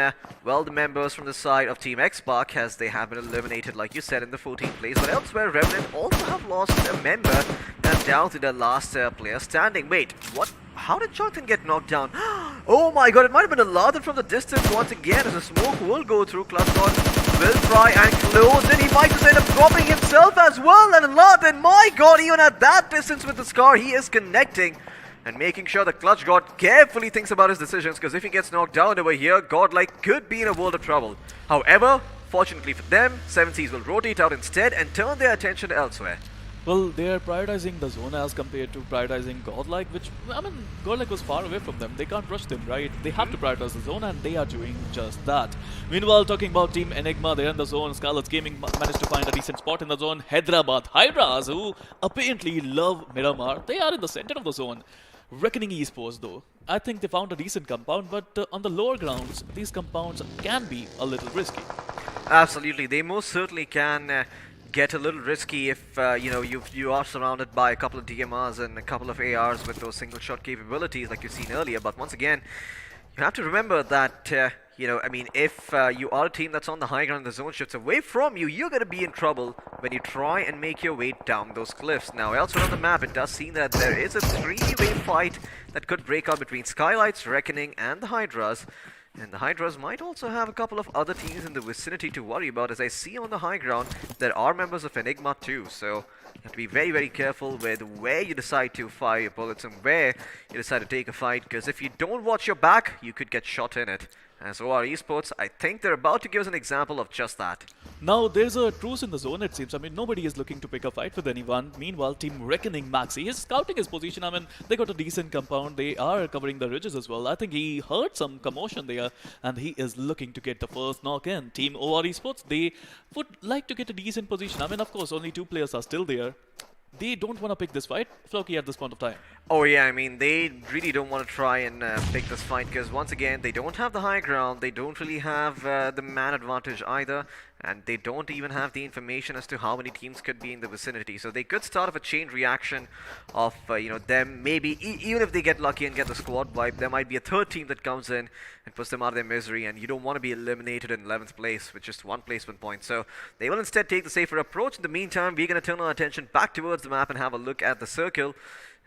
well, the members from the side of Team Xbox, as they have been eliminated, like you said, in the 14th place. But elsewhere, Revanant also have lost a member down to their last player standing. Wait, what? How did Jonathan get knocked down? Oh my god, it might have been a Lathan from the distance once again, as the smoke will go through. Clutchgod will try and close it. He might just end up dropping himself as well. And Lathan, my god, even at that distance with the scar, he is connecting and making sure that Clutchgod carefully thinks about his decisions, because if he gets knocked down over here, GodLike could be in a world of trouble. However, fortunately for them, 7 Seas will rotate out instead and turn their attention elsewhere. Well, they are prioritizing the zone as compared to prioritizing GodLike, which, I mean, GodLike was far away from them. They can't rush them, right? They have to prioritize the zone, and they are doing just that. Meanwhile, talking about Team Enigma, they're in the zone. Skylightz Gaming managed to find a decent spot in the zone. Hyderabad, Hydras, who apparently love Miramar, they are in the center of the zone. Recknoning Esports, though, I think they found a decent compound, but on the lower grounds, these compounds can be a little risky. Absolutely, they most certainly can get a little risky if you are surrounded by a couple of DMRs and a couple of ARs with those single shot capabilities like you've seen earlier. But once again, you have to remember that if you are a team that's on the high ground and the zone shifts away from you, you're going to be in trouble when you try and make your way down those cliffs. Now elsewhere on the map, it does seem that there is a 3-way fight that could break out between Skylightz, Recknoning and the Hydras. And the Hydras might also have a couple of other teams in the vicinity to worry about. As I see on the high ground, there are members of Enigma too. So you have to be very, very careful with where you decide to fire your bullets and where you decide to take a fight. Because if you don't watch your back, you could get shot in it. As OR Esports, I think they're about to give us an example of just that. Now, there's a truce in the zone, it seems. I mean, nobody is looking to pick a fight with anyone. Meanwhile, Team Recknoning Maxi is scouting his position. I mean, they got a decent compound. They are covering the ridges as well. I think he heard some commotion there, and he is looking to get the first knock in. Team OR Esports, they would like to get a decent position. I mean, of course, only 2 players are still there. They don't want to pick this fight, Floki, at this point of time. Oh yeah, I mean, they really don't want to try and pick this fight, because once again, they don't have the high ground, they don't really have the man advantage either, and they don't even have the information as to how many teams could be in the vicinity. So they could start off a chain reaction of, them maybe, even if they get lucky and get the squad wipe, there might be a 3rd team that comes in and puts them out of their misery, and you don't want to be eliminated in 11th place with just 1 placement point. So they will instead take the safer approach. In the meantime, we're going to turn our attention back towards the map and have a look at the circle,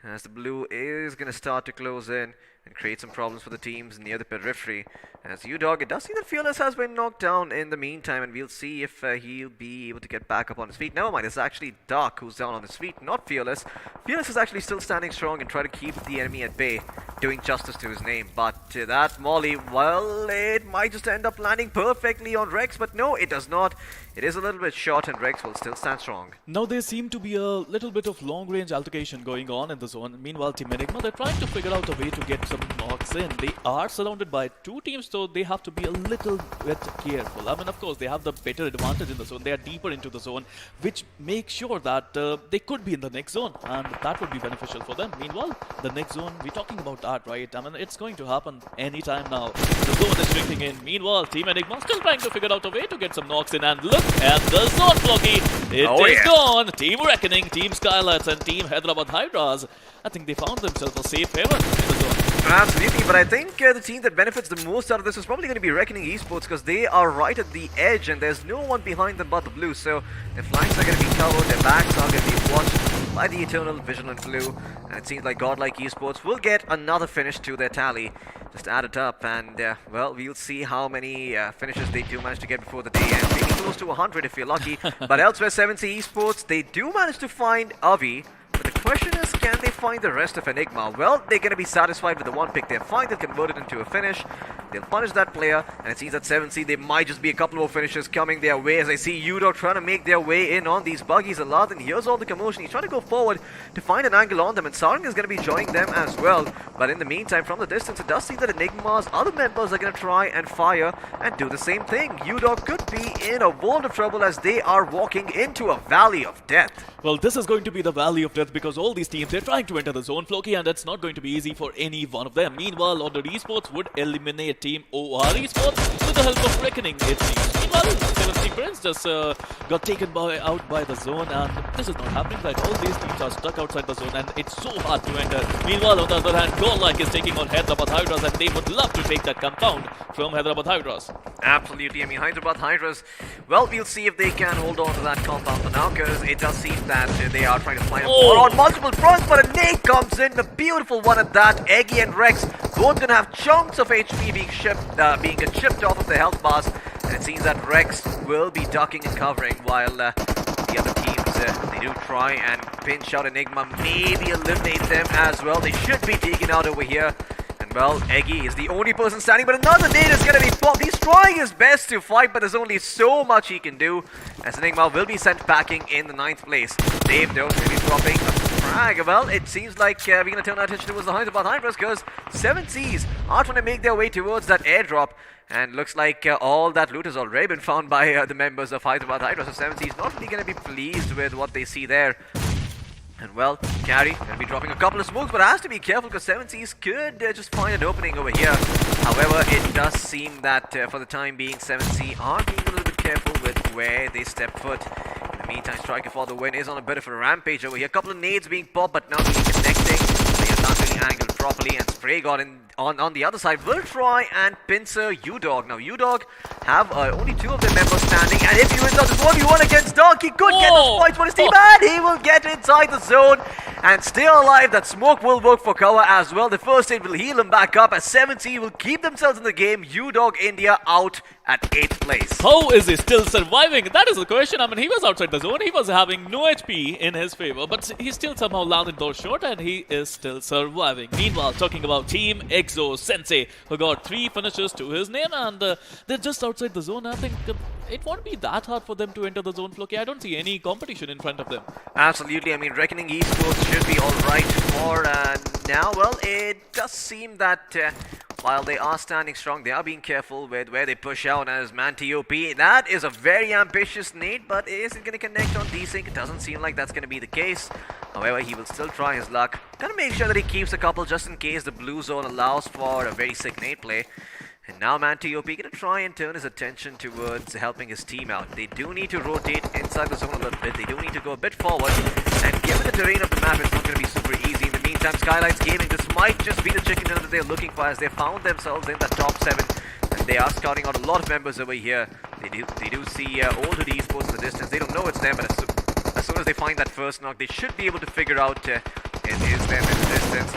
as the blue is going to start to close in and create some problems for the teams near the periphery. As UDog, it does seem that Fearless has been knocked down in the meantime, and we'll see if he'll be able to get back up on his feet. Never mind, it's actually Dark who's down on his feet, not Fearless. Fearless is actually still standing strong and trying to keep the enemy at bay, doing justice to his name. But that Molly, well, it might just end up landing perfectly on Rex, but no, it does not. It is a little bit short, and Rex will still stand strong. Now there seem to be a little bit of long-range altercation going on in the zone. Meanwhile, Team Enigma, they're trying to figure out a way to get some knocks in. They are surrounded by 2 teams, so they have to be a little bit careful. I mean, of course, they have the better advantage in the zone. They are deeper into the zone, which makes sure that they could be in the next zone, and that would be beneficial for them. Meanwhile, the next zone, we're talking about that, right? I mean, it's going to happen anytime now. The zone is shrinking in. Meanwhile, Team Enigma still trying to figure out a way to get some knocks in, and look at the zone, Floki. It is gone. Team Recknoning, Team Skylightz, and Team Hyderabad Hydras. I think they found themselves a safe haven in the zone. Absolutely, but I think the team that benefits the most out of this is probably going to be Recknoning Esports, because they are right at the edge and there's no one behind them but the blue. So their flanks are going to be covered, their backs are going to be watched by the eternal vigilant blue. And it seems like GodLike Esports will get another finish to their tally. Just add it up, and well, we'll see how many finishes they do manage to get before the day ends. Maybe close to 100 if you're lucky. But elsewhere, 7C Esports, they do manage to find Avi. But the question is, can they find the rest of Enigma? Well, they're going to be satisfied with the 1 pick they find that converted into a finish. they'll punish that player, and it seems that 7C, they might just be a couple more finishes coming their way, as I see UDog trying to make their way in on these buggies a lot, and here's all the commotion. He's trying to go forward to find an angle on them, and Sarang is going to be joining them as well. But in the meantime, from the distance, it does seem that Enigma's other members are going to try and fire and do the same thing. UDog could be in a world of trouble as they are walking into a valley of death. Well, this is going to be the valley of death because all these teams, they're trying to enter the zone, Floki, and it's not going to be easy for any one of them. Meanwhile, Order Esports would eliminate Team OR Esports with the help of Reckoning, it seems. Meanwhile, 7C Prince just got taken out by the zone, and this is not happening. Like, all these teams are stuck outside the zone, and it's so hard to enter. Meanwhile, on the other hand, GodLike is taking on Hyderabad Hydras, and they would love to take that compound from Hyderabad Hydras. Absolutely. I mean, Hyderabad Hydras, well, we'll see if they can hold on to that compound for now, because it does seem that they are trying to find a war on multiple fronts, but a nade comes in, a beautiful one at that. Eggy and Rex both gonna have chunks of HP being chipped off of their health bars, and it seems that Rex will be ducking and covering while the other teams, they do try and pinch out Enigma, maybe eliminate them as well. They should be taken out over here. And well, Eggy is the only person standing, but another nade is going to be popped. He's trying his best to fight, but there's only so much he can do, as Enigma will be sent packing in the 9th place. Dave, though, is going to be dropping a frag. Well, it seems like we're going to turn our attention towards the Hyderabad Hydras, because 7Cs are trying to make their way towards that airdrop. And looks like all that loot has already been found by the members of Hyderabad Hydras. So 7C is not really going to be pleased with what they see there. And well, Carry going to be dropping a couple of smokes, but has to be careful because 7Cs could just find an opening over here. However, it does seem that for the time being, 7C are being a little bit careful with where they step foot. In the meantime, Striker for the win is on a bit of a rampage over here. A couple of nades being popped, but not really connecting. They are not really angled properly, and Spray got in on the other side. Will try and pincer UDog. Now, UDog have only 2 of their members standing, and if he wins out this 1v1 against Dog, he could get those points for his team, and he will get inside the zone and still alive. That smoke will work for cover as well. The first aid will heal him back up, as 7C will keep themselves in the game. UDog India out at 8th place. How is he still surviving? That is the question. I mean, he was outside the zone. He was having no HP in his favor, but he still somehow landed those short, and he is still surviving. Meanwhile, talking about Team Exo Sensei, who got 3 finishes to his name, and they're just outside the zone. I think it won't be that hard for them to enter the zone, Floki. I don't see any competition in front of them. Absolutely. I mean, Reckoning Esports should be alright for now. Well, it does seem that while they are standing strong, they are being careful with where they push out, as Manti-OP. That is a very ambitious nade, but is it going to connect on Desync? It doesn't seem like that's going to be the case. However, he will still try his luck. Gonna make sure that he keeps a couple just in case the blue zone allows for a very sick nade play. And now Manti-OP gonna try and turn his attention towards helping his team out. They do need to rotate inside the zone a little bit. They do need to go a bit forward. And given the terrain of the map, it's not gonna be super easy. In the meantime, Skylightz Gaming, this might just be the chicken dinner that they're looking for, as they found themselves in the top 7. And they are scouting out a lot of members over here. They do see Older Esports in the distance. They don't know it's them, but as soon as they find that first knock, they should be able to figure out it is them in the distance.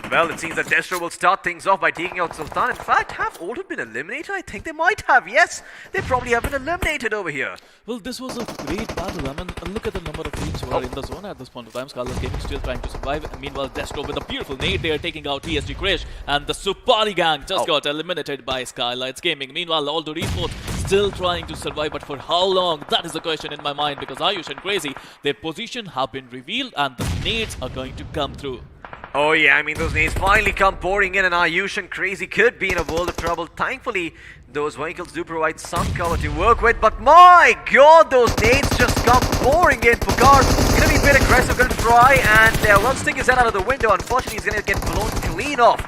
Well, it seems that Destro will start things off by taking out Sultan. In fact, have Oldwood been eliminated? I think they might have. Yes, they probably have been eliminated over here. Well, this was a great battle. I mean, look at the number of teams who are in the zone at this point of time. Skylightz Gaming still trying to survive. Meanwhile, Destro with a beautiful nade there, taking out TSG Krish. And the Supari gang just got eliminated by Skylightz Gaming. Meanwhile, Aldo Esports still trying to survive. But for how long? That is the question in my mind. Because Ayush and Crazy, their position have been revealed, and the nades are going to come through. Oh yeah, I mean, those nades finally come pouring in, and Ayush and Crazy could be in a world of trouble. Thankfully, those vehicles do provide some cover to work with, but my god, those nades just come pouring in. Pugar gonna be a bit aggressive, gonna try and well, stick his head out of the window. Unfortunately, he's gonna get blown clean off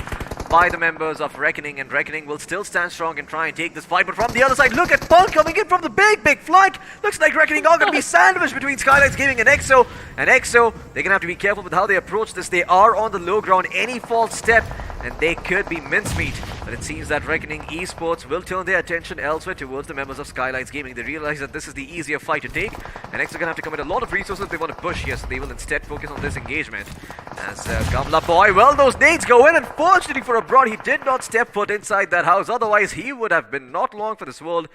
by the members of Reckoning, and Reckoning will still stand strong and try and take this fight. But from the other side, look at Punk coming in from the big flank. Looks like Reckoning are going to be sandwiched between Skylightz Gaming and Exo. And Exo, they're going to have to be careful with how they approach this. They are on the low ground. Any false step, and they could be mincemeat. But it seems that Reckoning Esports will turn their attention elsewhere towards the members of Skylightz Gaming. They realize that this is the easier fight to take, and Exo are going to have to commit a lot of resources if they want to push here, so they will instead focus on this engagement. As Gamla Boy, well, those nades go in. Unfortunately for Abroad, he did not step foot inside that house. Otherwise, he would have been not long for this world.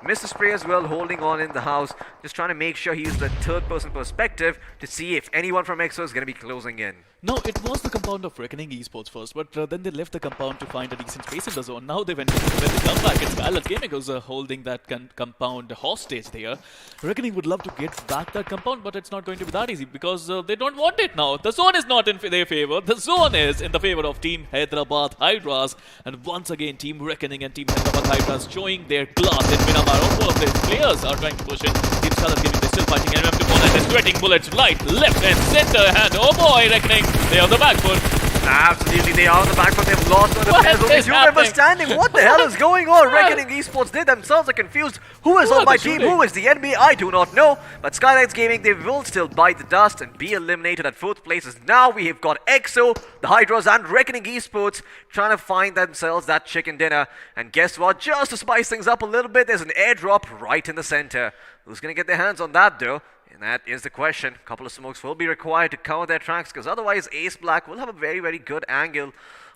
Mr. Spray as well holding on in the house, just trying to make sure he uses the third-person perspective to see if anyone from Exo is going to be closing in. No, it was the compound of Reckoning Esports first, but then then they left the compound to find a decent space in the zone. Now when they come back, it's Skylightz Gaming who's holding that compound hostage there. Recknoning would love to get back that compound, but it's not going to be that easy because they don't want it now. The zone is not in their favor. The zone is in the favor of Team Hyderabad Hydras. And once again, Team Recknoning and Team Hyderabad Hydras showing their class in Miramar. All of their players are trying to push in. Team Skylightz Gaming, they're still fighting MM to corner. They're sweating bullets right, left and center. And oh boy, Recknoning, they are the back foot. Absolutely, they are on the back foot. They've lost one of the players. Only two members standing. What the hell is going on? Recknoning Esports, they themselves are confused. Who is on my team? Who is the enemy? I do not know. But Skylightz Gaming, they will still bite the dust and be eliminated at fourth places. Now we have got EXO, the Hydras, and Recknoning Esports trying to find themselves that chicken dinner. And guess what? Just to spice things up a little bit, there's an airdrop right in the center. Who's going to get their hands on that though? And that is the question. A couple of smokes will be required to cover their tracks because otherwise Ace Black will have a very, very good angle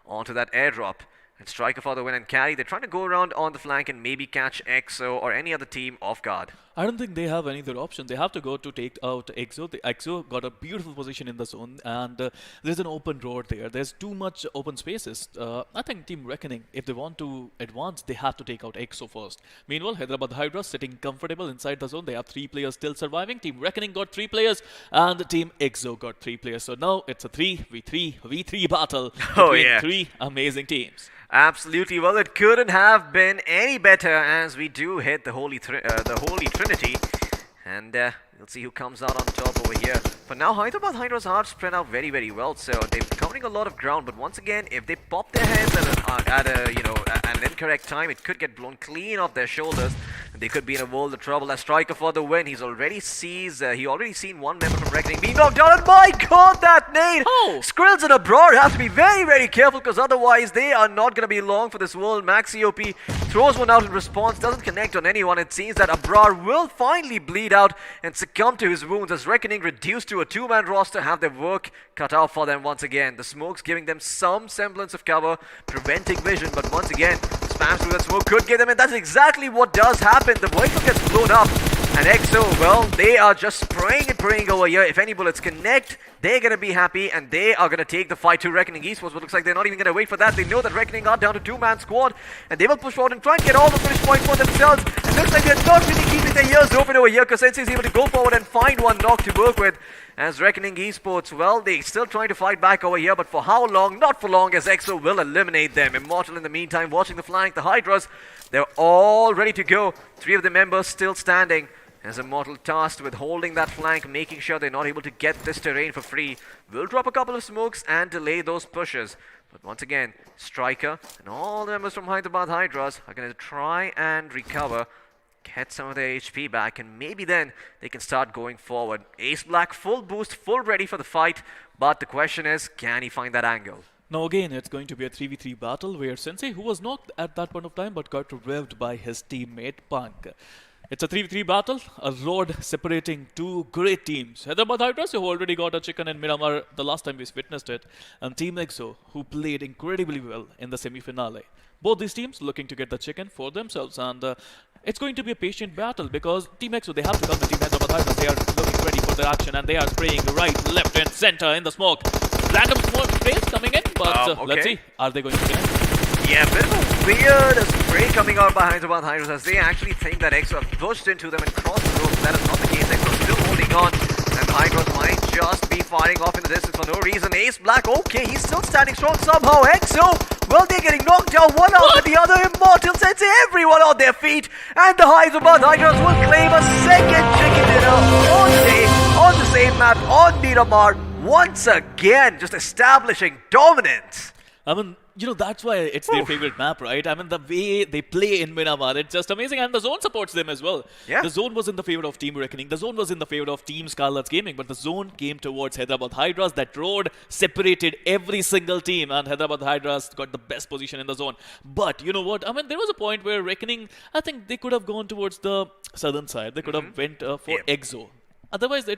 onto that airdrop. And Striker for the win and carry. They're trying to go around on the flank and maybe catch EXO or any other team off guard. I don't think they have any other option. They have to go to take out EXO. The EXO got a beautiful position in the zone and there's an open road there. There's too much open spaces. I think Team Recknoning, if they want to advance, they have to take out EXO first. Meanwhile, Hyderabad Hydra sitting comfortable inside the zone. They have 3 players still surviving. Team Recknoning got 3 players and Team EXO got 3 players. So now it's a 3v3 battle between 3 amazing teams. Absolutely. Well, it couldn't have been any better as we do hit the Holy Trinity. And we'll see who comes out on top over here. For now, Hyderabad Hydras are spread out very, very well. So they're covering a lot of ground. But once again, if they pop their heads at an incorrect time, it could get blown clean off their shoulders. And they could be in a world of trouble. As Striker for the win, he already seen one member from Recknoning being knocked down. And my God, that nade! Oh. Skrills and Abrar have to be very, very careful because otherwise they are not going to be long for this world. Maxi OP throws one out in response, doesn't connect on anyone. It seems that Abrar will finally bleed out and succumb to his wounds as Recknoning reduced to a 2-man roster have their work cut out for them once again. The smoke's giving them some semblance of cover, preventing vision, but once again, spam through that smoke could get them, and that's exactly what does happen. The vehicle gets blown up, and EXO, well, they are just spraying and praying over here. If any bullets connect, they're going to be happy, and they are going to take the fight to Recknoning Esports, but looks like they're not even going to wait for that. They know that Recknoning are down to 2-man squad, and they will push forward and try and get all the finish points for themselves. And looks like they're not really keeping their ears open over here, because Sensei is able to go forward and find one knock to work with. As Recknoning Esports, well, they're still trying to fight back over here, but for how long? Not for long, as EXO will eliminate them. Immortal in the meantime, watching the flank. The Hydras, they're all ready to go. 3 of the members still standing. As Immortal tasked with holding that flank, making sure they're not able to get this terrain for free. Will drop a couple of smokes and delay those pushes. But once again, Striker and all the members from Hyderabad Hydras are going to try and recover, get some of their HP back, and maybe then they can start going forward. Ace Black, full boost, full ready for the fight, but the question is, can he find that angle? Now again, it's going to be a 3v3 battle where Sensei, who was knocked at that point of time but got revved by his teammate Punk. It's a 3v3 battle, a road separating 2 great teams. Hyderabad Hydras, who already got a chicken in Miramar the last time we witnessed it, and Team EXO, who played incredibly well in the semi-finale. Both these teams looking to get the chicken for themselves, and it's going to be a patient battle because Team EXO, they have to come to Team Hyderabad Hydras. They are looking ready for their action, and they are spraying right, left, and center in the smoke. Random smoke sprays coming in, but let's see, are they going to connect? Yeah, a bit of a weird spray coming out by Hyderabad Hydras as they actually think that EXO have pushed into them and crossed the road. That is not the case. EXO still holding on, and Hydras might just be firing off in the distance for no reason. Ace Black, okay, he's still standing strong somehow. EXO, well, they're getting knocked down one after the other. Immortal Sensei, everyone on their feet, and the Hyderabad Hydras will claim a second chicken dinner on the same map, on Miramar, once again, just establishing dominance. I mean, you know, that's why it's their favorite map, right? I mean, the way they play in Miramar, it's just amazing. And the zone supports them as well. Yeah. The zone was in the favor of Team Recknoning. The zone was in the favor of Team Skylightz Gaming. But the zone came towards Hyderabad Hydras. That road separated every single team. And Hyderabad Hydras got the best position in the zone. But you know what? I mean, there was a point where Recknoning, I think they could have gone towards the southern side. They could have went for EXO. Otherwise, there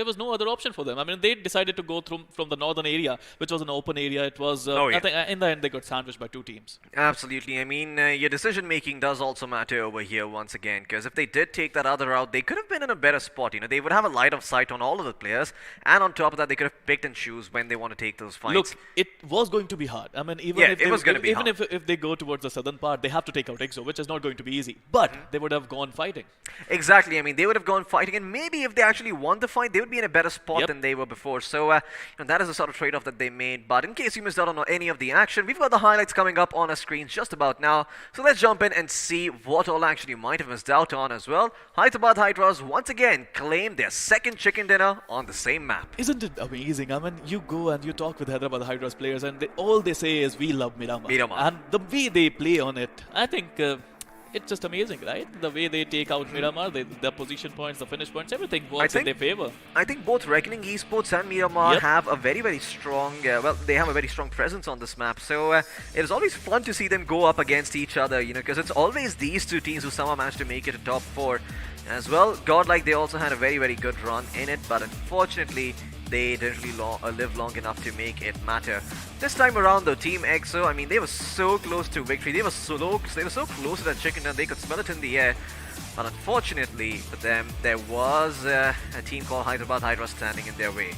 was no other option for them. I mean, they decided to go through from the northern area, which was an open area. It was. I think in the end they got sandwiched by two teams. Absolutely. I mean, your decision making does also matter over here once again, because if they did take that other route, they could have been in a better spot. You know, they would have a light of sight on all of the players, and on top of that, they could have picked and choose when they want to take those fights. Look, it was going to be hard. I mean, even if they go towards the southern part, they have to take out iQOO, which is not going to be easy. But they would have gone fighting. Exactly. I mean, they would have gone fighting, and maybe if they actually won the fight, they would be in a better spot than they were before. So that is the sort of trade-off that they made. But in case you missed out on any of the action, we've got the highlights coming up on our screens just about now. So let's jump in and see what all action you might have missed out on as well. Hyderabad Hydras once again claimed their second chicken dinner on the same map. Isn't it amazing? I mean, you go and you talk with Hyderabad Hydras players, and all they say is, we love Miramar. And the way they play on it, I think it's just amazing, right? The way they take out Miramar, the position points, the finish points, everything works in their favor. I think both Recknoning Esports and Miramar have a very, very strong, they have a very strong presence on this map. So it is always fun to see them go up against each other, you know, because it's always these two teams who somehow manage to make it to top 4 as well. GodLike, they also had a very, very good run in it, but unfortunately, they didn't really live long enough to make it matter. This time around, though, Team iQOO, I mean, they were so close to victory. They were so close to that chicken and they could smell it in the air. But unfortunately for them, there was a team called Hyderabad Hydras standing in their way.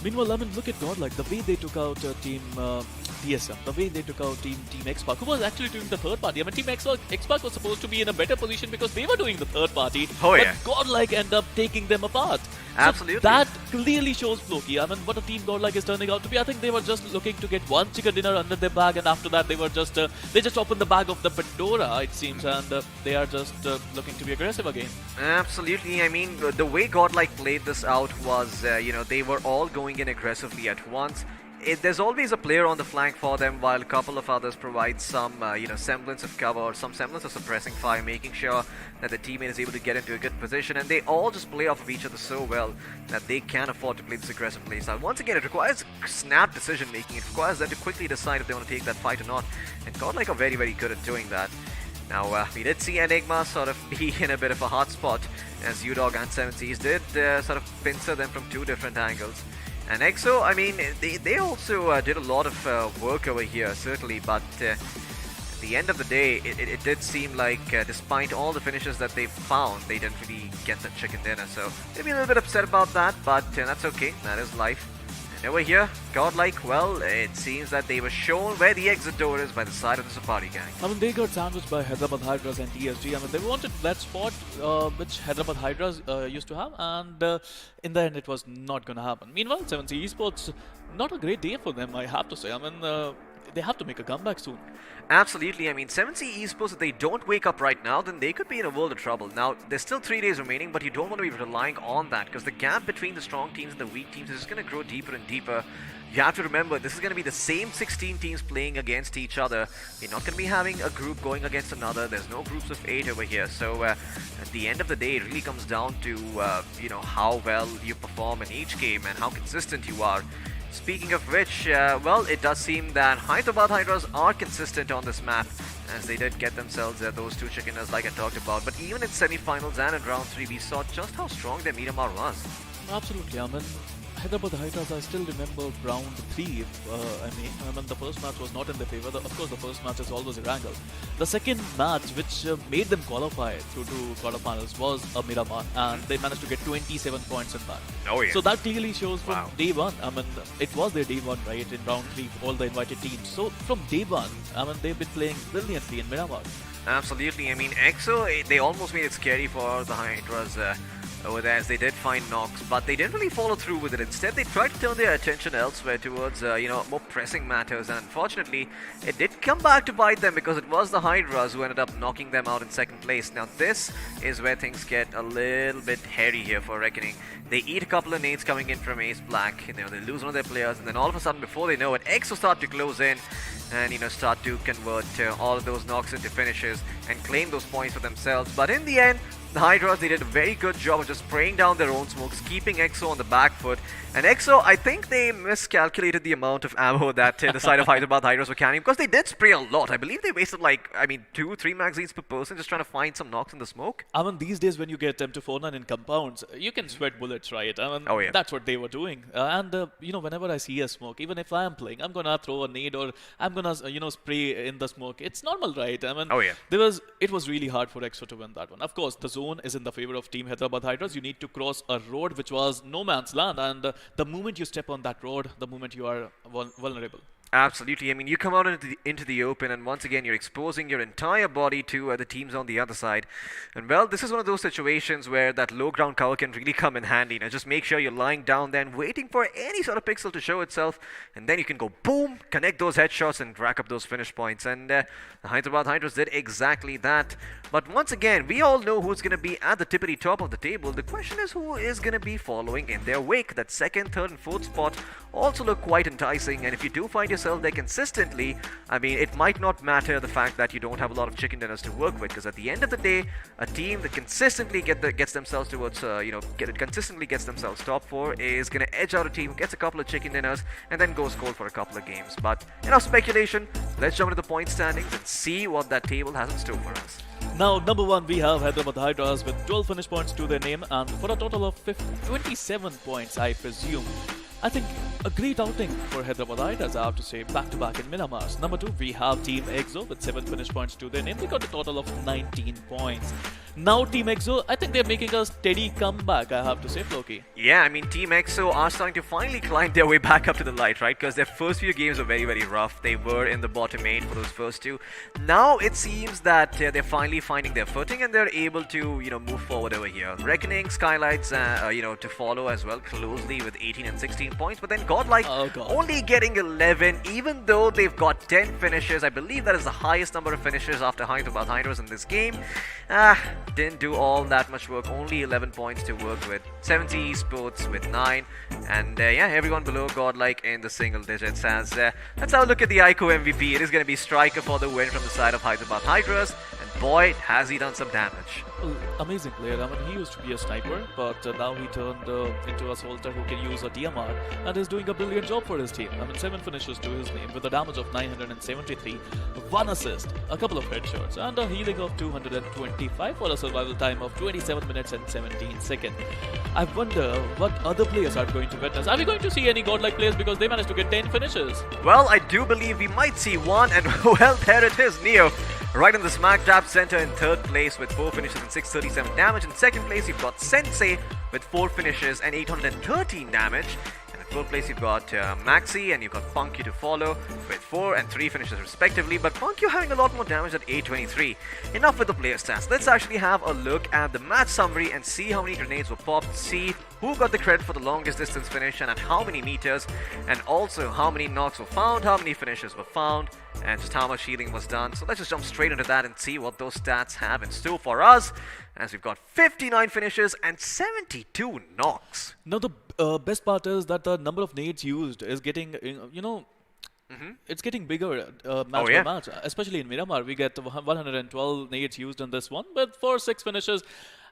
Meanwhile, I mean, look at GodLike, the way they took out Team TSM, the way they took out Team Xpark, who was actually doing the third party. I mean, Team Xpark was supposed to be in a better position because they were doing the third party. But GodLike ended up taking them apart. Absolutely. So that clearly shows Floki. I mean, what a team GodLike is turning out to be. I think they were just looking to get one chicken dinner under their bag, and after that they were just they just opened the bag of the Pandora, it seems, and they are just looking to be aggressive again. Absolutely. I mean, the way GodLike played this out was, you know, they were all going in aggressively at once. There's always a player on the flank for them, while a couple of others provide some, you know, semblance of cover or some semblance of suppressing fire, making sure that the teammate is able to get into a good position, and they all just play off of each other so well that they can afford to play this aggressive play style. Once again, it requires snap decision making. It requires them to quickly decide if they want to take that fight or not, and GodLike are very, very good at doing that. Now, we did see Enigma sort of be in a bit of a hot spot, as UDog and 7Cs did sort of pincer them from two different angles. And iQOO, I mean, they also did a lot of work over here, certainly, but at the end of the day, it did seem like despite all the finishes that they found, they didn't really get the chicken dinner. So maybe a little bit upset about that, but that's okay. That is life. And over here, GodLike, well, it seems that they were shown where the exit door is by the side of the Supari gang. I mean, they got sandwiched by Hyderabad Hydras and TSG. I mean, they wanted that spot which Hyderabad Hydras used to have, and in the end, it was not going to happen. Meanwhile, 7C Esports, not a great day for them, I have to say. I mean, they have to make a comeback soon. Absolutely. I mean, 7C Esports, if they don't wake up right now, then they could be in a world of trouble. Now, there's still 3 days remaining, but you don't want to be relying on that, because the gap between the strong teams and the weak teams is just going to grow deeper and deeper. You have to remember, this is going to be the same 16 teams playing against each other. You're not going to be having a group going against another. There's no groups of 8 over here. So at the end of the day, it really comes down to you know, how well you perform in each game and how consistent you are. Speaking of which, well, it does seem that Hyderabad Hydras are consistent on this map, as they did get themselves those two chicken dinners like I talked about. But even in semi-finals and in round 3, we saw just how strong their Miramar was. Absolutely. I mean, Hyderabad Hydras, I still remember round 3. I mean, the first match was not in their favor. Of course, the first match is always Erangel. The second match, which made them qualify through to quarterfinals, was a Miramar, and they managed to get 27 points in that. Oh yeah. So that clearly shows from day one. I mean, it was their day one, right, in round 3 for all the invited teams. So from day one, I mean, they've been playing brilliantly in Miramar. Absolutely. I mean, iQOO, they almost made it scary for the Hydras over there, as they did find knocks, but they didn't really follow through with it. Instead, they tried to turn their attention elsewhere towards, you know, more pressing matters, and unfortunately, it did come back to bite them, because it was the Hydras who ended up knocking them out in second place. Now, this is where things get a little bit hairy here for Recknoning. They eat a couple of nades coming in from Ace Black, you know, they lose one of their players, and then all of a sudden, before they know it, iQOO start to close in and, you know, start to convert all of those knocks into finishes and claim those points for themselves. But in the end, the Hydras, they did a very good job of just spraying down their own smokes, keeping EXO on the back foot. And EXO, I think they miscalculated the amount of ammo that the side of Hyderabad Hydras were carrying, because they did spray a lot. I believe they wasted 2-3 magazines per person just trying to find some knocks in the smoke. I mean, these days when you get M249 in compounds, you can sweat bullets, right? I mean, Oh, yeah. that's what they were doing. Whenever I see a smoke, even if I am playing, I'm gonna throw a nade or I'm gonna, spray in the smoke. It's normal, right? I mean, Oh, yeah. it was really hard for EXO to win that one. Of course, the zone is in the favor of Team Hyderabad Hydras. You need to cross a road which was no man's land, and the moment you step on that road, the moment you are vulnerable. Absolutely. I mean, you come out into the open, and once again, you're exposing your entire body to the teams on the other side. And well, this is one of those situations where that low ground cover can really come in handy. Just make sure you're lying down there and waiting for any sort of pixel to show itself, and then you can go boom, connect those headshots and rack up those finish points. And the Hyderabad Hydras did exactly that. But once again, we all know who's going to be at the tippity top of the table. The question is who is going to be following in their wake. That second, third, and fourth spot also look quite enticing, and if you do find yourself there consistently, I mean, it might not matter the fact that you don't have a lot of chicken dinners to work with, because at the end of the day, a team that consistently gets themselves towards, consistently gets themselves top 4 is going to edge out a team who gets a couple of chicken dinners and then goes cold for a couple of games. But enough speculation, let's jump into the point standings and see what that table has in store for us. Now, number 1, we have Hyderabad Hydras with 12 finish points to their name, and for a total of 27 points, I presume. I think a great outing for Hyderabad Hydras, I have to say, back-to-back in Miramars. Number 2, we have Team EXO with 7 finish points to their name. They got a total of 19 points. Now, Team EXO, I think they're making a steady comeback, I have to say, Floki. Yeah, I mean, Team EXO are starting to finally climb their way back up to the light, right? Because their first few games were very, very rough. They were in the bottom 8 for those first 2. Now, it seems that they're finally finding their footing and they're able to, move forward over here. Recknoning, Skylightz, to follow as well closely with 18 and 16 points. But then GodLike only getting 11, even though they've got 10 finishes. I believe that is the highest number of finishes after Hyderabad Hydras in this game. Didn't do all that much work, only 11 points to work with. 70 Esports with 9, and everyone below GodLike in the single digits. As let's have a look at the iQOO MVP. It is going to be Striker for the win from the side of Hyderabad Hydras, and boy, has he done some damage. Well, amazing player. I mean, he used to be a sniper, but now he turned into a soldier who can use a DMR and is doing a brilliant job for his team. I mean, 7 finishes to his name with a damage of 973, 1 assist, a couple of headshots, and a healing of 225 for a survival time of 27 minutes and 17 seconds. I wonder what other players are going to witness. Are we going to see any godlike players, because they managed to get 10 finishes? Well, I do believe we might see one, and well, there it is, Neo. Right in the smack dab center in 3rd place with 4 finishes and 637 damage. In 2nd place, you've got Sensei with 4 finishes and 813 damage. And in 4th place, you've got Maxi, and you've got Punkyu to follow with 4 and 3 finishes respectively. But Punkyu having a lot more damage at 823. Enough with the player stats. Let's actually have a look at the match summary and see how many grenades were popped, see who got the credit for the longest distance finish and at how many meters, and also how many knocks were found, how many finishes were found, and just how much healing was done. So let's just jump straight into that and see what those stats have in store for us, as we've got 59 finishes and 72 knocks. Now, the best part is that the number of nades used is getting, it's getting bigger match by match. Especially in Miramar, we get 112 nades used in this one, but for 6 finishes.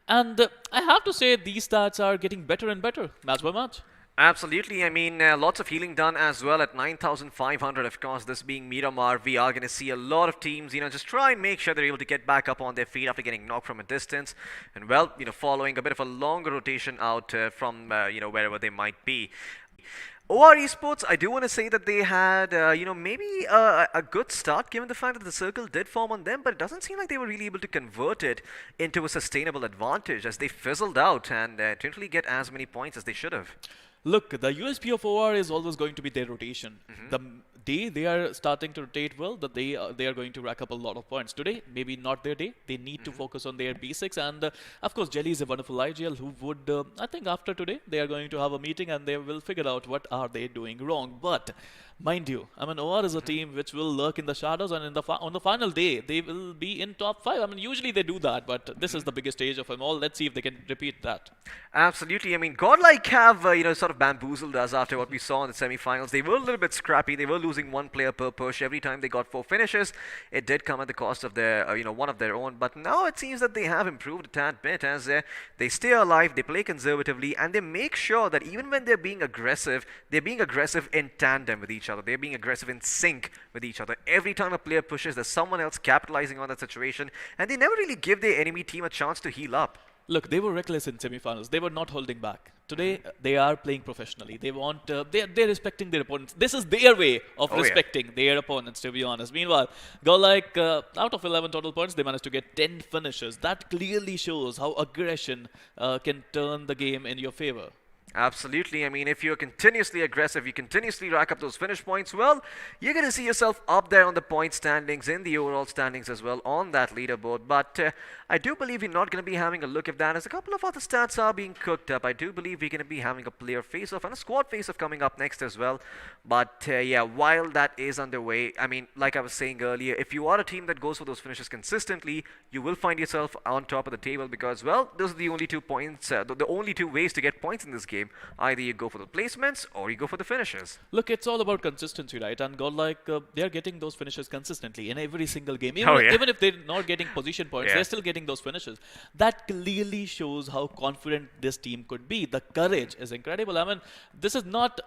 And I have to say, these stats are getting better and better match by match. Absolutely. I mean, lots of healing done as well at 9,500. Of course, this being Miramar, we are going to see a lot of teams, just try and make sure they're able to get back up on their feet after getting knocked from a distance. And well, following a bit of a longer rotation out from, wherever they might be. OR Esports, I do want to say that they had, maybe a good start given the fact that the circle did form on them, but it doesn't seem like they were really able to convert it into a sustainable advantage, as they fizzled out and didn't really get as many points as they should have. Look, the USP of OR is always going to be their rotation. The day they are starting to rotate well, that they are going to rack up a lot of points. Today, maybe not their day. They need to focus on their basics. And of course, Jelly is a wonderful IGL who would, I think after today, they are going to have a meeting and they will figure out what are they doing wrong. But mind you, I mean, OR is a team which will lurk in the shadows, and on the final day, they will be in top 5. I mean, usually they do that, but this is the biggest stage of them all. Let's see if they can repeat that. Absolutely. I mean, GodLike have, sort of bamboozled us after what we saw in the semi-finals. They were a little bit scrappy. They were losing losing one player per push. Every time they got 4 finishes, it did come at the cost of their, one of their own. But now it seems that they have improved a tad bit as they stay alive, they play conservatively, and they make sure that even when they're being aggressive in tandem with each other. They're being aggressive in sync with each other. Every time a player pushes, there's someone else capitalizing on that situation, and they never really give their enemy team a chance to heal up. Look, they were reckless in semi-finals. They were not holding back. Today, they are playing professionally. They want, they're respecting their opponents. This is their way of respecting their opponents, to be honest. Meanwhile, GodLike, out of 11 total points, they managed to get 10 finishes. That clearly shows how aggression can turn the game in your favor. Absolutely. I mean, if you're continuously aggressive, you continuously rack up those finish points, well, you're going to see yourself up there on the point standings, in the overall standings as well, on that leaderboard. But I do believe we're not going to be having a look at that, as a couple of other stats are being cooked up. I do believe we're going to be having a player face-off and a squad face-off coming up next as well. But yeah, while that is underway, I mean, like I was saying earlier, if you are a team that goes for those finishes consistently, you will find yourself on top of the table because, well, those are the only 2 points, the only 2 ways to get points in this game. Either you go for the placements or you go for the finishes. Look, it's all about consistency, right? And GodLike, they're getting those finishes consistently in every single game. Even if they're not getting position points, they're still getting those finishes. That clearly shows how confident this team could be. The courage is incredible. I mean, this is not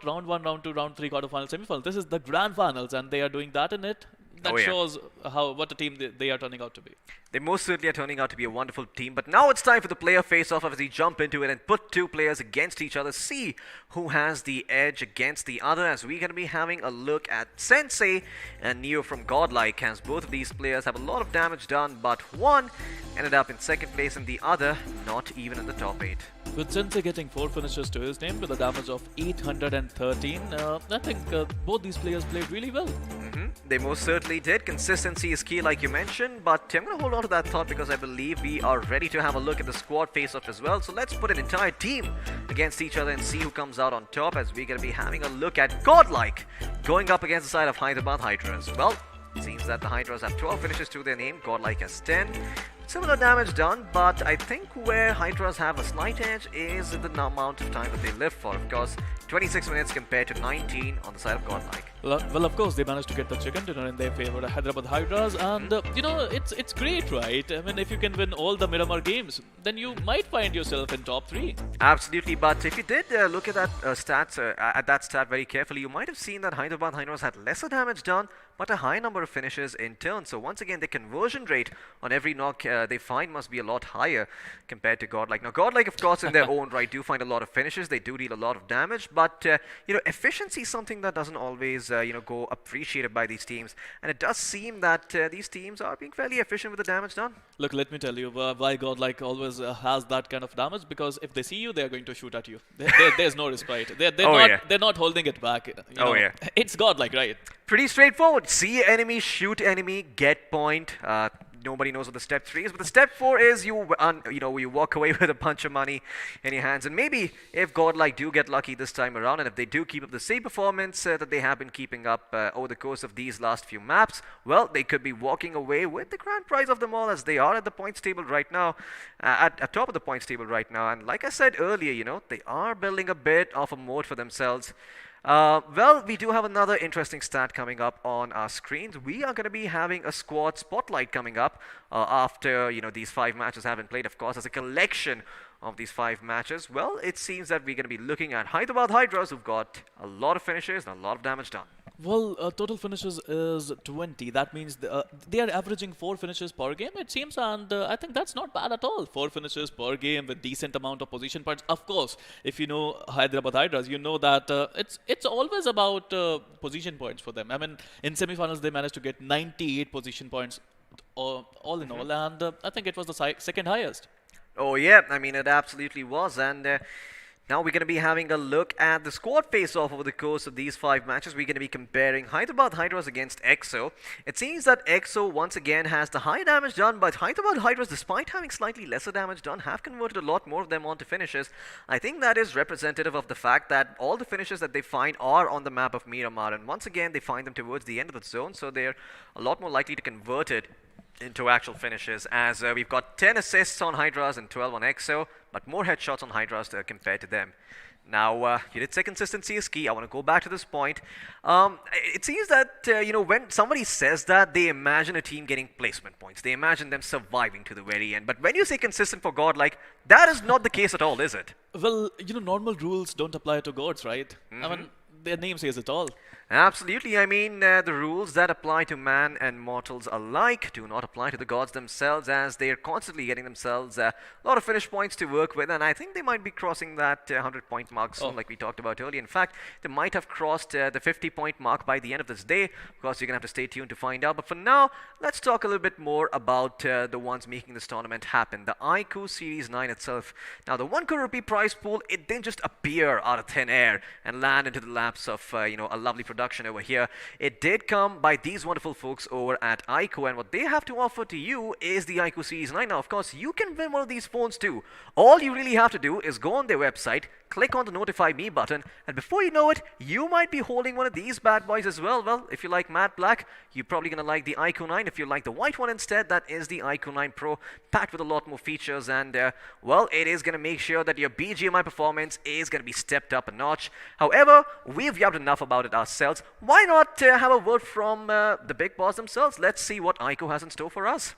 round 1, round 2, round 3, quarterfinals, semifinals. This is the grand finals, and they are doing that in it. That shows what a team they are turning out to be. They most certainly are turning out to be a wonderful team. But now it's time for the player face-off as we jump into it and put 2 players against each other. See who has the edge against the other, as we're going to be having a look at Sensei and Neo from GodLike, as both of these players have a lot of damage done, but one ended up in 2nd place and the other not even in the top 8. With Sensei getting 4 finishes to his name with a damage of 813, I think both these players played really well. They most certainly did. Consistency is key, like you mentioned, but I'm going to hold on to that thought because I believe we are ready to have a look at the squad face-off as well. So let's put an entire team against each other and see who comes out on top, as we're going to be having a look at GodLike going up against the side of Hyderabad Hydras. Well, it seems that the Hydras have 12 finishes to their name. GodLike has 10. Similar damage done, but I think where Hydras have a slight edge is in the amount of time that they live for. Of course, 26 minutes compared to 19 on the side of GodLike. Well, of course, they managed to get the chicken dinner in their favor, Hyderabad Hydras, and it's great, right? I mean, if you can win all the Miramar games, then you might find yourself in top 3. Absolutely, but if you did look at that stat very carefully, you might have seen that Hyderabad Hydras had lesser damage done, but a high number of finishes in turn. So once again, the conversion rate on every knock they find must be a lot higher compared to GodLike. Now, GodLike, of course, in their own right, do find a lot of finishes. They do deal a lot of damage, but efficiency is something that doesn't always go appreciated by these teams, and it does seem that these teams are being fairly efficient with the damage done. Look, let me tell you why GodLike always has that kind of damage, because if they see you, they're going to shoot at you. There's no respite. They're not holding it back. It's GodLike, right? Pretty straightforward. See enemy, shoot enemy, get point. Nobody knows what the step 3 is, but the step 4 is you walk away with a bunch of money in your hands. And maybe if GodLike do get lucky this time around, and if they do keep up the same performance that they have been keeping up over the course of these last few maps, well, they could be walking away with the grand prize of them all, as they are at the points table right now, at top of the points table right now. And like I said earlier, they are building a bit of a moat for themselves. Well, we do have another interesting stat coming up on our screens. We are going to be having a squad spotlight coming up after these 5 matches have been played, of course, as a collection of these 5 matches. Well, it seems that we're going to be looking at Hyderabad Hydras, who've got a lot of finishes and a lot of damage done. Well, total finishes is 20. That means they are averaging 4 finishes per game, it seems, and I think that's not bad at all. 4 finishes per game with decent amount of position points. Of course, if you know Hyderabad Hydras, you know that it's always about position points for them. I mean, in semifinals, they managed to get 98 position points all in all, and I think it was the 2nd highest. Oh yeah, I mean, it absolutely was. And now we're going to be having a look at the squad face-off over the course of these 5 matches. We're going to be comparing Hyderabad Hydras against EXO. It seems that EXO once again has the high damage done, but Hyderabad Hydras, despite having slightly lesser damage done, have converted a lot more of them onto finishes. I think that is representative of the fact that all the finishes that they find are on the map of Miramar, and once again they find them towards the end of the zone, so they're a lot more likely to convert it into actual finishes, as we've got 10 assists on Hydras and 12 on EXO, but more headshots on Hydras compared to them. Now, you did say consistency is key. I want to go back to this point. It seems that, when somebody says that, they imagine a team getting placement points. They imagine them surviving to the very end. But when you say consistent for GodLike, that is not the case at all, is it? Well, normal rules don't apply to gods, right? I mean, their name says it all. Absolutely. I mean, the rules that apply to man and mortals alike do not apply to the gods themselves, as they are constantly getting themselves a lot of finish points to work with, and I think they might be crossing that 100-point mark soon, like we talked about earlier. In fact, they might have crossed the 50-point mark by the end of this day. Of course, you're going to have to stay tuned to find out. But for now, let's talk a little bit more about the ones making this tournament happen. The iQOO Series 9 itself. Now, the 1 crore rupee prize pool, it didn't just appear out of thin air and land into the laps of, a lovely production over here. It did come by these wonderful folks over at iQOO, and what they have to offer to you is the iQOO Series 9. Now, of course, you can win one of these phones too. All you really have to do is go on their website, click on the notify me button, and before you know it, you might be holding one of these bad boys as well. Well, if you like matte black, you're probably going to like the iQOO 9. If you like the white one instead, that is the iQOO 9 Pro, packed with a lot more features, and well, it is going to make sure that your BGMI performance is going to be stepped up a notch. However, we've yapped enough about it ourselves. Why not have a word from the big boss themselves? Let's see what iQOO has in store for us.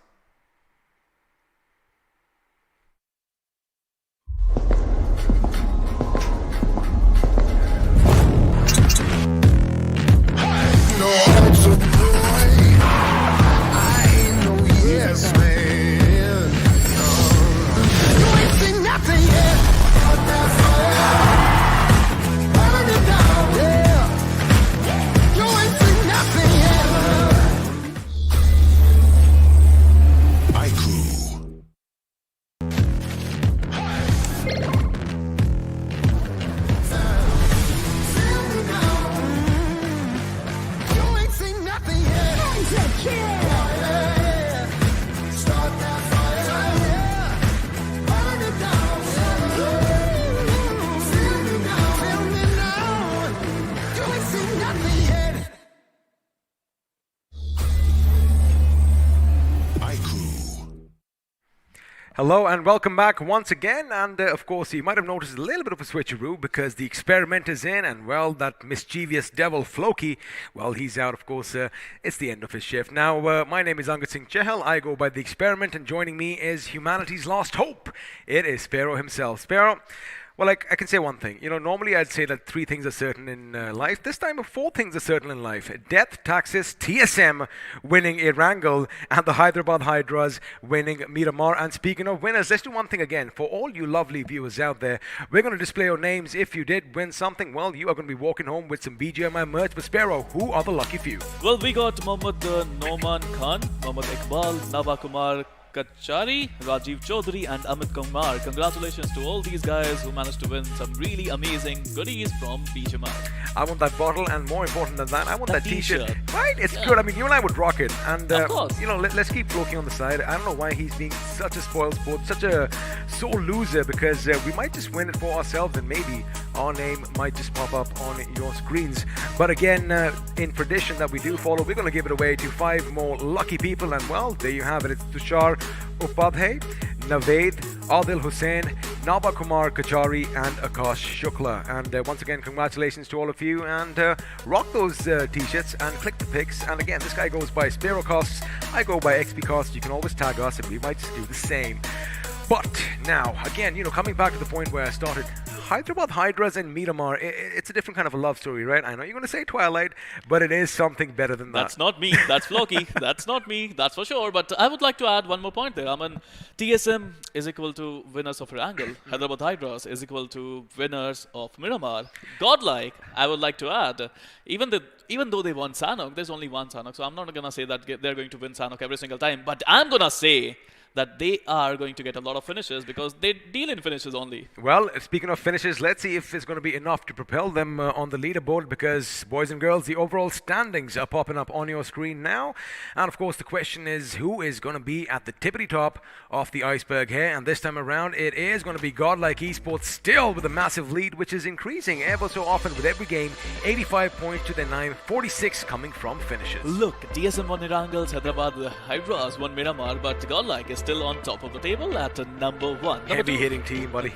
Hello and welcome back once again, and of course you might have noticed a little bit of a switcheroo because the experiment is in, and well, that mischievous devil Floki, well, he's out. Of course, it's the end of his shift. Now, my name is Angad Singh Chahal. I go by the experiment, and joining me is humanity's lost hope. It is Sparrow himself. Sparrow, well, I can say one thing. Normally I'd say that 3 things are certain in life. This time, 4 things are certain in life. Death, taxes, TSM winning Erangel, and the Hyderabad Hydras winning Miramar. And speaking of winners, let's do one thing again. For all you lovely viewers out there, we're going to display your names. If you did win something, well, you are going to be walking home with some BGMI merch. But Sparrow, who are the lucky few? Well, we got Mohammad Noman Khan, Mohammad Iqbal, Nava Kumar Kachari, Rajiv Chaudhary, and Amit Kumar. Congratulations to all these guys who managed to win some really amazing goodies from BGMI. I want that bottle, and more important than that, I want that t-shirt. Right? It's good. I mean, you and I would rock it. And, of course. Let's keep Floki on the side. I don't know why he's being such a spoiled sport, such a sore loser, because we might just win it for ourselves, and maybe our name might just pop up on your screens. But again, in tradition that we do follow, we're going to give it away to 5 more lucky people. And, well, there you have it. It's Tushar Upadhyay, Naved, Adil Hussain, Naba Kumar Kachari, and Akash Shukla. And once again, congratulations to all of you, and rock those t-shirts and click the pics. And again, this guy goes by Sparrow Costs, I go by XP Costs. You can always tag us and we might just do the same. But now, again, coming back to the point where I started, Hyderabad Hydras and Miramar, it's a different kind of a love story, right? I know you're going to say Twilight, but it is something better than that. That's not me. That's Floki. That's not me. That's for sure. But I would like to add one more point there. I mean, TSM is equal to winners of Erangel. Hyderabad Hydras is equal to winners of Miramar. GodLike, I would like to add, even though they won Sanhok, there's only one Sanhok, so I'm not going to say that they're going to win Sanhok every single time. But I'm going to say that they are going to get a lot of finishes because they deal in finishes only. Well, speaking of finishes, let's see if it's going to be enough to propel them on the leaderboard, because, boys and girls, the overall standings are popping up on your screen now. And of course, the question is, who is going to be at the tippity top of the iceberg here? And this time around, it is going to be GodLike Esports, still with a massive lead, which is increasing ever so often with every game. 85 points to their 9, 46 coming from finishes. Look, TSM won Erangel, Hyderabad Hydras won Miramar, but GodLike is still on top of the table at number 1. Number Heavy 2, hitting team, buddy.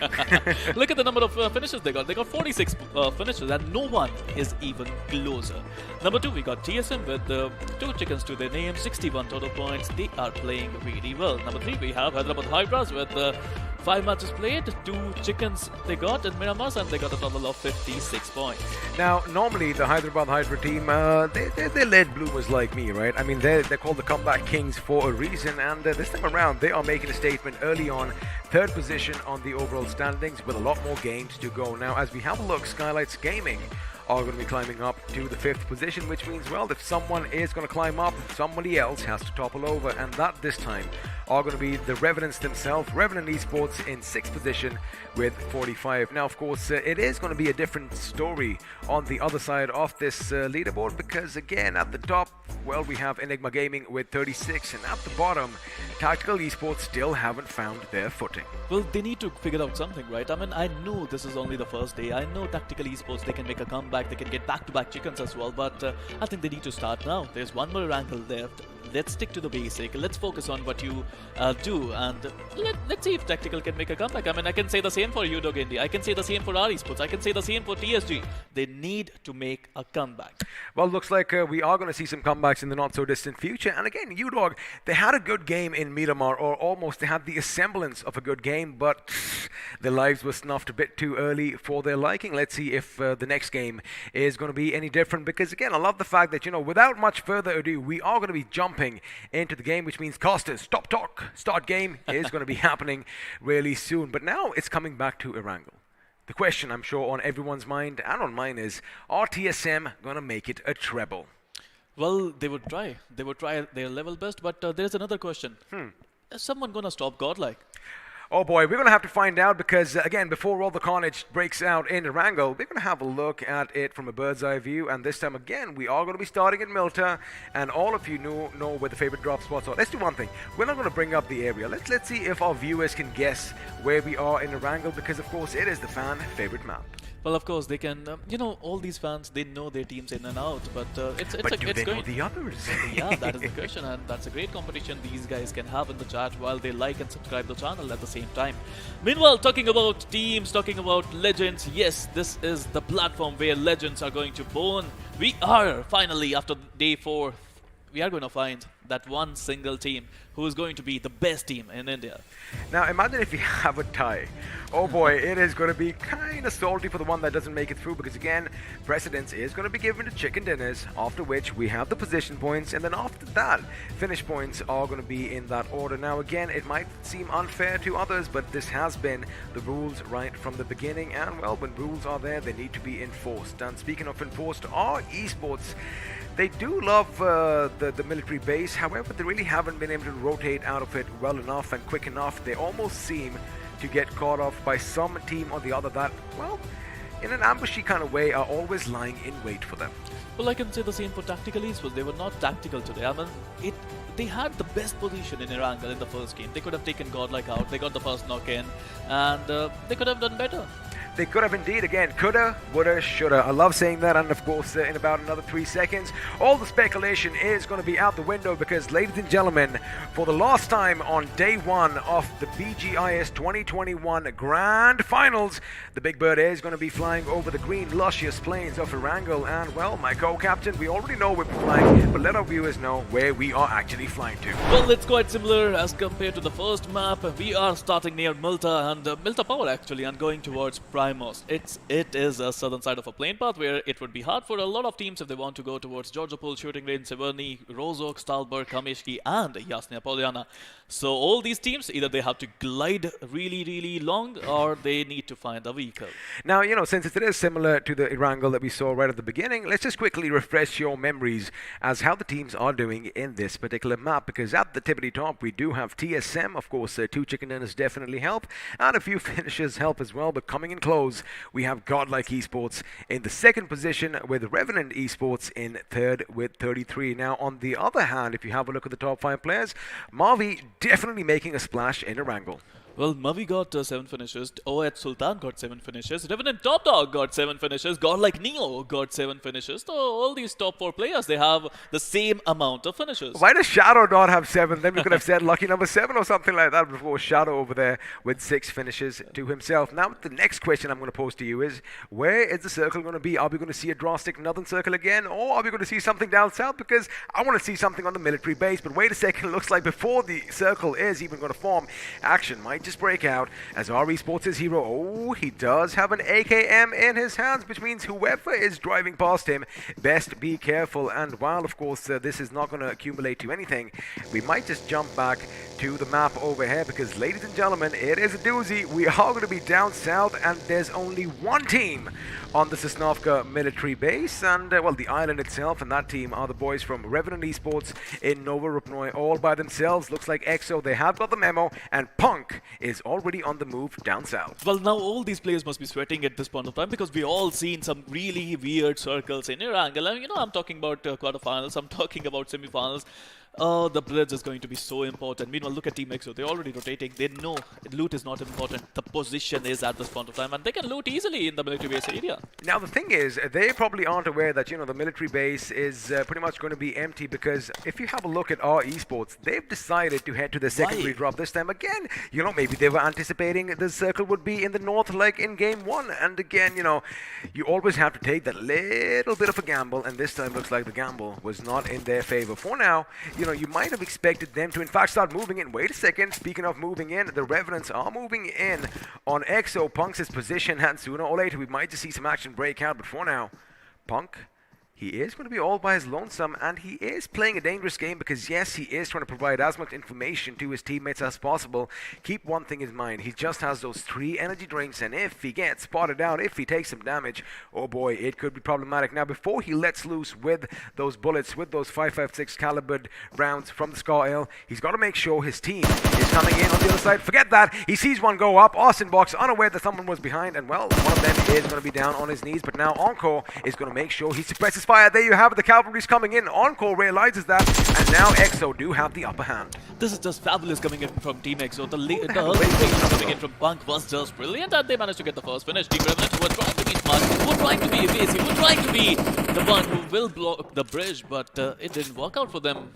look at the number of finishes they got. They got 46 finishes, and no one is even closer. Number 2, we got TSM with 2 chickens to their name, 61 total points. They are playing really well. Number 3, we have Hyderabad Hydras with 5 matches played, 2 chickens they got in Miramar, and they got a total of 56 points. Now, normally the Hyderabad Hydra team, they're lead bloomers like me, right? I mean, they're called the comeback kings for a reason, and this time around they are making a statement early on. 3rd position on the overall standings with a lot more games to go. Now, as we have a look, Skylightz Gaming are going to be climbing up to the 5th position, which means, well, if someone is going to climb up, somebody else has to topple over, and that this time are going to be the Revanants themselves. Revanant Esports in 6th position with 45. Now, of course, it is going to be a different story on the other side of this leaderboard, because again, at the top, well, we have Enigma Gaming with 36, and at the bottom, Tactical Esports still haven't found their footing. Well, they need to figure out something, right? I mean, I know this is only the first day. I know Tactical Esports, they can make a comeback, they can get back-to-back chickens as well, but I think they need to start now. There's one more Erangel left. Let's stick to the basic. Let's focus on what you do, and let's see if Tactical can make a comeback. I mean, I can say the same for UDog India. I can say the same for our Esports. I can say the same for TSG. They need to make a comeback. Well, looks like we are going to see some comebacks in the not-so-distant future. And again, UDog, they had a good game in Miramar, or almost they had the semblance of a good game, but their lives were snuffed a bit too early for their liking. Let's see if the next game is going to be any different, because again, I love the fact that, you know, without much further ado, we are going to be jumping into the game, which means casters, stop talk, start game is going to be happening really soon. But now it's coming back to Erangel. The question I'm sure on everyone's mind and on mine is, are TSM going to make it a treble? Well, they would try. They would try their level best, but there's another question. Is someone going to stop GodLike? Oh boy, we're going to have to find out, because again, before all the carnage breaks out in Erangel, we're going to have a look at it from a bird's eye view, and this time again, we are going to be starting in Milta, and all of you know where the favorite drop spots are. Let's do one thing. We're not going to bring up the area. Let's see if our viewers can guess where we are in Erangel, because of course it is the fan favorite map. Well, of course, they can, you know, all these fans, they know their teams in and out, but it's do they going know the others? Yeah, that is the question, and that's a great competition these guys can have in the chat while they like and subscribe the channel at the same time. Meanwhile, talking about teams, talking about legends, yes, this is the platform where legends are going to born. We are finally, after day 4, we are going to find that one single team who is going to be the best team in India. Now imagine if we have a tie. Oh boy, it is going to be kind of salty for the one that doesn't make it through, because again, precedence is going to be given to chicken dinners, after which we have the position points, and then after that, finish points are going to be in that order. Now again, it might seem unfair to others, but this has been the rules right from the beginning, and well, when rules are there, they need to be enforced. And speaking of enforced, our esports, they do love the military base. However, they really haven't been able to rotate out of it well enough and quick enough. They almost seem to get caught off by some team or the other that, well, in an ambushy kind of way, are always lying in wait for them. Well, I can say the same for Tactical Esports. They were not tactical today. I mean, they had the best position in Erangel in the first game. They could have taken GodLike out. They got the first knock in, and they could have done better. They could have indeed. Again, coulda, woulda, shoulda. I love saying that, and of course, in about another 3 seconds, all the speculation is going to be out the window, because, ladies and gentlemen, for the last time on day 1 of the BGIS 2021 Grand Finals, the Big Bird is going to be flying over the green, luscious plains of Erangel, and, well, my co-captain, we already know where we're flying, but let our viewers know where we are actually flying to. Well, it's quite similar as compared to the first map. We are starting near Milta, and Milta Power, actually, and going towards Primos. It is a southern side of a plain path where it would be hard for a lot of teams if they want to go towards Georgopol, Shooting Range, Severny, Rozok, Stalberg, Kameshki, and Yasnia Polyana. So all these teams, either they have to glide really long, or they need to find a vehicle. Now, you know, since it is similar to the Erangel that we saw right at the beginning, let's just quickly refresh your memories as how the teams are doing in this particular map, because at the tippity top we do have TSM, of course, 2 chicken dinners definitely help, and a few finishers help as well, but coming in close, we have GodLike Esports in the 2nd position, with Revanant Esports in 3rd with 33. Now, on the other hand, if you have a look at the top 5 players, Mavi definitely making a splash in Erangel. Well, Mavi got 7 finishes, OH Sultan got 7 finishes, Revanant Top Dog got 7 finishes, GodLike Neo got 7 finishes. So all these top 4 players, they have the same amount of finishes. Why does Shadow not have 7? Then we could have said lucky number 7 or something like that before. Shadow over there with 6 finishes to himself. Now the next question I'm going to pose to you is, where is the circle going to be? Are we going to see a drastic northern circle again, or are we going to see something down south? Because I want to see something on the military base, but wait a second, it looks like before the circle is even going to form, action might just break out as our Esports' hero, oh, he does have an AKM in his hands, which means whoever is driving past him, best be careful. And while, of course, this is not going to accumulate to anything, we might just jump back to the map over here, because, ladies and gentlemen, it is a doozy. We are going to be down south, and there's only one team on the Sosnovka military base, and, well, the island itself, and that team are the boys from Revanant Esports in Novorupnoy, all by themselves. Looks like EXO, they have got the memo, and Punk is already on the move down south. Well, now all these players must be sweating at this point of time, because we all seen some really weird circles in Erangel. And, I'm talking about quarterfinals, I'm talking about semifinals. The bridge is going to be so important. Meanwhile, look at Team EXO. They're already rotating. They know loot is not important. The position is at this point of time, and they can loot easily in the military base area. Now, the thing is, they probably aren't aware that, the military base is pretty much going to be empty, because if you have a look at our Esports, they've decided to head to the secondary drop this time. Again, maybe they were anticipating the circle would be in the north like in game 1. And again, you always have to take that little bit of a gamble, and this time looks like the gamble was not in their favor. For now, you might have expected them to in fact start moving in. Wait a second, speaking of moving in, the Revenants are moving in on EXO. Punk's position, and sooner or later we might just see some action break out. But for now, Punk, he is going to be all by his lonesome, and he is playing a dangerous game, because yes, he is trying to provide as much information to his teammates as possible. Keep one thing in mind, he just has those 3 energy drinks, and if he gets spotted out, if he takes some damage, oh boy, it could be problematic. Now, before he lets loose with those bullets, with those 5.56 calibered rounds from the Scar L, he's got to make sure his team is coming in on the other side. Forget that, he sees one go up, Austin Box, unaware that someone was behind, and well, one of them is going to be down on his knees. But now Encore is going to make sure he suppresses fire. There you have it, the cavalry's coming in. Encore realizes that, and now EXO do have the upper hand. This is just fabulous coming in from Team EXO. The early things coming in from Punk was just brilliant, and they managed to get the first finish. Team Revenant, who were trying to be smart, who were trying to be evasive, who were trying to be the one who will block the bridge, but it didn't work out for them.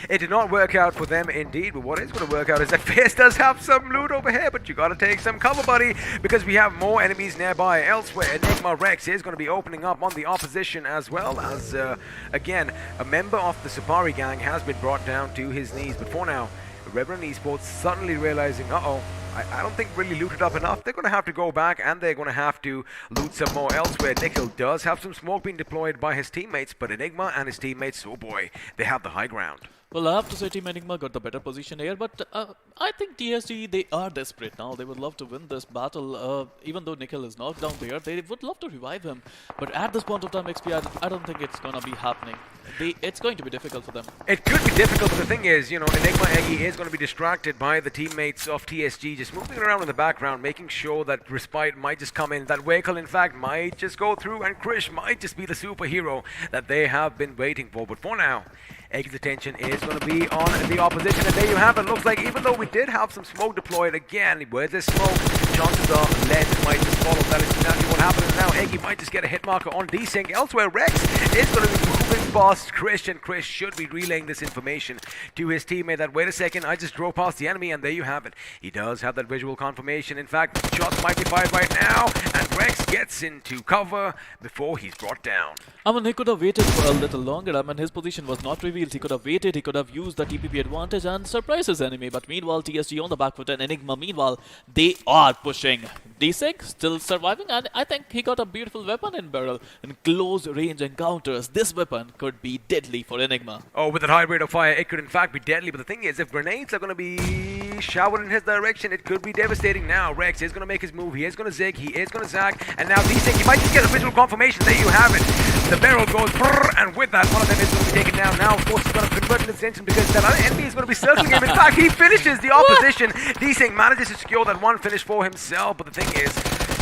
It did not work out for them indeed, but what is going to work out is that Face does have some loot over here, but you got to take some cover, buddy, because we have more enemies nearby. Elsewhere, Enigma Rex is going to be opening up on the opposition, as well as, again, a member of the Supari gang has been brought down to his knees. But for now, Revanant Esports suddenly realizing, I don't think really looted up enough. They're going to have to go back, and they're going to have to loot some more elsewhere. Nickel does have some smoke being deployed by his teammates, but Enigma and his teammates, oh boy, they have the high ground. Well, I have to say Team Enigma got the better position here, but I think TSG, they are desperate now. They would love to win this battle. Even though Nickel is knocked down there, they would love to revive him. But at this point of time, XP, I don't think it's going to be happening. It's going to be difficult for them. It could be difficult, but the thing is, Enigma Eggy is going to be distracted by the teammates of TSG, just moving around in the background, making sure that Respite might just come in. That vehicle, in fact, might just go through, and Krish might just be the superhero that they have been waiting for. But for now, Eggy's attention is going to be on the opposition, and there you have it. Looks like even though we did have some smoke deployed, again, where's this smoke? Chances are lead might just follow. That is exactly what happened. And now Eggy might just get a hit marker on desync. Elsewhere, Rex is going to be moving past Krish, and Krish should be relaying this information to his teammate that, wait a second, I just drove past the enemy, and there you have it. He does have that visual confirmation. In fact, shots might be fired right now, and Rex gets into cover before he's brought down. I mean, he could have waited for a little longer. I mean, his position was not revealed. He could have waited, he could have used the TPP advantage and surprised his enemy. But meanwhile, TSG on the back foot, and Enigma, meanwhile, they are pushing. D6 still surviving, and I think he got a beautiful weapon in barrel. In close range encounters, this weapon could be deadly for Enigma. Oh, with that high rate of fire, it could in fact be deadly. But the thing is, if grenades are going to be showered in his direction, it could be devastating. Now, Rex is going to make his move. He is going to zig, he is going to zag, and now D6, he might just get a visual confirmation. There you have it. The barrel goes brrr, and with that, one of them is going to be taken down. Now, of course, he's going to convert in attention, because that other enemy is going to be circling him. In fact, he finishes the opposition. D6 manages to secure that one finish for himself. But the thing is,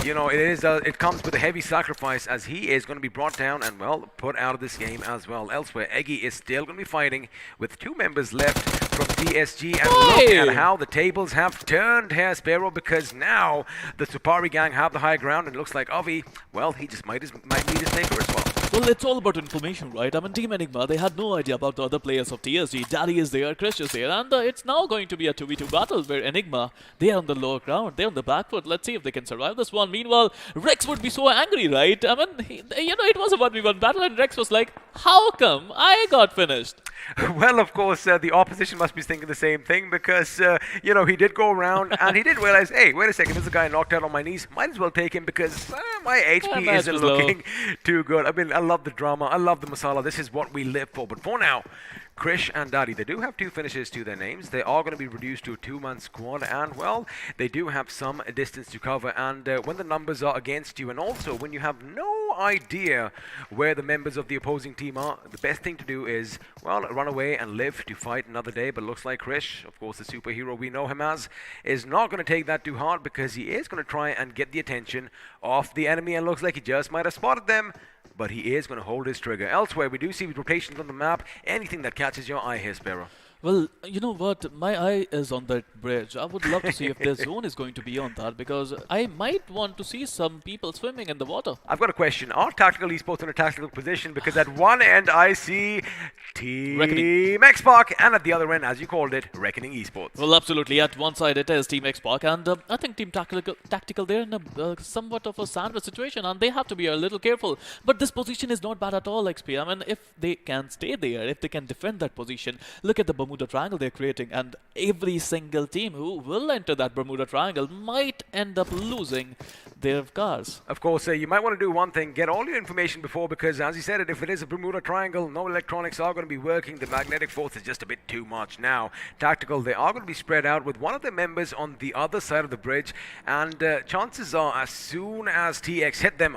you know, it comes with a heavy sacrifice as he is going to be brought down and, well, put out of this game as well. Elsewhere, Eggy is still going to be fighting with 2 members left from TSG. And look at how the tables have turned here, Sparrow, because now the Supari gang have the high ground, and it looks like Avi, well, he just might need his taker as well. Well, it's all about information, right? I mean, Team Enigma, they had no idea about the other players of TSG. Daddy is there, Krish is there, and it's now going to be a 2v2 battle where Enigma, they are on the lower ground, they're on the back foot. Let's see if they can survive this one. Meanwhile, Rex would be so angry, right? I mean, it was a 1v1 battle, and Rex was like, how come I got finished? Well, of course, the opposition must be thinking the same thing because, he did go around and he did realize, hey, wait a second, there's a guy knocked out on my knees. Might as well take him because my HP isn't looking too good. I mean, I love the drama. I love the masala. This is what we live for. But for now, Krish and Daddy, they do have 2 finishes to their names. They are going to be reduced to a 2-man squad, and, well, they do have some distance to cover. And when the numbers are against you, and also when you have no idea where the members of the opposing team are, the best thing to do is, well, run away and live to fight another day. But looks like Krish, of course, the superhero we know him as, is not going to take that too hard because he is going to try and get the attention of the enemy, and looks like he just might have spotted them. But he is going to hold his trigger. Elsewhere, we do see rotations on the map. Anything that catches your eye here, Sparrow. Well, you know what? My eye is on that bridge. I would love to see if their zone is going to be on that because I might want to see some people swimming in the water. I've got a question. Are Tactical Esports in a tactical position? Because at one end I see Team Xpark, and at the other end, as you called it, Recknoning Esports. Well, absolutely. At one side it is Team Xpark, and I think Team Tactical they're in a somewhat of a sandwich situation, and they have to be a little careful. But this position is not bad at all, XP. I mean, if they can stay there, if they can defend that position, look at the Bermuda Triangle they're creating, and every single team who will enter that Bermuda Triangle might end up losing their cars. Of course, you might want to do one thing, get all your information before, because as you said it, if it is a Bermuda Triangle, no electronics are going to be working. The magnetic force is just a bit too much. Now, Tactical, they are going to be spread out with one of their members on the other side of the bridge, and chances are as soon as TX hit them,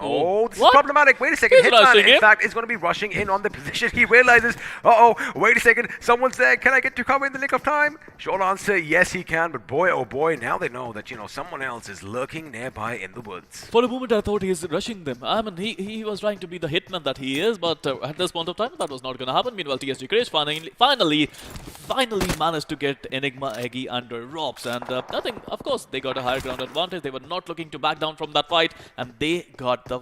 this is problematic. Wait a second, Hitman, in fact, is going to be rushing in on the position. He realizes, wait a second, someone's there. Can I get to cover in the nick of time? Short answer, yes he can, but boy oh boy, now they know that, someone else is lurking nearby in the woods. For a moment I thought he's rushing them. I mean, he was trying to be the hitman that he is, but at this point of time that was not going to happen. Meanwhile, TSG Krish finally managed to get Enigma Eggy under ropes, and I think, of course, they got a higher ground advantage. They were not looking to back down from that fight, and they got the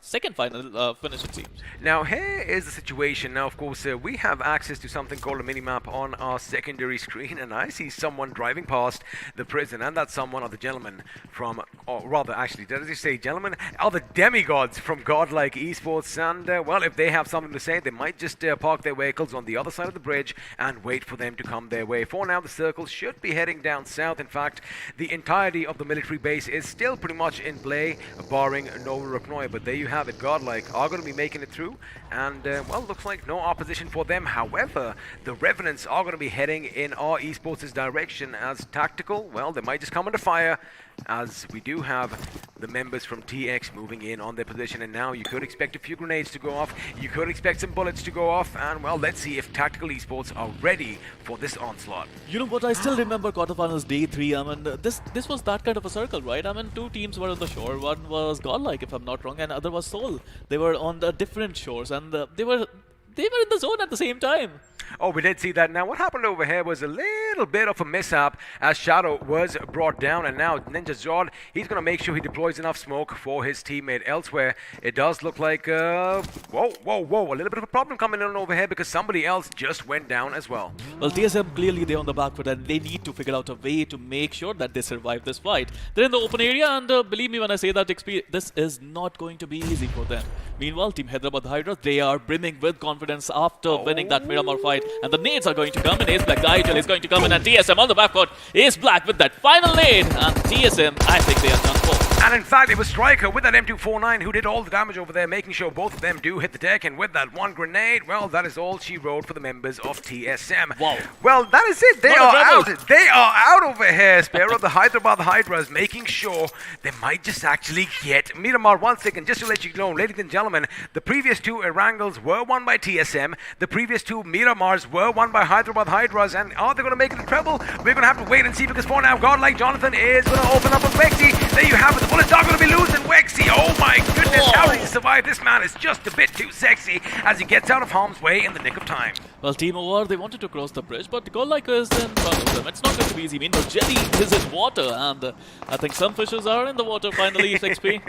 second final finish, it seems. Now, here is the situation. Now, of course, we have access to something called a minimap on our secondary screen, and I see someone driving past the prison, and that someone are the gentlemen from, or rather, actually, did I just say gentlemen? Are the demigods from GodLike Esports, and, well, if they have something to say, they might just park their vehicles on the other side of the bridge and wait for them to come their way. For now, the circle should be heading down south. In fact, the entirety of the military base is still pretty much in play, barring Nova Recknoning, but there you have it. GodLike are going to be making it through, and, well, looks like no opposition for them. However, the Revanants are going to be heading in our esports' direction as Tactical. Well, they might just come under fire, as we do have the members from TX moving in on their position, and now you could expect a few grenades to go off, you could expect some bullets to go off, and well, let's see if Tactical Esports are ready for this onslaught. You know what, I still remember quarterfinals day 3. I mean, this was that kind of a circle, right? I mean, 2 teams were on the shore. One was GodLike, if I'm not wrong, and other was Soul. They were on the different shores, and they were in the zone at the same time. Oh, we did see that. Now, what happened over here was a little bit of a mishap as Shadow was brought down, and now Ninja Zod, he's going to make sure he deploys enough smoke for his teammate. Elsewhere, it does look like, a little bit of a problem coming in over here because somebody else just went down as well. Well, TSM, clearly they're on the back foot, and they need to figure out a way to make sure that they survive this fight. They're in the open area, and believe me when I say that, this is not going to be easy for them. Meanwhile, Team Hyderabad Hydras, they are brimming with confidence after winning that Miramar fight, and the nades are going to come in. Ace Black, the Erangel is going to come in, and TSM on the back foot. Ace Black with that final nade, and TSM, I think they are done for. And in fact, it was Striker with that M249 who did all the damage over there, making sure both of them do hit the deck, and with that one grenade, well, that is all she wrote for the members of TSM. Wow. Well, that is it. They are out. They are out over here, Sparrow. The Hyderabad Hydras making sure they might just actually get Miramar. 1 second, just to let you know, ladies and gentlemen, the previous 2 Erangels were won by TSM. The previous 2 Miramar Miramars were won by Hyderabad Hydras, and are they going to make it a treble? We're going to have to wait and see, because for now, GodLike Jonathan is going to open up with Wexy. There you have it, the bullets are going to be loose, and Wexy, oh my goodness, how did he survive? This man is just a bit too sexy as he gets out of harm's way in the nick of time. Well, Team OR, they wanted to cross the bridge, but GodLike is in front of them. It's not going to be easy. Meanwhile, Jelly is in water, and I think some fishes are in the water finally, XP.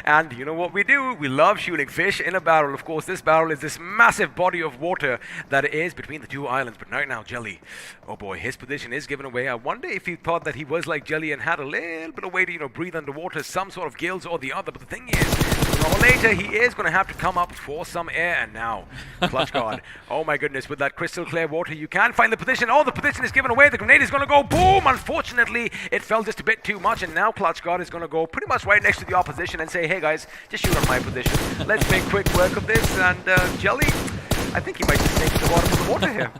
And you know what we do? We love shooting fish in a barrel. Of course, this barrel is this massive body of water that is between the two islands. But right now, Jelly, oh boy, his position is given away. I wonder if he thought that he was like Jelly and had a little bit of way to, breathe underwater, some sort of gills or the other. But the thing is, sooner or later, he is going to have to come up for some air. And now, Clutch God, oh my goodness, with that crystal clear water, you can find the position. Oh, the position is given away. The grenade is going to go boom. Unfortunately, it fell just a bit too much, and now Clutch God is going to go pretty much right next to the opposition and say, hey guys, just shoot on my position. Let's make quick work of this. And Jelly, I think he might just sink to the bottom of the water here.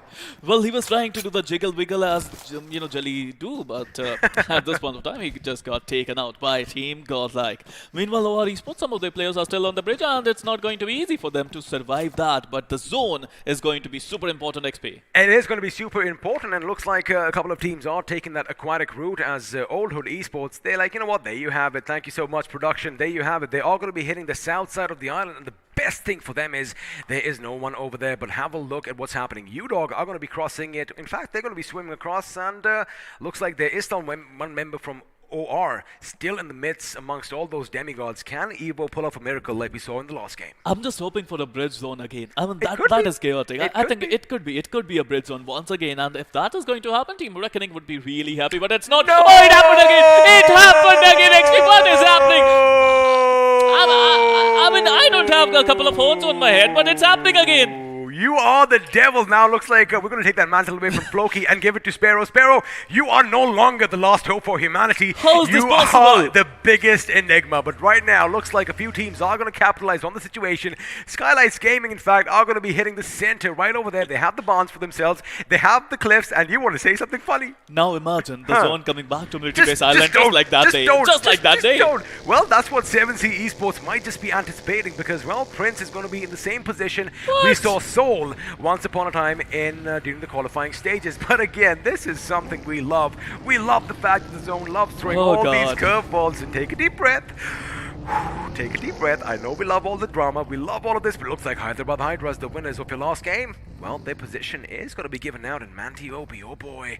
Well, he was trying to do the jiggle wiggle as Jelly do, but at this point of time, he just got taken out by Team GodLike. Meanwhile, OR Esports, some of their players are still on the bridge, and it's not going to be easy for them to survive that. But the zone is going to be super important, XP. It is going to be super important, and it looks like a couple of teams are taking that aquatic route as Old Hood Esports. They're like, you know what, there you have it. Thank you so much, production. There you have it. They are going to be hitting the south side of the island, and the best thing for them is there is no one over there. But have a look at what's happening. UDog are going to be crossing it. In fact, they're going to be swimming across, and looks like there is still one member from OR still in the midst amongst all those demigods. Can Evo pull off a miracle like we saw in the last game? I'm just hoping for a bridge zone again. I mean, that is chaotic. I think it could be a bridge zone once again, and if that is going to happen, Team Reckoning would be really happy, but it's not. No! Oh, it happened again! It happened again, XP! What is happening? I mean, I don't have a couple of horns on my head, but it's happening again. You are the devil now. Looks like we're going to take that mantle away from Floki and give it to Sparrow. Sparrow, you are no longer the last hope for humanity. How is this possible? You are the biggest enigma. But right now, looks like a few teams are going to capitalize on the situation. Skylightz Gaming, in fact, are going to be hitting the center right over there. They have the barns for themselves. They have the cliffs. And you want to say something funny? Now imagine the zone coming back to Military Base Island just like that day. Just like that day. Well, that's what 7C Esports might just be anticipating, because, well, Prince is going to be in the same position we saw Soul once upon a time in during the qualifying stages. But again, this is something we love. We love the fact that the zone loves throwing all these curveballs. And take a deep breath. Take a deep breath. I know we love all the drama. We love all of this, but it looks like Hyderabad Hydras, the winners of your last game. Well, their position is going to be given out, and Manti Obi, oh boy,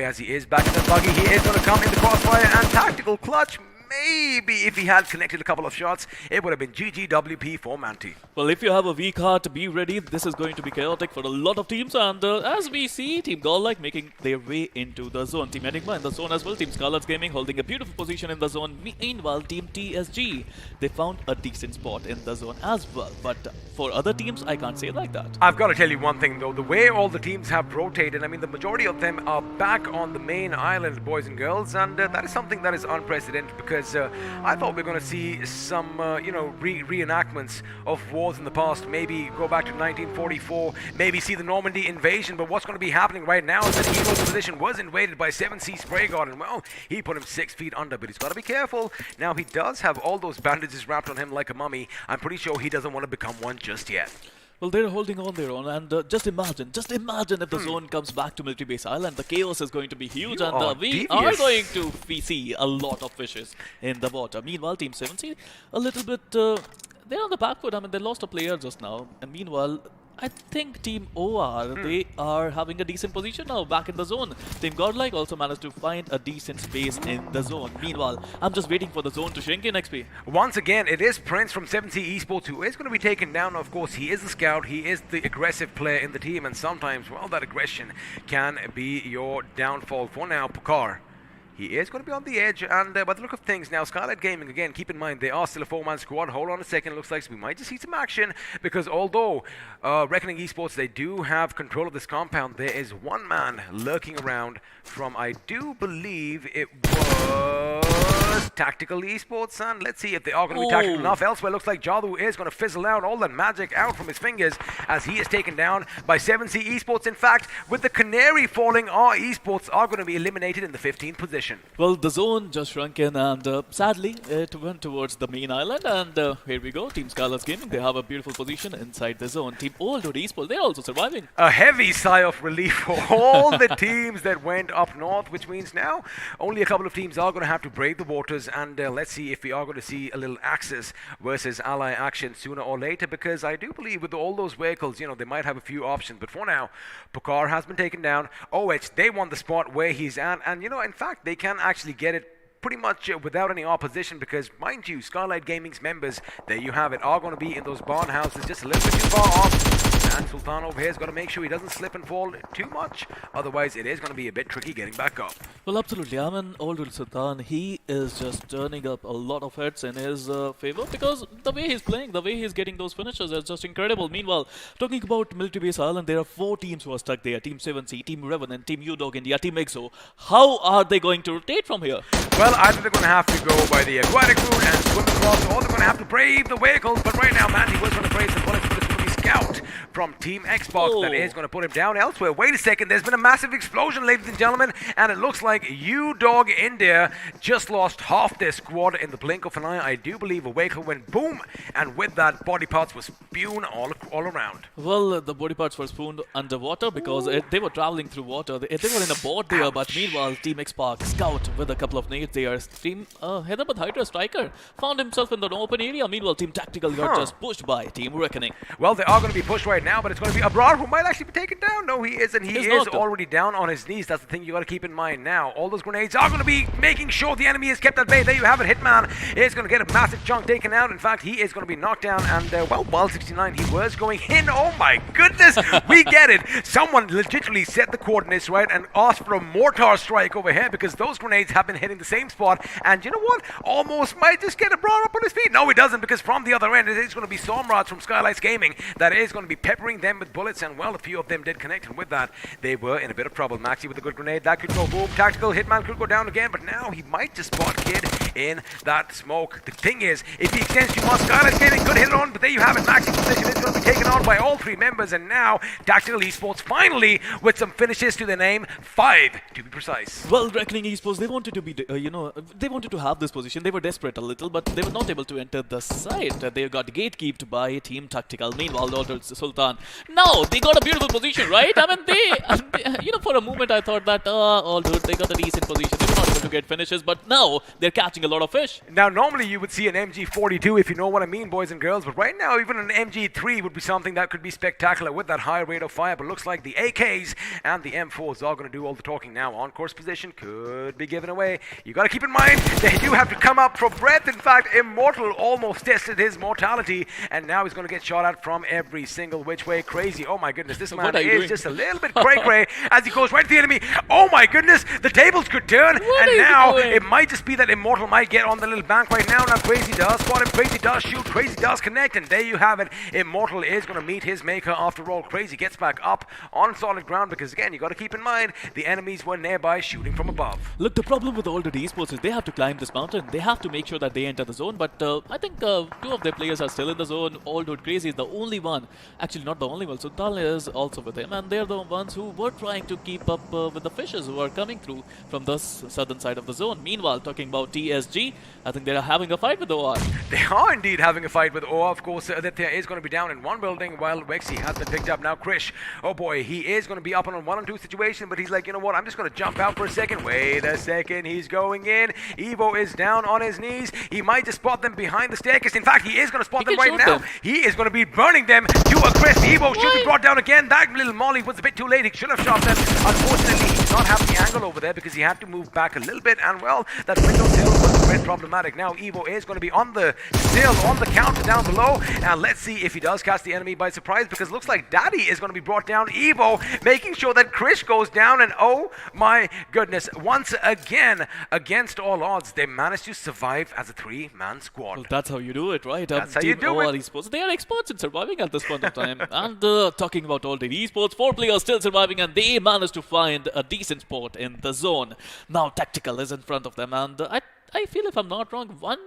as he is back in the buggy, he is going to come in the crossfire, and tactical clutch. Maybe if he had connected a couple of shots, it would have been GGWP for Manti. Well, if you have a weak heart, be ready. This is going to be chaotic for a lot of teams. And as we see, Team GodLike making their way into the zone. Team Enigma in the zone as well. Team Skylightz Gaming holding a beautiful position in the zone. Meanwhile, Team TSG, they found a decent spot in the zone as well. But for other teams, I can't say it like that. I've got to tell you one thing, though. The way all the teams have rotated, I mean, the majority of them are back on the main island, boys and girls. And that is something that is unprecedented, because I thought we were going to see some, reenactments of wars in the past. Maybe go back to 1944, maybe see the Normandy invasion. But what's going to be happening right now is that Evo's position was invaded by 7C Spray God, and well, he put him 6 feet under. But he's got to be careful. Now, he does have all those bandages wrapped on him like a mummy. I'm pretty sure he doesn't want to become one just yet. Well, they're holding on their own, and just imagine if the zone comes back to Military Base Island, the chaos is going to be huge, and we are going to see a lot of fishes in the water. Meanwhile, Team 7C, a little bit, they're on the back foot. I mean, they lost a player just now, and meanwhile, I think Team OR, they are having a decent position now back in the zone. Team GodLike also managed to find a decent space in the zone. Meanwhile, I'm just waiting for the zone to shrink in XP. Once again, it is Prince from 7C Esports who is going to be taken down. Of course, he is the scout. He is the aggressive player in the team. And sometimes, well, that aggression can be your downfall. For now, Pucar, he is going to be on the edge, and by the look of things now, Skylightz Gaming, again, keep in mind, they are still a 4-man squad. Hold on a second, looks like we might just see some action, because although Recknoning Esports, they do have control of this compound, there is one man lurking around from, I do believe it was Tactical Esports, and let's see if they are going to be tactical enough. Elsewhere, looks like Jadu is going to fizzle out all that magic out from his fingers as he is taken down by 7C Esports. In fact, with the Canary falling, our Esports are going to be eliminated in the 15th position. Well, the zone just shrunk in, and sadly, it went towards the main island. And here we go, Team Skylightz Gaming. They have a beautiful position inside the zone. Team Old Esports, they're also surviving. A heavy sigh of relief for all the teams that went up north, which means now only a couple of teams are going to have to brave the waters. And let's see if we are going to see a little Axis versus Ally action sooner or later, because I do believe with all those vehicles, you know, they might have a few options. But for now, Pokar has been taken down. OH, they won the spot where he's at, and you know, in fact, they can actually get it pretty much without any opposition, because mind you, Skylight Gaming's members, there you have it, are going to be in those barn houses just a little bit too far off, and Sultan over here has got to make sure he doesn't slip and fall too much, otherwise it is going to be a bit tricky getting back up. Well, absolutely. I mean, Old Sultan, he is just turning up a lot of hits in his favor, because the way he's playing, the way he's getting those finishes is just incredible. Meanwhile, talking about Military Base Island, there are 4 teams who are stuck there. Team 7C, Team Revanant, Team UDog India, Team EXO. How are they going to rotate from here? Well, either they're going to have to go by the aquatic route and swim across, or they're going to have to brave the vehicles. But right now, Mandy was going to brave some bullets, but it's going to be Scout from Team Xbox that is going to put him down elsewhere. Wait a second, there's been a massive explosion, ladies and gentlemen, and it looks like UDog India just lost half their squad in the blink of an eye. I do believe a vehicle went boom, and with that, body parts were spewed all around. Well, the body parts were spooned underwater because they were traveling through water. They were in a boat there, but meanwhile, Team Xbox Scout with a couple of nades there. Team Hyderabad Hydras striker found himself in the open area. Meanwhile, Team Tactical got just pushed by Team Recknoning. Well, they are going to be pushed right now, but it's going to be Abrar who might actually be taken down. No, he isn't. He is already down on his knees. That's the thing you got to keep in mind now. All those grenades are going to be making sure the enemy is kept at bay. There you have it. Hitman is going to get a massive chunk taken out. In fact, he is going to be knocked down. And, well, while 69, he was going in. Oh, my goodness. We get it. Someone legitimately set the coordinates right and asked for a mortar strike over here, because those grenades have been hitting the same spot. And you know what? Almost might just get Abrar up on his feet. No, he doesn't, because from the other end, it is going to be Somraj from Skylightz Gaming that is going to be peppering them with bullets, and well, a few of them did connect, and with that, they were in a bit of trouble. Maxi with a good grenade, that could go boom. Tactical Hitman could go down again, but now he might just spot Kid in that smoke. The thing is, if he extends too much, Skylightz Gaming could hit it on, but there you have it. Maxi's position is going to be taken on by all 3 members, and now Tactical Esports finally with some finishes to their name, 5 to be precise. Well, Recknoning Esports, they wanted to be, they wanted to have this position. They were desperate a little, but they were not able to enter the site. They got gatekeeped by Team Tactical. Meanwhile, Old Sultan, now they got a beautiful position, right? I mean, they for a moment I thought that, oh, dude, they got a decent position. They were not able to get finishes, but now they're catching a lot of fish. Now, normally you would see an MG42, if you know what I mean, boys and girls, but right now, even an MG3 would be something that could be spectacular with that high rate of fire, but looks like the AKs and the M4s are going to do all the talking now. On-course position could be given away. You got to keep in mind, they do have to come up for breath. In fact, Immortal almost tested his mortality, and now he's going to get shot at from every single which way. Crazy. Oh my goodness, this man is just a little bit cray-cray as he goes right to the enemy. Oh my goodness, the tables could turn, and now it might just be that Immortal might get on the little bank right now. Now Crazy does spot him, Crazy does shoot, Crazy does connect, and there you have it. Immortal is going to meet his maker after all. Crazy gets back up on solid ground, because again, you got to keep in mind, the enemies were nearby shooting from above. Look, the problem with Old Esports is they have to climb this mountain. They have to make sure that they enter the zone, but I think 2 of their players are still in the zone. Old Crazy is the only one, actually not the only one, Sultan is also with him, and they're the ones who were trying to keep up with the fishes who are coming through from the southern side of the zone. Meanwhile, talking about TSG, I think they are having a fight with OR. They are indeed having a fight with OR. Of course, Aditya is going to be down in one building while Rexy has been picked up. Now Krish, oh boy, he is going to be up on a 1-on-2 situation, but he's like, you know what, I'm just going to jump out for a second. Wait a second, he's going in. Evo is down on his knees. He might just spot them behind the staircase. In fact, he is going to spot them right now. He is going to be burning them to a crisp. Evo should be brought down again. That little molly was a bit too late. He should have shot them. Unfortunately, he did not have the angle over there because he had to move back a little bit, and well, that window sill was a bit problematic. Now Evo is going to be on the sill, on the counter down below, and let's see if he does catch the enemy by surprise, because it looks like Daddy is going to be brought down. Evo making sure that Krish goes down, and oh my goodness, once again, against all odds, they managed to survive as a 3-man squad. Well, that's how you do it, right? That's how you do it. Esports, they are experts in surviving at this point of time. And talking about all the esports, 4 players still surviving, and they managed to find a decent spot in the zone. Now Tactical is in front of them, and I feel if I'm not wrong, one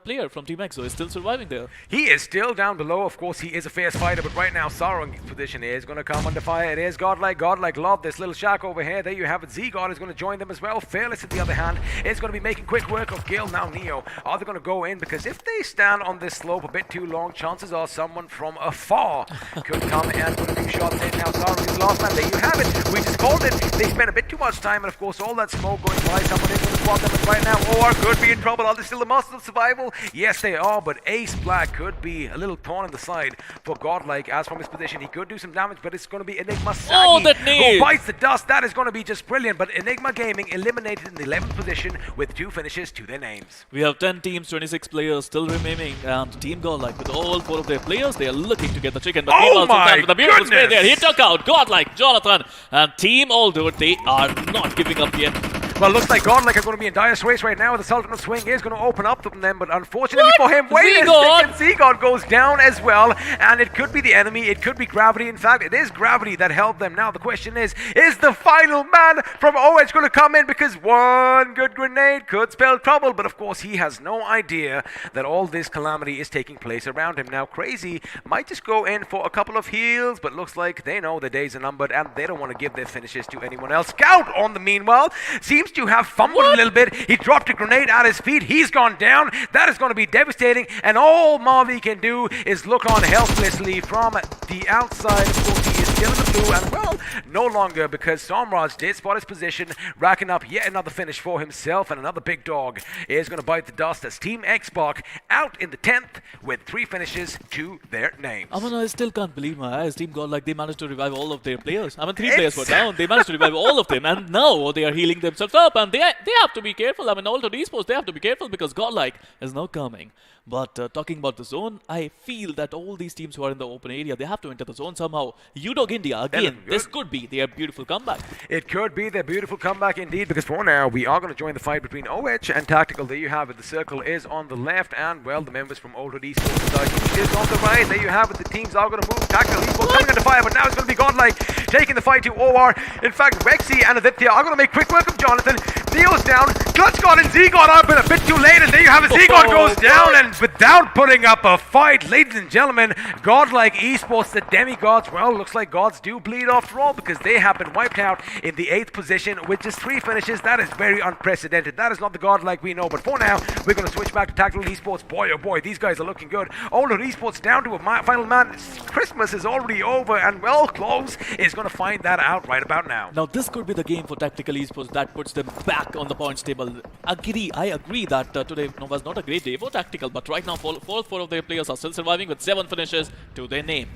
player from Team EXO is still surviving there. He is still down below. Of course, he is a fierce fighter, but right now, Sarung's position is going to come under fire. It is GodLike. GodLike love this little shack over here. There you have it. Z-God is going to join them as well. Fearless, on the other hand, is going to be making quick work of Gil. Now Neo, are they going to go in? Because if they stand on this slope a bit too long, chances are someone from afar could come and put a few shots in. Now Sarung is last man. There you have it. We just called it. They spent a bit too much time, and of course, all that smoke going by. Someone is going to spot them, but right now, OR could be in trouble. Are they still the masters of survival? Yes, they are, but Ace Black could be a little thorn in the side for GodLike. As from his position, he could do some damage, but it's going to be Enigma Saggy that knee! who bites the dust. That is going to be just brilliant, but Enigma Gaming eliminated in the 11th position with 2 finishes to their names. We have 10 teams, 26 players still remaining, and Team GodLike, with all 4 of their players, they are looking to get the chicken. But Oh my with a beautiful spray goodness! there, he took out GodLike, Jonathan, and Team Aldo. They are not giving up yet. Well, looks like GodLike are going to be in dire straits right now. The Sultan of Swing is going to open up to them, but unfortunately for him, wait a second, Z-God goes down as well, and it could be the enemy, it could be Gravity. In fact, it is Gravity that held them. Now the question is the final man from OH going to come in? Because one good grenade could spell trouble, but of course he has no idea that all this calamity is taking place around him. Now Crazy might just go in for a couple of heals, but looks like they know their days are numbered, and they don't want to give their finishes to anyone else. Scout, on the meanwhile, seems to have fumbled a little bit. He dropped a grenade at his feet. He's gone down. That is going to be devastating, and all Marvy can do is look on helplessly from the outside. Of course, he is still in the blue, and well, no longer, because Somraj did spot his position, racking up yet another finish for himself, and another big dog is going to bite the dust as Team Xbox out in the 10th with 3 finishes to their names. I mean, I still can't believe my eyes. Team GodLike, they managed to revive all of their players. I mean, 3 players were down. They managed to revive all of them, and now they are healing themselves up, and they have to be careful. I mean, also the Esports, they have to be careful because GodLike is now coming. But talking about the zone, I feel that all these teams who are in the open area, they have to enter the zone somehow. UDog India, again, this could be their beautiful comeback. It could be their beautiful comeback indeed, because for now, we are going to join the fight between OH and Tactical. There you have it. The circle is on the left, and, well, the members from Altered Esports side is on the right. There you have it. The teams are going to move. Tactical Esports coming under fire, but now it's going to be GodLike taking the fight to OR. In fact, Rexy and Aditya are going to make quick work of Jonathan. Neo's down. Clutch God and Z-God are a bit too late, and there you have it. Z-God goes down, and without putting up a fight, ladies and gentlemen, GodLike Esports, the demigods, well, looks like gods do bleed after all, because they have been wiped out in the 8th position with just 3 finishes. That is very unprecedented. That is not the GodLike we know, but for now, we're going to switch back to Tactical Esports. Boy, oh boy, these guys are looking good. Older Esports down to a final man. Christmas is already over, and, well, Cloves is going to find that out right about now. Now, this could be the game for Tactical Esports that puts them back on the points table. I agree that today was not a great day for Tactical, but right now, all 4 of their players are still surviving with 7 finishes to their name.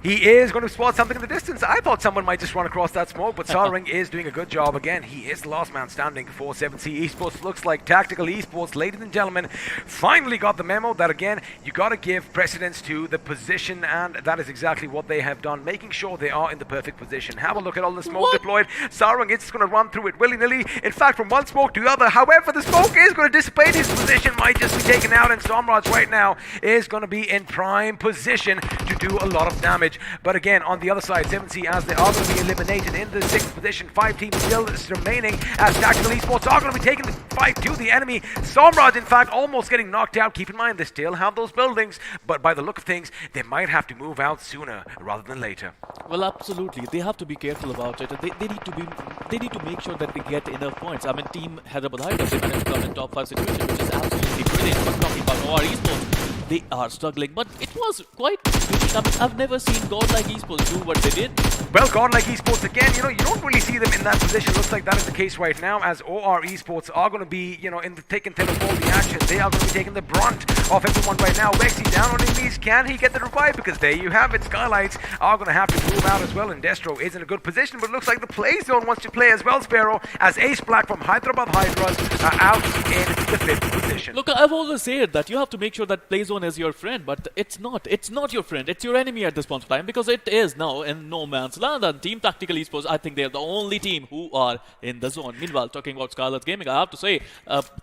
He is going to spot something in the distance. I thought someone might just run across that smoke, but Sarring is doing a good job again. He is the last man standing for 7C Esports. Looks like Tactical Esports, ladies and gentlemen, finally got the memo that, again, you got to give precedence to the position, and that is exactly what they have done, making sure they are in the perfect position. Have a look at all the smoke deployed. Sarring is just going to run through it willy-nilly. In fact, from one smoke to the other. However, the smoke is going to dissipate. His position might just be taken out, and Somraj right now is going to be in prime position to do a lot of damage. But again, on the other side, 7C, as they are going to be eliminated in the 6th position, 5 teams still remaining, as Tactical Esports are going to be taking the fight to the enemy. Somraj, in fact, almost getting knocked out. Keep in mind, they still have those buildings, but by the look of things, they might have to move out sooner rather than later. Well, absolutely. They have to be careful about it. They need to make sure that they get enough points. I mean, Team Hyderabad Hydras, they managed to come in top 5 situation, which is absolutely brilliant. But talking about OR Esports, they are struggling, but it was quite unique. I mean, I've never seen GodLike Esports do what they did. Well, GodLike Esports, again, you don't really see them in that position. Looks like that is the case right now, as OR Esports are going to be, in the taking tail of all the action. They are going to be taking the brunt of everyone right now. Rexy down on his knees. Can he get the revive? Because there you have it. Skylightz are going to have to move out as well, and Destro is in a good position, but it looks like the play zone wants to play as well, Sparrow, as Ace Black from Hyderabad Hydras are out in the 5th position. Look, I've always said that you have to make sure that play zone is your friend, but it's not. It's not your friend. It's your enemy at this point of time, because it is now in no man's land. And Team Tactical Esports, I think they're the only team who are in the zone. Meanwhile, talking about Skylightz Gaming, I have to say,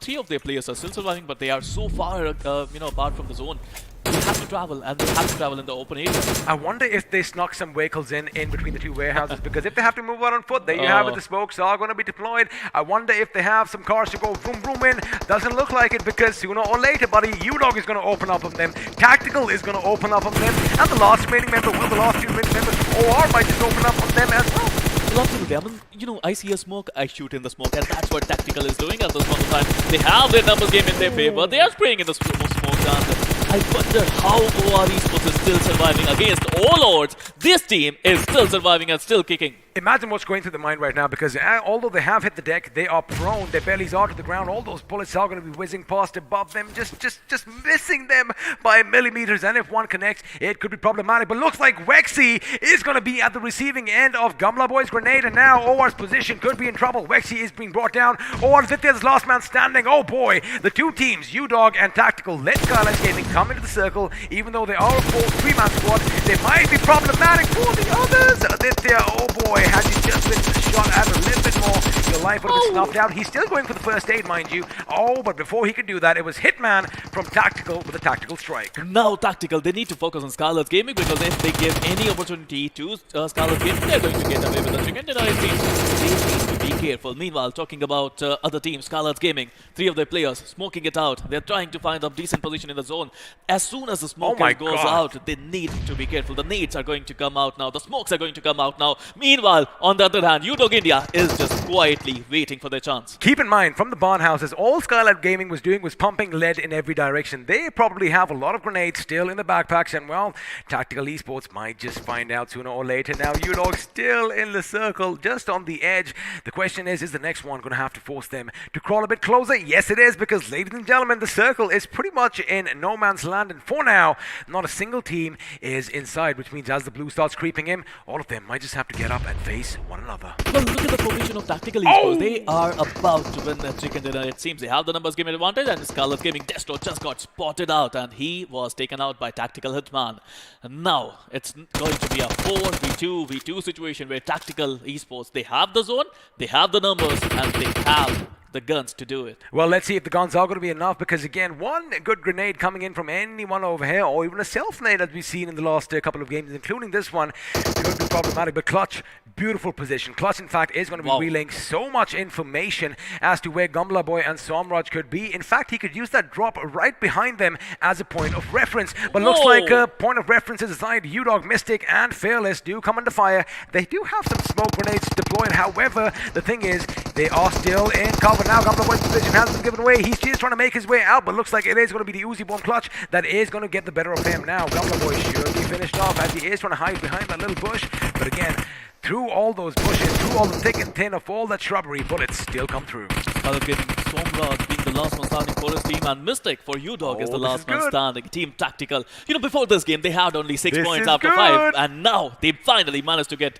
3 of their players are still surviving, but they are so far, apart from the zone. they have to travel, and they have to travel in the open area. I wonder if they snuck some vehicles in between the two warehouses, because if they have to move out on foot, there you have it, the smokes are going to be deployed. I wonder if they have some cars to go vroom vroom in. Doesn't look like it, because sooner or later, buddy, UDog is going to open up on them. Tactical is going to open up on them. And the last remaining member, the last two remaining members of OR might just open up on them as well. Well, absolutely. I mean, you know, I see a smoke, I shoot in the smoke, and that's what Tactical is doing at this point of time. They have their numbers game in their favor. They are spraying in the smoke, and I wonder how OR Esports is still surviving against all odds. This team is still surviving and still kicking. Imagine what's going through the mind right now, because although they have hit the deck, they are prone. Their bellies are to the ground. All those bullets are going to be whizzing past above them, just missing them by millimeters. And if one connects, it could be problematic. But looks like Wexy is going to be at the receiving end of Gamla Boy's grenade, and now OR's position could be in trouble. Wexy is being brought down. OR Zitya's last man standing. Oh boy, the two teams, UDog and Tactical, let Skylightz Gaming come into the circle. Even though they are a full three-man squad, they might be problematic for the others. Zitya, oh boy, had you just missed the shot at a little bit more, your life would have been snuffed out. He's still going for the first aid, mind you. Oh, but before he could do that, it was Hitman from Tactical with a tactical strike. Now Tactical, they need to focus on Skylightz Gaming, because if they give any opportunity to Skylightz Gaming, they're going to get away with the chicken dinner. It seems they need to be careful. Meanwhile, talking about other teams, Skylightz Gaming, 3 of their players smoking it out. They're trying to find a decent position in the zone. As soon as the smoke goes out, they need to be careful. The nades are going to come out now. The smokes are going to come out now. Meanwhile, on the other hand, UDog India is just quietly waiting for their chance. Keep in mind, from the barn houses, all Skylightz Gaming was doing was pumping lead in every direction. They probably have a lot of grenades still in the backpacks, and well, Tactical Esports might just find out sooner or later. Now, UDog still in the circle, just on the edge. The question is the next one going to have to force them to crawl a bit closer? Yes, it is, because, ladies and gentlemen, the circle is pretty much in no man's land, and for now, not a single team is inside, which means as the blue starts creeping in, all of them might just have to get up and face one another. Well, look at the formation of Tactical Esports. They are about to win that chicken dinner. It seems they have the numbers game advantage, and Skylightz Gaming Destro just got spotted out, and he was taken out by Tactical Hitman. And now it's going to be a 4v2 situation where Tactical Esports, they have the zone, they have the numbers, and they have the guns to do it. Well, let's see if the guns are going to be enough, because again, one good grenade coming in from anyone over here, or even a self-nade as we've seen in the last couple of games, including this one, could be problematic. But Clutch, beautiful position. Clutch, in fact, is going to be relaying so much information as to where Gamla Boy and Somraj could be. In fact, he could use that drop right behind them as a point of reference. But looks like a point of reference is aside. UDog, Mystic, and Fearless do come under fire. They do have some smoke grenades deployed. However, the thing is, they are still in cover. Now Gamla Boy's position has been given away. He's just trying to make his way out, but looks like it is going to be the Uzi Bomb Clutch that is going to get the better of him. Now Gamla Boy should be finished off, as he is trying to hide behind that little bush. But again, through all those bushes, through all the thick and thin of all that shrubbery, bullets still come through. Getting Somraj being the last man standing for his team, and Mystic for UDog is the last man standing. Team Tactical. You know, before this game, they had only 6 points after 5, and now they finally managed to get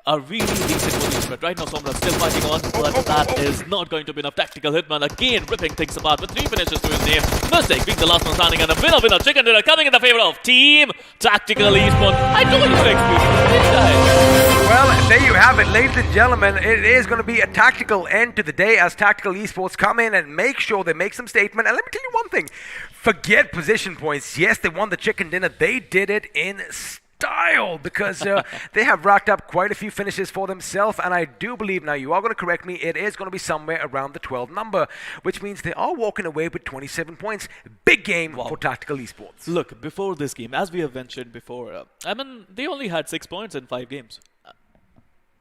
a really decent position. But right now, Somraj still fighting on, but that is not going to be enough. Tactical Hitman again ripping things apart with 3 finishes to his name. Mystic being the last one standing, and a winner chicken dinner coming in the favor of Team Tactical Esports. I told you to experience. Well, there you have it, ladies and gentlemen. It is going to be a tactical end to the day as Tactical Esports come in and make sure they make some statement. And let me tell you one thing. Forget position points. Yes, they won the chicken dinner. They did it in style, because they have racked up quite a few finishes for themselves, and I do believe, now you are going to correct me, it is going to be somewhere around the 12 number, which means they are walking away with 27 points. Big game for Tactical Esports. Look, before this game, as we have mentioned before, I mean, they only had 6 points in 5 games.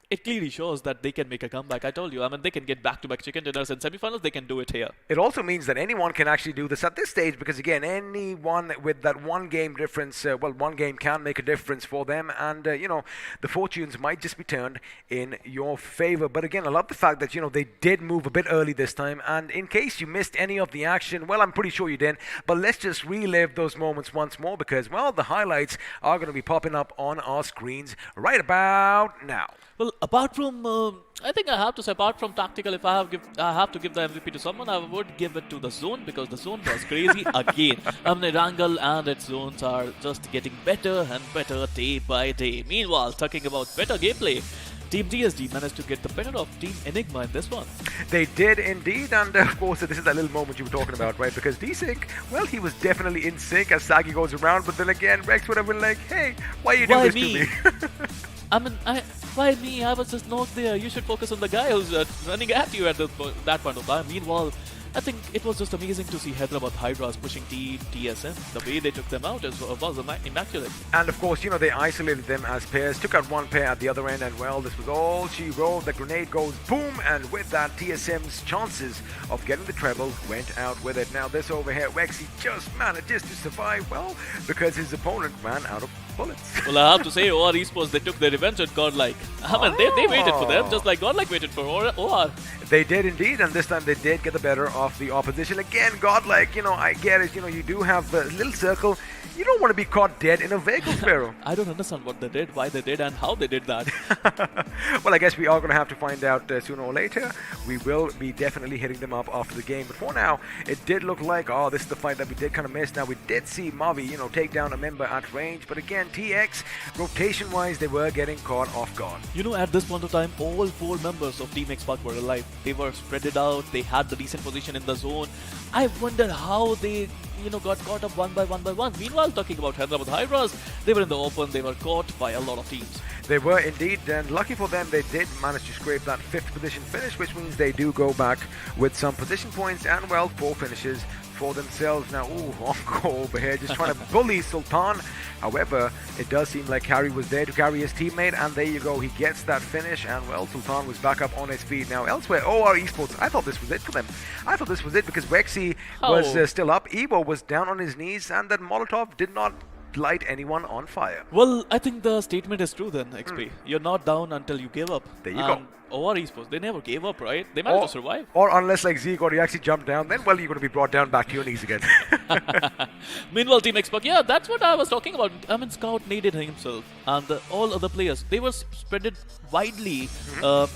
It clearly shows that they can make a comeback. I told you, I mean, they can get back-to-back chicken dinners in semifinals. They can do it here. It also means that anyone can actually do this at this stage, because again, anyone with that one game difference, one game can make a difference for them, and you know, the fortunes might just be turned in your favor. But again, I love the fact that, you know, they did move a bit early this time, and in case you missed any of the action, well, I'm pretty sure you didn't, but let's just relive those moments once more, because, well, the highlights are going to be popping up on our screens right about now. Well, apart from, I think I have to say, apart from Tactical, if I have to give the MVP to someone, I would give it to the zone, because the zone was crazy again. Erangel and its zones are just getting better and better day by day. Meanwhile, talking about better gameplay, Team TSG managed to get the better of Team Enigma in this one. They did indeed, and of course, this is that little moment you were talking about, right? Because D-Sync, well, he was definitely in sync as Sagi goes around, but then again, Rex would have been like, hey, why you doing Why this me? to me? I mean, why me? I was just not there. You should focus on the guy who's running at you at that point of time. Meanwhile, I think it was just amazing to see Hyderabad Hydras pushing Team TSM. The way they took them out was immaculate. And of course, they isolated them as pairs, took out one pair at the other end, and well, this was all she wrote. The grenade goes boom, and with that, TSM's chances of getting the treble went out with it. Now, this over here, Wexy just manages to survive, well, because his opponent ran out of bullets. Well, I have to say, OR Esports, they took their revenge at GodLike. I mean, they waited for them, just like GodLike waited for OR. They did indeed, and this time they did get the better of the opposition. Again, GodLike, I get it, you do have a little circle. You don't want to be caught dead in a vehicle, Sparrow. I don't understand what they did, why they did, and how they did that. Well, I guess we are going to have to find out sooner or later. We will be definitely hitting them up after the game. But for now, it did look like, this is the fight that we did kind of miss. Now, we did see Mavi, take down a member at range. But again, TX, rotation-wise, they were getting caught off guard. At this point of time, all 4 members of Team Xpark were alive. They were spread out, they had the decent position in the zone. I wonder how they got caught up one by one. Meanwhile, talking about Hyderabad Hydras, they were in the open, they were caught by a lot of teams. They were indeed, and lucky for them, they did manage to scrape that 5th position finish, which means they do go back with some position points and, well, 4 finishes for themselves. Now, Encore over here just trying to bully Sultan. However, it does seem like Harry was there to carry his teammate, and there you go, he gets that finish, and well, Sultan was back up on his feet. Now, elsewhere, OR Esports, I thought this was it for them. I thought this was it because Wexy was still up, Evo was down on his knees, and that Molotov did not light anyone on fire. Well, I think the statement is true then, XP. You're not down until you give up. There you go. OR Esports, they never gave up, right? They managed to survive. Or unless like Zeke or you actually jump down, then well, you're going to be brought down back to your knees again. Meanwhile, Team Xbox, yeah, that's what I was talking about. I mean, Scout needed himself, and all other players, they were spread widely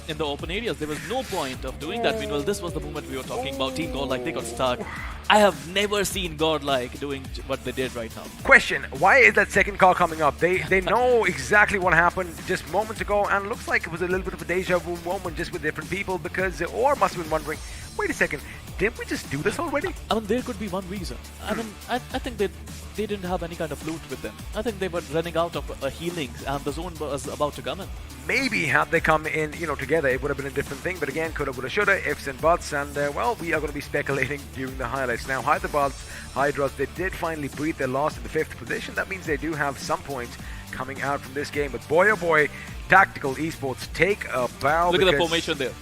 in the open areas. There was no point of doing that. Meanwhile, this was the moment we were talking about. Team GodLike, they got stuck. I have never seen GodLike doing what they did right now. Question, why is that second car coming up? They know exactly what happened just moments ago, and looks like it was a little bit of a deja vu moment just with different people, because or must have been wondering, wait a second, didn't we just do this already? I mean, there could be one reason. I mean, I think they didn't have any kind of loot with them. I think they were running out of healings, and the zone was about to come in. Maybe had they come in, together, it would have been a different thing. But again, coulda, woulda, shoulda, ifs and buts, and well, we are going to be speculating during the highlights. Now, Hyderabad's Hydras, they did finally breathe their loss in the 5th position. That means they do have some points coming out from this game. But boy, oh boy, Tactical Esports take a bow. Look at the formation there.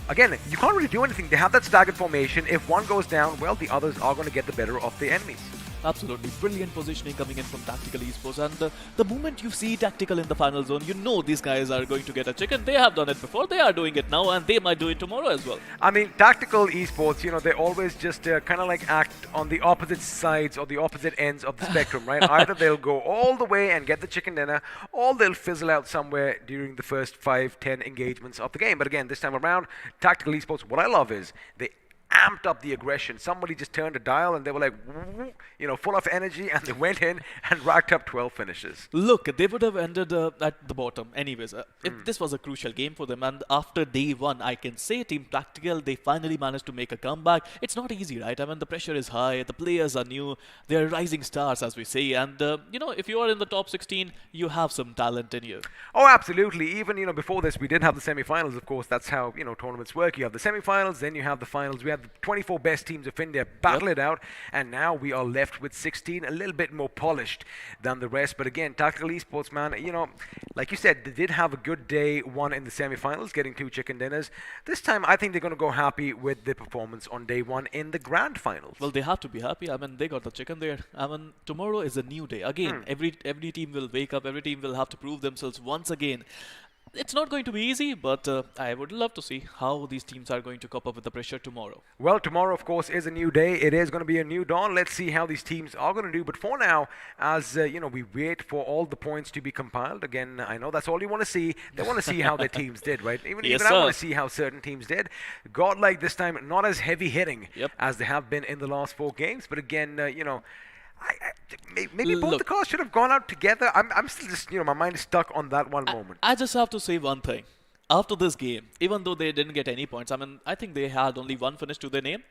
Again, you can't really do anything. They have that staggered formation. If one goes down, well, the others are going to get the better of the enemies. Absolutely brilliant positioning coming in from Tactical Esports, and the moment you see Tactical in the final zone, you know these guys are going to get a chicken. They have done it before, they are doing it now, and they might do it tomorrow as well. I mean, Tactical Esports, they always just kind of like act on the opposite sides or the opposite ends of the spectrum, right? Either they'll go all the way and get the chicken dinner, or they'll fizzle out somewhere during the first 5-10 engagements of the game. But again, this time around, Tactical Esports, what I love is they amped up the aggression. Somebody just turned a dial and they were like, full of energy, and they went in and racked up 12 finishes. Look, they would have ended at the bottom anyways. If this was a crucial game for them, and after day 1, I can say Team Tactical, they finally managed to make a comeback. It's not easy, right? I mean, the pressure is high, the players are new, they're rising stars, as we say, and if you are in the top 16, you have some talent in you. Oh, absolutely. Even, before this, we did have the semi-finals, of course. That's how, tournaments work. You have the semi-finals, then you have the finals. We have the 24 best teams of India battle it out, and now we are left with 16, a little bit more polished than the rest. But again, Tactical Esports, man, like you said, they did have a good day 1 in the semi-finals, getting 2 chicken dinners. This time, I think they're going to go happy with the performance on day 1 in the grand finals. Well, they have to be happy. I mean, they got the chicken there. I mean, tomorrow is a new day. Again, every team will wake up, every team will have to prove themselves once again. It's not going to be easy, but I would love to see how these teams are going to cope up with the pressure tomorrow. Well, tomorrow, of course, is a new day. It is going to be a new dawn. Let's see how these teams are going to do. But for now, as we wait for all the points to be compiled. Again, I know that's all you want to see. They want to see how their teams did, right? Even I want to see how certain teams did. GodLike this time, not as heavy hitting as they have been in the last 4 games. But again, maybe both the cars should have gone out together. I'm still just, my mind is stuck on that one moment. I just have to say one thing. after this game, even though they didn't get any points, I mean, I think they had only one finish to their name.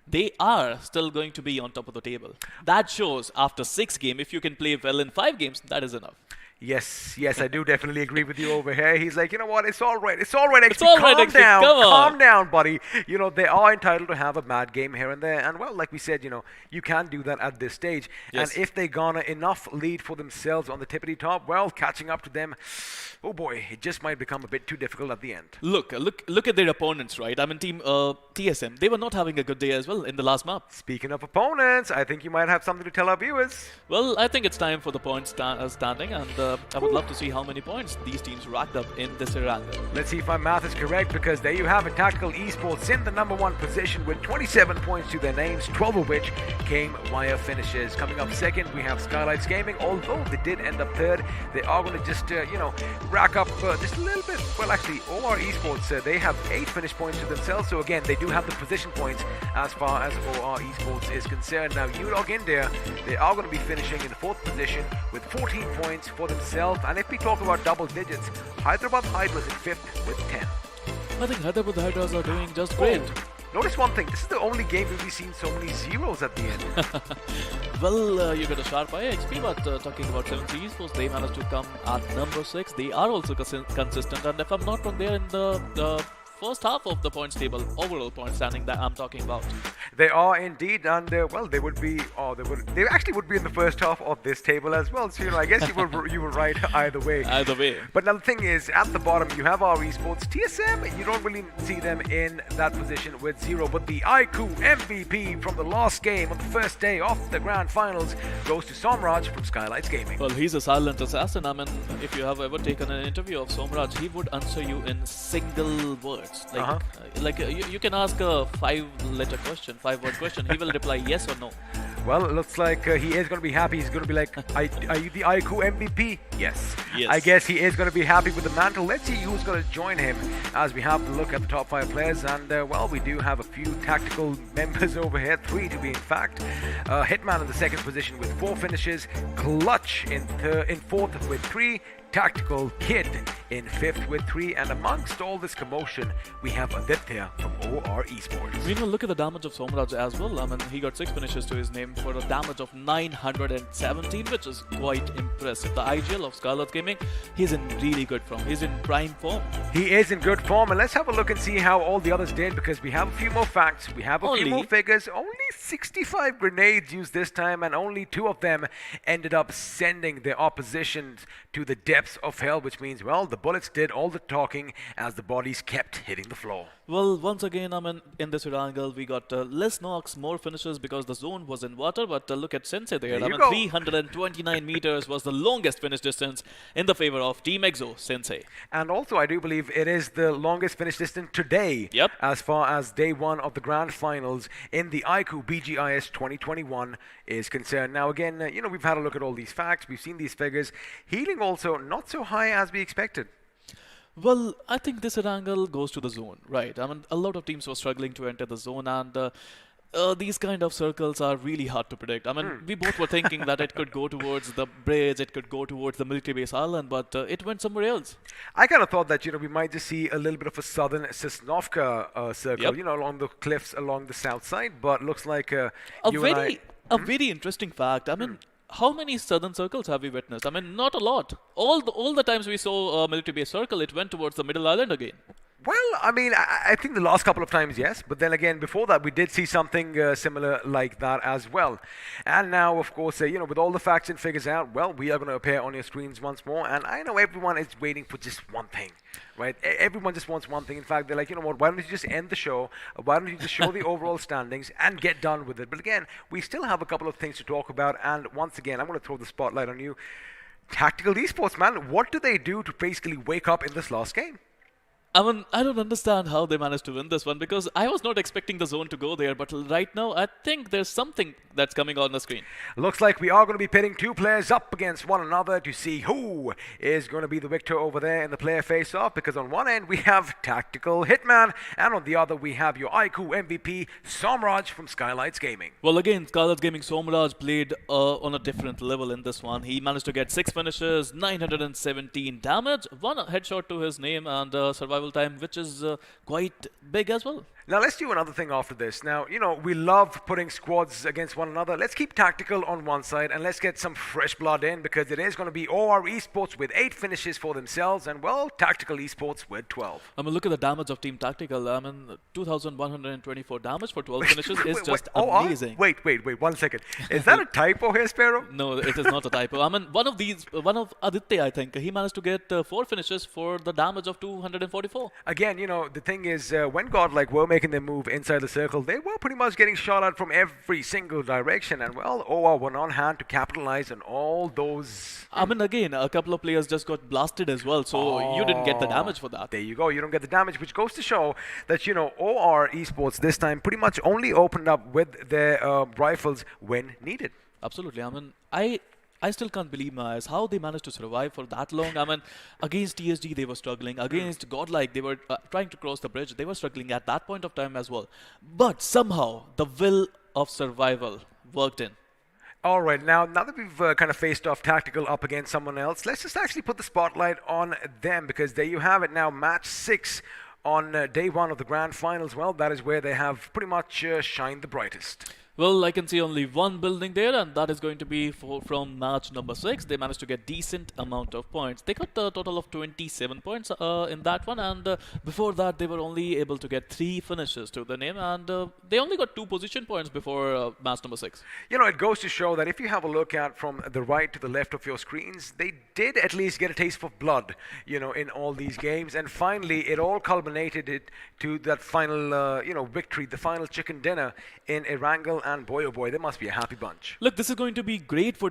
They are still going to be on top of the table. That shows after 6 games, if you can play well in 5 games, that is enough. Yes, I do definitely agree with you over here. He's like, you know what, it's all right, XP, It's all right, calm XP, down, come on. calm down, buddy. You know, they are entitled to have a bad game here and there, and well, like we said, you know, you can't do that at this stage. Yes. And if they garner enough lead for themselves on the tippity top, well, catching up to them, oh boy, it just might become a bit too difficult at the end. Look at their opponents, right? I mean, team TSM, they were not having a good day as well in the last map. Speaking of opponents, I think you might have something to tell our viewers. Well, I think it's time for the points standing, and I would love to see how many points these teams racked up in this Erangel. Let's see if my math is correct, because there you have it. Tactical Esports in the #1 position with 27 points to their names, 12 of which came via finishes. Coming up second, we have Skylightz Gaming. Although they did end up third, they are going to just, rack up just a little bit. Well, actually, OR Esports, they have 8 finish points to themselves. So again, they do have the position points as far as OR Esports is concerned. Now, UDog India, they are going to be finishing in 4th position with 14 points for themselves. And if we talk about double digits, Hyderabad Hydras in 5th with 10. I think Hyderabad Hydras are doing just great. Notice one thing, this is the only game we've seen so many zeros at the end. Well, you got a sharp eye, XP, but talking about 7 Esports, they managed to come at number 6. They are also consistent, and if I'm not wrong, they're in the first half of the points table, overall point standing that I'm talking about. They are indeed, and well, they would be, they actually would be in the first half of this table as well. So, you know, I guess you were right either way. Either way. But now the thing is, at the bottom, you have our esports. TSM, you don't really see them in that position with 0. But the iQOO MVP from the last game on the first day of the grand finals goes to Somraj from Skylightz Gaming. Well, he's a silent assassin. I mean, if you have ever taken an interview of Somraj, he would answer you in single words. You can ask a 5-letter question, 5-word question. He will reply yes or no. Well, it looks like he is going to be happy. He's going to be like, are you the iQOO MVP? Yes. I guess he is going to be happy with the mantle. Let's see who's going to join him as we have a look at the top 5 players. And, well, we do have a few tactical members over here, 3 to be in fact. Hitman in the 2nd position with 4 finishes. Clutch in 4th with 3. Tactical Kid in 5th with 3, and amongst all this commotion, we have Aditya from OR Esports. Meanwhile, look at the damage of Somraj as well. I mean, he got 6 finishes to his name for a damage of 917, which is quite impressive. The IGL of Skylightz Gaming, he's in really good form. He's in prime form. He is in good form, and let's have a look and see how all the others did, because we have a few more facts, we have a few more figures. Only 65 grenades used this time, and only 2 of them ended up sending their oppositions to the depths of hell, which means, well, the bullets did all the talking as the bodies kept hitting the floor. Well, once again, I mean, in this Erangel, we got less knocks, more finishes because the zone was in water, but look at Sensei there. I mean, 329 meters was the longest finish distance in the favor of Team Exo, Sensei. And also, I do believe it is the longest finish distance today, as far as day 1 of the grand finals in the iQOO BGIS 2021 is concerned. Now, again, we've had a look at all these facts, we've seen these figures. Healing also not so high as we expected. Well, I think this Erangel goes to the zone, right? I mean, a lot of teams were struggling to enter the zone, and these kind of circles are really hard to predict. I mean, we both were thinking that it could go towards the bridge, it could go towards the military base island, but it went somewhere else. I kind of thought that, we might just see a little bit of a southern Sosnovka circle, along the cliffs along the south side, but looks like a very interesting fact. I mean, how many southern circles have we witnessed? I mean, not a lot. All the times we saw a military base circle, it went towards the middle island again. Well, I mean, I think the last couple of times, yes. But then again, before that, we did see something similar like that as well. And now, of course, with all the facts and figures out, well, we are going to appear on your screens once more. And I know everyone is waiting for just one thing, right? Everyone just wants one thing. In fact, they're like, you know what, why don't you just end the show? Why don't you just show the overall standings and get done with it? But again, we still have a couple of things to talk about. And once again, I'm going to throw the spotlight on you. Tactical Esports, man, what do they do to basically wake up in this last game? I mean, I don't understand how they managed to win this one, because I was not expecting the zone to go there, but right now I think there's something that's coming on the screen. Looks like we are going to be pitting two players up against one another to see who is going to be the victor over there in the player face-off, because on one end we have Tactical Hitman and on the other we have your iQOO MVP Somraj from Skylightz Gaming. Well, again, Skylightz Gaming Somraj played on a different level in this one. He managed to get 6 finishes, 917 damage, 1 headshot to his name, and survival time, which is quite big as well. Now let's do another thing after this. Now, you know, we love putting squads against one another. Let's keep Tactical on one side and let's get some fresh blood in, because it is going to be OR Esports with 8 finishes for themselves and, well, Tactical Esports with 12. I mean, look at the damage of Team Tactical. I mean, 2,124 damge for 12 finishes is just amazing. Wait, 1 second. Is that a typo here, Sparrow? No, it is not a typo. I mean, one of Aditya, I think, he managed to get 4 finishes for the damage of 244. Again, you know, the thing is, when GodLike were making their move inside the circle, they were pretty much getting shot at from every single direction, and, well, OR were on hand to capitalize on all those. I mean, again, a couple of players just got blasted as well, so you didn't get the damage for that. There you go. You don't get the damage, which goes to show that, you know, OR Esports this time pretty much only opened up with their rifles when needed. Absolutely. I mean, I still can't believe my eyes how they managed to survive for that long. I mean, against TSG they were struggling. Against GodLike they were trying to cross the bridge. They were struggling at that point of time as well. But somehow the will of survival worked in. All right, now that we've kind of faced off Tactical up against someone else, let's just actually put the spotlight on them, because there you have it now, match 6 on day 1 of the grand finals. Well, that is where they have pretty much shined the brightest. Well, I can see only one building there, and that is going to be from match number 6. They managed to get decent amount of points. They got a total of 27 points in that one, and before that they were only able to get 3 finishes to the name, and they only got 2 position points before match number 6. You know, it goes to show that if you have a look at from the right to the left of your screens, they did at least get a taste of blood, you know, in all these games, and finally it all culminated to that final, you know, victory, the final chicken dinner in Erangel. And boy, oh boy, they must be a happy bunch. Look, this is going to be great for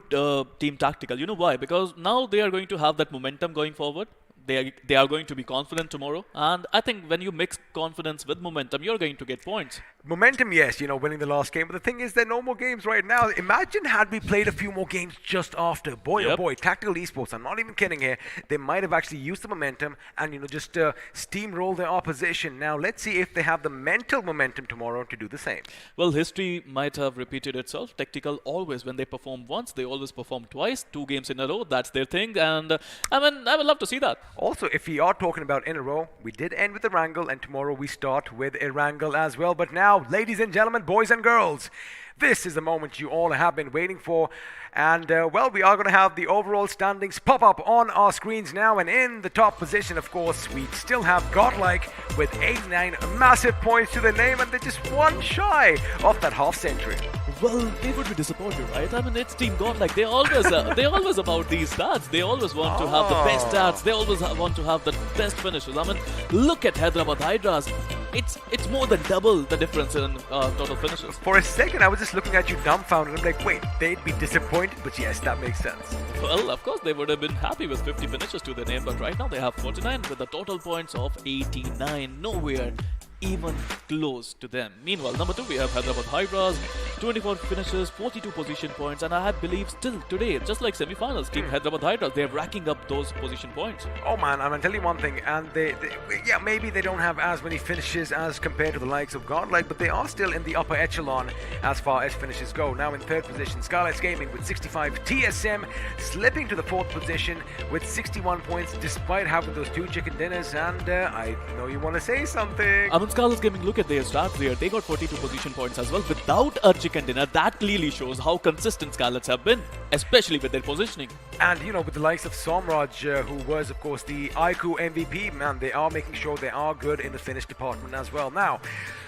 Team Tactical. You know why? Because now they are going to have that momentum going forward. They are going to be confident tomorrow. And I think when you mix confidence with momentum, you're going to get points. Momentum, yes, you know, winning the last game. But the thing is, there are no more games right now. Imagine had we played a few more games just after. Boy, oh boy, Tactical Esports, I'm not even kidding here. They might have actually used the momentum and, you know, just steamroll their opposition. Now, let's see if they have the mental momentum tomorrow to do the same. Well, history might have repeated itself. Tactical always, when they perform once, they always perform twice. 2 games in a row, that's their thing. And I mean, I would love to see that. Also, if we are talking about in a row, we did end with Erangel, and tomorrow we start with Erangel as well. But now, ladies and gentlemen, boys and girls, this is the moment you all have been waiting for. And, well, we are going to have the overall standings pop up on our screens now. And in the top position, of course, we still have GodLike with 89 massive points to their name. And they're just 1 shy of that half century. Well, they would be disappointed, right? I mean, it's Team GodLike. They always about these stats. They always want to have the best stats. They always want to have the best finishes. I mean, look at Hyderabad Hydras. It's more than double the difference in total finishes. For a second, I was just looking at you dumbfounded. I'm like, wait, they'd be disappointed? But yes, that makes sense. Well, of course, they would have been happy with 50 finishes to their name, but right now they have 49 with the total points of 89. Nowhere even close to them. Meanwhile, number 2, we have Hyderabad Hydras, 24 finishes, 42 position points, and I believe still today, just like semi-finals, Team Hyderabad Hydras, they're racking up those position points. Oh man, I'm gonna tell you one thing, and yeah, maybe they don't have as many finishes as compared to the likes of GodLike, but they are still in the upper echelon as far as finishes go. Now in 3rd position, Skylightz Gaming with 65, TSM slipping to the 4th position with 61 points, despite having those 2 chicken dinners, and I know you want to say something. I mean, Skylightz Gaming, look at their stats here. They got 42 position points as well without a chicken dinner. That clearly shows how consistent Skylightz have been, especially with their positioning. And, you know, with the likes of Somraj, who was, of course, the iQOO MVP, man, they are making sure they are good in the finish department as well. Now,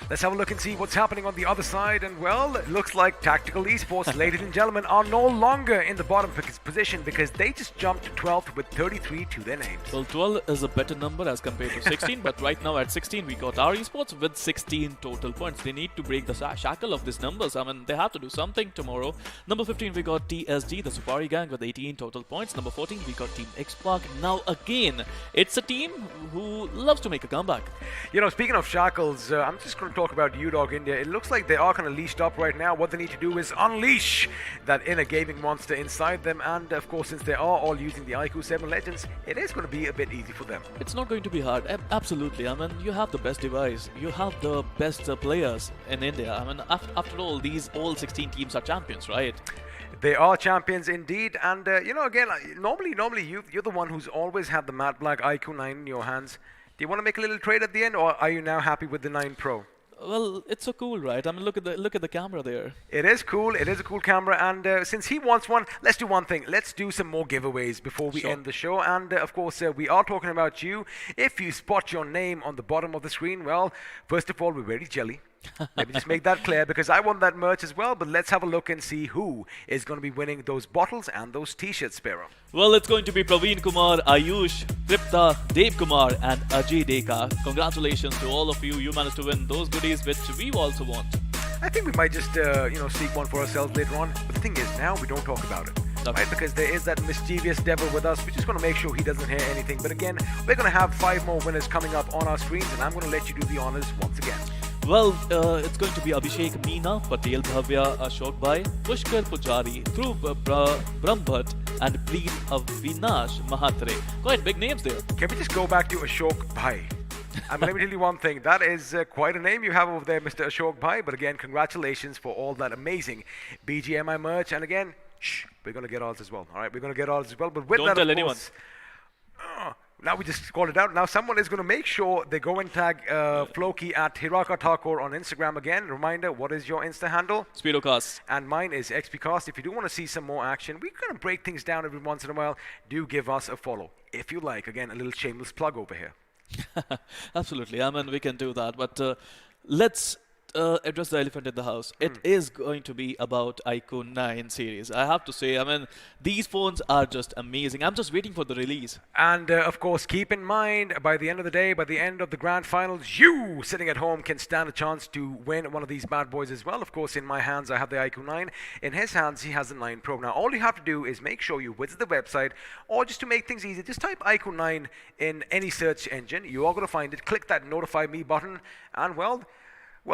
let's have a look and see what's happening on the other side. And, well, it looks like Tactical Esports, ladies and gentlemen, are no longer in the bottom position because they just jumped to 12th with 33 to their names. Well, 12 is a better number as compared to 16, but right now at 16 we got our Esports with 16 total points. They need to break the shackle of these numbers. I mean, they have to do something tomorrow. Number 15, we got TSG, the Supari gang, with 18 total points. Number 14, we got Team X-Park. Now again, it's a team who loves to make a comeback. You know, speaking of shackles, I'm just going to talk about UDog India. It looks like they are kind of leashed up right now. What they need to do is unleash that inner gaming monster inside them. And of course, since they are all using the iQOO 7 Legends, it is going to be a bit easy for them. It's not going to be hard. Absolutely. I mean, you have the best device. You have the best players in India. I mean, after all, these all 16 teams are champions, right? They are champions indeed, and you know, again, normally you're the one who's always had the matte black iQOO 9 in your hands. Do you want to make a little trade at the end, or are you now happy with the 9 Pro? Well, it's so cool, right? I mean, look at the camera there. It is cool. It is a cool camera, and since he wants one, let's do one thing. Let's do some more giveaways before we end the show. And of course, we are talking about you. If you spot your name on the bottom of the screen, well, first of all, we're very jelly. Let me just make that clear, because I want that merch as well. But let's have a look and see who is going to be winning those bottles and those t-shirts, Sparrow. Well, it's going to be Praveen Kumar, Ayush, Tripta, Dev Kumar, and Ajay Deka. Congratulations to all of you. You managed to win those goodies, which we also want. I think we might just, sneak one for ourselves later on. But the thing is, now we don't talk about it. Right, because there is that mischievous devil with us. We're just going to make sure he doesn't hear anything. But again, we're going to have 5 more winners coming up on our screens, and I'm going to let you do the honors once again. Well, it's going to be Abhishek Meena, Patel Bhavya, Ashok Bhai, Pushkar Pujari, Dhruv Brahmbhat, and Preet Avinash Mahatre. Quite big names there. Can we just go back to Ashok Bhai? And let me tell you one thing, that is quite a name you have over there, Mr. Ashok Bhai. But again, congratulations for all that amazing BGMI merch. And again, we're going to get ours as well. All right, we're going to get ours as well. But with Don't that, tell of anyone. Course, now we just called it out. Now someone is going to make sure they go and tag Floki at Hiraka Thakur on Instagram again. Reminder, what is your Insta handle? Speedocast. And mine is XPcast. If you do want to see some more action, we're going to break things down every once in a while. Do give us a follow if you like. Again, a little shameless plug over here. Absolutely. I mean, we can do that. But let's address the elephant in the house. It is going to be about iQOO 9 series. I have to say, I mean, these phones are just amazing. I'm just waiting for the release. And of course, keep in mind, by the end of the day, by the end of the grand finals, you sitting at home can stand a chance to win one of these bad boys as well. Of course, in my hands, I have the iQOO 9. In his hands, he has the 9 Pro. Now, all you have to do is make sure you visit the website, or just to make things easy, just type iQOO 9 in any search engine. You are going to find it. Click that notify me button, and well,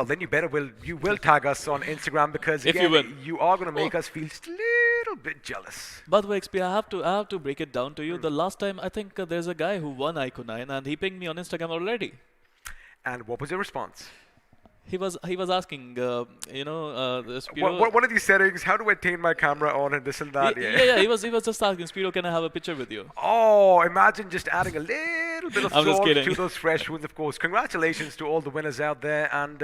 then you will tag us on Instagram, because again, you are going to make us feel just a little bit jealous. By the way, XP, I have to break it down to you. The last time, I think there's a guy who won iQOO 9, and he pinged me on Instagram already. And what was your response? He was asking, the Spiro. What are these settings? How do I turn my camera on and this and that? Yeah. He was just asking, Spiro, can I have a picture with you? Oh, imagine just adding a little bit of I'm just salt kidding. to those fresh wounds. Of course, congratulations to all the winners out there, and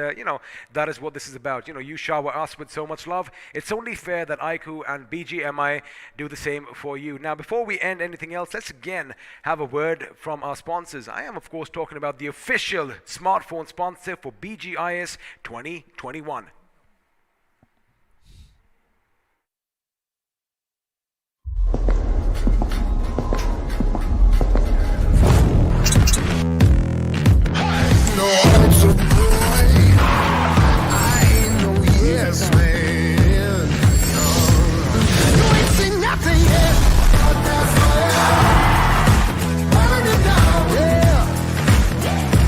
that is what this is about. You shower us with so much love. It's only fair that iQOO and BGMI do the same for you. Now, before we end anything else, let's again have a word from our sponsors. I am, of course, talking about the official smartphone sponsor for BGIS 2021. Yes, man. You ain't seen nothing yet. Burn it down, yeah.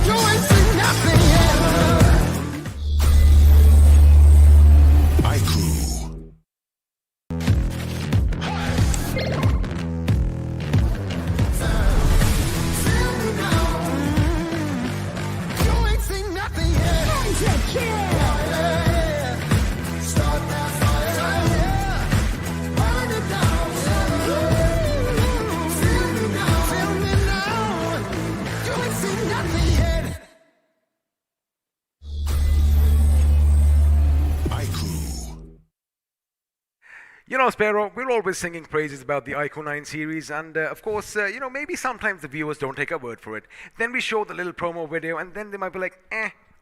You ain't seen nothing yet. iQOO. You ain't seen nothing yet. Sparrow, we're always singing praises about the iQOO 9 series, and of course, maybe sometimes the viewers don't take our word for it. Then we show the little promo video, and then they might be like,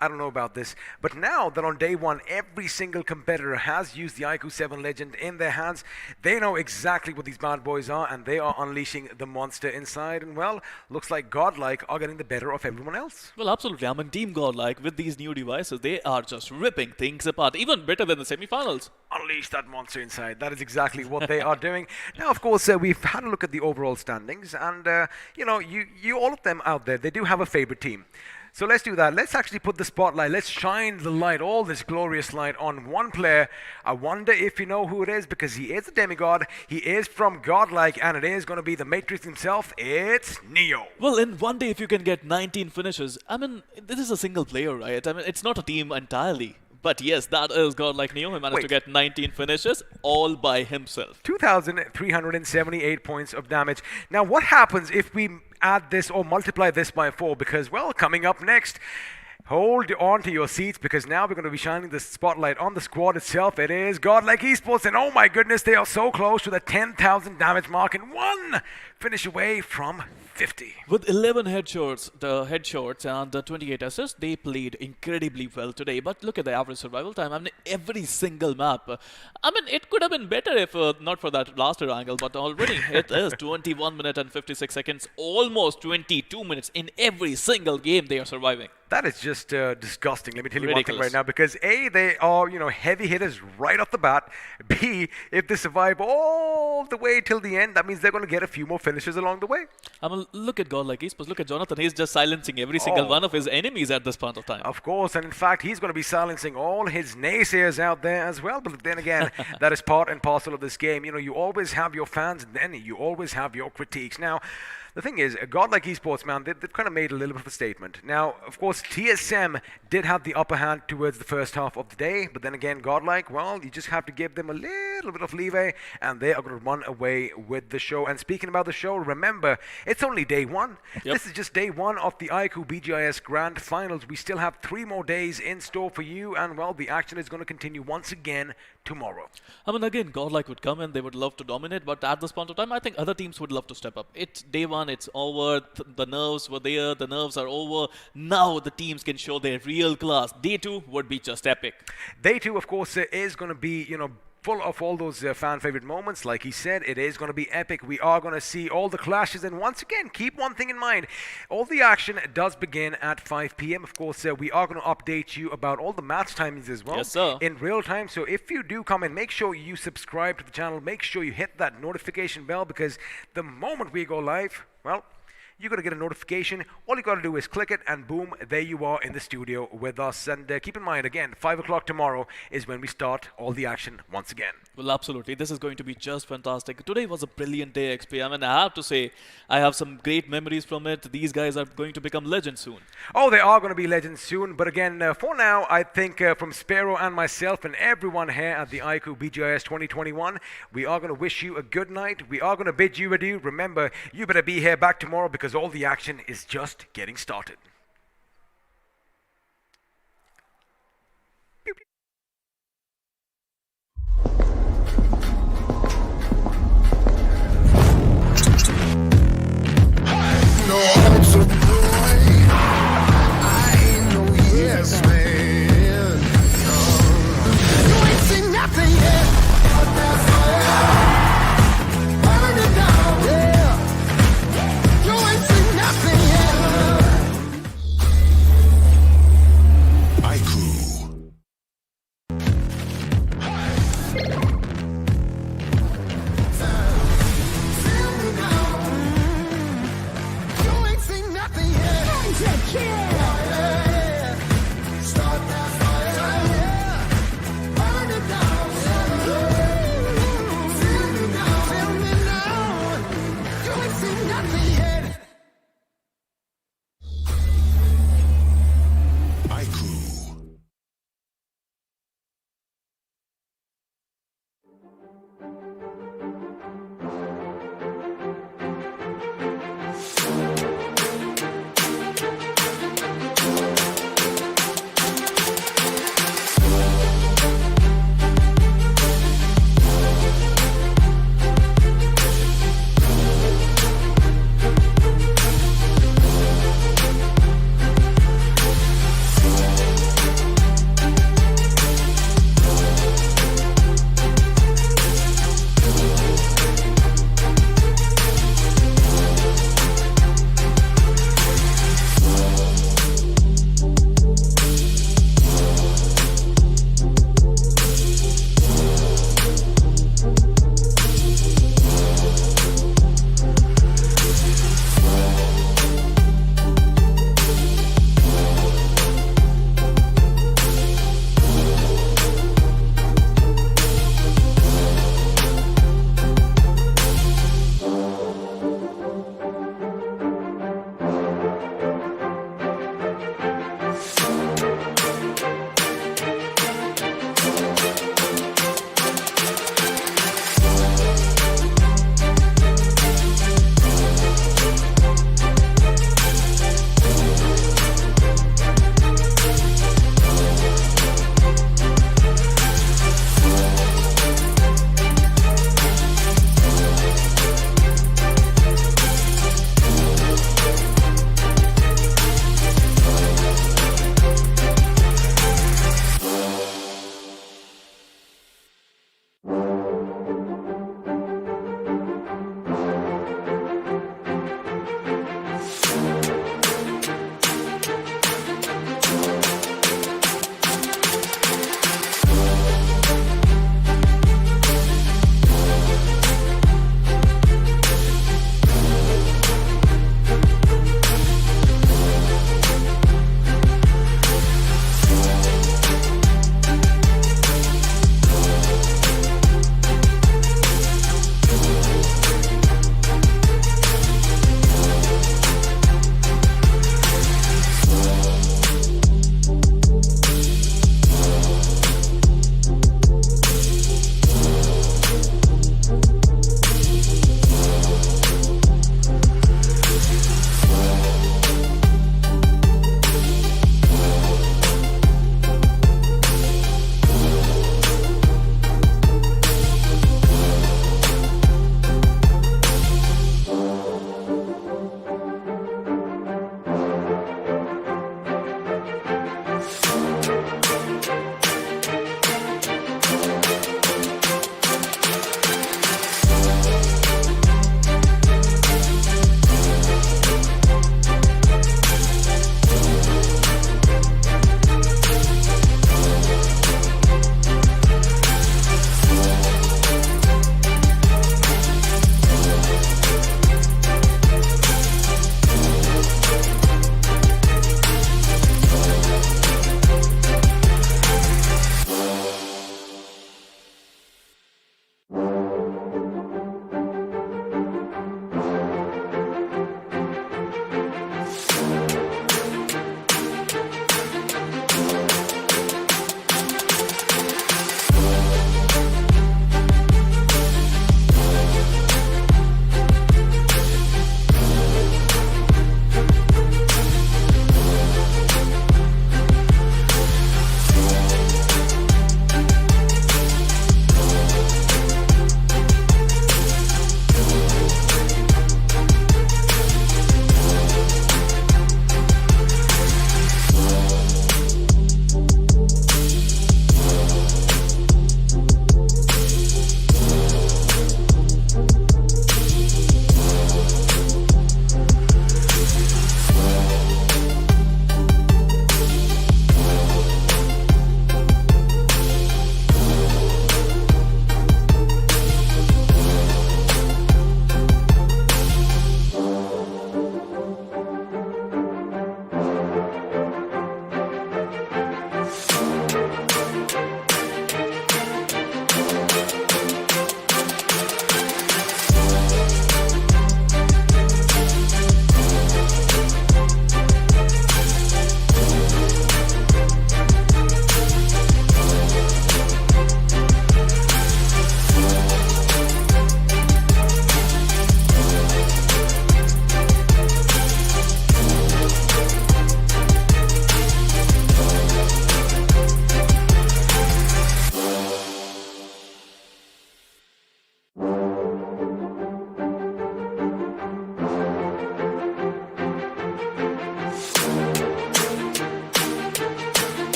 I don't know about this, but now that on day one, every single competitor has used the iQOO 7 Legend in their hands, they know exactly what these bad boys are, and they are unleashing the monster inside. And well, looks like GodLike are getting the better of everyone else. Well, absolutely. I mean, Team GodLike, with these new devices, they are just ripping things apart, even better than the semi-finals. Unleash that monster inside. That is exactly what they are doing. Now, of course, we've had a look at the overall standings, and you all of them out there, they do have a favorite team. So let's do that. Let's actually put the spotlight. Let's shine the light, all this glorious light, on one player. I wonder if you know who it is, because he is a demigod. He is from GodLike, and it is going to be the Matrix himself. It's Neo. Well, in one day, if you can get 19 finishes, I mean, this is a single player, right? I mean, it's not a team entirely. But yes, that is GodLike Neo. He managed to get 19 finishes all by himself. 2,378 points of damage. Now, what happens if we add this or multiply this by 4? Because, well, coming up next, hold on to your seats, because now we're going to be shining the spotlight on the squad itself. It is GodLike Esports, and oh my goodness, they are so close to the 10,000 damage mark, and one finish away from 50. With 11 headshots, and 28 assists, they played incredibly well today. But look at the average survival time. I mean, every single map. I mean, it could have been better if not for that last Erangel, but already it is 21 minutes and 56 seconds, almost 22 minutes in every single game they are surviving. That is just disgusting. Let me tell you one thing Ridiculous. right now, because A, they are, heavy hitters right off the bat. B, if they survive all the way till the end, that means they're going to get a few more finishes along the way. I mean, look at GodLike Esports. Look at Jonathan. He's just silencing every single one of his enemies at this point of time. Of course, and in fact, he's going to be silencing all his naysayers out there as well. But then again, that is part and parcel of this game. You always have your fans, and then you always have your critiques. Now, the thing is, GodLike Esports, man, they've kind of made a little bit of a statement. Now, of course, TSM did have the upper hand towards the first half of the day, but then again, GodLike, well, you just have to give them a little bit of leeway, and they are going to run away with the show. And speaking about the show, remember, it's only day one. Yep. This is just day one of the iQOO BGIS Grand Finals. We still have 3 more days in store for you, and, well, the action is going to continue once again tomorrow. I mean, again, GodLike would come in, they would love to dominate, but at this point of time, I think other teams would love to step up. It's day one, it's over, the nerves were there, the nerves are over. Now the teams can show their real class. Day 2 would be just epic. Day 2, of course, is going to be, full of all those fan favorite moments. Like he said, it is going to be epic. We are going to see all the clashes, and once again, keep one thing in mind. All the action does begin at 5 p.m. Of course, we are going to update you about all the match timings as well. Yes, sir. In real time. So if you do come in, make sure you subscribe to the channel. Make sure you hit that notification bell, because the moment we go live, well, you're going to get a notification. All you got to do is click it, and boom, there you are in the studio with us. And keep in mind, again, 5 o'clock tomorrow is when we start all the action once again. Well, absolutely. This is going to be just fantastic. Today was a brilliant day, XP. I mean, I have to say, I have some great memories from it. These guys are going to become legends soon. Oh, they are going to be legends soon. But again, for now, I think from Sparrow and myself and everyone here at the iQOO BGIS 2021, we are going to wish you a good night. We are going to bid you adieu. Remember, you better be here back tomorrow, because all the action is just getting started.